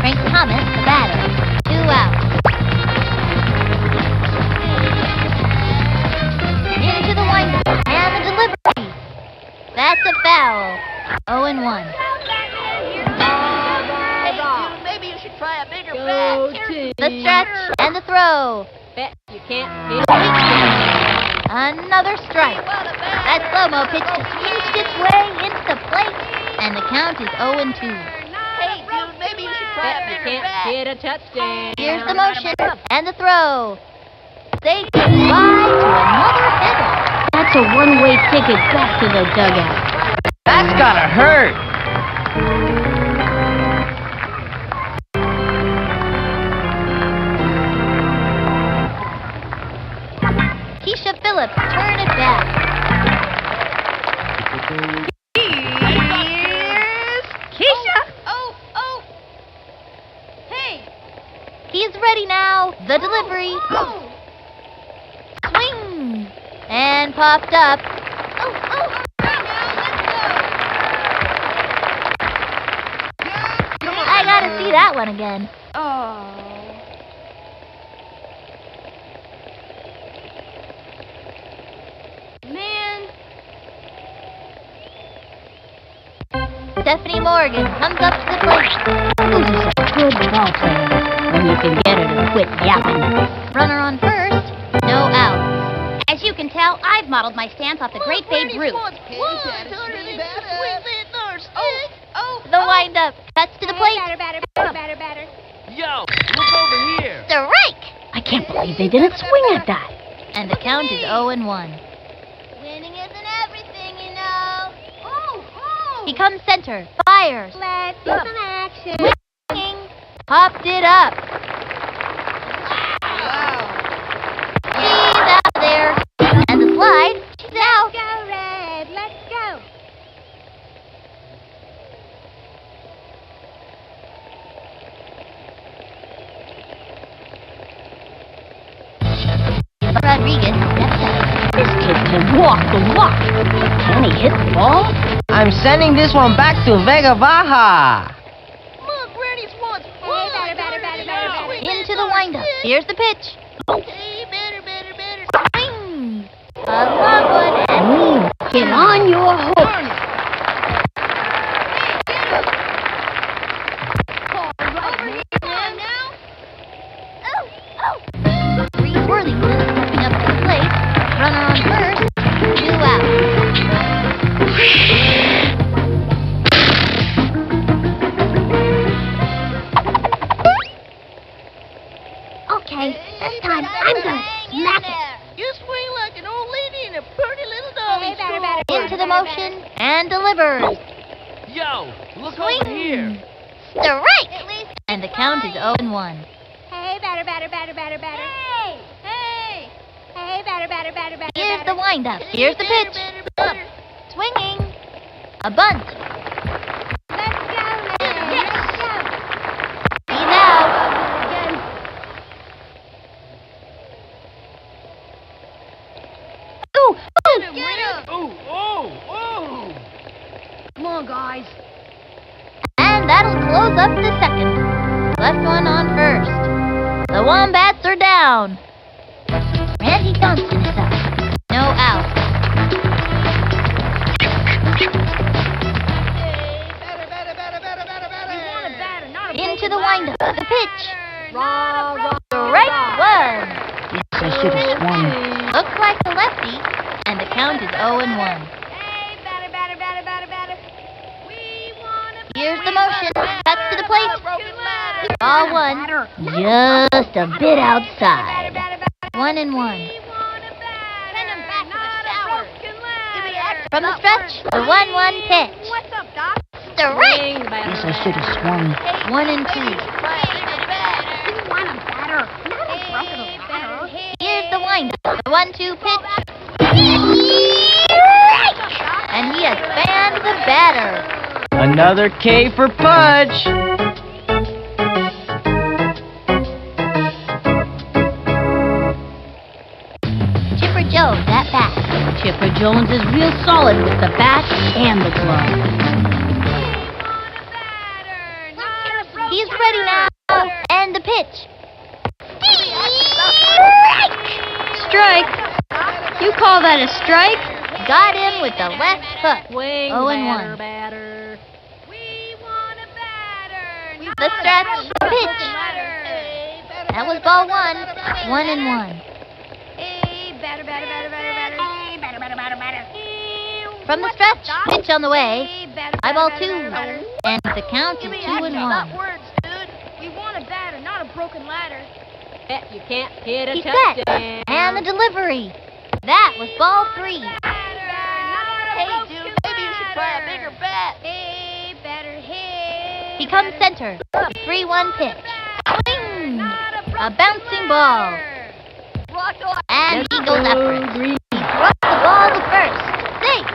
Frank Thomas, the batter. 2 out. Into the windup and the delivery. That's a foul. 0-1. Maybe you should try a bigger bat. The stretch and the throw. You can't Another strike. That slow-mo pitch just inched its way into the plate, and the count is 0-2. Hey, dude, maybe you should try a bigger bat. Get a touchdown. Here's the motion and the throw. Say goodbye to another hitter. That's a one-way ticket back to the dugout. That's gotta hurt. Keisha Phillips, turn it back. Here's Keisha. Oh. Hey. He's ready now. The delivery. Swing. And popped up. I gotta see that one again. Stephanie Morgan comes up to the plate. Who's a good ball player when you can get her to quit yapping? Runner on first, no out. As you can tell, I've modeled my stance off the great Babe Ruth. The windup cuts to the plate. Yo, look over here. Strike! I can't believe they didn't swing at that. And the count is 0-1. Winning isn't everything, you know. He comes center, fires. Let's do some action. Swinging, popped it up. He's out there. And the slide, she's out. Let's go, Red. Let's go. Rodriguez steps up. This kid can walk the walk. Can he hit the ball? I'm sending this one back to Vega Baja. Into the windup. Here's the pitch. Swing. A long one and Get on your horse. Three swirling ones stepping up to the plate. Runner on first. 2 out. Okay, this time I'm gonna smack it. You swing like an old lady in a pretty little doggy Into the motion and delivers. Yo, look Swing. over here. Strike! And the count is 0-1. Hey, batter. Hey, batter. Here's the windup. Here's the pitch. Swinging. A bunt. Let's go, let's go. He's out. Ooh, Oh. come on, guys. And that'll close up the second. Left one on first. The Wombats are down. Randy Johnson is up. No out. Into the windup. The pitch. Strike one. Yes, I should have swung. Looks like the lefty. And the count is 0-1. Here's the motion. Cuts to the plate. Ball one. Just a bit outside. 1-1. From the stretch, the 1-1 pitch. What's up, Doc? Strike! Yes, I should have swung. 1-2. Here's the windup. The 1-2 pitch. And he has fanned the batter. Another K for Pudge. Chipper Jones at bat. Chipper Jones is real solid with the bat and the glove. He's ready now. And the pitch. Strike. You call that a strike? Got him with the left hook. 0-1. The stretch. Pitch. That was ball one. 1-1. From the stretch. Pitch on the way. Eyeball two. And the count is 2-1. We want a batter, not a broken ladder. Bet you can't hit a He's set. touchdown. And the delivery. That was ball three. Hey, dude, maybe you should try a bigger bat. Hey, batter, hey. He comes center. 3-1 pitch. Swing! A bouncing ball. And he goes after it. He throws the ball to first. Safe.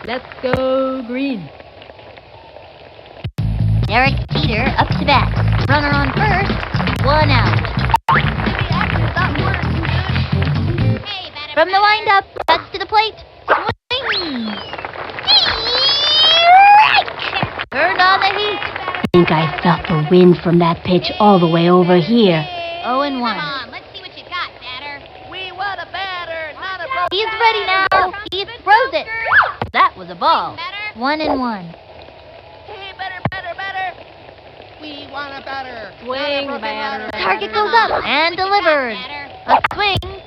Let's go green. Derek Peter up to bat. Runner on first. 1 out. From the windup, cuts to the plate. Swing! Turned on the heat. I think I felt the wind from that pitch all the way over here. 0-1. Let's see what you got, batter. We want a batter, not a broken He's ready now. He throws it. That was a ball. 1 and 1. Hey, better. We want a better. Swing batter. Target goes up and delivered. A swing.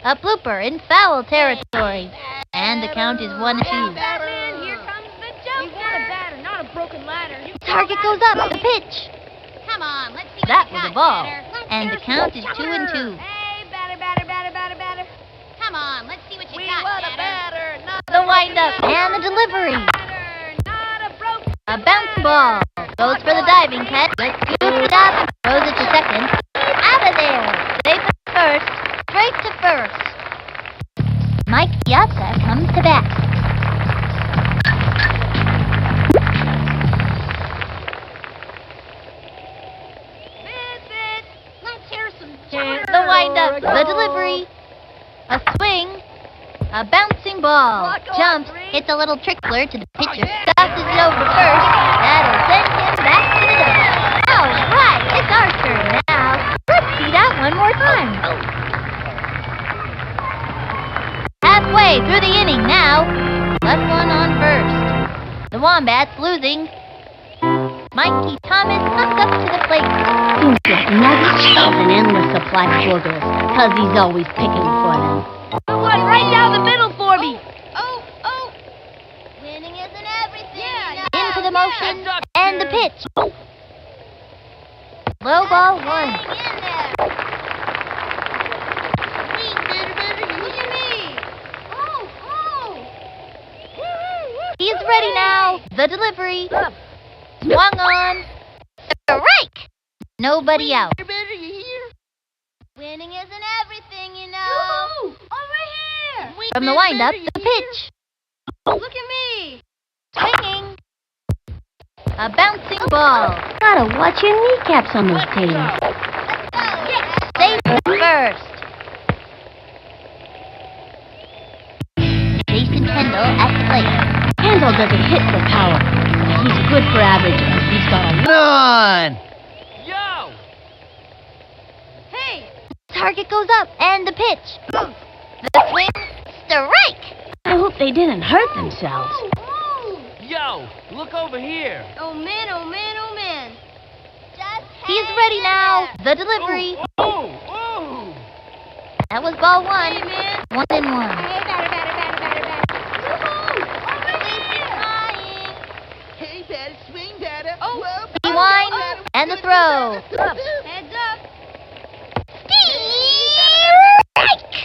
A blooper in foul territory. And the count is 1-2. Batman, here comes the Joker. We want a batter, not a broken ladder. Target goes up. The pitch. Come on, let's see what That you was got, a ball. batter. And the count is 2 and 2. Hey, batter. Come on, let's see what you We got, want a batter. batter, not The windup and the delivery. not a broken. A bounce ball. Goes for the diving catch. Scoops it up. Throws it to second. Out of there. Safe at first. Straight to first. Mike Piazza comes to bat. Let's hear some The windup. The delivery. A swing. A bouncing ball. Jumps. Hits a little trickler to the pitcher. Tosses it over first. That'll send him back to the dugout. All right. It's our turn now. Let's see that one more time. Halfway through the inning now. Left one on first. The Wombats losing. Mikey Thomas comes up to the plate. Seems to have an endless supply of burgers, because he's always picking for them. One right down the middle for me. Winning isn't everything. Into the motion and the pitch. Low ball 1. He's ready now. The delivery. Swung on. Strike. Nobody out. Winning isn't everything, you know. Over here. From the windup, the pitch. Look at me. Swinging. A bouncing ball. Gotta watch your kneecaps on those teams. Safe at first. Jason Kendall at the plate. Kendall doesn't hit for power. He's good for average. He's got a Run! Yo. Hey. Target goes up and the pitch. The swing. Strike. I hope they didn't hurt themselves. Yo, look over here. Oh man. He's ready now. The delivery. That was ball 1. 1 and 1. Hey, batter. Hey, batter, swing, batter. Rewind and the throw. Heads up. Strike.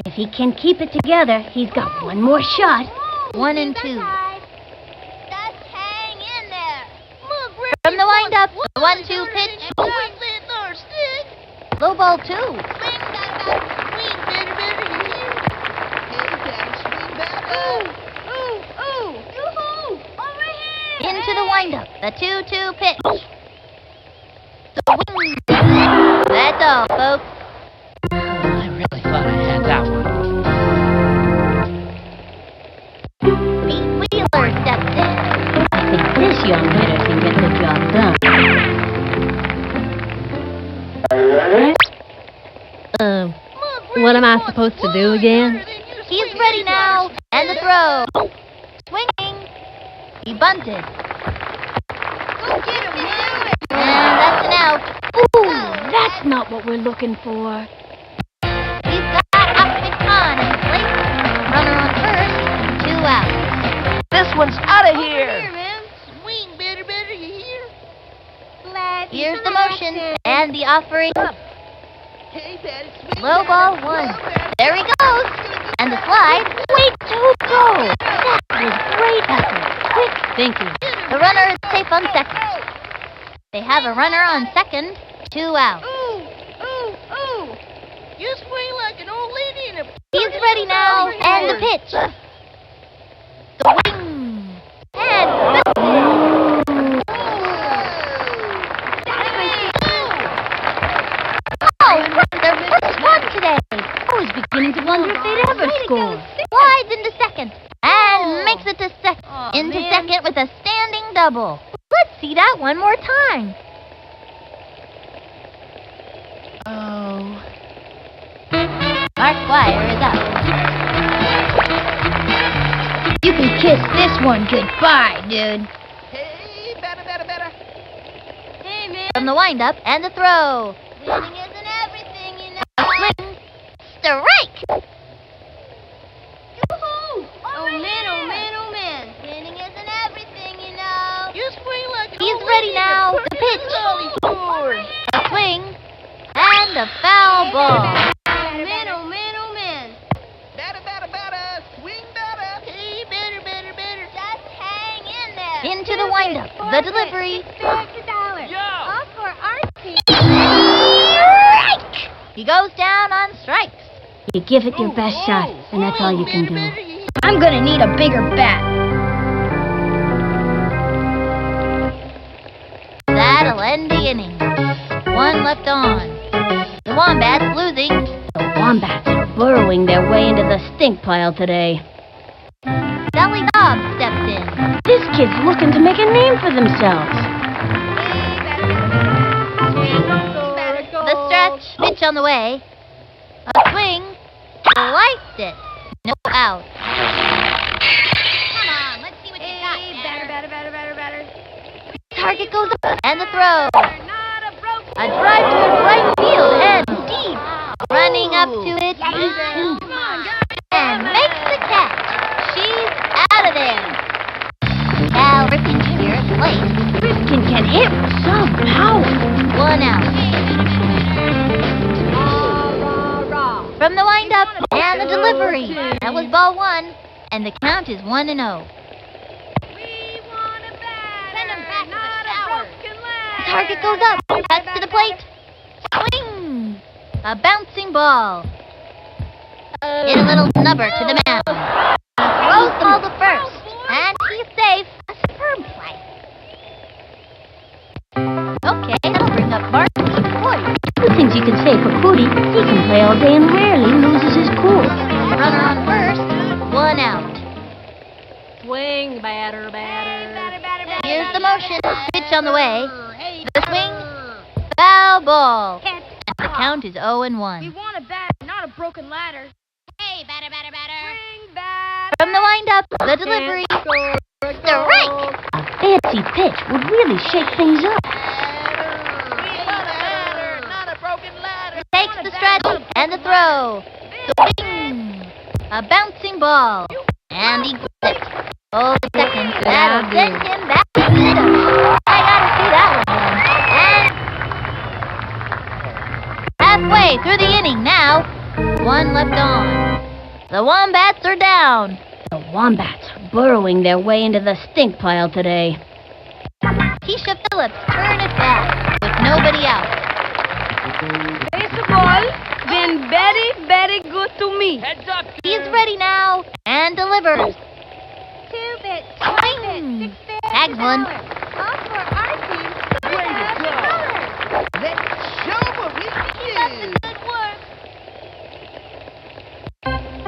If he can keep it together, he's got one more shot. 1 and 2. Just hang in there. From the windup, the 1-2 pitch. Low ball 2. Into the windup, the 2-2 pitch. Swing. That's all, folks. I really thought I had that one. Pete Wheeler steps in. I think this young hitter can get the job done. What am I supposed to do again? He's ready now, and the throw. Swinging. He bunted. Go get him, man. And that's an out. Ooh, that's not what we're looking for. He's got Ahmed Khan in the plate. Runner on first. 2 out. This one's out of here. man. Swing, better, you hear? Here's the motion and the offering. Hey, batter, swing. Low ball 1. There he goes. And the slide. Way to go! That was great effort. Quick thinking. The runner is safe on second. They have a runner on second. 2 out. Ooh. You swing like an old lady in a... He's ready now, and the pitch. Swing. And oh, they're just one today. I was beginning to wonder if they'd ever score. Slides into second and makes it to second with a standing double. Let's see that one more time. Mark Dwyer is up. You can kiss this one goodbye, dude. Hey, better. Hey, man. From the windup and the throw. Winning isn't everything, you know. A swing. Strike! Yoo-hoo! Oh, man. Winning isn't everything, you know. You swing like an He's old ready lady now. in a The pitch. pretty store. A swing. And a foul ball. Man. Better. Swing better. Hey, better. Just hang in there. Into the windup. The delivery. All for our team. Strike! He goes down on strikes. You give it your best shot, and that's all you can do. I'm gonna need a bigger bat. That'll end the inning. One left on. The Wombats losing. The Wombats are burrowing their way into the stink pile today. Sally Dobbs steps in. This kid's looking to make a name for themselves. The stretch. Pitch on the way. A swing. Liked it. No out. Come on, let's see what you got. Better. Target goes up. And the throw. A drive to right field and deep. Running up to it. And makes the catch. She's out of there. Cal Ripken Jr. at the plate. Ripken can hit with some power. One out. From the windup and the delivery. That was ball one. And the count is 1-0. We want a bat. Send him back to the shower. Target goes up. Cuts to the plate. Swing. A bouncing ball. Hit a little snubber to the mound. Throws the ball to first. And he's safe. A superb play. Okay, that'll bring up Barkley Boyd. Two things you can say for Cootie. He can play all day and rarely loses his cool. Runner on first. One out. Swing, batter. Here's the motion. Pitch on the way. The swing. Foul ball. And the count is 0-1. We want a bat, not a broken ladder. Hey, batter. Swing, bat. From the windup, the delivery. Strike! A fancy pitch would really shake things up. Not a broken ladder. Takes the stretch and the throw. Swing! A bouncing ball. And he gets it. Oh, second. That'll send him back to the I gotta see that one. And halfway through the inning now. One left on. The Wombats are down. The Wombats are burrowing their way into the stink pile today. Keisha Phillips turn it back with nobody out. Baseball been very good to me. Heads up. He's ready now and delivers. 2 bits. Swing. Tags one. All for our team. Way to go. Let's show what we can do. Good work.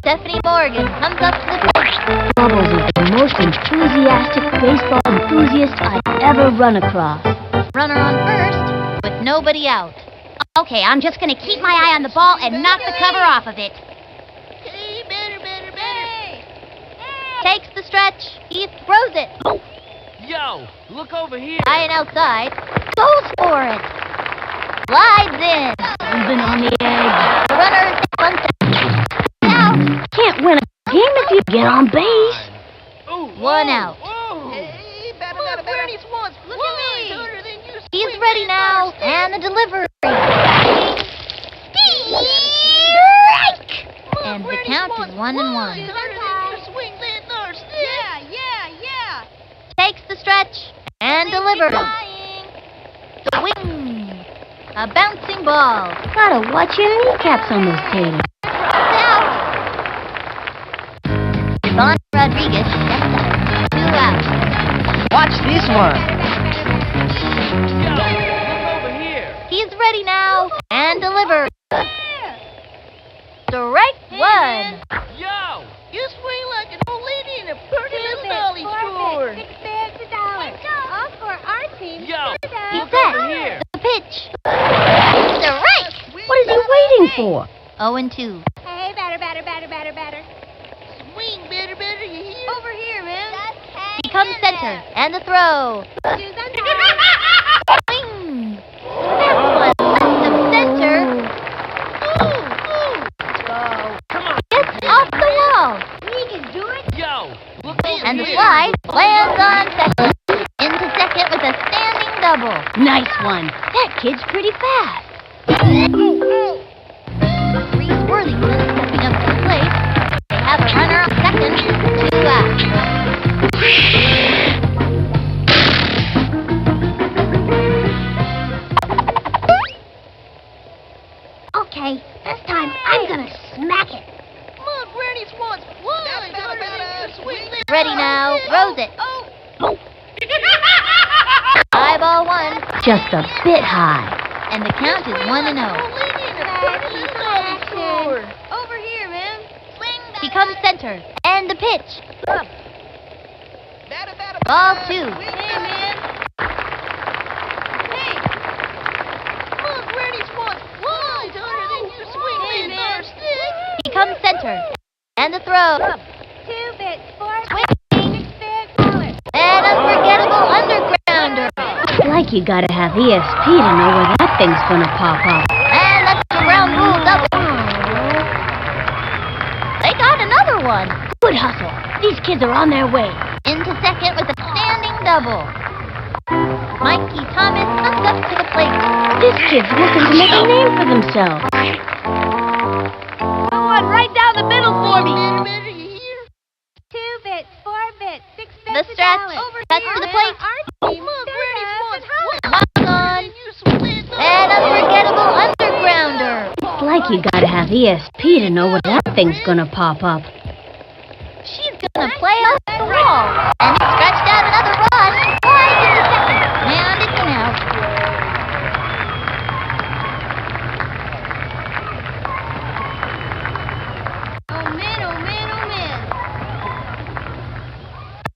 Stephanie Morgan comes up to the plate. Bubbles is the most enthusiastic baseball enthusiast I've ever run across. Runner on first with nobody out. Okay, I'm just gonna keep my eye on the ball and knock the cover off of it. Hey, better. Takes the stretch. He throws it. Yo, look over here. High and outside. Goes for it. Slides in. Even on the edge. The runner is on second. Out. Can't win a game if you get on base. One out. Hey, better. Bernie's once. Look at me. He's ready now. And the delivery. Strike! And the count is 1-1. Yeah. Takes the stretch and delivers. Swing! A bouncing ball. Gotta watch your kneecaps on those taters. Out! Von Rodriguez steps up. 2 out. Watch this one. Yo, look over here. He's ready now and delivers. Strike one. Yo! You swing like an old lady in a pretty little dolly store. All for our team. Yo! He's Look set. over here. The pitch. Strike. What is he waiting for? 0-2. Hey, batter. Swing, better, you hear? Over here. becomes center, and the throw. Swing. That one left of center. Come on. Gets off the wall. We can do it. Yo, look over And the here. slide lands on second. Into second with a standing double. Nice one. That kid's pretty fast. Three Worthington stepping up to the plate. They have a runner on second. 2 out. Okay, this time I'm gonna smack it. Look, Granny's wants one. Ready now. Throws it. High ball 1. Just a bit high. And the count is 1-0. Over here, man. He comes center. And the pitch. Ball 2. Hey, man. Hey. Look, Granny's wants one. Hey, man. He comes center. And the throw. 2 bits, 4 Swing. 6 bits, $1. An unforgettable undergrounder. Like you gotta have ESP to know where that thing's gonna pop up. And that's the ground rule double. They got another one. Good hustle. These kids are on their way. Into second with a standing double. Mikey Thomas comes up to the plate. This kid's looking to make a name for themselves. Go on right down the middle for me. 2 bits, 4 bits, 6 bits. The stretch. Cuts to the plate. Walks on. An unforgettable undergrounder. It's like you gotta have ESP to know where that thing's gonna pop up. She's gonna play off the wall. And he stretched out another run. Wide into second. And it's an out. Oh, man, oh, man, oh, man.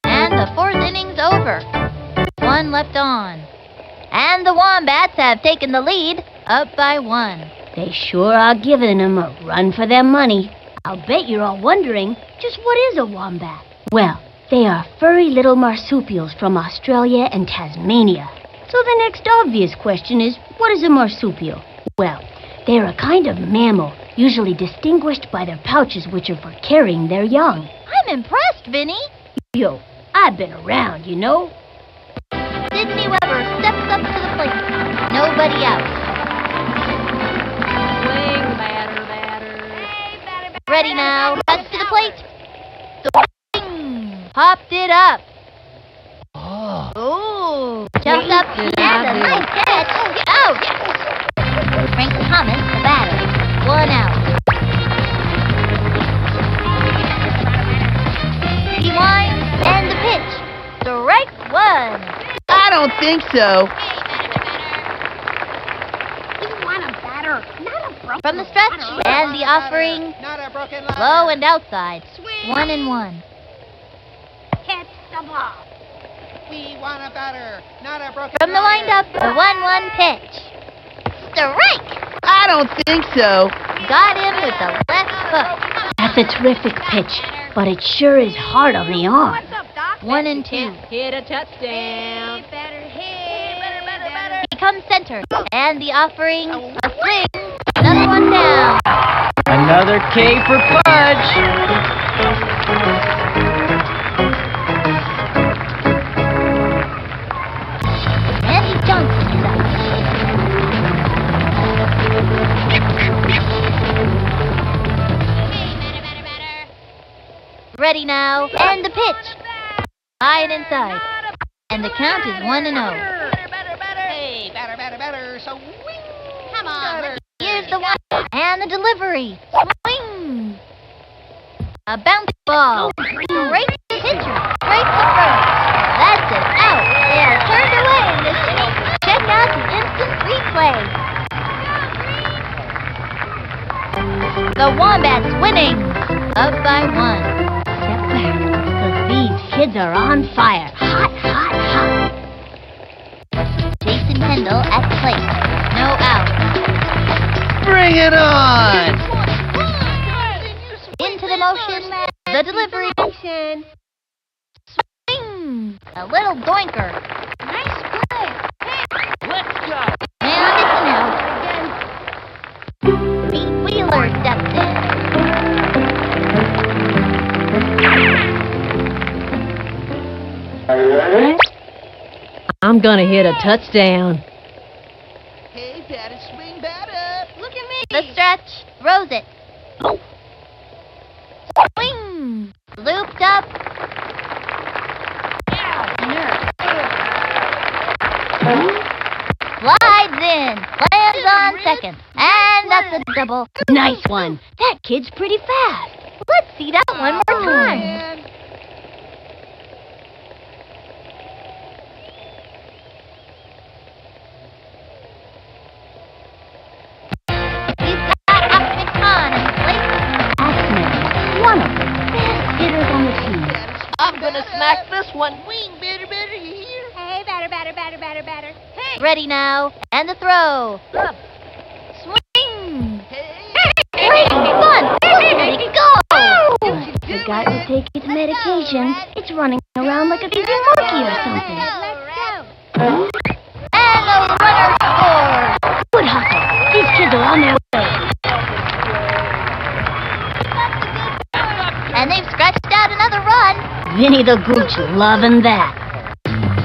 And the 4th inning's over. 1 left on. And the Wombats have taken the lead, up by 1. They sure are giving them a run for their money. I'll bet you're all wondering, just what is a wombat? Well, they are furry little marsupials from Australia and Tasmania. So the next obvious question is, what is a marsupial? Well, they're a kind of mammal, usually distinguished by their pouches which are for carrying their young. I'm impressed, Vinny. Yo, I've been around, you know. Sidney Weber steps up to the plate. Nobody out. Swing, batter. Ready now. Cuts to the plate. Swing. Popped it up. Oh. Jumped up and a nice catch. Out. Frank Thomas, the batter. 1 out. He winds and the pitch. Strike 1. I don't think so. From the stretch and the offering. Low and outside. 1-1. Hit the ball. We want a batter, not a broken From the windup, the 1-1 pitch. Strike! I don't think so. Got him with the left hook. That's a terrific pitch, but it sure is hard on the arm. 1-2. Hit a touchdown. He comes center, and the offering, a swing, another one down. Another K for Pudge. Andy Johnson is up. Ready now, and the pitch. High and inside. And the count is 1-0. Hey, batter, so wing. Come on. Here's the one, and the delivery. Swing. A bounce ball. Straight to the pitcher. Straight to first. That's it. Out. They are turned away in this inning. Check out the instant replay. The Wombats winning. Up by 1. Step back, because these kids are on fire. Hot. Jason Kendall at the plate. No out. Bring it on! Into the motion. The delivery. Swing. swing! A little doinker. Nice play. Hey, Let's go! and it's an out. Pete Wheeler steps in. I'm gonna hit a touchdown. Hey, batter, swing, batter. Look at me. The stretch. Throws it. Swing! Looped up. Slides in. Lands on second. And that's a double. Nice one. That kid's pretty fast. Let's see that one more time. He's got Ahmed in place. Ahmed, one of the best hitters on the team. I'm gonna smack this one. Swing, batter, batter, you hear? Hey, batter. Hey. Ready now. And the throw. Up. Swing. Great fun. Look at it go. Forgot to take its medication. It's running around like a crazy monkey or something. And the runner scores. Good hustle. These kids are on their way. And they've scratched out another run. Vinny the Gooch loving that.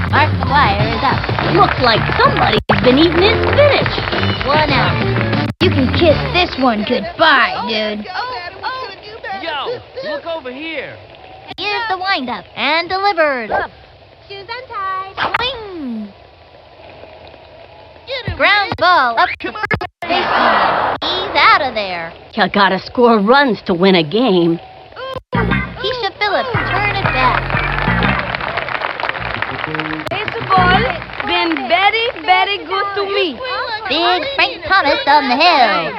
Mark McGuire is up. Looks like somebody's been eating his spinach. One out. You can kiss this one goodbye, dude. Yo, look over here. Here's the windup and delivered. Shoes untied. Swing. Ground ball up to first baseline. He's out of there. You gotta score runs to win a game. Keisha Phillips, turn it back. Baseball been very, very good to me. Big Frank Thomas on the hill.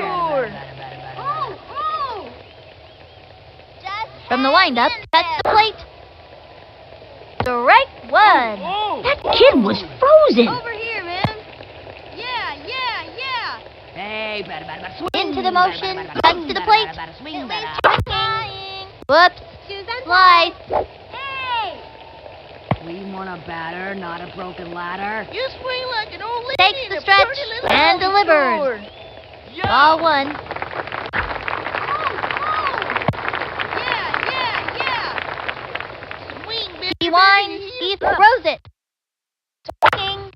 From the windup, touch the plate. Strike one. That kid was frozen. Over here, man. Yeah. Hey, batter, swing. Into the motion, touch to the plate. Swing, Whoops. Slice. We want a batter, not a broken ladder. You swing like an old lady. Takes the stretch and delivers. Ball one. Yeah. Swing, baby. He winds. He throws it. Swinging.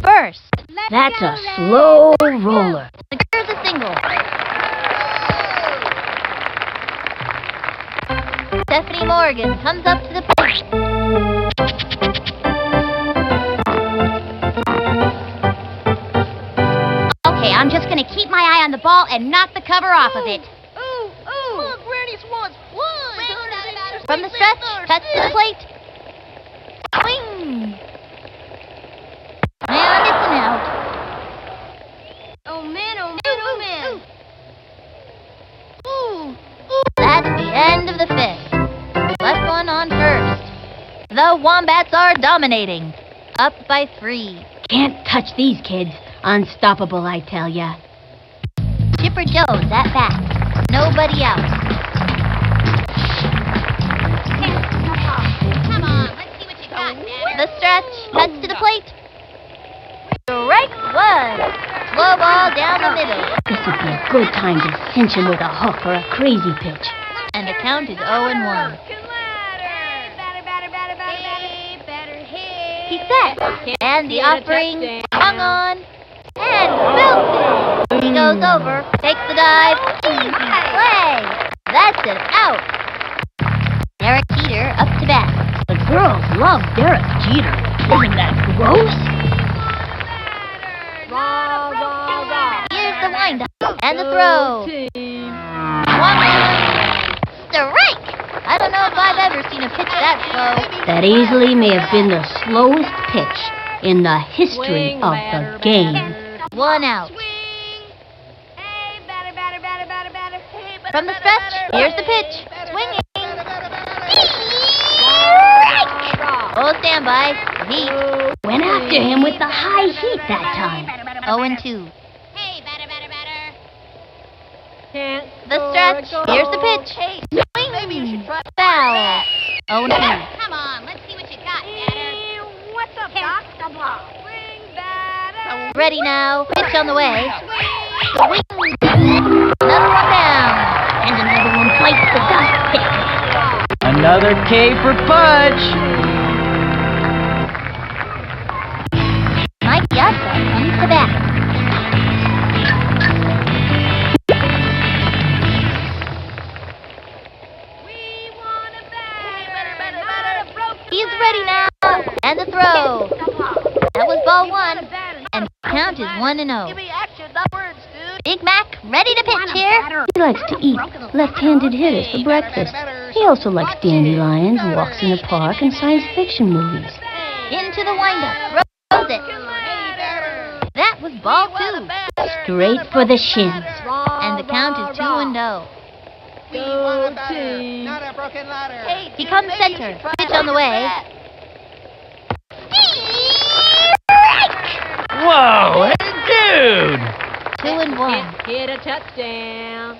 First. That's a slow roller. Secures a single. Stephanie Morgan comes up to the plate. Okay, I'm just gonna keep my eye on the ball and knock the cover off of it. Ooh. Look, Granny Swan's flying. From the stretch, touch to the plate. Swing. And it's an out. Oh, man. Ooh. That's the end of the fifth. Left one on first. The Wombats are dominating. Up by 3. Can't touch these kids. Unstoppable, I tell ya. Chipper Joe's at bat. Nobody out. Come on, let's see what you got, man. The stretch, touch to the plate. Strike one. Slow ball down the middle. This would be a good time to cinch him with a hook or a crazy pitch. And the count is 0-1. He's set. And the offering hung on. And belted. He goes over, takes the dive. Easy play. That's an out. Derek Jeter up to bat. The girls love Derek Jeter. Isn't that gross? Here's the windup and the throw. One strike. I don't know if I've ever seen a pitch that slow. That easily may have been the slowest pitch in the history of the game. One out. From the stretch, here's the pitch. Swinging. Oh, stand by. Heat. Went after him with the high heat that time. 0-2. The stretch. Here's the pitch. Swing. Foul. 0-2. Come on, let's see what Ready now. Pitch on the way. Swing. Another one down. And another one bites the dust pit. Another K for Pudge. Mike Yassa comes to bat. He's ready now. And the throw. That was ball one. And the count is 1-0. Big Mac, ready to pitch here. He likes to eat left-handed hitters for breakfast. He also likes dandelions, walks in the park, and science fiction movies. Into the windup. Throws it. That was ball two. Straight for the shins. And the count is 2-0. He comes center. Pitch on the way. Whoa, dude! 2-1. Hit a touchdown.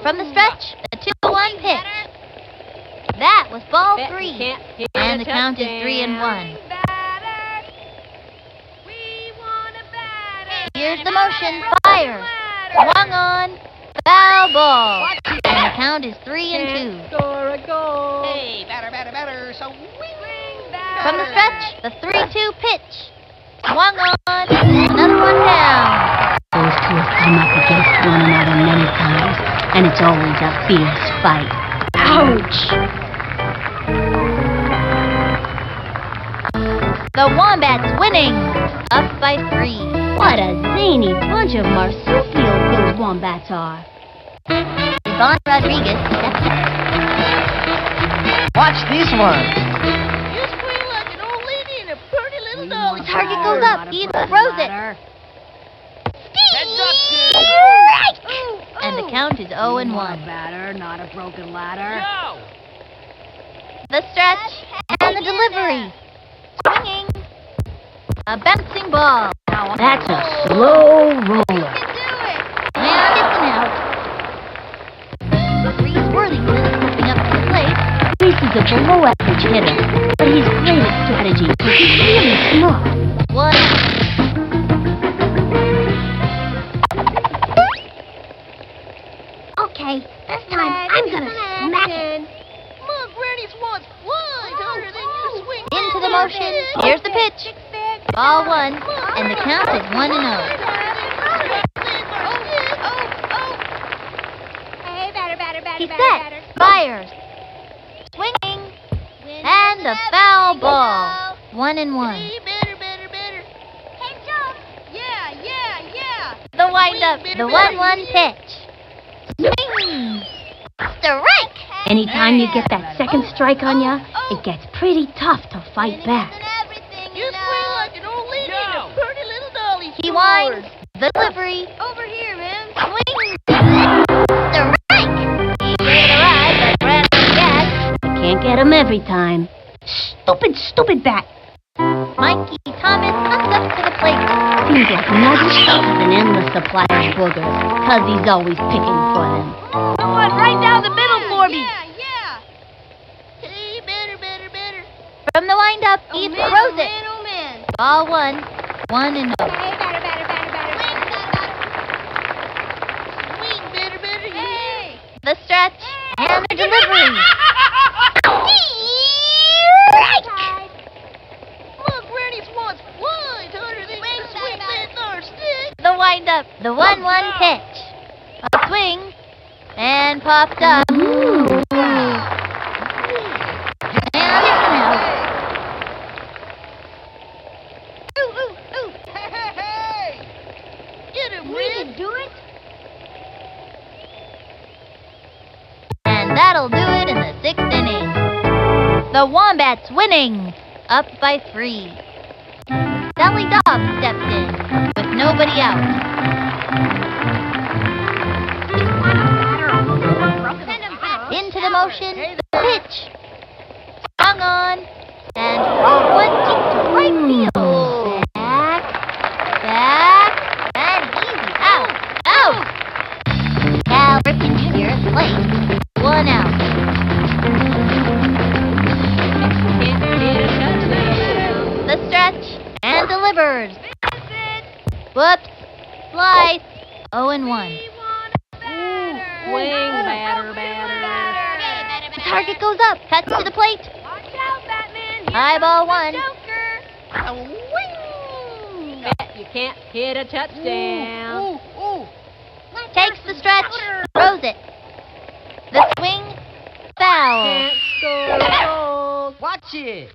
From the stretch, a 2-1 pitch. That was ball three. And the count is 3-1. Here's the motion. Fires. Swung on. Foul ball. And the count is 3-2. Score a goal. Hey, batter. So From the stretch, the 3-2 pitch. Swung on. Another one down. Those two have come up against one another many times, and it's always a fierce fight. Ouch! The Wombats winning. Up by 3. What a zany bunch of marsupials those wombats are. Yvonne Rodriguez steps up. Watch this one. The target goes up. He throws it. And the count is 0-1. Batter, not a broken ladder. The stretch and the delivery. Swinging. A bouncing ball. That's a slow roller. And it's an out. Reese Worthington stepping up to the plate. Reese is a below-average hitter, but he's great at strategy because he's really smart. 1 out. Okay, this time I'm gonna smack it. Into the motion. Here's the pitch. Ball 1, and the count is 1-0. He's set. Fires. Swinging. And the foul ball. 1-1. The windup. The 1-1 pitch. Swing. Strike. Anytime you get that second strike on ya, it gets pretty tough to fight back. He winds. The delivery. Over here, man. Swing. Strike. He gave it a ride, but ran out of gas. You can't get him every time. Stupid bat. Mikey Thomas comes up to the plate. Seems like Nugget has an endless supply of boogers, cause he's always picking for them. Someone right down the middle for me. Hey, better. From the windup, he throws it. Ball 1, 1-0. The stretch and the delivery. The windup, the 1-1 pitch. A swing and popped up. And it's an out. Get him, Red. Do it? And that'll do it in the 6th inning. The Wombats winning, up by 3. Sally Dobbs stepped in with nobody out. Into the motion, the pitch. Swung on, and one deep to right field. Back, and easy out. Cal Ripken Jr. at the plate. 1 out. 0-1. Swing, batter, batter. The target goes up. Cuts to the plate. Watch out, Batman. High ball 1. You can't hit a touchdown. Takes the stretch. Throws it. The swing. Foul. Can't score. Watch it.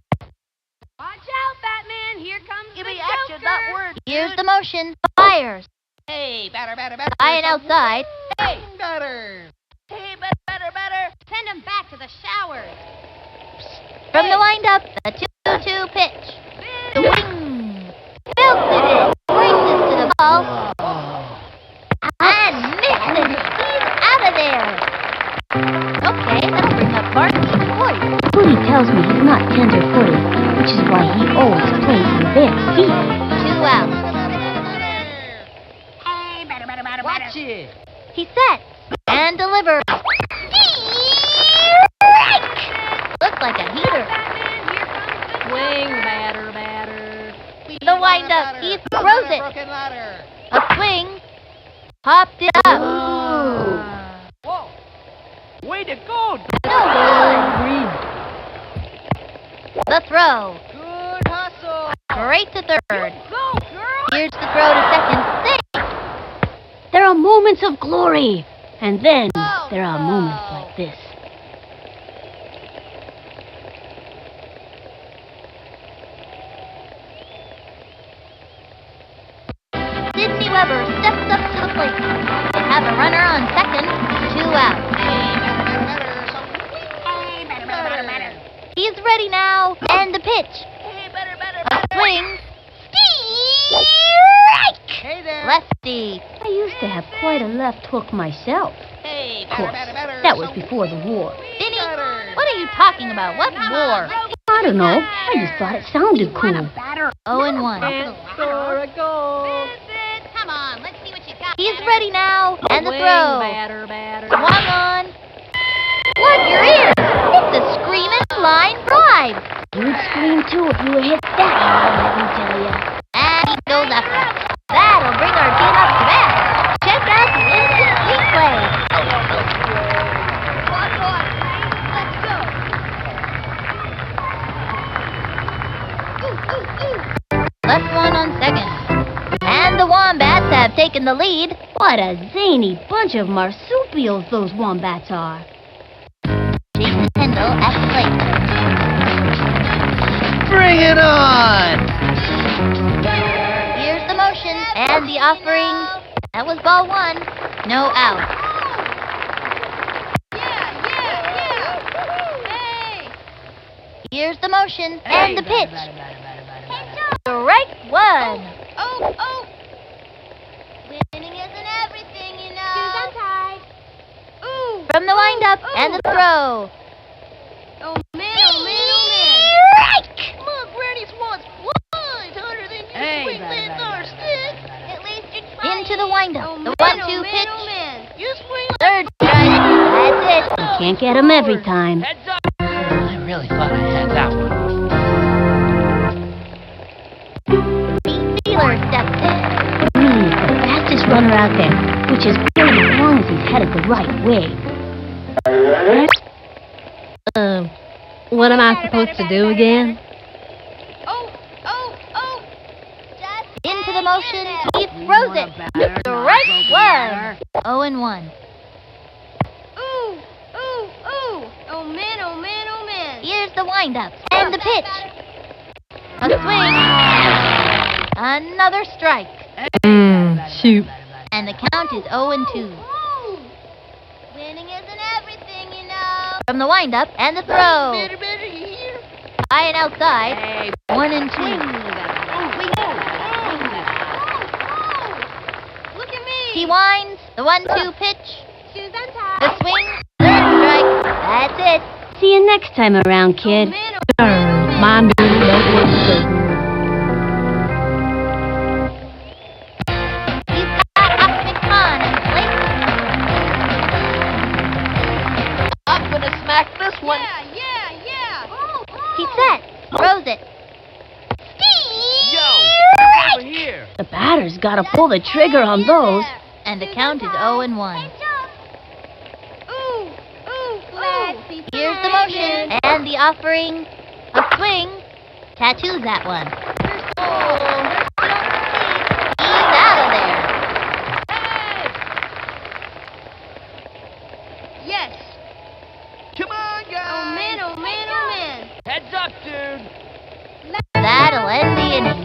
Watch out, Batman. Here comes Give the me action, Joker. not words. Here's the motion. Fires. Hey, batter, batter, batter. High and outside. Hey, batter. Hey, batter, batter, batter. Send him back to the showers. From the windup, the 2-2 pitch. The wing. Belted it. Races to the ball. And misses. He's out of there. Okay, that'll bring up Barky and Hoyt. Footy tells me he's not tender-footed, which is why he always plays in bare feet. 2 outs. Hey, batter, batter, batter, watch it. He sets and delivers. Looks like a heater. Swing, batter, batter. The windup. He throws it. A swing. Popped it up. Whoa. Way to go. No. The throw. Good hustle. Straight to third. Go, girl. Here's the throw to second. Safe. There are moments of glory, and then there are moments like this. Sidney Weber steps up to the plate. They have a runner on second. 2 outs. He's ready now. And the pitch. A swing. Strike! Hey there. Lefty. I used to have quite a left hook myself. Hey, Of course, that was before the war. Vinny, what are you talking about? What war? I don't know. I just thought it sounded cool. 0-1. Can't score a goal. Come on, let's see what you got. He's ready now. And the Swing, throw. batter, batter. Swung on. Plug your ears. It's a screaming line drive. You'd scream too if you were hit that hard, let me tell you. And he goes after. That'll bring our team up to bat. Check out the instant replay. Left one on second. And the Wombats have taken the lead. What a zany bunch of marsupials those wombats are. Jason Kendall at the plate. Bring it on. Here's the motion and the offering. That was ball 1. No out. Here's the motion and the pitch. Strike 1. Oh. Winning isn't everything, you know. Ooh. From the windup and the throw. Oh, man. Strike! Look, Granny's wants flies harder than you swing that our stick. At least you're trying. Into the windup. The 1-2 pitch. You swing. Third strike. That's it. You can't get them every time. Heads up. I really thought I had that one. Wheeler steps in. He's the fastest runner out there, which is good as long as he's headed the right way. What am I supposed to do again? Into the motion, he throws it. Strike 1. 0-1. Oh, man. Here's the windup and the pitch. A swing. Another strike. Shoot. And the count is 0-2. Winning isn't everything, you know. From the windup and the throw. High and outside. 1-2. Look at me. He winds. The 1-2 pitch. The swing. Third strike. That's it. See you next time around, kid. Mine do that work too. He's got up McCon and plate. I'm gonna smack this one. He sets. Throws it. Yo, over here. The batter's gotta pull the trigger on those. And the count is 0-1. Here's the motion and the offering. A swing. Tattoos that one. He's out of there. Yes. Come on, guys. Oh, man, oh, man, oh, man. Heads up, dude. That'll end the inning.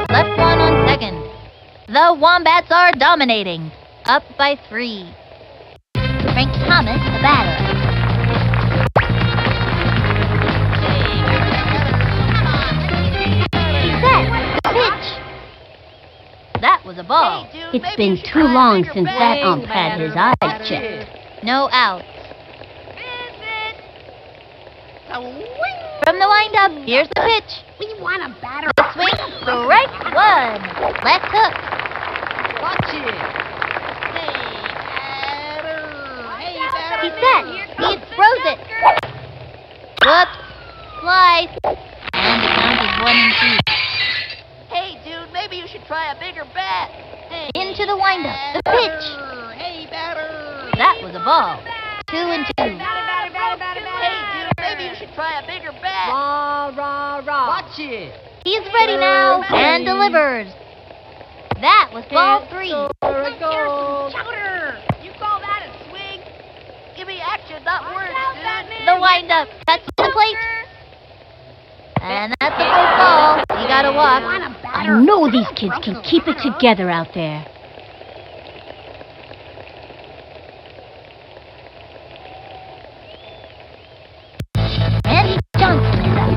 Left one on second. The Wombats are dominating. Up by 3. Frank Thomas, the batter. Set. Pitch. That was a ball. It's been too long since that ump had his eyes checked. No outs. From the windup, here's the pitch. We want a batter. The swing, strike 1. Left hook. Watch it. He's set. He throws it. Whoops. Slice. And the count is 1-2. Hey, dude, maybe you should try a bigger bat. Into the windup. The pitch. Hey, batter. That was a ball. 2-2. Hey, dude, maybe you should try a bigger bat. Rah, rah, rah. Watch it. He's ready now and delivers. That was ball 3. You call that a swing? Give me action, not words, dude. The windup. Cuts to the plate. And that's the first ball. You gotta walk. I know these kids can keep it together out there. Andy Johnson is up.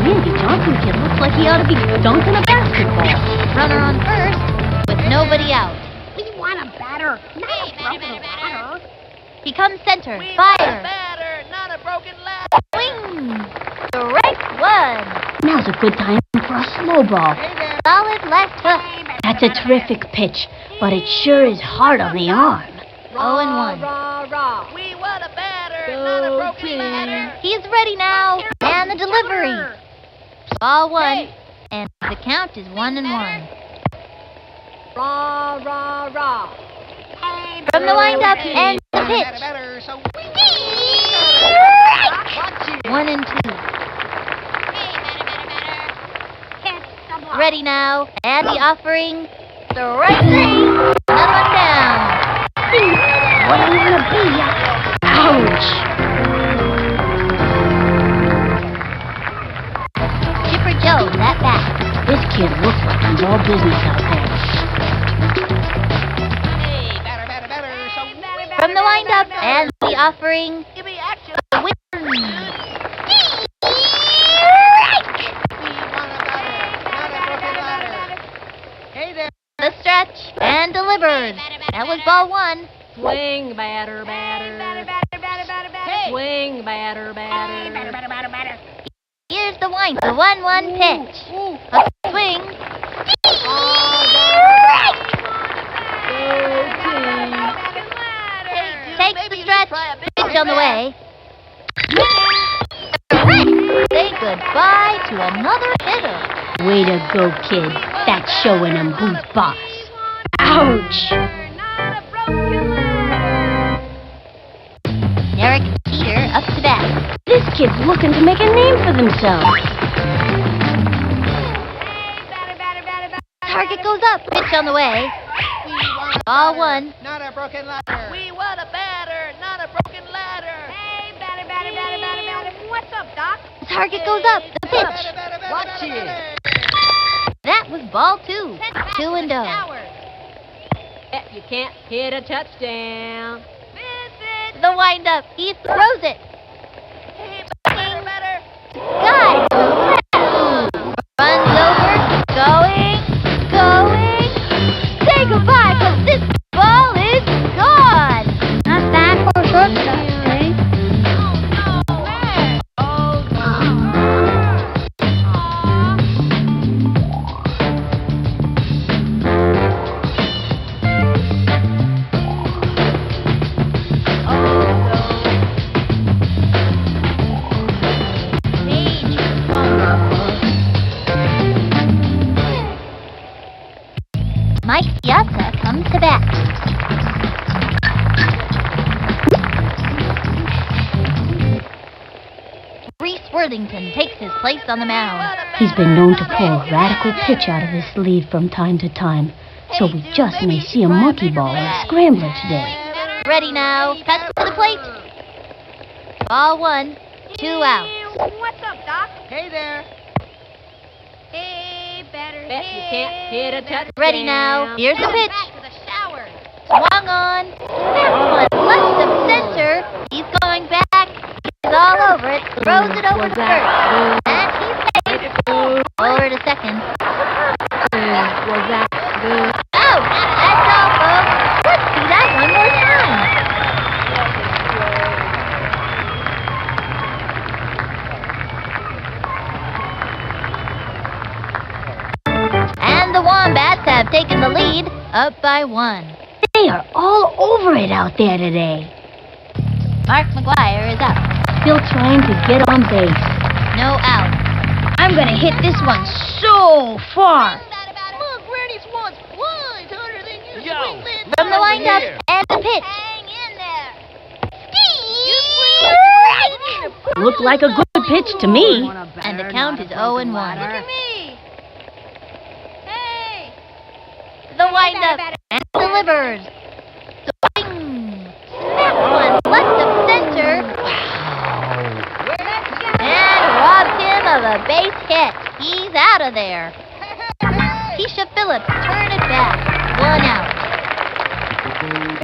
Andy Johnson kid looks like he ought to be dunking a basketball. Runner on first with nobody out. We want a batter, not a broken ladder. He comes center. We Fire. want a batter, not a broken ladder. Swing. Strike 1. Now's a good time for a slow ball. Solid left hook. That's a terrific pitch, but it sure is hard on the arm. 0-1. Rah, rah. We want a batter, not a broken ladder. He's ready now. And the delivery. Ball 1. And the count is 1-1. Rah, rah, rah. From the windup and the pitch. 1-2. Ready now. And the offering. Strike 3. Another one down. What do you want to be? Ouch! Chipper Joe, that bat. This kid looks like he's all business out there. From the windup and the offering. Give me action. The win. Hey there. The stretch and delivered. That was ball 1. Swing, batter, batter. Hey. Swing, batter, batter. Here's the wind. The 1-1 pitch. A swing. Takes the stretch. Pitch on the way. Say goodbye to another hitter. Way to go, kid. That's showing him who's boss. Ouch! Derek Peter up to bat. This kid's looking to make a name for themselves. Target goes up. Pitch on the way. Ball 1. Not a broken ladder. We want a batter, not a broken ladder. Hey, batter, batter, batter, batter, batter. What's up, Doc? Target goes up. The pitch. Watch it. That was ball 2. 2-0. You can't hit a touchdown. The windup. He throws it. Hey, batter, batter. Guys, runs over. Going. Say goodbye, 'cause this ball is gone. Not that or short stuff, eh? Reese Worthington takes his place on the mound. He's been known to pull a radical pitch out of his sleeve from time to time, so we just may see a monkey ball or a scrambler today. Ready now. Cuts to the plate. Ball 1, 2 outs. What's up, Doc? Hey there. Hey, better. Bet you can't hit a touchdown. Ready now. Here's the pitch. Swung on. That one left of center. He's going back. He's all over it. Throws it over to first. And he's safe. Over to second. Was that good? Oh, that's all, folks. Let's do that one more time. And the Wombats have taken the lead, up by 1. They are all over it out there today. Mark McGuire is up. Still trying to get on base. No out. I'm gonna hit this one so far. Look, Granny's wants flies harder than you. Yo, From the windup and the pitch. Hang in there. Looked like a good pitch to me. And the count is 0-1. Look at me. Hey. The windup and delivers. Swing. That one left of center. And robbed him of a base hit. He's out of there. Keisha Phillips turned it back. 1 out.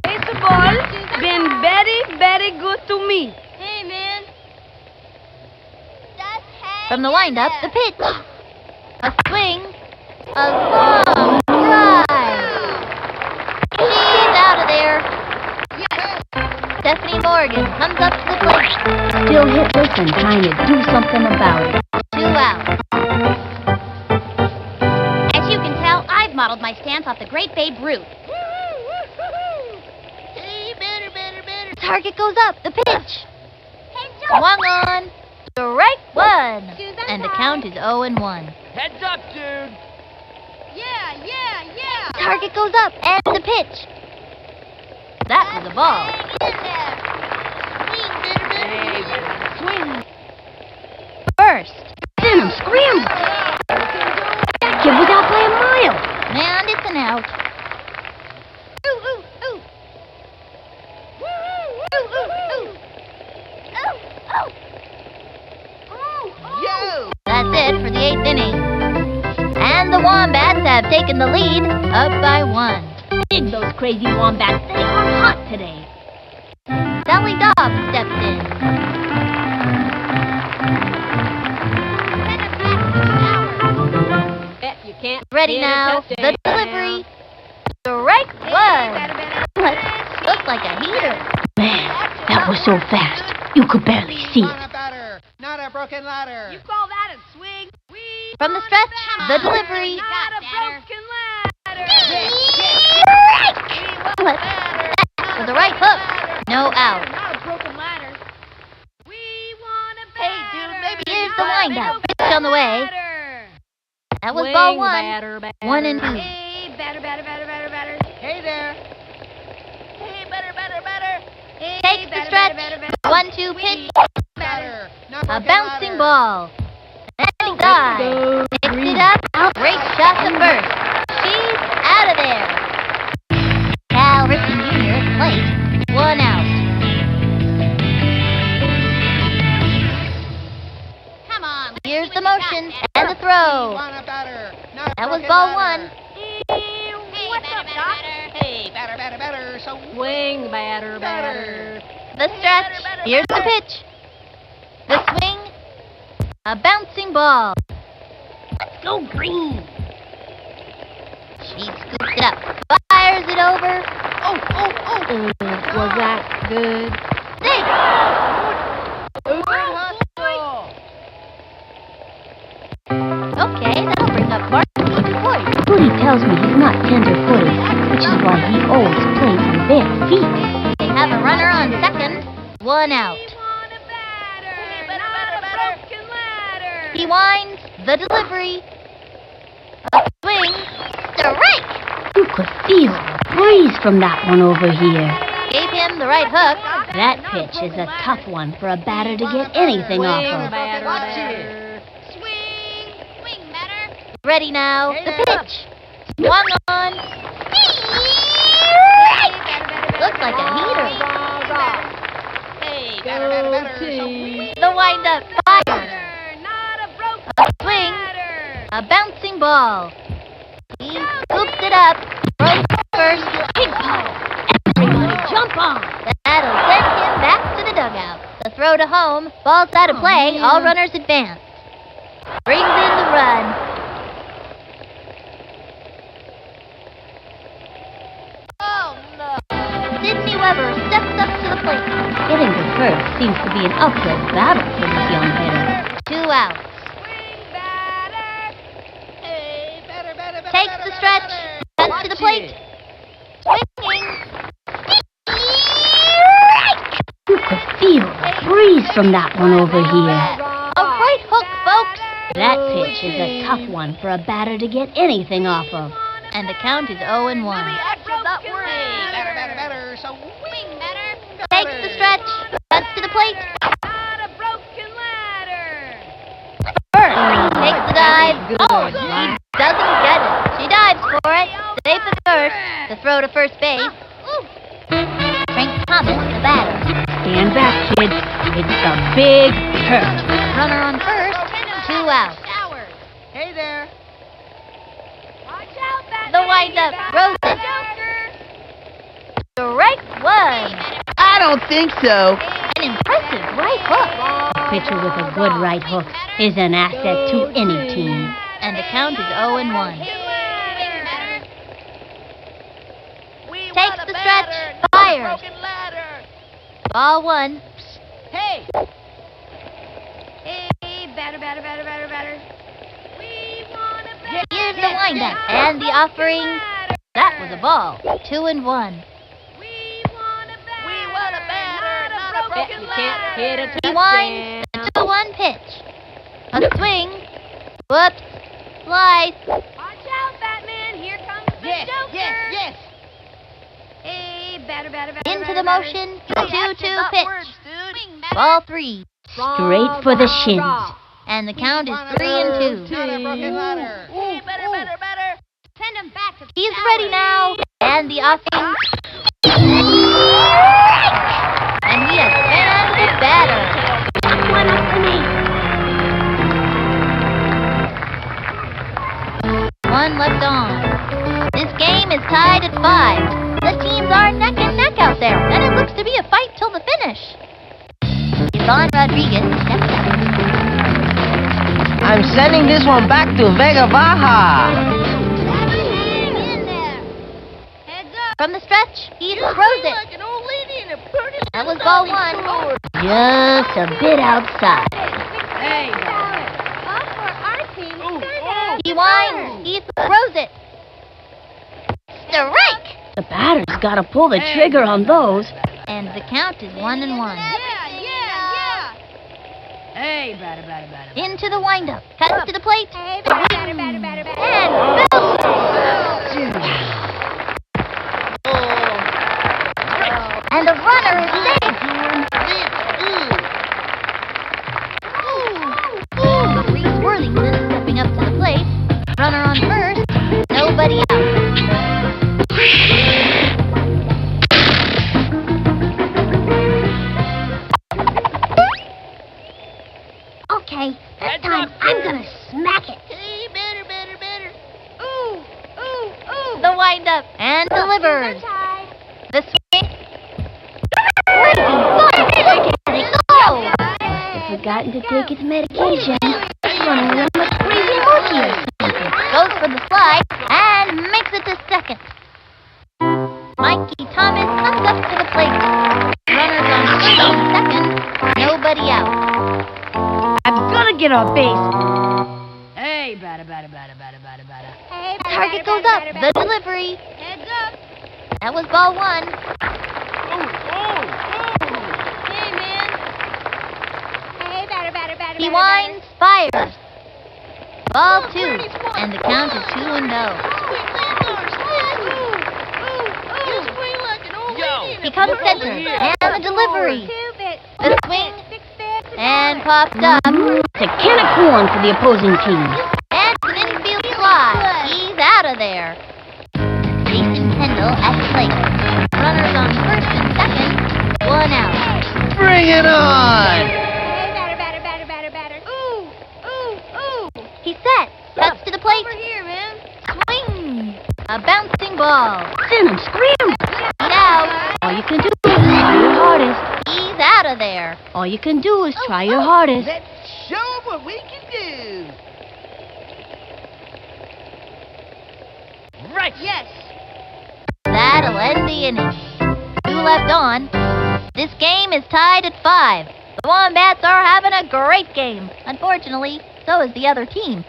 Baseball been very, very good to me. Hey, man. From the windup, the pitch. A swing. A long drive. She's out of there. Stephanie Morgan comes up to the plate. Still hitless and trying to do something about it. 2 out. As you can tell, I've modeled my stance off the great Babe Ruth. Hey, better. Target goes up. The pitch. Swung on. Strike 1. And the count is 0-1. Heads up, dude. Yeah. Target goes up. And the pitch. That was a ball. Swing. First. Then I'm screaming. That kid was out by a mile. And it's an out. Yo. That's it for the 8th inning. And the Wombats have taken the lead, up by 1. Dig those crazy wombats. They are hot today. Sally Dobbs steps in. Bet you can't Ready hit a now. touchdown. The delivery. Strike 1. Looks like a heater. Man, that was so fast. You could barely see it. Not a broken ladder. You call that a swing? From the stretch, the delivery. Not a broken ladder. For the right hook. No out. Not a broken ladder. We want a Hey, dude, maybe Here's the windup. Pitch on the way. That was ball 1. 1 and 2. Hey, batter. Hey there. Hey, better. Takes the stretch. 1-2 pitch. Batter. A bouncing ball. And he dives. Picks it up. Great shot to first. She's out of there. Cal Ripken Jr. at plate. 1 out. Come on. Here's the motion and the throw. That was ball 1. What's up, Doc? Hey, batter. So Swing, batter. The stretch. Here's the pitch. The swing. A bouncing ball. Let's go green. She scoops it up. Fires it over. Was that good? Dig. Okay, that'll bring up Mark Boyd. Goody tells me he's not tender-footed, which is why he always plays on bare feet. They have a runner on second. 1 out. He winds. The delivery. A swing. Strike. You could feel the breeze from that one over here. Gave him the right hook. That pitch is a tough one for a batter to get anything off of. Watch it. Swing batter. Ready now. The pitch. Swung on. Looks like a heater. The wind-up. Fire. A swing. A bouncing ball. He scoops it up. Throws first. Ping pong. Everybody jump on. That'll send him back to the dugout. The throw to home. Ball's out of play. All runners advance. Brings in the run. Oh no. Sidney Weber steps up to the plate. Getting to first seems to be an uphill battle for this young hitter. 2 outs. Takes the stretch. Cuts to the plate. Swinging. You could feel the breeze from that one over here. A right hook, folks. That pitch is a tough one for a batter to get anything off of. And the count is 0-1. Takes the stretch. Cuts to the plate. First. Takes the dive. Oh, he doesn't get it. She dives for it. Safe at first. The throw to first base. Frank Thomas, the batter. Stand back, kids. It's the big hurt. Runner on first. 2 outs. Hey there. The wind-up. Throws it. Strike one. I don't think so. An impressive right hook. A pitcher with a good right hook is an asset to any team. And the count is 0-1. Takes the stretch. Fires. Ball 1. Hey. Hey, batter. Here's the windup and the offering. That was a ball. 2-1. You can't hit a He winds the 2-1 pitch. A swing. Whoops. Slice. Watch out, Batman. Here comes the Joker. Yes. Hey, batter. Into the motion. 2-2 pitch. Ball 3. Straight for the shins. And the count is 3-2. Hey, batter. Send him back to He's ready now. And the offering. And he has found the batter. One up for me. 1 left on. This game is tied at 5. The teams are neck and neck out there, and it looks to be a fight till the finish. Yvonne Rodriguez steps up. I'm sending this one back to Vega Baja. From the stretch, he throws it. That was ball 1. Just a bit outside. Hey, for our team. He winds. He throws it. Strike! The batter's got to pull the trigger on those. And the count is 1-1. Hey, batter. Into the windup. Cuts to the plate. Hey, batter. And boom! And the runner is safe. Reese Worthington stepping up to the plate. Runner on first. Nobody out. Okay, this time I'm gonna smack it. Hey, batter. Ooh. The wind-up and delivers. The swing. Forgotten to take its medication. Running around like crazy monkey. Goes for the slide and makes it to second. Mikey Thomas comes up to the plate. Runners on first and second. Nobody out. I'm gonna get on base. Hey, batter. Target goes up. The delivery. Heads up. That was ball 1. Hey, man. Hey, batter. He winds, fires. Ball 2, and the count is 2-0. He comes center, and And the delivery. The swing. And popped up. It's a can of corn for the opposing team. And an infield fly. He's out of there. Jason Kendall at the plate. Runners on first and second. 1 out. Bring it on! He's set. Cuts to the plate. Over here, man. Swing. A bouncing ball. Send him scream. He's out. All you can do is try your hardest. He's out of there. All you can do is try your hardest. Let's show 'em what we can do. Right. Yes. That'll end the inning. 2 left on. This game is tied at 5. The Wombats are having a great game. Unfortunately, so is the other team.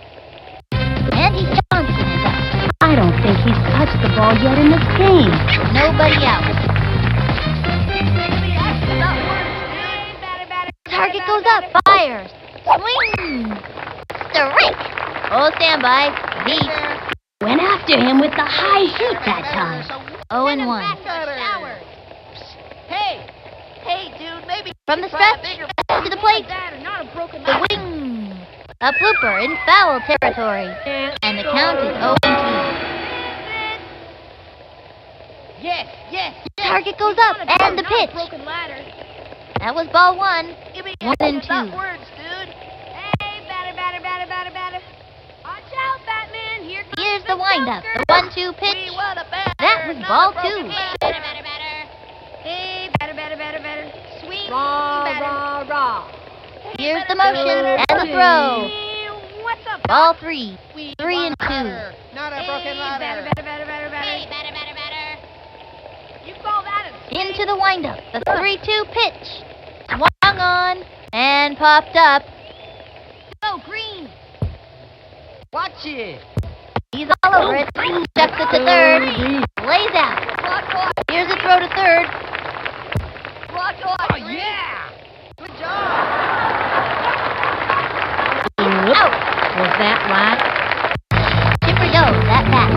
Andy Johnson is up. I don't think he's touched the ball yet in this game. Nobody out. Target goes up. Fires. Swing. Strike. Oh, standby. Beat. Went after him with the high heat that time. 0-1. Hey, dude, maybe From the stretch to the plate. The wing. A blooper in foul territory. And the count is 0-2. Yes. Target goes up and the pitch. That was ball 1. 1-2. Here's the windup. The 1-2 pitch. That was ball 2. Swing. Here's the motion and the throw. Ball 3. 3-2. Not a broken ladder. Into the windup. The 3-2 pitch. Swung on and popped up. Go green. Watch it. He's all over it. Steps it to third. Lays out. Here's a throw to third. Oh, yeah. Good job. Out. Was that right? Chipper goes at bat.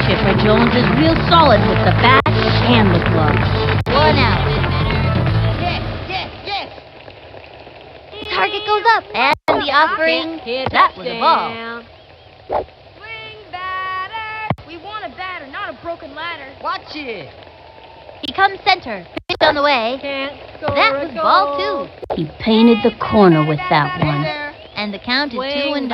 Chipper Jones is real solid with the bat and the glove. 1 out. Yes. Target goes up and the offering. That was a ball. Watch it. He comes center. Pitch on the way. That was ball 2. He painted the corner with that one. And the count is 2-0.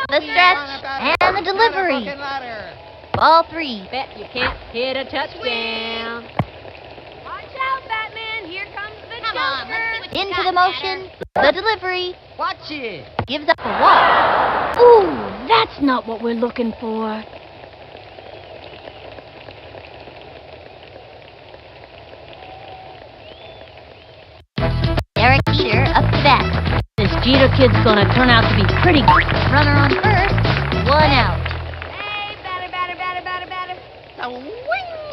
The stretch and the delivery. Ball 3. Bet you can't hit a touchdown. Into the motion. The delivery. Watch it. Gives up a walk. Ooh, that's not what we're looking for. Derek Jeter up to bat. This Jeter kid's gonna turn out to be pretty good. Runner on first. 1 out.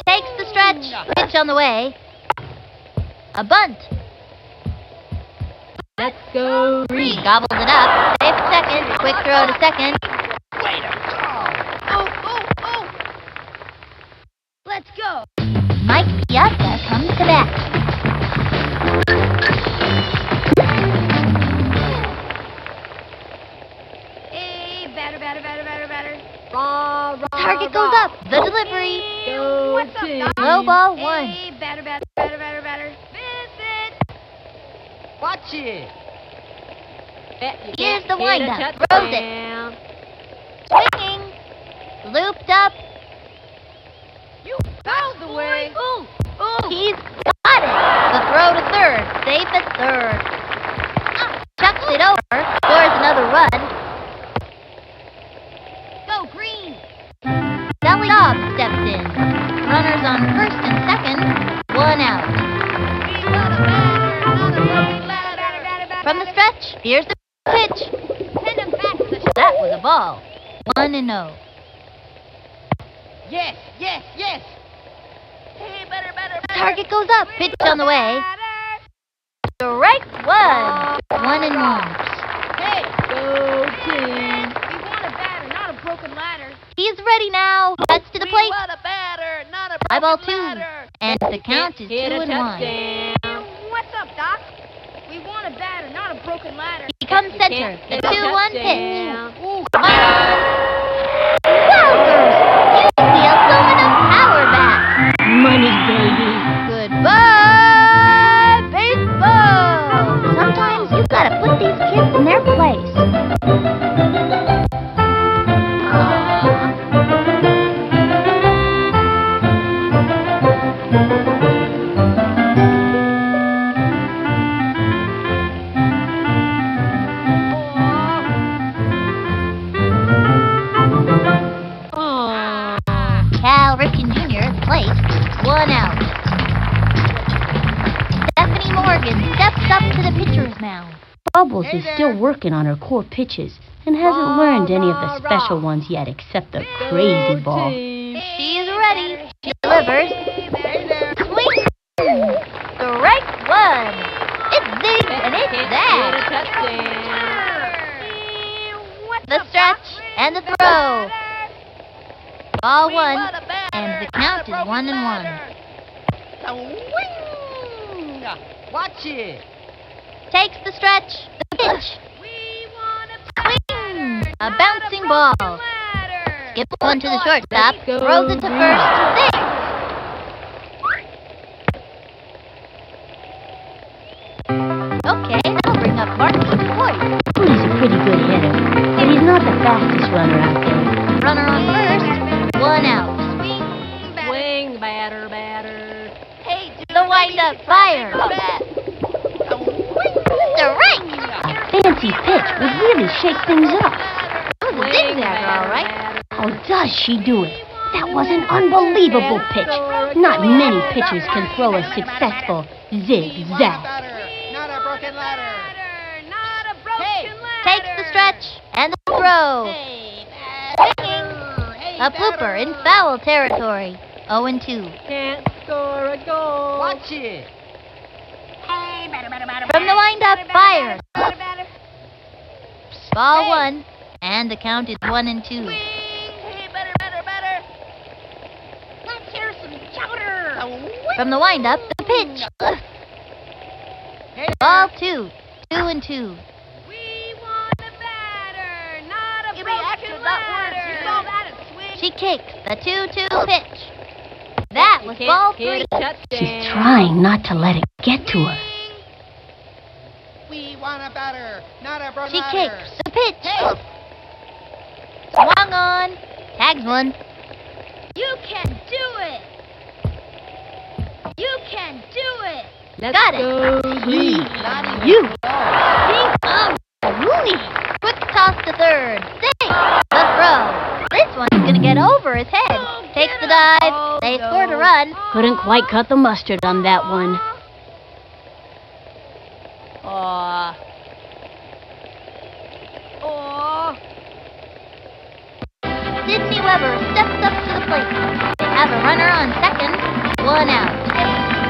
Takes the stretch. Pitch on the way. A bunt. Let's go. He gobbles it up. Safe at second. Quick throw to second. Way to go. Oh. Let's go. Mike Piazza comes to bat. Target goes up. The delivery. Low ball 1. Watch it. Here's the windup. Throws it. Swinging. Looped up. That's the way. He's got it. The throw to third. Safe at third. Chucks it over. Scores another run. Go green. Sally Dobbs steps in. Runners on first and second. 1 out. From the stretch, here's the pitch. That was a ball. 1-0. Yes. Target goes up. Pitch on the way. Strike 1. 1-1. Hey, Go team. we want a batter, not a broken ladder. He's ready now. Cuts to the plate. We want a batter, not Fly ball 2, and the count is 2 and 1. What's up, Doc? We want a batter, not a broken ladder. He comes center. The 2-1 pitch. Come on. Wowzers! Use the aluminum power bat. Money, baby. Goodbye, baseball. Sometimes you gotta put these kids in their place. Cal Ripken Jr. is placed, 1 out. Stephanie Morgan steps up to the pitcher's mound. Bubbles is still working on her core pitches and hasn't learned any of the special ones yet except the crazy ball. She is ready. She delivers. Swing. Strike 1. It's zig and it's that. The stretch and the throw. Ball 1, and the count is 1 and 1. Watch it. Takes the stretch, the pitch. Swing! A bouncing ball. Skips one to the shortstop, throws it to first. There! Okay, that'll bring up Marky Boyd. He's a pretty good hitter, but he's not the fastest runner out there. Runner on first, 1 out. Swing, batter, batter. Hey, the wind-up fire. Strike! A fancy pitch would really shake things up. It was a zigzagger, all right. How does she do it? That was an unbelievable pitch. Not many pitchers can throw a successful zigzag. Not a broken ladder. Takes the stretch and the throw. Swinging. A blooper in foul territory. 0 and 2. Can't score a goal. Watch it. From the wind-up fire. Ball 1, and the count is 1 and 2. Let's hear some chowder. From the wind-up, the pitch. Ball 2, 2 and 2. She kicks the 2-2 pitch. That was ball 3. She's trying not to let it get to her. We want a batter, not a broken She ladder. kicks the pitch. Swung on. Tags one. You can do it. You can do it. Got it. You. Rooney. Quick toss to third. Safe. The throw. This one's gonna get over his head. Takes the dive. They scored a run. Couldn't quite cut the mustard on that one. Sydney Weber steps up to the plate. They have a runner on second. 1 out.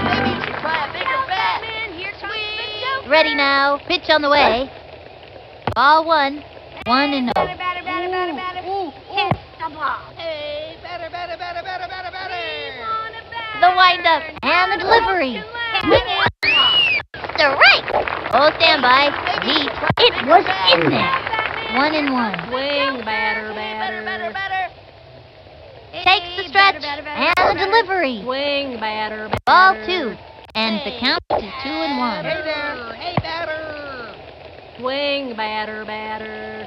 Maybe you should try a bigger bat. Ready now. Pitch on the way. Ball 1. 1 and 0. Hey, batter, batter, batter, batter, batter, batter. The wind-up and the delivery. Strike! Oh, stand by. Deep. It was in there. 1 and 1. Swing, batter, batter. Takes the stretch and the delivery. Swing, batter, batter. Ball 2, and the count is 2 and 1. Hey there, hey batter. Swing, batter, batter.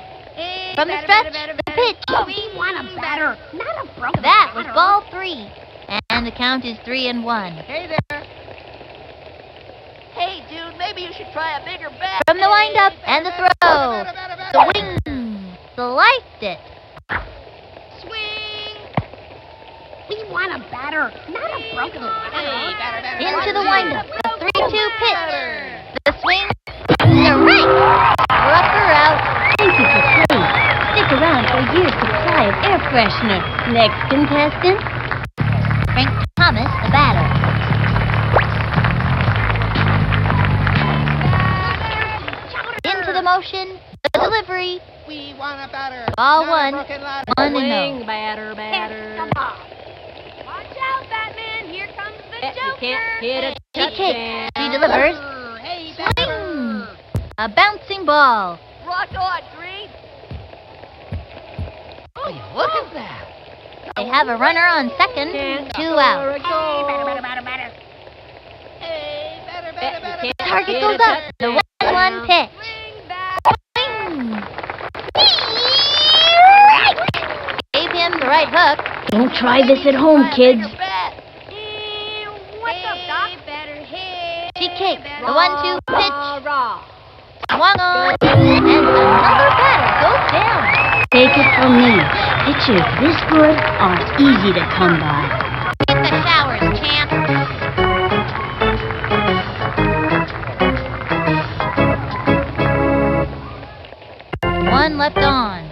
From the stretch, the pitch. We want a batter, not a broken That was ball 3, and the count is 3 and 1. Hey there. Hey, dude, maybe you should try a bigger bat. From the wind-up and the throw. Swing. Sliced it. Swing. We want a batter, not a broken Hey, batter, batter. Into the wind-up. The 3-2 pitch. The swing. Strike. Rougher out. Thank you for playing. Stick around for a year's supply of air freshener. Next contestant, Frank Thomas, the batter. Into the motion, the delivery. We want a batter. Ball not a 1, broken ladder. 1 and 0. Swing, batter, batter. Watch out, Batman. Here comes the Joker. You can't hit a touchdown. She delivers. Swing! A bouncing ball. Rock on, Green. Oh, look at that. They have a runner on second. 2 out. Target goes up. The 1-1 pitch. Swing! Gave him the right hook. Don't try this at home, kids. What's up, Doc? She kicked the 1-2 pitch. Swung on, and another batter goes down. Take it from me. Pitchers this good aren't easy to come by. Hit the showers, champ. One left on.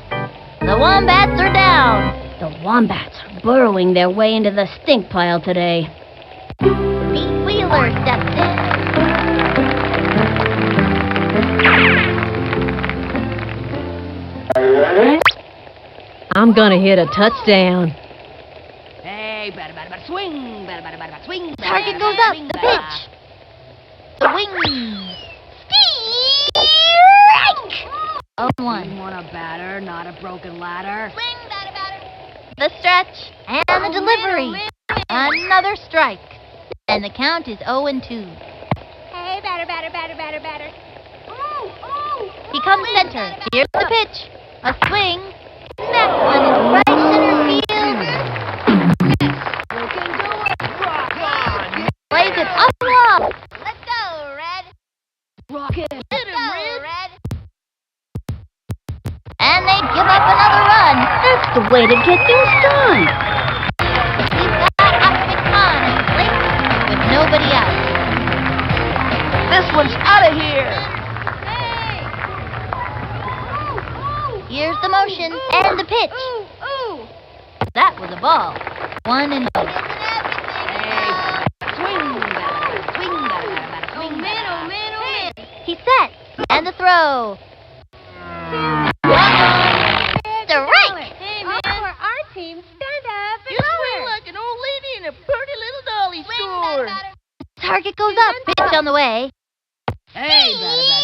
The Wombats are down. The Wombats are burrowing their way into the stink pile today. Pete Wheeler steps in. I'm gonna hit a touchdown. Hey, batter, swing, swing. Target goes up. The pitch. The wing. Strike! 0-1. You want a batter, not a broken ladder. Swing, batter. The stretch and the delivery. Another strike. And the count is 0-2. Hey, batter. He comes center. Here's the pitch. A swing. Smack one into right center field. Plays it up the wall. Let's go, Red. Rocket. Hit him, Red. And they give up another run. That's the way to get things done. We've got Optimus Prime in place with nobody out. This one's out of here. Here's the motion and the pitch. That was a ball. 1-2. He sets and the throw. Strike! Our team, stand up and You swing like an old lady in a pretty little dolly store. Target goes up. Pitch on the way. Hey,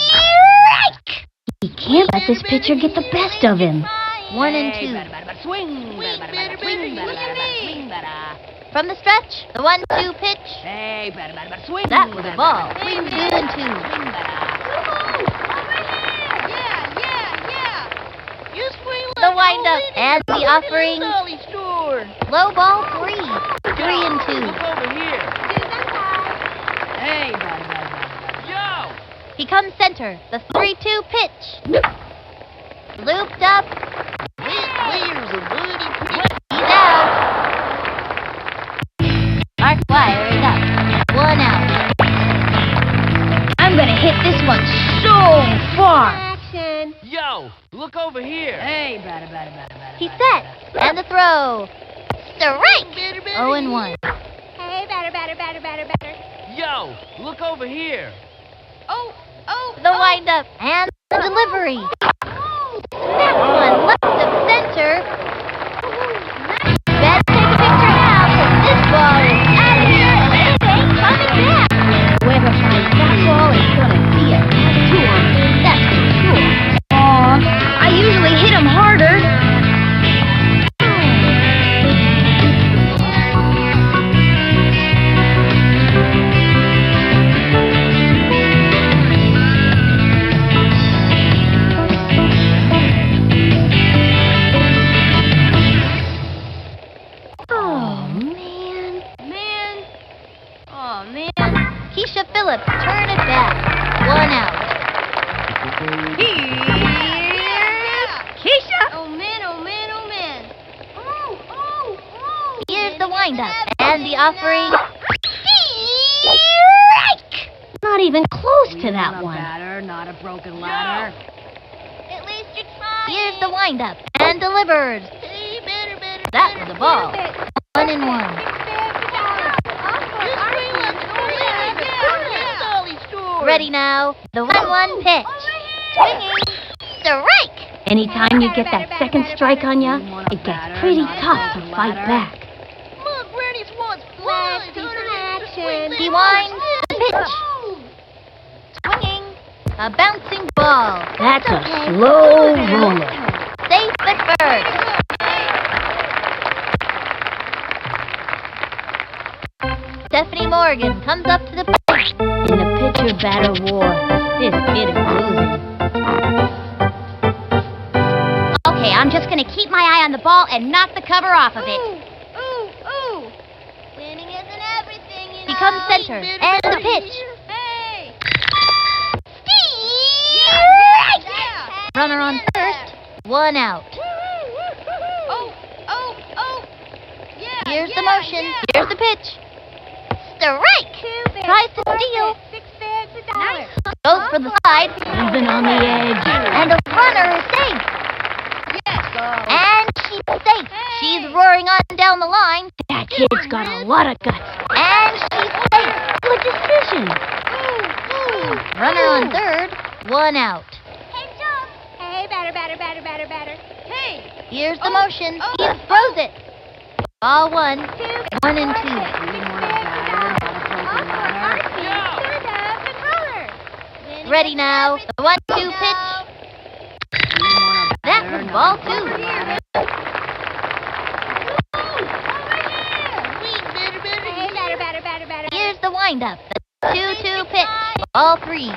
Strike! He can't let this pitcher get the best of him. 1-2. Swing, From the stretch, the 1-2 pitch. Hey, swing. That was a ball. 2-2. You swing like The windup and the offering. dolly store. Low ball 3. 3-2. Look over here. Hey, Joe. He comes center, the 3-2 pitch. Looped up. He's out. Mark Wire is up. 1 out. I'm gonna hit this one so far. Action. Yo, look over here. Hey, batter. He sets and the throw. Strike! 0-1. Hey, batter. Yo, look over here. The windup and the delivery. That one left of center. Better take a picture now, because this ball is out of here and it ain't coming back. Whoever finds that ball is gonna be a tour. That's for sure. Aw, I usually hit him harder. Keisha Phillips, turn it back. 1 out. Here's Keisha. Oh, man. Here's the windup and the offering. Strike! Not even close to that one. Batter, not a broken ladder. At least you tried. Here's the windup and delivered. That was a ball. 1-1. Ready now. The 1-1 pitch. Swinging. Strike! Anytime you get that second strike on ya, it gets pretty tough to fight back. Look, Granny's wants motion. He winds the pitch. Swinging. A bouncing ball. That's a slow roller. Safe at first. Stephanie Morgan comes up to the plate. In the pitcher-batter war, this kid is losing. Okay, I'm just gonna keep my eye on the ball and knock the cover off of it. Ooh. Winning isn't everything, you know. He comes center, and the pitch. Hey. Runner on first, 1 out. Oh. Yeah. Here's the motion, here's the pitch. Strike! Tries to steal. Nice. Goes for the side. Even on the edge. And the runner is safe. And she's safe. She's roaring on down the line. That kid's got a lot of guts. And she's safe. Good decision. Runner on third, 1 out. Hey, batter. Hey. Here's the motion. He throws it. Ball 1, 1 and 2. Ready now. The 1-2 pitch. That was ball 2. Here's the windup. The 2-2 pitch. Ball 3.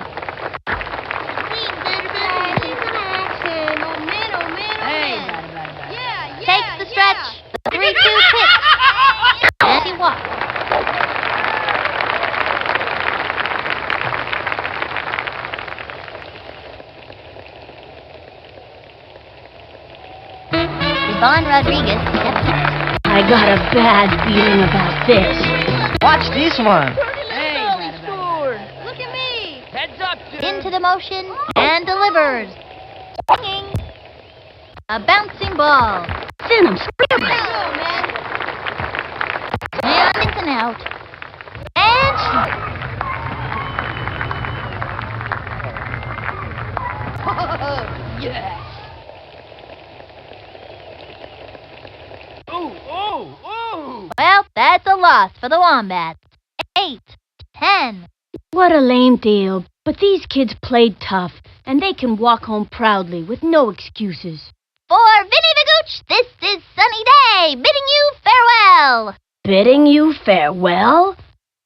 Takes the stretch. The 3-2 pitch. And he walks. Yvonne Rodriguez steps up. I got a bad feeling about this. Watch this one. Look at me. Heads up, dude. Into the motion and delivers. Swinging. A bouncing ball. Send him scrambling. And it's an out. And Yes. Ooh. well, that's a loss for the Wombats. 8-10. What a lame deal. But these kids played tough, and they can walk home proudly with no excuses. For Vinny the Gooch, this is Sunny Day, bidding you farewell. Bidding you farewell?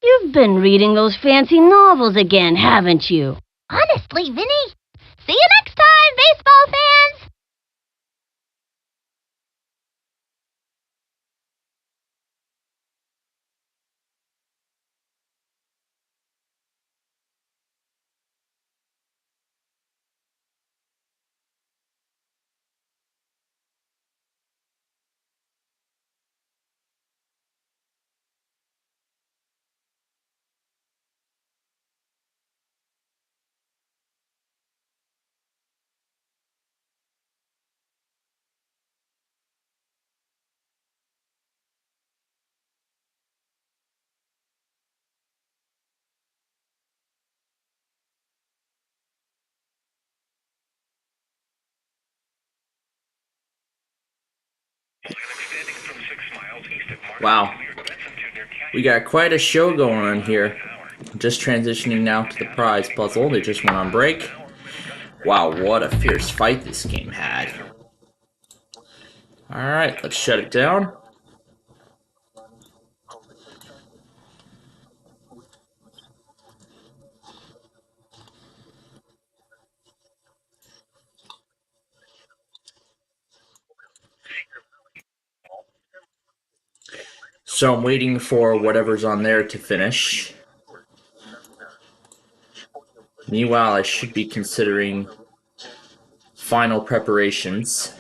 You've been reading those fancy novels again, haven't you? Honestly, Vinny. See you next time, baseball fans. Wow. We got quite a show going on here. Just transitioning now to the prize puzzle. They just went on break. Wow, what a fierce fight this game had. Alright, let's shut it down. So I'm waiting for whatever's on there to finish. Meanwhile, I should be considering final preparations.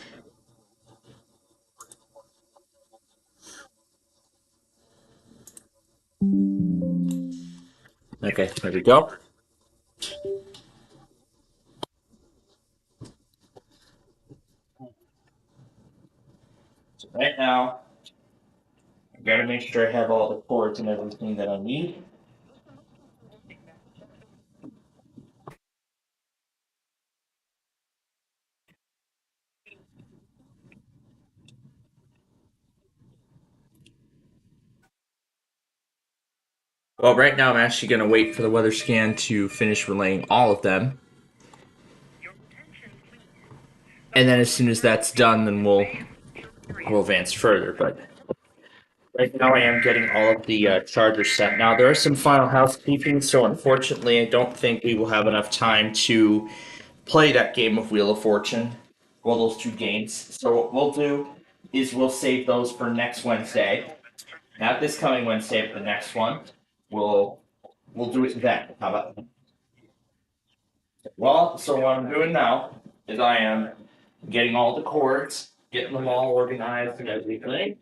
Okay, there we go. So right now, I gotta make sure I have all the cords and everything that I need. Well, right now I'm actually going to wait for the weather scan to finish relaying all of them. And then as soon as that's done, then we'll advance further. But right now I am getting all of the chargers set. Now there are some final housekeeping, so unfortunately I don't think we will have enough time to play that game of Wheel of Fortune. Well, those two games. So what we'll do is we'll save those for next Wednesday. Not this coming Wednesday, but the next one. We'll do it then. How about that? Well, so what I'm doing now is I am getting all the cords, getting them all organized and everything.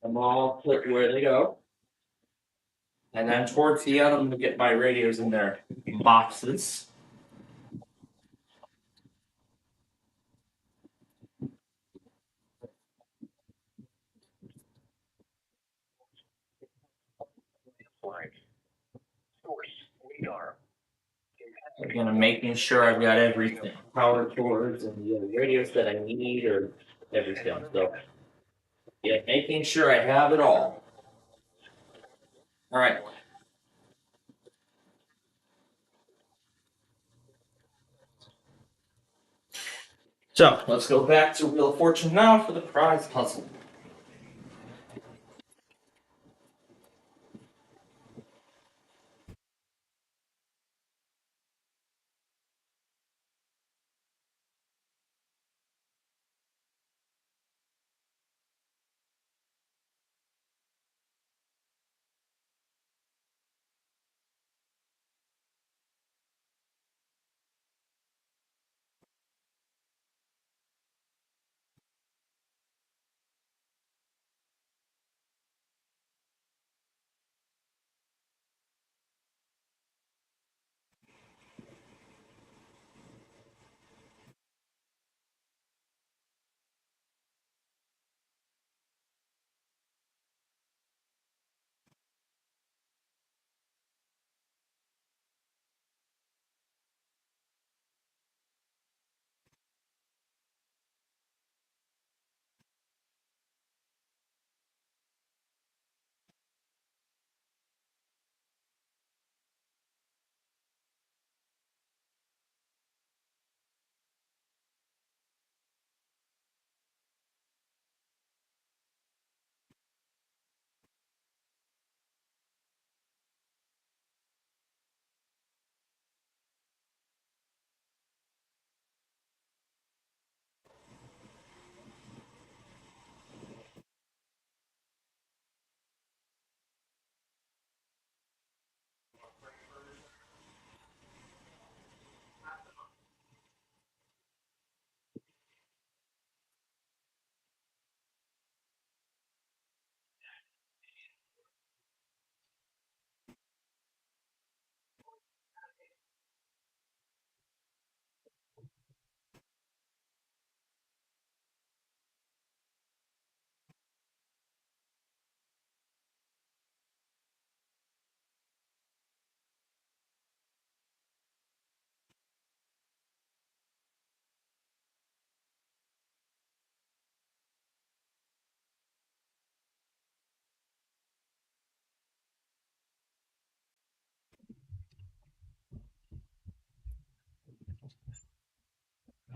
Them all put where they go. And then towards the end, I'm going to get my radios in their boxes. Again, I'm making sure I've got everything. Power cords and the radios that I need or everything. So, yeah, making sure I have it all. All right. So, let's go back to Wheel of Fortune now for the prize puzzle.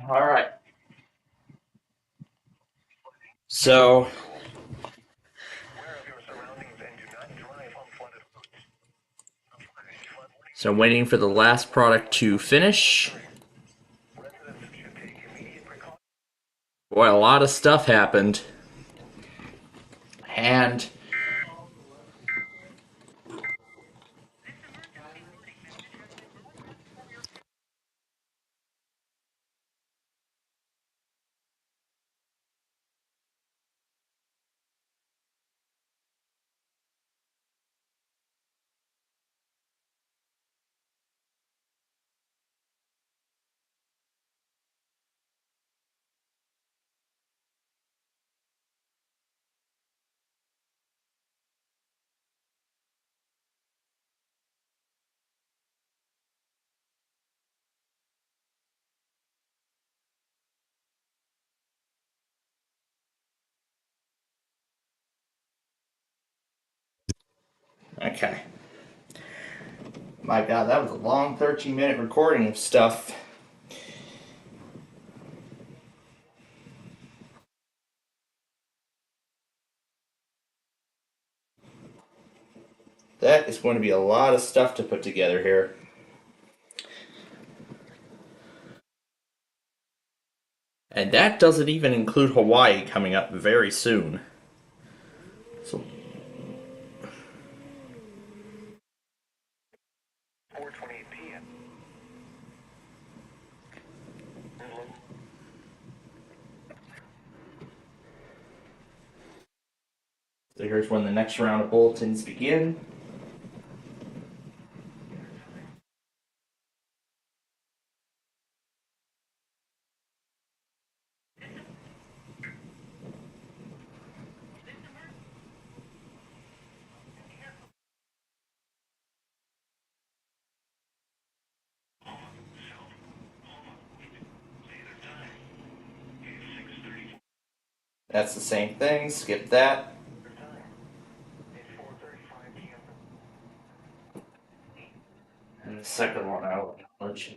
All right. So, I'm waiting for the last product to finish. Boy, a lot of stuff happened. And okay. My God, that was a long 13-minute recording of stuff. That is going to be a lot of stuff to put together here. And that doesn't even include Hawaii coming up very soon. So 4:28 p.m. So here's when the next round of bulletins begin. That's the same thing, skip that. And the second one I will acknowledge.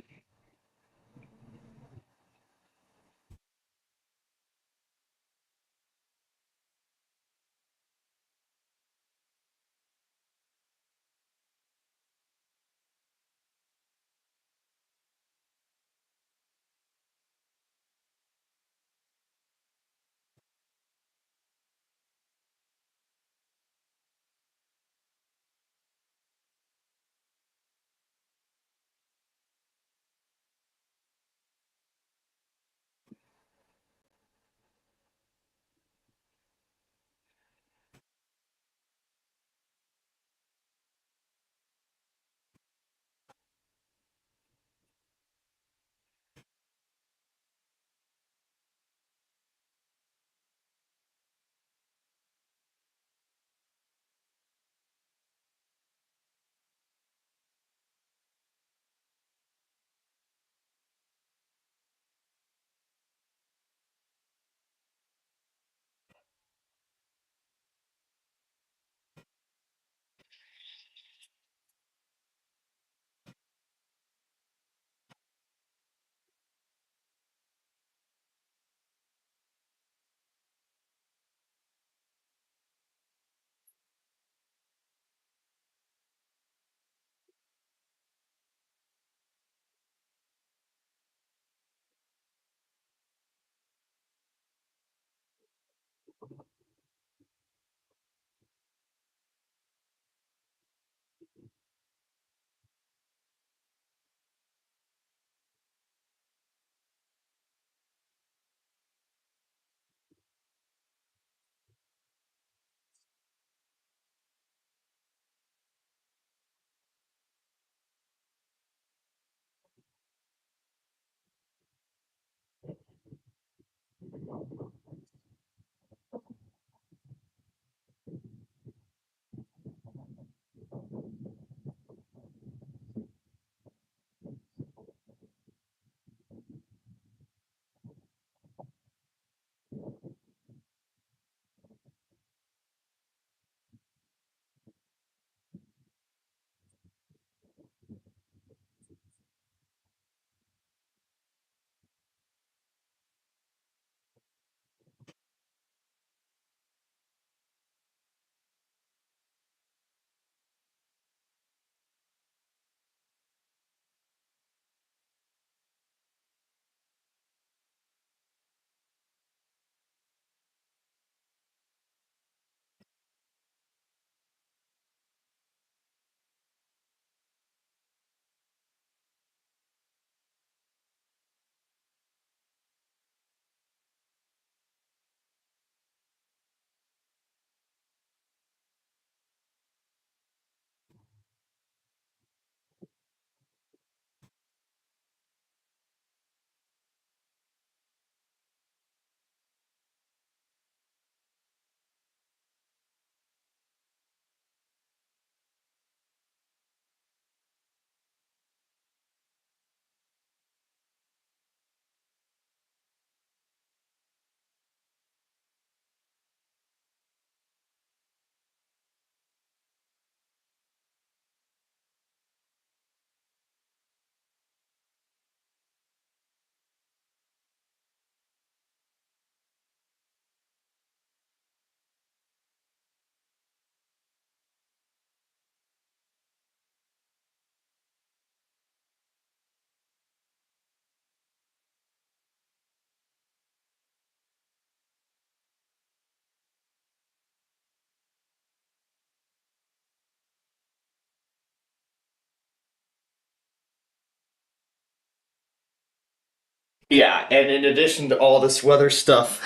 Yeah, and in addition to all this weather stuff,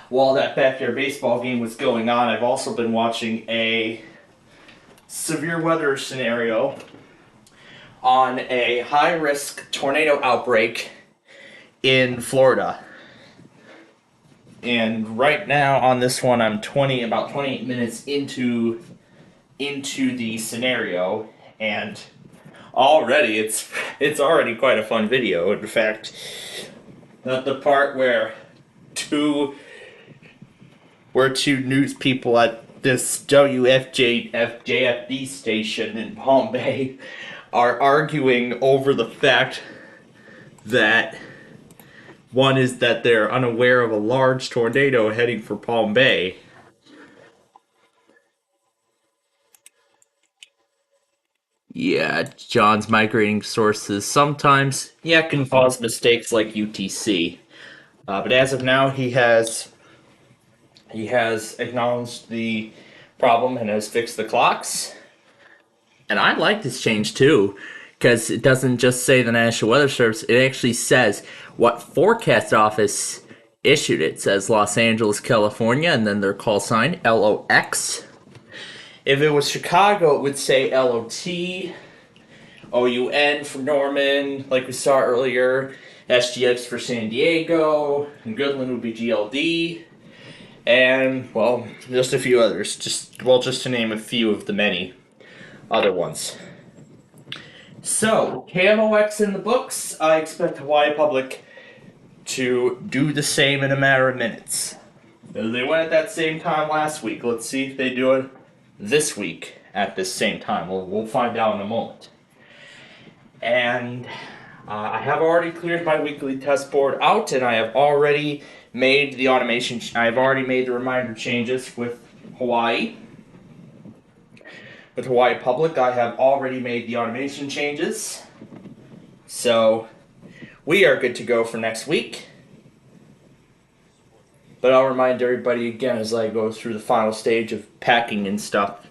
while that backyard baseball game was going on, I've also been watching a severe weather scenario on a high-risk tornado outbreak in Florida. And right now on this one, I'm about 28 minutes into the scenario, and already it's already quite a fun video. In fact, the part where two news people at this WFJFD station in Palm Bay are arguing over the fact that one is that they're unaware of a large tornado heading for Palm Bay. Yeah, John's migrating sources sometimes, can cause mistakes like UTC. But as of now, he has acknowledged the problem and has fixed the clocks. And I like this change too, because it doesn't just say the National Weather Service, it actually says what forecast office issued it. It says Los Angeles, California, and then their call sign, LOX. If it was Chicago, it would say LOT, OUN for Norman, like we saw earlier, SGX for San Diego, and Goodland would be GLD, and, well, just a few others, just to name a few of the many other ones. So, KMOX in the books. I expect Hawaii Public to do the same in a matter of minutes. They went at that same time last week. Let's see if they do it this week at this same time. We'll find out in a moment. And I have already cleared my weekly test board out, and I have already made the automation. I've already made the reminder changes with Hawaii. With Hawaii Public, I have already made the automation changes. So, we are good to go for next week. But I'll remind everybody again as I go through the final stage of packing and stuff.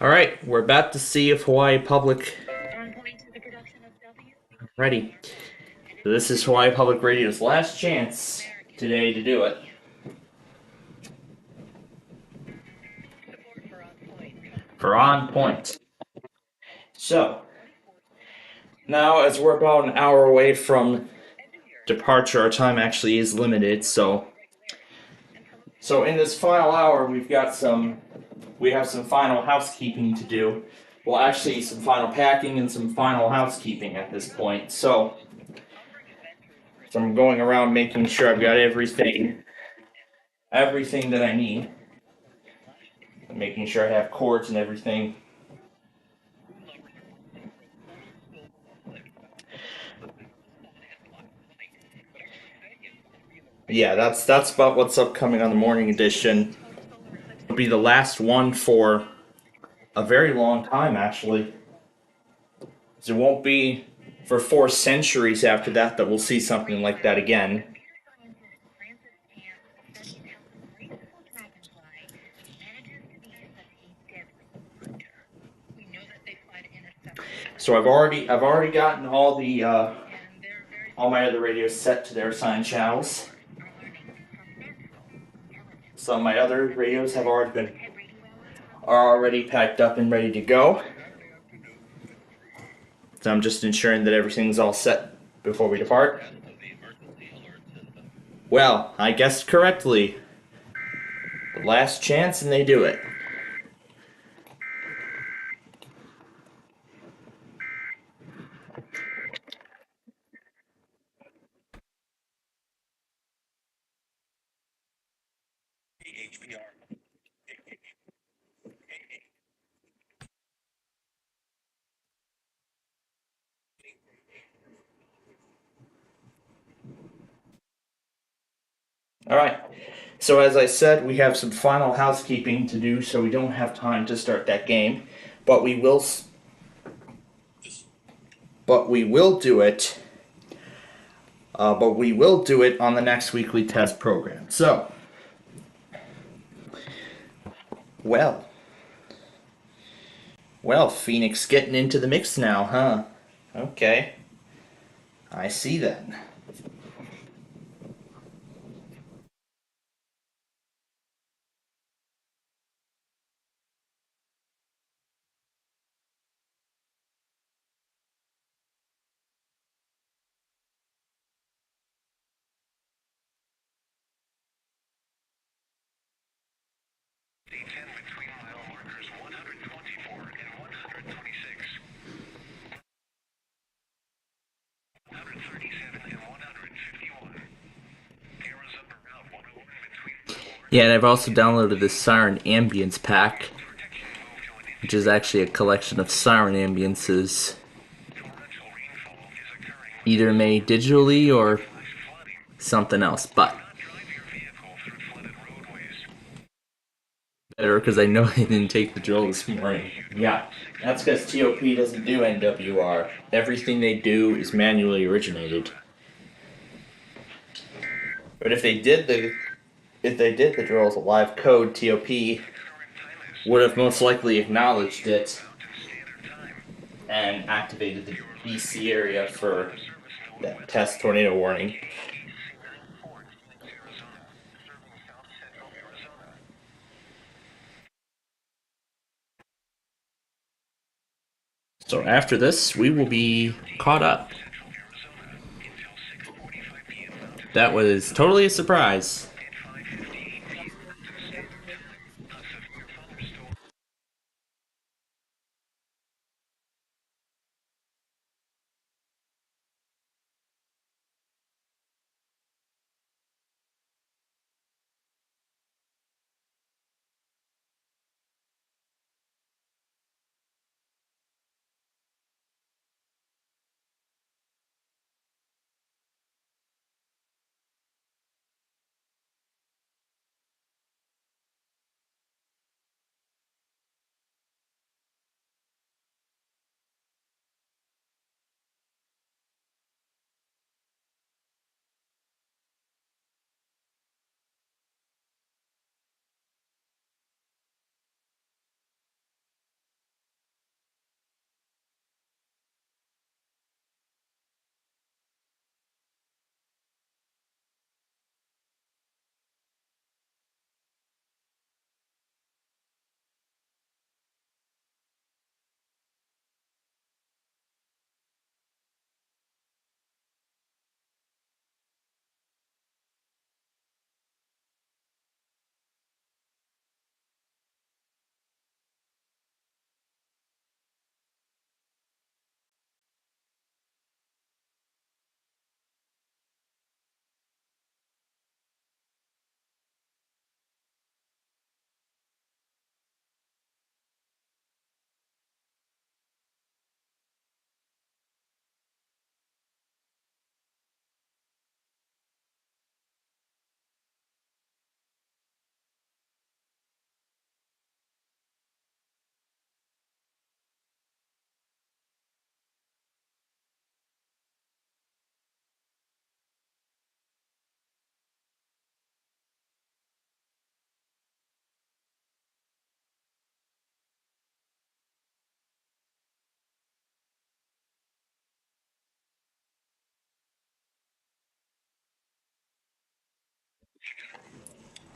Alright, we're about to see if Hawaii Public... Ready. So this is Hawaii Public Radio's last chance today to do it. For On Point. So, now as we're about an hour away from departure, our time actually is limited, so in this final hour we have some final housekeeping to do. Well, actually some final packing and some final housekeeping at this point. So I'm going around making sure I've got everything that I need. I'm making sure I have cords and everything. Yeah, that's about what's upcoming on the morning edition. It'll be the last one for a very long time, actually. It won't be for 4 centuries after that we'll see something like that again. So I've already gotten all my other radios set to their assigned channels. Some of my other radios are already packed up and ready to go. So I'm just ensuring that everything's all set before we depart. Well, I guessed correctly. The last chance and they do it. Alright, so as I said, we have some final housekeeping to do, so we don't have time to start that game, but we will do it. But we will do it on the next weekly test program. So, well, Phoenix getting into the mix now, huh? Okay, I see then. Yeah, and I've also downloaded this Siren Ambience pack, which is actually a collection of siren ambiences, either made digitally or something else, but better because I know they didn't take the drill this morning. Yeah, that's because TOP doesn't do NWR. Everything they do is manually originated. But if they did the drill as a live code, TOP would have most likely acknowledged it and activated the BC area for that test tornado warning. So after this, we will be caught up. That was totally a surprise.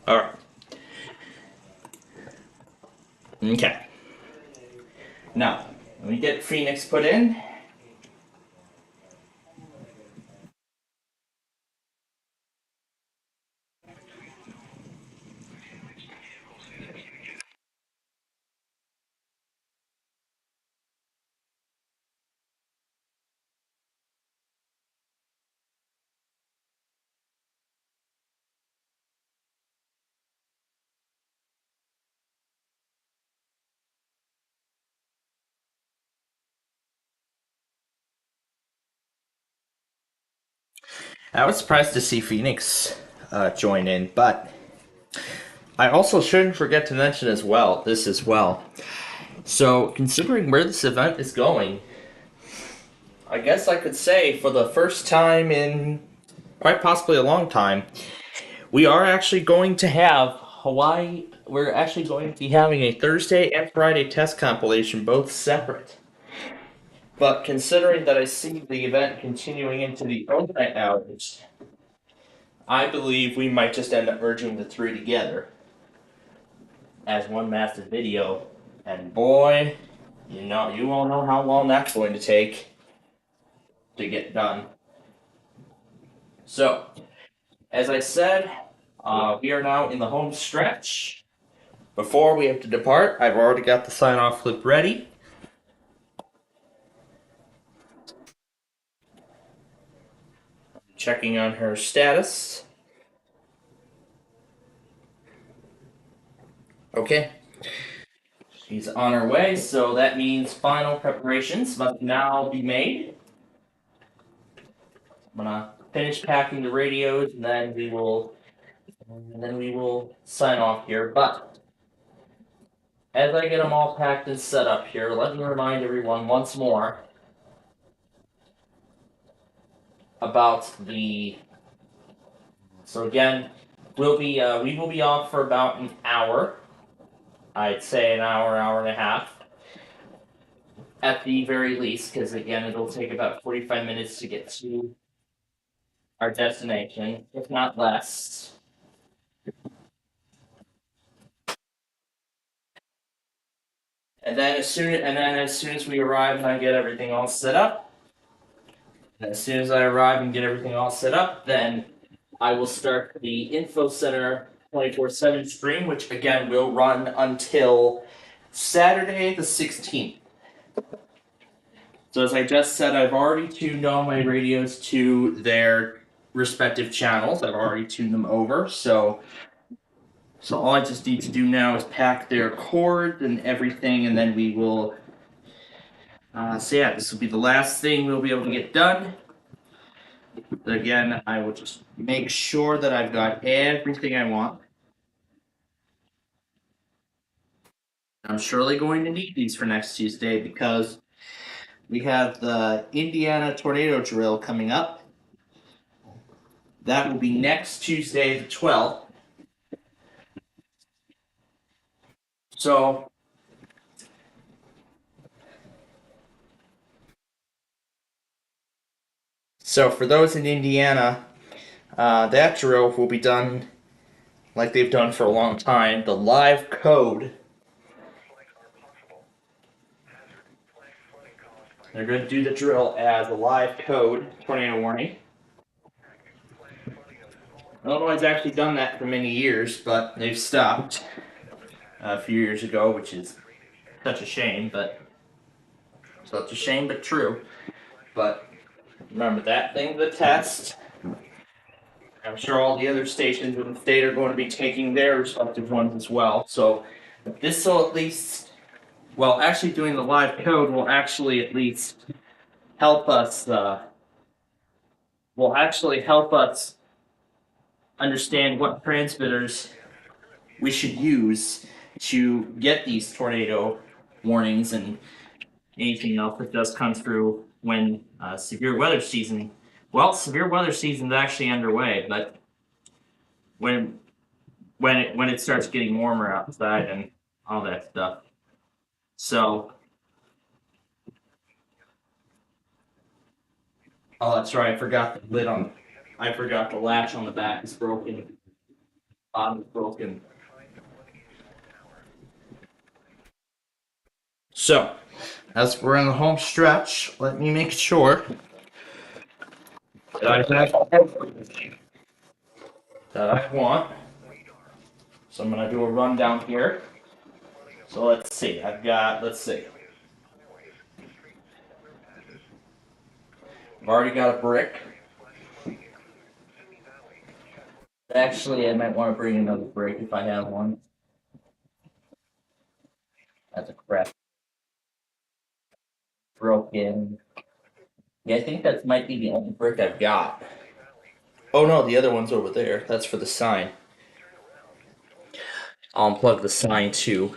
Alright. Okay. Now, let me get Phoenix put in. I was surprised to see Phoenix join in, but I also shouldn't forget to mention as well. So, considering where this event is going, I guess I could say for the first time in quite possibly a long time, we are actually going to have Hawaii. We're actually going to be having a Thursday and Friday test compilation, both separate. But considering that I see the event continuing into the overnight hours, I believe we might just end up merging the three together as one massive video. And boy, you all know how long that's going to take to get done. So, as I said, we are now in the home stretch. Before we have to depart, I've already got the sign-off clip ready. Checking on her status. Okay. She's on her way, so that means final preparations must now be made. I'm gonna finish packing the radios, and then we will sign off here. But as I get them all packed and set up here, let me remind everyone once more about the. So again, we will be off for about an hour. I'd say an hour, hour and a half. At the very least, because again, it'll take about 45 minutes to get to our destination, if not less. And then as soon as we arrive and I get everything all set up, then I will start the Info Center 24/7 stream, which again will run until Saturday the 16th. So as I just said, I've already tuned all my radios to their respective channels. I've already tuned them over, so all I just need to do now is pack their cords and everything, and then we will. So yeah, this will be the last thing we'll be able to get done. But again, I will just make sure that I've got everything I want. I'm surely going to need these for next Tuesday because we have the Indiana tornado drill coming up. That will be next Tuesday, the 12th. So for those in Indiana, that drill will be done like they've done for a long time. The live code. They're going to do the drill as a live code tornado warning. Illinois actually done that for many years, but they've stopped a few years ago, which is such a shame, but true. But remember that thing, the test. I'm sure all the other stations in the state are going to be taking their respective ones as well. So this will at least, well, actually doing the live code will actually at least help us. Understand what transmitters we should use to get these tornado warnings and anything else that does come through when severe weather season is actually underway, but when it starts getting warmer outside and all that stuff. So, oh, that's right. I forgot the latch on the back is broken. Bottom's broken. So, as we're in the home stretch, let me make sure that I have everything that I want. So I'm gonna do a rundown here. So let's see, I've already got a brick. Actually, I might want to bring another brick if I have one. That's a crap. Broken. Yeah, I think that might be the only brick I've got. Oh no, the other one's over there. That's for the sign. I'll unplug the sign too.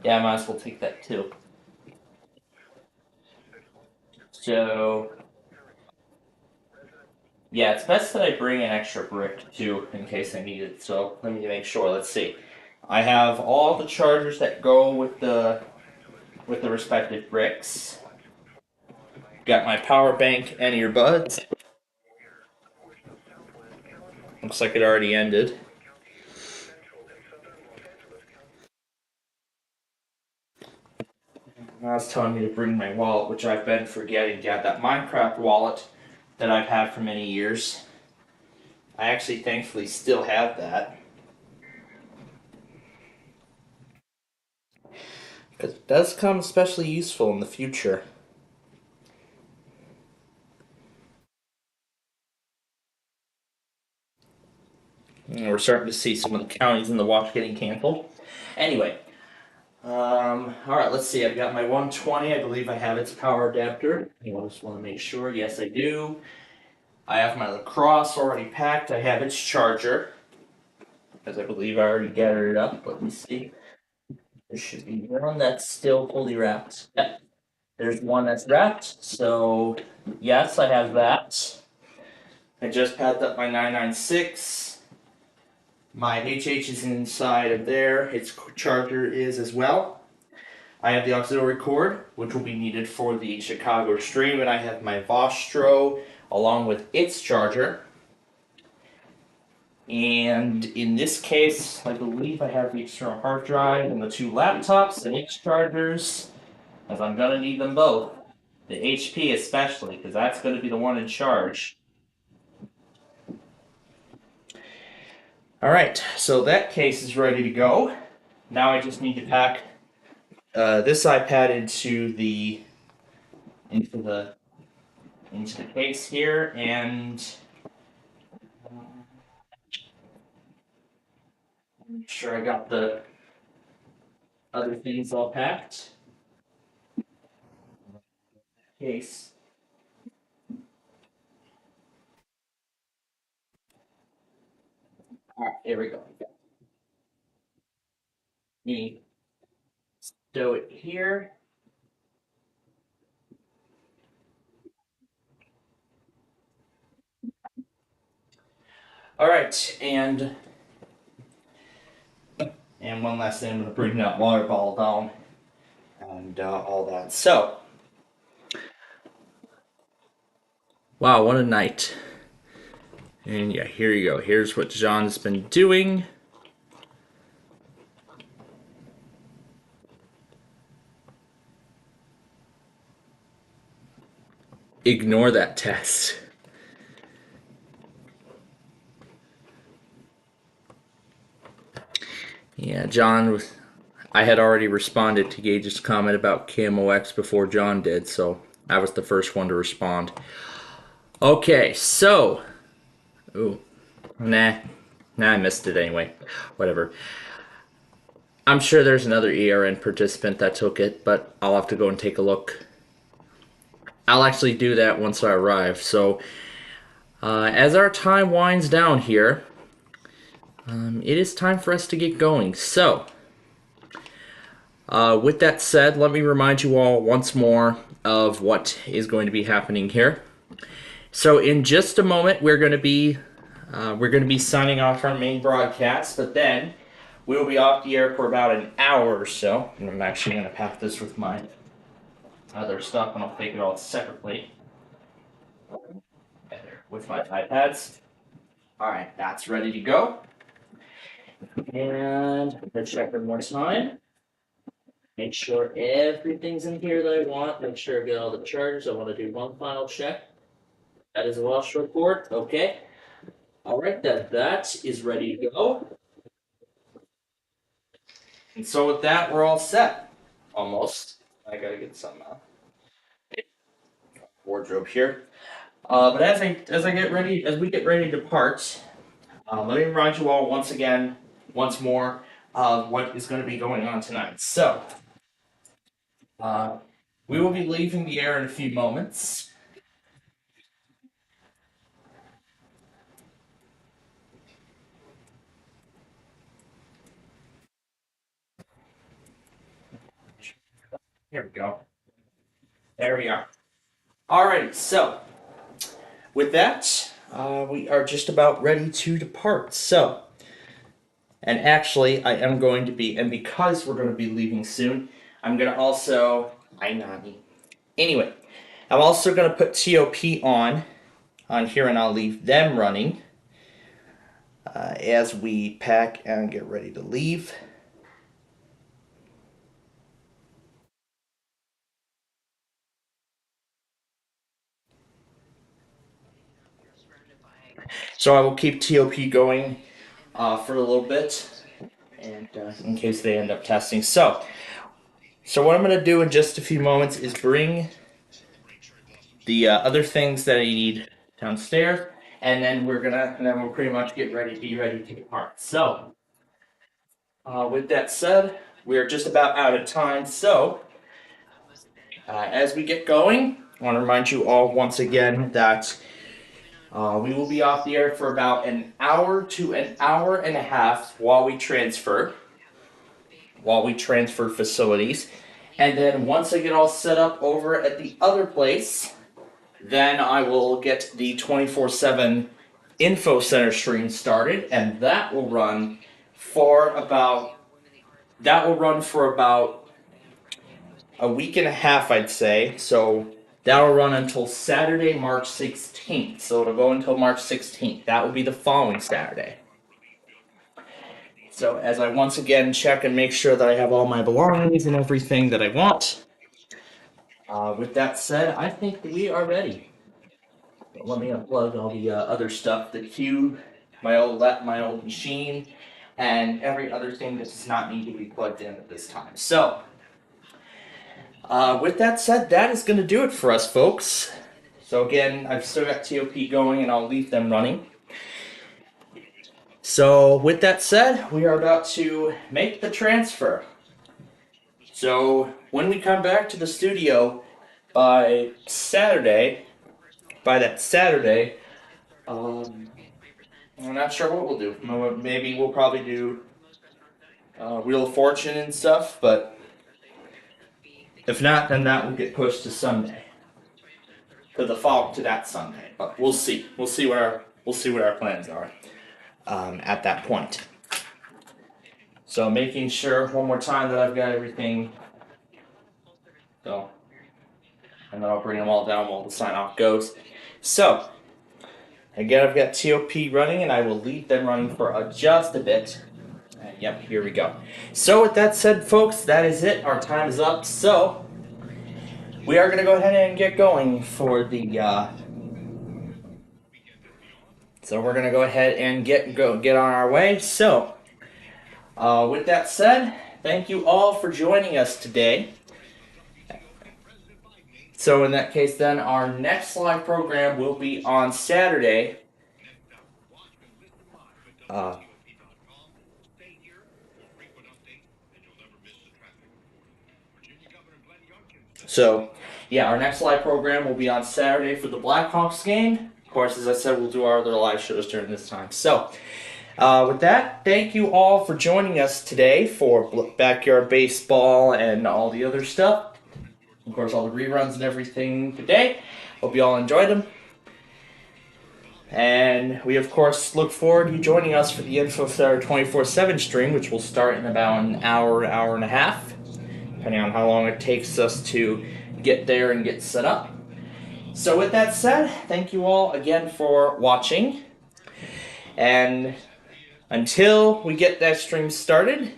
Yeah, I might as well take that too. So, yeah, it's best that I bring an extra brick too, in case I need it. So let me make sure. Let's see. I have all the chargers that go with the respective bricks. Got my power bank and earbuds. Looks like it already ended. Now it's telling me to bring my wallet, which I've been forgetting. Yeah, that Minecraft wallet that I've had for many years. I actually thankfully still have that. Because it does come especially useful in the future. And we're starting to see some of the counties in the watch getting canceled. Anyway, alright, let's see. I've got my 120. I believe I have its power adapter. I just want to make sure. Yes, I do. I have my lacrosse already packed. I have its charger, because I believe I already gathered it up. Let me see. There should be one that's still fully wrapped. Yep. There's one that's wrapped. So, yes, I have that. I just packed up my 996. My HH is inside of there. Its charger is as well. I have the auxiliary cord, which will be needed for the Chicago stream, and I have my Vostro along with its charger. And in this case, I believe I have the external hard drive and the two laptops and its chargers, as I'm going to need them both. The HP especially, because that's going to be the one in charge. Alright, so that case is ready to go. Now I just need to pack this iPad into the case here, and make sure I got the other things all packed. Case. Alright, here we go. Me stow it here. Alright, and one last thing, I'm going to bring that water bottle down and all that. So, wow, what a night. And yeah, here you go. Here's what John's been doing. Ignore that test. Yeah, John, I had already responded to Gage's comment about KMOX before John did, so I was the first one to respond. Okay, so, nah, I missed it anyway. Whatever. I'm sure there's another ERN participant that took it, but I'll have to go and take a look. I'll actually do that once I arrive. So, as our time winds down here, it is time for us to get going. So, with that said, let me remind you all once more of what is going to be happening here. So, in just a moment, we're going to be signing off our main broadcast, but then we'll be off the air for about an hour or so. And I'm actually going to pack this with my other stuff, and I'll take it all separately. Together with my iPads. Alright, that's ready to go. And I'm gonna check one more time. Make sure everything's in here that I want. Make sure I get all the chargers. I want to do one final check. That is a wash report. Okay. Alright, that is ready to go. And so with that, we're all set. Almost. I gotta get some wardrobe here. But as we get ready to depart, let me remind you all once more, what is going to be going on tonight. So, we will be leaving the air in a few moments. Here we go. There we are. Alrighty, so with that, we are just about ready to depart. So, and actually, I am going to be, and because we're going to be leaving soon, I'm going to also, anyway, I'm also going to put TOP on here, and I'll leave them running as we pack and get ready to leave. So I will keep TOP going for a little bit, and in case they end up testing. So what I'm going to do in just a few moments is bring the other things that I need downstairs, and then we'll pretty much be ready to depart. So with that said, we are just about out of time. So as we get going, I want to remind you all once again that we will be off the air for about an hour to an hour and a half while we transfer facilities. And then once I get all set up over at the other place, then I will get the 24/7 info center stream started, and that will run for about a week and a half, I'd say. So that will run until Saturday, March 16th. So it'll go until March 16th. That will be the following Saturday. So as I once again check and make sure that I have all my belongings and everything that I want. With that said, I think we are ready. Let me unplug all the other stuff, the cube, my old machine, and every other thing that does not need to be plugged in at this time. So, with that said, that is going to do it for us, folks. So again, I've still got TOP going, and I'll leave them running. So with that said, we are about to make the transfer. So when we come back to the studio by that Saturday, I'm not sure what we'll do. Maybe we'll probably do Wheel of Fortune and stuff, but if not, then that will get pushed to Sunday, to that Sunday. But we'll see. We'll see what our plans are at that point. So making sure one more time that I've got everything. So, and then I'll bring them all down while the sign off goes. So, again, I've got TOP running, and I will leave them running for just a bit. And yep, here we go. So with that said, folks, that is it. Our time is up. So we are going to go ahead and get going for the. So we're going to go ahead and get on our way. So with that said, thank you all for joining us today. So in that case, then our next live program will be on Saturday. So, yeah, our next live program will be on Saturday for the Blackhawks game. Of course, as I said, we'll do our other live shows during this time. So, with that, thank you all for joining us today for Backyard Baseball and all the other stuff. Of course, all the reruns and everything today. Hope you all enjoyed them. And we, of course, look forward to you joining us for the Info Center 24/7 stream, which will start in about an hour and a half, depending on how long it takes us to get there and get set up. So with that said, thank you all again for watching. And until we get that stream started,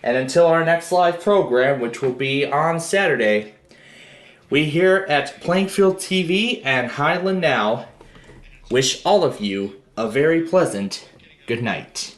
and until our next live program, which will be on Saturday, we here at Plainfield TV and Highland Now wish all of you a very pleasant good night.